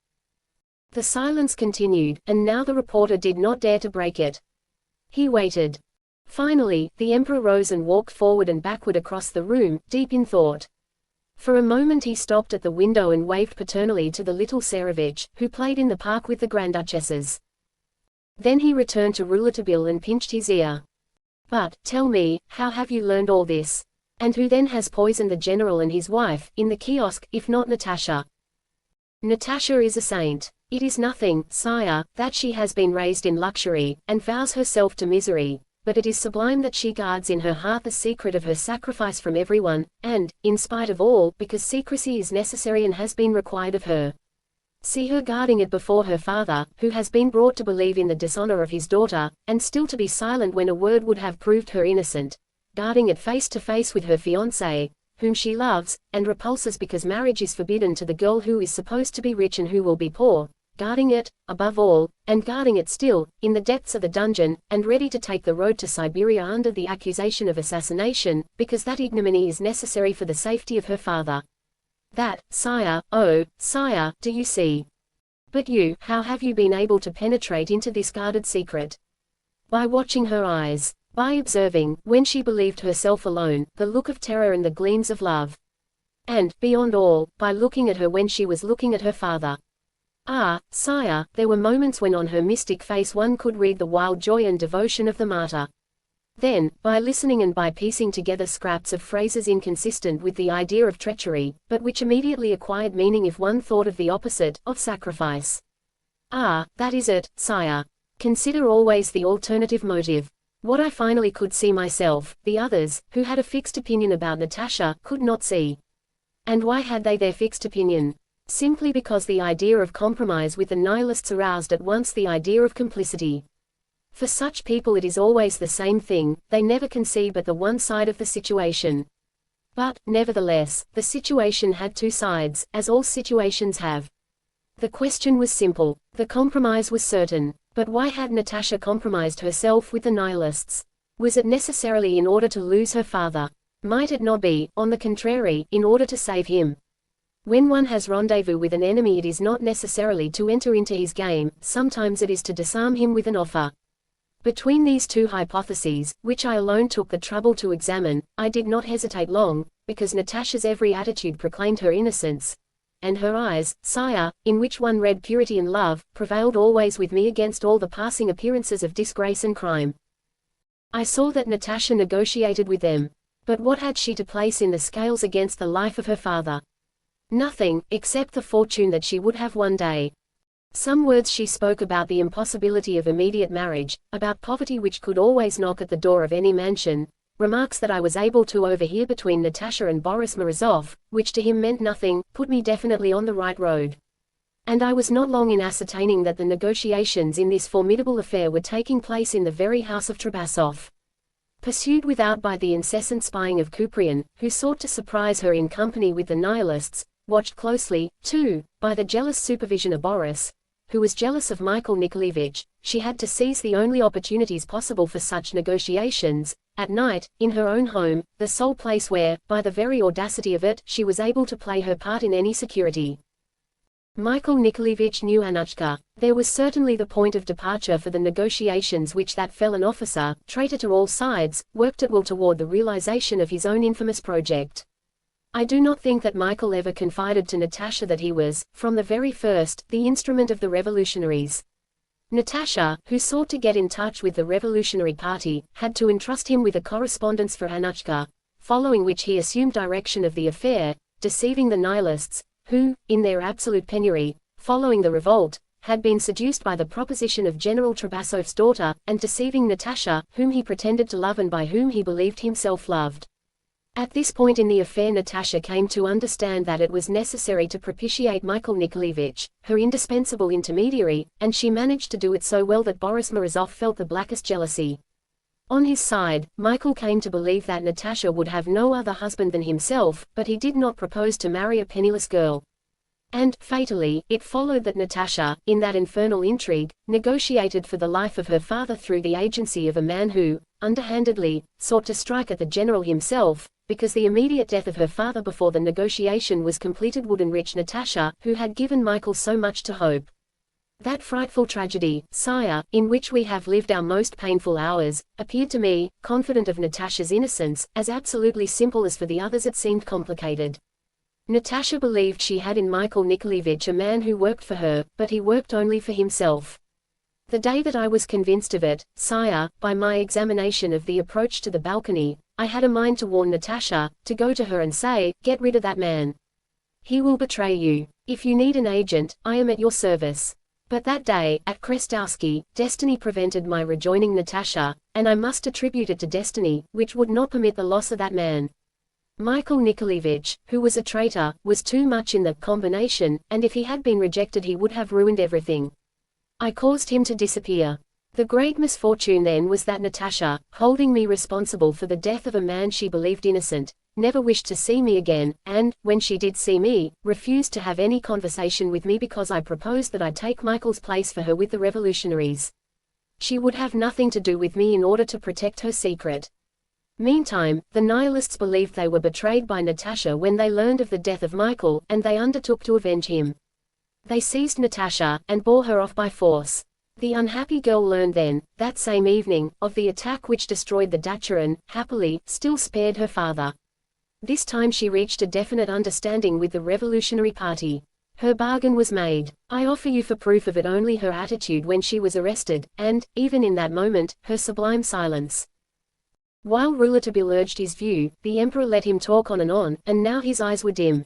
The silence continued, and now the reporter did not dare to break it. He waited. Finally, the emperor rose and walked forward and backward across the room, deep in thought. For a moment he stopped at the window and waved paternally to the little Tsarevich, who played in the park with the grandduchesses. Then he returned to Rouletabille and pinched his ear. But, tell me, how have you learned all this? And who then has poisoned the general and his wife, in the kiosk, if not Natasha? Natasha is a saint. It is nothing, sire, that she has been raised in luxury, and vows herself to misery, but it is sublime that she guards in her heart the secret of her sacrifice from everyone, and, in spite of all, because secrecy is necessary and has been required of her. See her guarding it before her father, who has been brought to believe in the dishonor of his daughter, and still to be silent when a word would have proved her innocent, guarding it face to face with her fiancé, whom she loves, and repulses because marriage is forbidden to the girl who is supposed to be rich and who will be poor, guarding it, above all, and guarding it still, in the depths of the dungeon, and ready to take the road to Siberia under the accusation of assassination, because that ignominy is necessary for the safety of her father. That, sire, oh, sire, do you see? But you, how have you been able to penetrate into this guarded secret? By watching her eyes. By observing, when she believed herself alone, the look of terror and the gleams of love. And, beyond all, by looking at her when she was looking at her father. Sire, there were moments when on her mystic face one could read the wild joy and devotion of the martyr. Then, by listening and by piecing together scraps of phrases inconsistent with the idea of treachery, but which immediately acquired meaning if one thought of the opposite, of sacrifice. That is it, sire. Consider always the alternative motive. What I finally could see myself, the others, who had a fixed opinion about Natasha, could not see. And why had they their fixed opinion? Simply because the idea of compromise with the nihilists aroused at once the idea of complicity. For such people it is always the same thing, they never can see but the one side of the situation. But, nevertheless, the situation had two sides, as all situations have. The question was simple. The compromise was certain. But why had Natasha compromised herself with the nihilists? Was it necessarily in order to lose her father? Might it not be, on the contrary, in order to save him? When one has rendezvous with an enemy it is not necessarily to enter into his game, sometimes it is to disarm him with an offer. Between these two hypotheses, which I alone took the trouble to examine, I did not hesitate long, because Natasha's every attitude proclaimed her innocence. And her eyes, sire, in which one read purity and love, prevailed always with me against all the passing appearances of disgrace and crime. I saw that Natasha negotiated with them. But what had she to place in the scales against the life of her father? Nothing, except the fortune that she would have one day. Some words she spoke about the impossibility of immediate marriage, about poverty which could always knock at the door of any mansion, remarks that I was able to overhear between Natasha and Boris Morozov, which to him meant nothing, put me definitely on the right road. And I was not long in ascertaining that the negotiations in this formidable affair were taking place in the very house of Trabasov. Pursued without by the incessant spying of Kuprian, who sought to surprise her in company with the Nihilists, watched closely, too, by the jealous supervision of Boris, who was jealous of Michael Nikolaevich, she had to seize the only opportunities possible for such negotiations, at night, in her own home, the sole place where, by the very audacity of it, she was able to play her part in any security. Michael Nikolaevich knew Annushka. There was certainly the point of departure for the negotiations which that felon officer, traitor to all sides, worked at will toward the realization of his own infamous project. I do not think that Michael ever confided to Natasha that he was, from the very first, the instrument of the revolutionaries. Natasha, who sought to get in touch with the Revolutionary Party, had to entrust him with a correspondence for Annushka, following which he assumed direction of the affair, deceiving the Nihilists, who, in their absolute penury, following the revolt, had been seduced by the proposition of General Trabasov's daughter, and deceiving Natasha, whom he pretended to love and by whom he believed himself loved. At this point in the affair Natasha came to understand that it was necessary to propitiate Michael Nikolaevich, her indispensable intermediary, and she managed to do it so well that Boris Morozov felt the blackest jealousy. On his side, Michael came to believe that Natasha would have no other husband than himself, but he did not propose to marry a penniless girl. And, fatally, it followed that Natasha, in that infernal intrigue, negotiated for the life of her father through the agency of a man who, underhandedly, sought to strike at the general himself, because the immediate death of her father before the negotiation was completed would enrich Natasha, who had given Michael so much to hope. That frightful tragedy, sire, in which we have lived our most painful hours, appeared to me, confident of Natasha's innocence, as absolutely simple as for the others it seemed complicated. Natasha believed she had in Michael Nikolaevich a man who worked for her, but he worked only for himself. The day that I was convinced of it, sire, by my examination of the approach to the balcony, I had a mind to warn Natasha, to go to her and say, "Get rid of that man. He will betray you. If you need an agent, I am at your service." But that day, at Krestowski, destiny prevented my rejoining Natasha, and I must attribute it to destiny, which would not permit the loss of that man. Michael Nikolaevich, who was a traitor, was too much in the combination, and if he had been rejected he would have ruined everything. I caused him to disappear. The great misfortune then was that Natasha, holding me responsible for the death of a man she believed innocent, never wished to see me again, and, when she did see me, refused to have any conversation with me because I proposed that I take Michael's place for her with the revolutionaries. She would have nothing to do with me in order to protect her secret. Meantime, the Nihilists believed they were betrayed by Natasha when they learned of the death of Michael, and they undertook to avenge him. They seized Natasha, and bore her off by force. The unhappy girl learned then, that same evening, of the attack which destroyed the dacha and, happily, still spared her father. This time she reached a definite understanding with the Revolutionary Party. Her bargain was made. I offer you for proof of it only her attitude when she was arrested, and, even in that moment, her sublime silence. While Rouletabille urged his view, the emperor let him talk on, and now his eyes were dim.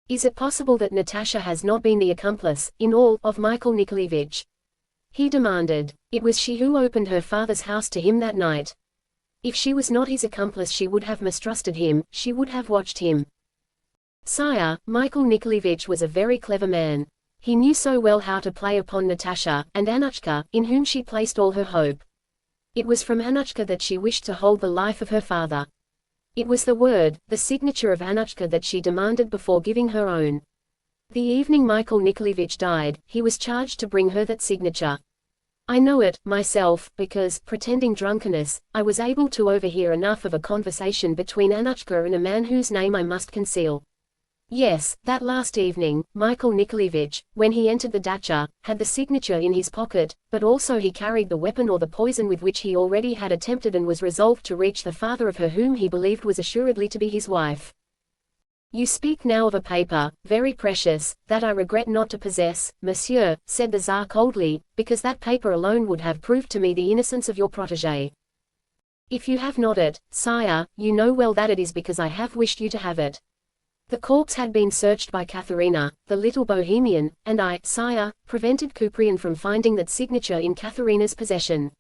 Is it possible that Natasha has not been the accomplice, in all, of Michael Nikolaevich? He demanded. It was she who opened her father's house to him that night. If she was not his accomplice she would have mistrusted him, she would have watched him. Sire, Michael Nikolaevich was a very clever man. He knew so well how to play upon Natasha, and Annushka, in whom she placed all her hope. It was from Annushka that she wished to hold the life of her father. It was the word, the signature of Annushka that she demanded before giving her own. The evening Michael Nikolaevich died, he was charged to bring her that signature. I know it, myself, because, pretending drunkenness, I was able to overhear enough of a conversation between Annushka and a man whose name I must conceal. Yes, that last evening, Michael Nikolaevich, when he entered the dacha, had the signature in his pocket, but also he carried the weapon or the poison with which he already had attempted and was resolved to reach the father of her whom he believed was assuredly to be his wife. You speak now of a paper, very precious, that I regret not to possess, monsieur, said the Tsar coldly, because that paper alone would have proved to me the innocence of your protégé. If you have not it, sire, you know well that it is because I have wished you to have it. The corpse had been searched by Katharina, the little Bohemian, and I, sire, prevented Kuprian from finding that signature in Katharina's possession.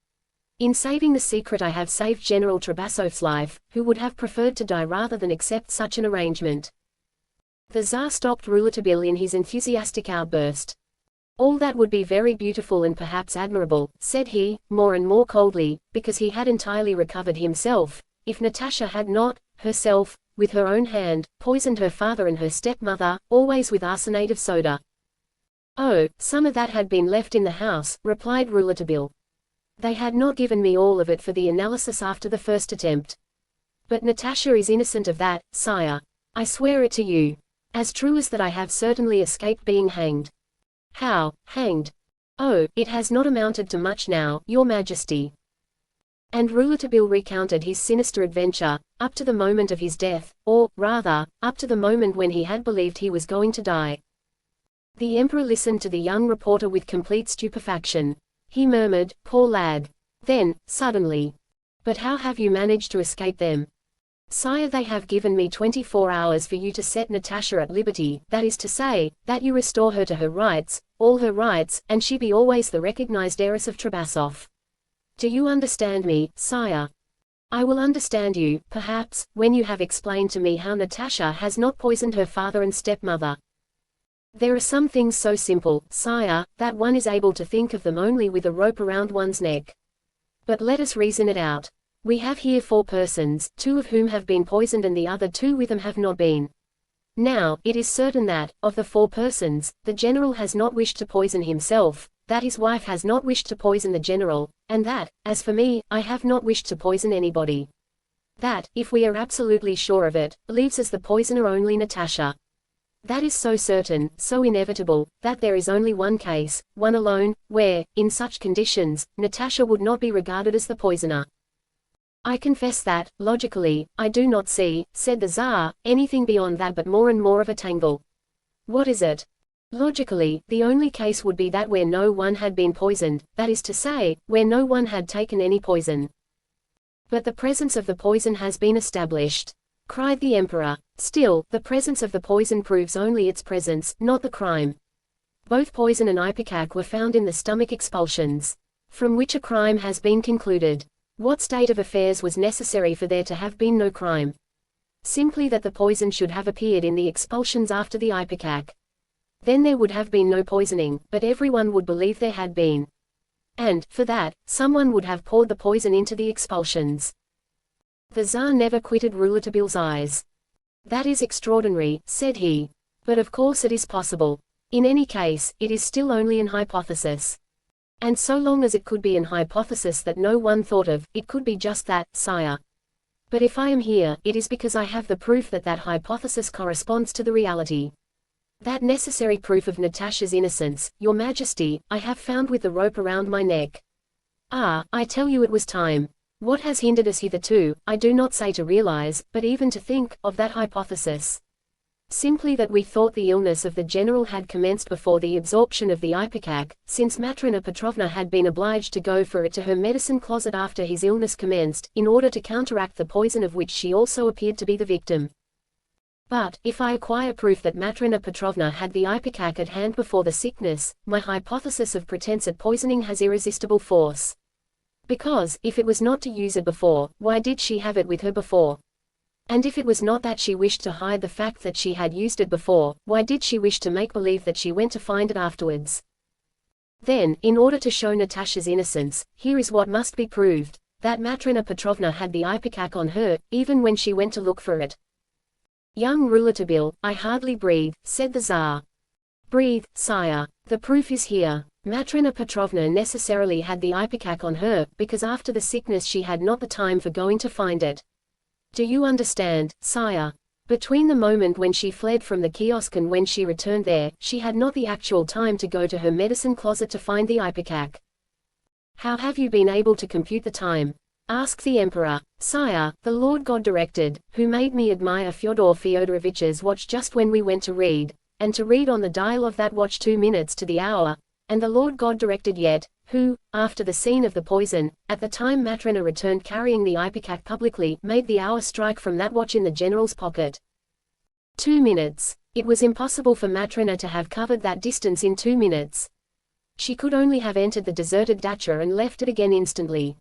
In saving the secret I have saved General Trabasov's life, who would have preferred to die rather than accept such an arrangement. The Tsar stopped Rouletabille in his enthusiastic outburst. "All that would be very beautiful and perhaps admirable," said he, more and more coldly, because he had entirely recovered himself, "if Natasha had not, herself, with her own hand, poisoned her father and her stepmother, always with arsenate of soda." "Oh, some of that had been left in the house," replied Rouletabille. "They had not given me all of it for the analysis after the first attempt. But Natasha is innocent of that, sire. I swear it to you. As true as that I have certainly escaped being hanged." "How, hanged?" "Oh, it has not amounted to much now, your majesty." And Rouletabille recounted his sinister adventure, up to the moment of his death, or, rather, up to the moment when he had believed he was going to die. The emperor listened to the young reporter with complete stupefaction. He murmured, "Poor lad." Then, suddenly, "But how have you managed to escape them?" "Sire, they have given me 24 hours for you to set Natasha at liberty, that is to say, that you restore her to her rights, all her rights, and she be always the recognized heiress of Trabasov. Do you understand me, sire? I will understand you, perhaps, when you have explained to me how Natasha has not poisoned her father and stepmother. There are some things so simple, sire, that one is able to think of them only with a rope around one's neck. But let us reason it out. We have here 4 persons, 2 of whom have been poisoned and the other 2 with them have not been. Now, it is certain that, of the 4 persons, the general has not wished to poison himself, that his wife has not wished to poison the general, and that, as for me, I have not wished to poison anybody. That, if we are absolutely sure of it, leaves as the poisoner only Natasha. That is so certain, so inevitable, that there is only one case, one alone, where, in such conditions, Natasha would not be regarded as the poisoner. I confess that, logically, I do not see," said the Tsar, "anything beyond that but more and more of a tangle." "What is it?" "Logically, the only case would be that where no one had been poisoned, that is to say, where no one had taken any poison." "But the presence of the poison has been established," cried the emperor. "Still, the presence of the poison proves only its presence, not the crime. Both poison and ipecac were found in the stomach expulsions, from which a crime has been concluded. What state of affairs was necessary for there to have been no crime? Simply that the poison should have appeared in the expulsions after the ipecac. Then there would have been no poisoning, but everyone would believe there had been. And, for that, someone would have poured the poison into the expulsions." The Tsar never quitted Rouletabille's eyes. "That is extraordinary," said he. "But of course it is possible. In any case, it is still only an hypothesis. And so long as it could be an hypothesis that no one thought of, it could be just that, sire. But if I am here, it is because I have the proof that that hypothesis corresponds to the reality. That necessary proof of Natasha's innocence, your majesty, I have found with the rope around my neck. Ah, I tell you it was time. What has hindered us hitherto, I do not say to realize, but even to think, of that hypothesis? Simply that we thought the illness of the general had commenced before the absorption of the ipecac, since Matrona Petrovna had been obliged to go for it to her medicine closet after his illness commenced, in order to counteract the poison of which she also appeared to be the victim. But, if I acquire proof that Matrona Petrovna had the ipecac at hand before the sickness, my hypothesis of pretense at poisoning has irresistible force. Because, if it was not to use it before, why did she have it with her before? And if it was not that she wished to hide the fact that she had used it before, why did she wish to make believe that she went to find it afterwards? Then, in order to show Natasha's innocence, here is what must be proved, that Matrona Petrovna had the ipecac on her, even when she went to look for it." "Young Rouletabille, I hardly breathe," said the Tsar. "Breathe, sire. The proof is here. Matrona Petrovna necessarily had the ipecac on her, because after the sickness she had not the time for going to find it. Do you understand, sire? Between the moment when she fled from the kiosk and when she returned there, she had not the actual time to go to her medicine closet to find the ipecac." "How have you been able to compute the time?" asked the emperor. "Sire, the Lord God directed, who made me admire Fyodor Fyodorovitch's watch just when we went to read, and to read on the dial of that watch 2 minutes to the hour, and the Lord God directed yet, who, after the scene of the poison, at the time Matrona returned carrying the ipecac publicly, made the hour strike from that watch in the general's pocket. 2 minutes. It was impossible for Matrona to have covered that distance in 2 minutes. She could only have entered the deserted dacha and left it again instantly.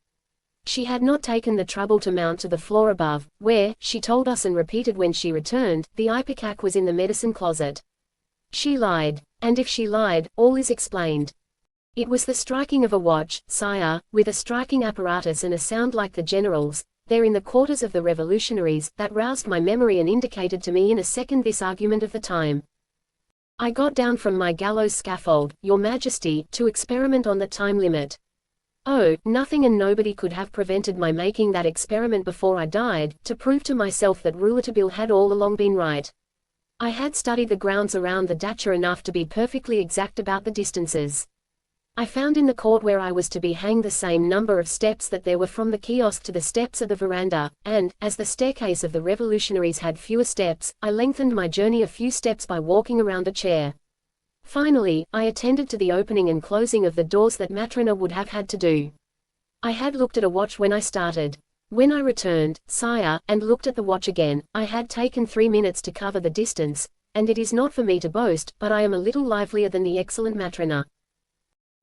She had not taken the trouble to mount to the floor above, where, she told us and repeated when she returned, the ipecac was in the medicine closet. She lied. And if she lied, all is explained. It was the striking of a watch, sire, with a striking apparatus and a sound like the general's, there in the quarters of the revolutionaries, that roused my memory and indicated to me in a second this argument of the time. I got down from my gallows scaffold, Your Majesty, to experiment on the time limit. Oh, nothing and nobody could have prevented my making that experiment before I died, to prove to myself that Rouletabille had all along been right. I had studied the grounds around the dacha enough to be perfectly exact about the distances. I found in the court where I was to be hanged the same number of steps that there were from the kiosk to the steps of the veranda, and, as the staircase of the revolutionaries had fewer steps, I lengthened my journey a few steps by walking around a chair. Finally, I attended to the opening and closing of the doors that Matrena would have had to do. I had looked at a watch when I started. When I returned, sire, and looked at the watch again, I had taken 3 minutes to cover the distance, and it is not for me to boast, but I am a little livelier than the excellent Matrena.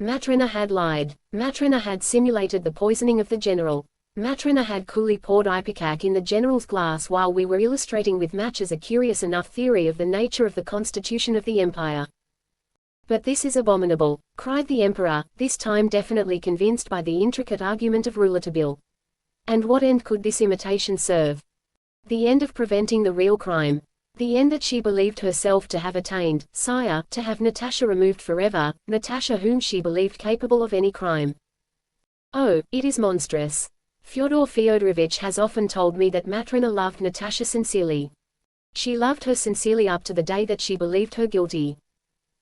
Matrena had lied. Matrena had simulated the poisoning of the general. Matrena had coolly poured ipecac in the general's glass while we were illustrating with matches a curious enough theory of the nature of the constitution of the empire. But this is abominable, cried the emperor, this time definitely convinced by the intricate argument of Rouletabille. And what end could this imitation serve? The end of preventing the real crime. The end that she believed herself to have attained, sire, to have Natasha removed forever, Natasha whom she believed capable of any crime. Oh, it is monstrous. Fyodor Fyodorovich has often told me that Matrena loved Natasha sincerely. She loved her sincerely up to the day that she believed her guilty.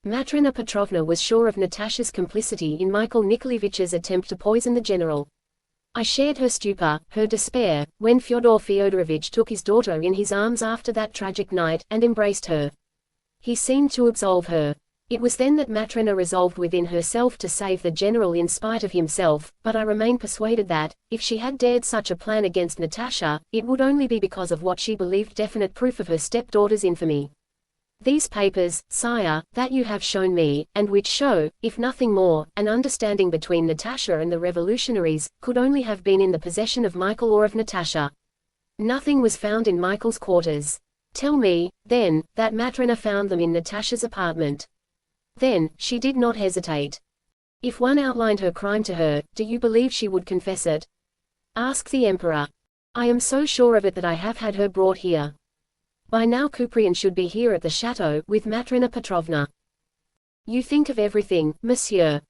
Matrena Petrovna was sure of Natasha's complicity in Michael Nikolaevich's attempt to poison the general. I shared her stupor, her despair, when Fyodor Fyodorovich took his daughter in his arms after that tragic night, and embraced her. He seemed to absolve her. It was then that Matrena resolved within herself to save the general in spite of himself, but I remain persuaded that, if she had dared such a plan against Natasha, it would only be because of what she believed definite proof of her stepdaughter's infamy. These papers, sire, that you have shown me, and which show, if nothing more, an understanding between Natasha and the revolutionaries, could only have been in the possession of Michael or of Natasha. Nothing was found in Michael's quarters. Tell me, then, that Matrena found them in Natasha's apartment. Then, she did not hesitate. If one outlined her crime to her, do you believe she would confess it? Ask the emperor. I am so sure of it that I have had her brought here. By now Kuprian should be here at the chateau, with Matrena Petrovna. You think of everything, monsieur.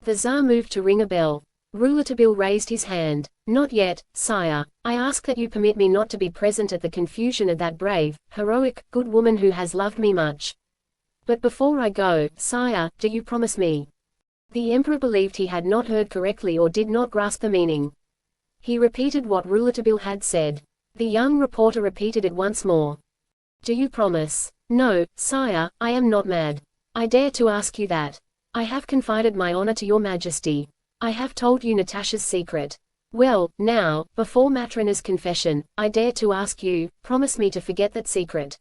The Tsar moved to ring a bell. Rouletabille raised his hand. Not yet, sire. I ask that you permit me not to be present at the confusion of that brave, heroic, good woman who has loved me much. But before I go, sire, do you promise me? The emperor believed he had not heard correctly or did not grasp the meaning. He repeated what Rouletabille had said. The young reporter repeated it once more. Do you promise? No, sire, I am not mad. I dare to ask you that. I have confided my honor to your majesty. I have told you Natasha's secret. Well, now, before Matrena's confession, I dare to ask you, promise me to forget that secret.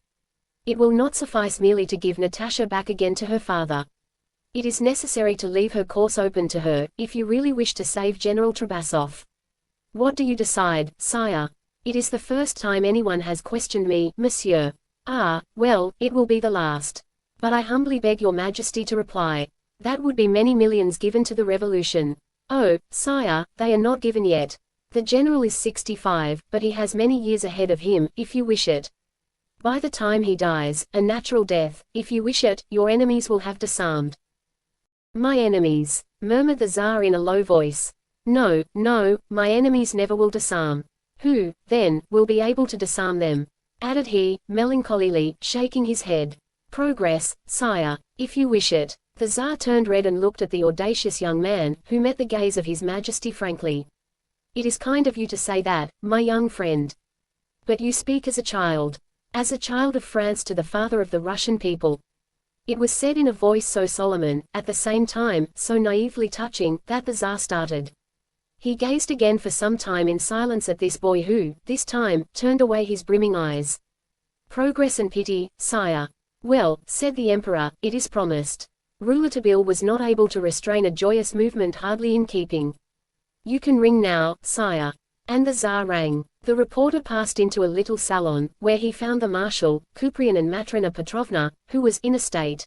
It will not suffice merely to give Natasha back again to her father. It is necessary to leave her course open to her, if you really wish to save General Trubasov. What do you decide, sire? It is the first time anyone has questioned me, monsieur. Ah, well, it will be the last. But I humbly beg your majesty to reply. That would be many millions given to the revolution. Oh, sire, they are not given yet. The general is 65, but he has many years ahead of him, if you wish it. By the time he dies, a natural death, if you wish it, your enemies will have disarmed. My enemies, murmured the Tsar in a low voice. No, no, my enemies never will disarm. Who, then, will be able to disarm them? Added he, melancholily, shaking his head. Progress, sire, if you wish it. The Tsar turned red and looked at the audacious young man, who met the gaze of his majesty frankly. It is kind of you to say that, my young friend. But you speak as a child. As a child of France to the father of the Russian people. It was said in a voice so solemn, at the same time, so naively touching, that the Tsar started. He gazed again for some time in silence at this boy who, this time, turned away his brimming eyes. Progress and pity, sire. Well, said the emperor, it is promised. Rouletabille was not able to restrain a joyous movement hardly in keeping. You can ring now, sire. And the Tsar rang. The reporter passed into a little salon, where he found the marshal, Kuprian and Matrona Petrovna, who was in a state.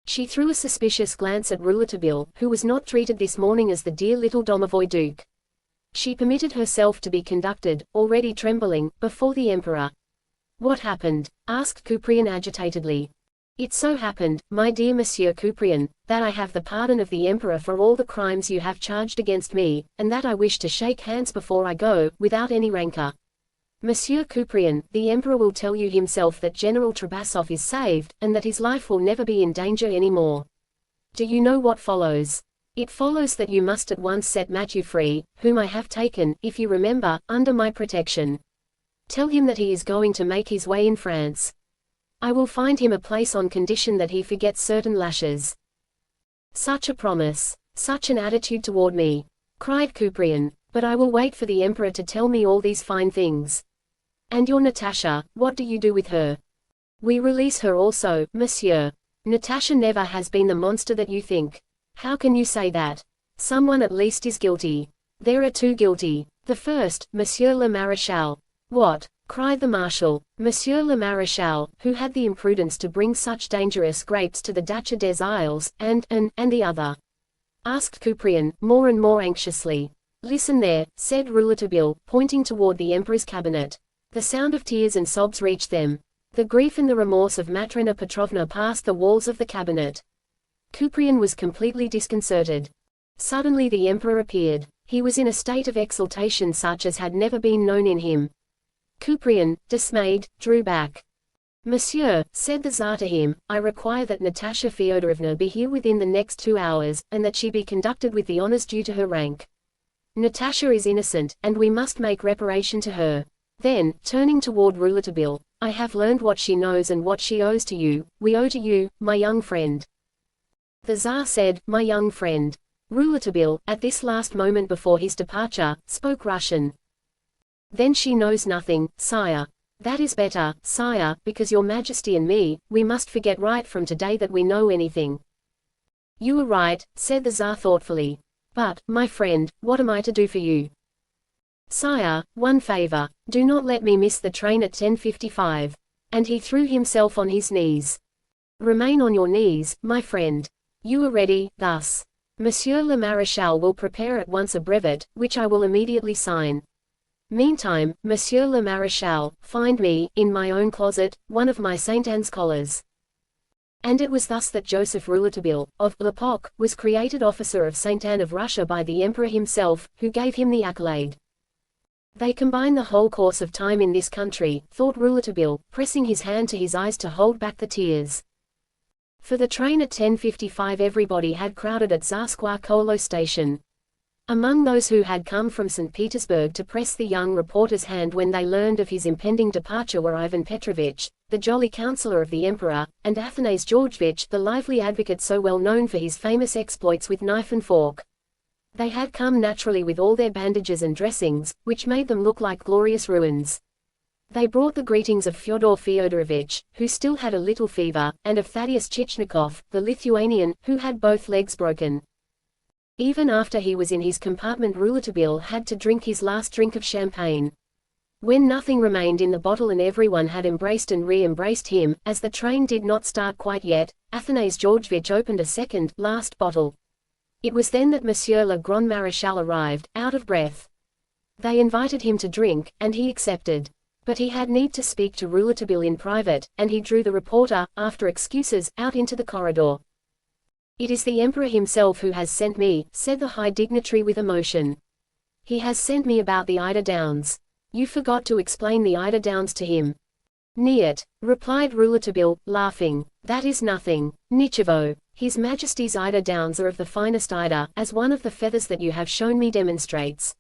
She threw a suspicious glance at Rouletabille, who was not treated this morning as the dear little domovoi duke. She permitted herself to be conducted, already trembling, before the emperor. What happened? Asked Kuprian agitatedly. It so happened, my dear Monsieur Kuprian, that I have the pardon of the emperor for all the crimes you have charged against me, and that I wish to shake hands before I go, without any rancor. Monsieur Kuprian, the emperor will tell you himself that General Trabasov is saved, and that his life will never be in danger anymore. Do you know what follows? It follows that you must at once set Mathieu free, whom I have taken, if you remember, under my protection. Tell him that he is going to make his way in France. I will find him a place on condition that he forgets certain lashes. Such a promise! Such an attitude toward me! Cried Kuprian. But I will wait for the emperor to tell me all these fine things. And your Natasha, what do you do with her? We release her also, monsieur. Natasha never has been the monster that you think. How can you say that? Someone at least is guilty. There are two guilty. The first, Monsieur le Maréchal. What? Cried the marshal. Monsieur le Maréchal, who had the imprudence to bring such dangerous grapes to the Dacha des Isles, and the other? Asked Kuprian, more and more anxiously. Listen there, said Rouletabille, pointing toward the emperor's cabinet. The sound of tears and sobs reached them. The grief and the remorse of Matrona Petrovna passed the walls of the cabinet. Kuprian was completely disconcerted. Suddenly the emperor appeared. He was in a state of exultation such as had never been known in him. Kuprian, dismayed, drew back. Monsieur, said the Tsar to him, I require that Natasha Fyodorovna be here within the next 2 hours, and that she be conducted with the honors due to her rank. Natasha is innocent, and we must make reparation to her. Then, turning toward Rouletabille, I have learned what she knows and what she owes to you, we owe to you, my young friend. The Tsar said, my young friend. Rouletabille, at this last moment before his departure, spoke Russian. Then she knows nothing, sire. That is better, sire, because your majesty and me, we must forget right from today that we know anything. You are right, said the Tsar thoughtfully. But, my friend, what am I to do for you? Sire, one favor, do not let me miss the train at 10:55. And he threw himself on his knees. Remain on your knees, my friend. You are ready, thus. Monsieur le Maréchal will prepare at once a brevet, which I will immediately sign. Meantime, Monsieur le Maréchal, find me, in my own closet, one of my Saint Anne's collars. And it was thus that Joseph Rouletabille, of L'Epoque, was created officer of Saint Anne of Russia by the emperor himself, who gave him the accolade. They combine the whole course of time in this country, thought Rouletabille, pressing his hand to his eyes to hold back the tears. For the train at 10:55 everybody had crowded at Tsarskoye Kolo station. Among those who had come from St. Petersburg to press the young reporter's hand when they learned of his impending departure were Ivan Petrovich, the jolly counselor of the emperor, and Athanase Georgevich, the lively advocate so well known for his famous exploits with knife and fork. They had come naturally with all their bandages and dressings, which made them look like glorious ruins. They brought the greetings of Fyodor Fyodorovich, who still had a little fever, and of Thaddeus Chichnikov, the Lithuanian, who had both legs broken. Even after he was in his compartment Rouletabille had to drink his last drink of champagne. When nothing remained in the bottle and everyone had embraced and re-embraced him, as the train did not start quite yet, Athanase Georgevich opened a second, last bottle. It was then that Monsieur le Grand Maréchal arrived, out of breath. They invited him to drink, and he accepted. But he had need to speak to Rouletabille in private, and he drew the reporter, after excuses, out into the corridor. It is the emperor himself who has sent me, said the high dignitary with emotion. He has sent me about the Eider Downs. You forgot to explain the Eider Downs to him. Niet, replied Rouletabille, laughing. That is nothing. Nichevo. His Majesty's Eider Downs are of the finest eider, as one of the feathers that you have shown me demonstrates.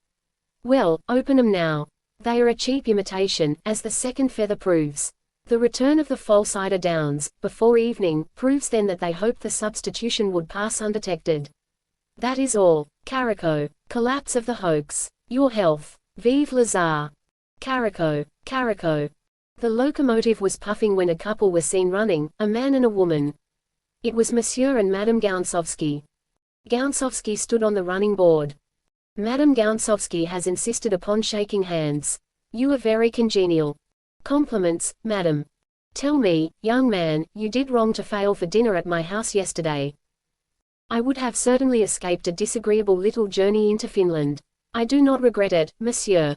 Well, open 'em now. They are a cheap imitation, as the second feather proves. The return of the false Eider Downs, before evening, proves then that they hoped the substitution would pass undetected. That is all. Caraco. Collapse of the hoax. Your health. Vive le Tsar. Caraco. Caraco. The locomotive was puffing when a couple were seen running, a man and a woman. It was Monsieur and Madame Gounsovsky. Gounsovsky stood on the running board. Madame Gounsovsky has insisted upon shaking hands. You are very congenial. Compliments, madam. Tell me, young man, you did wrong to fail for dinner at my house yesterday. I would have certainly escaped a disagreeable little journey into Finland. I do not regret it, monsieur.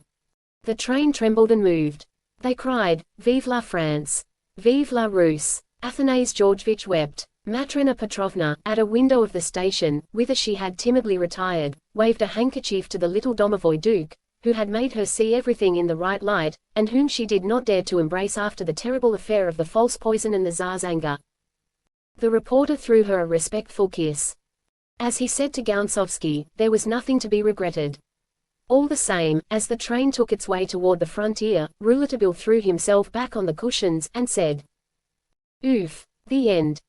The train trembled and moved. They cried, Vive la France! Vive la Russe! Athanase Georgevich wept. Matrona Petrovna, at a window of the station, whither she had timidly retired, waved a handkerchief to the little domovoi duke, who had made her see everything in the right light, and whom she did not dare to embrace after the terrible affair of the false poison and the Tsar's anger. The reporter threw her a respectful kiss. As he said to Gounsovsky, there was nothing to be regretted. All the same, as the train took its way toward the frontier, Rouletabille threw himself back on the cushions, and said, Oof! The end.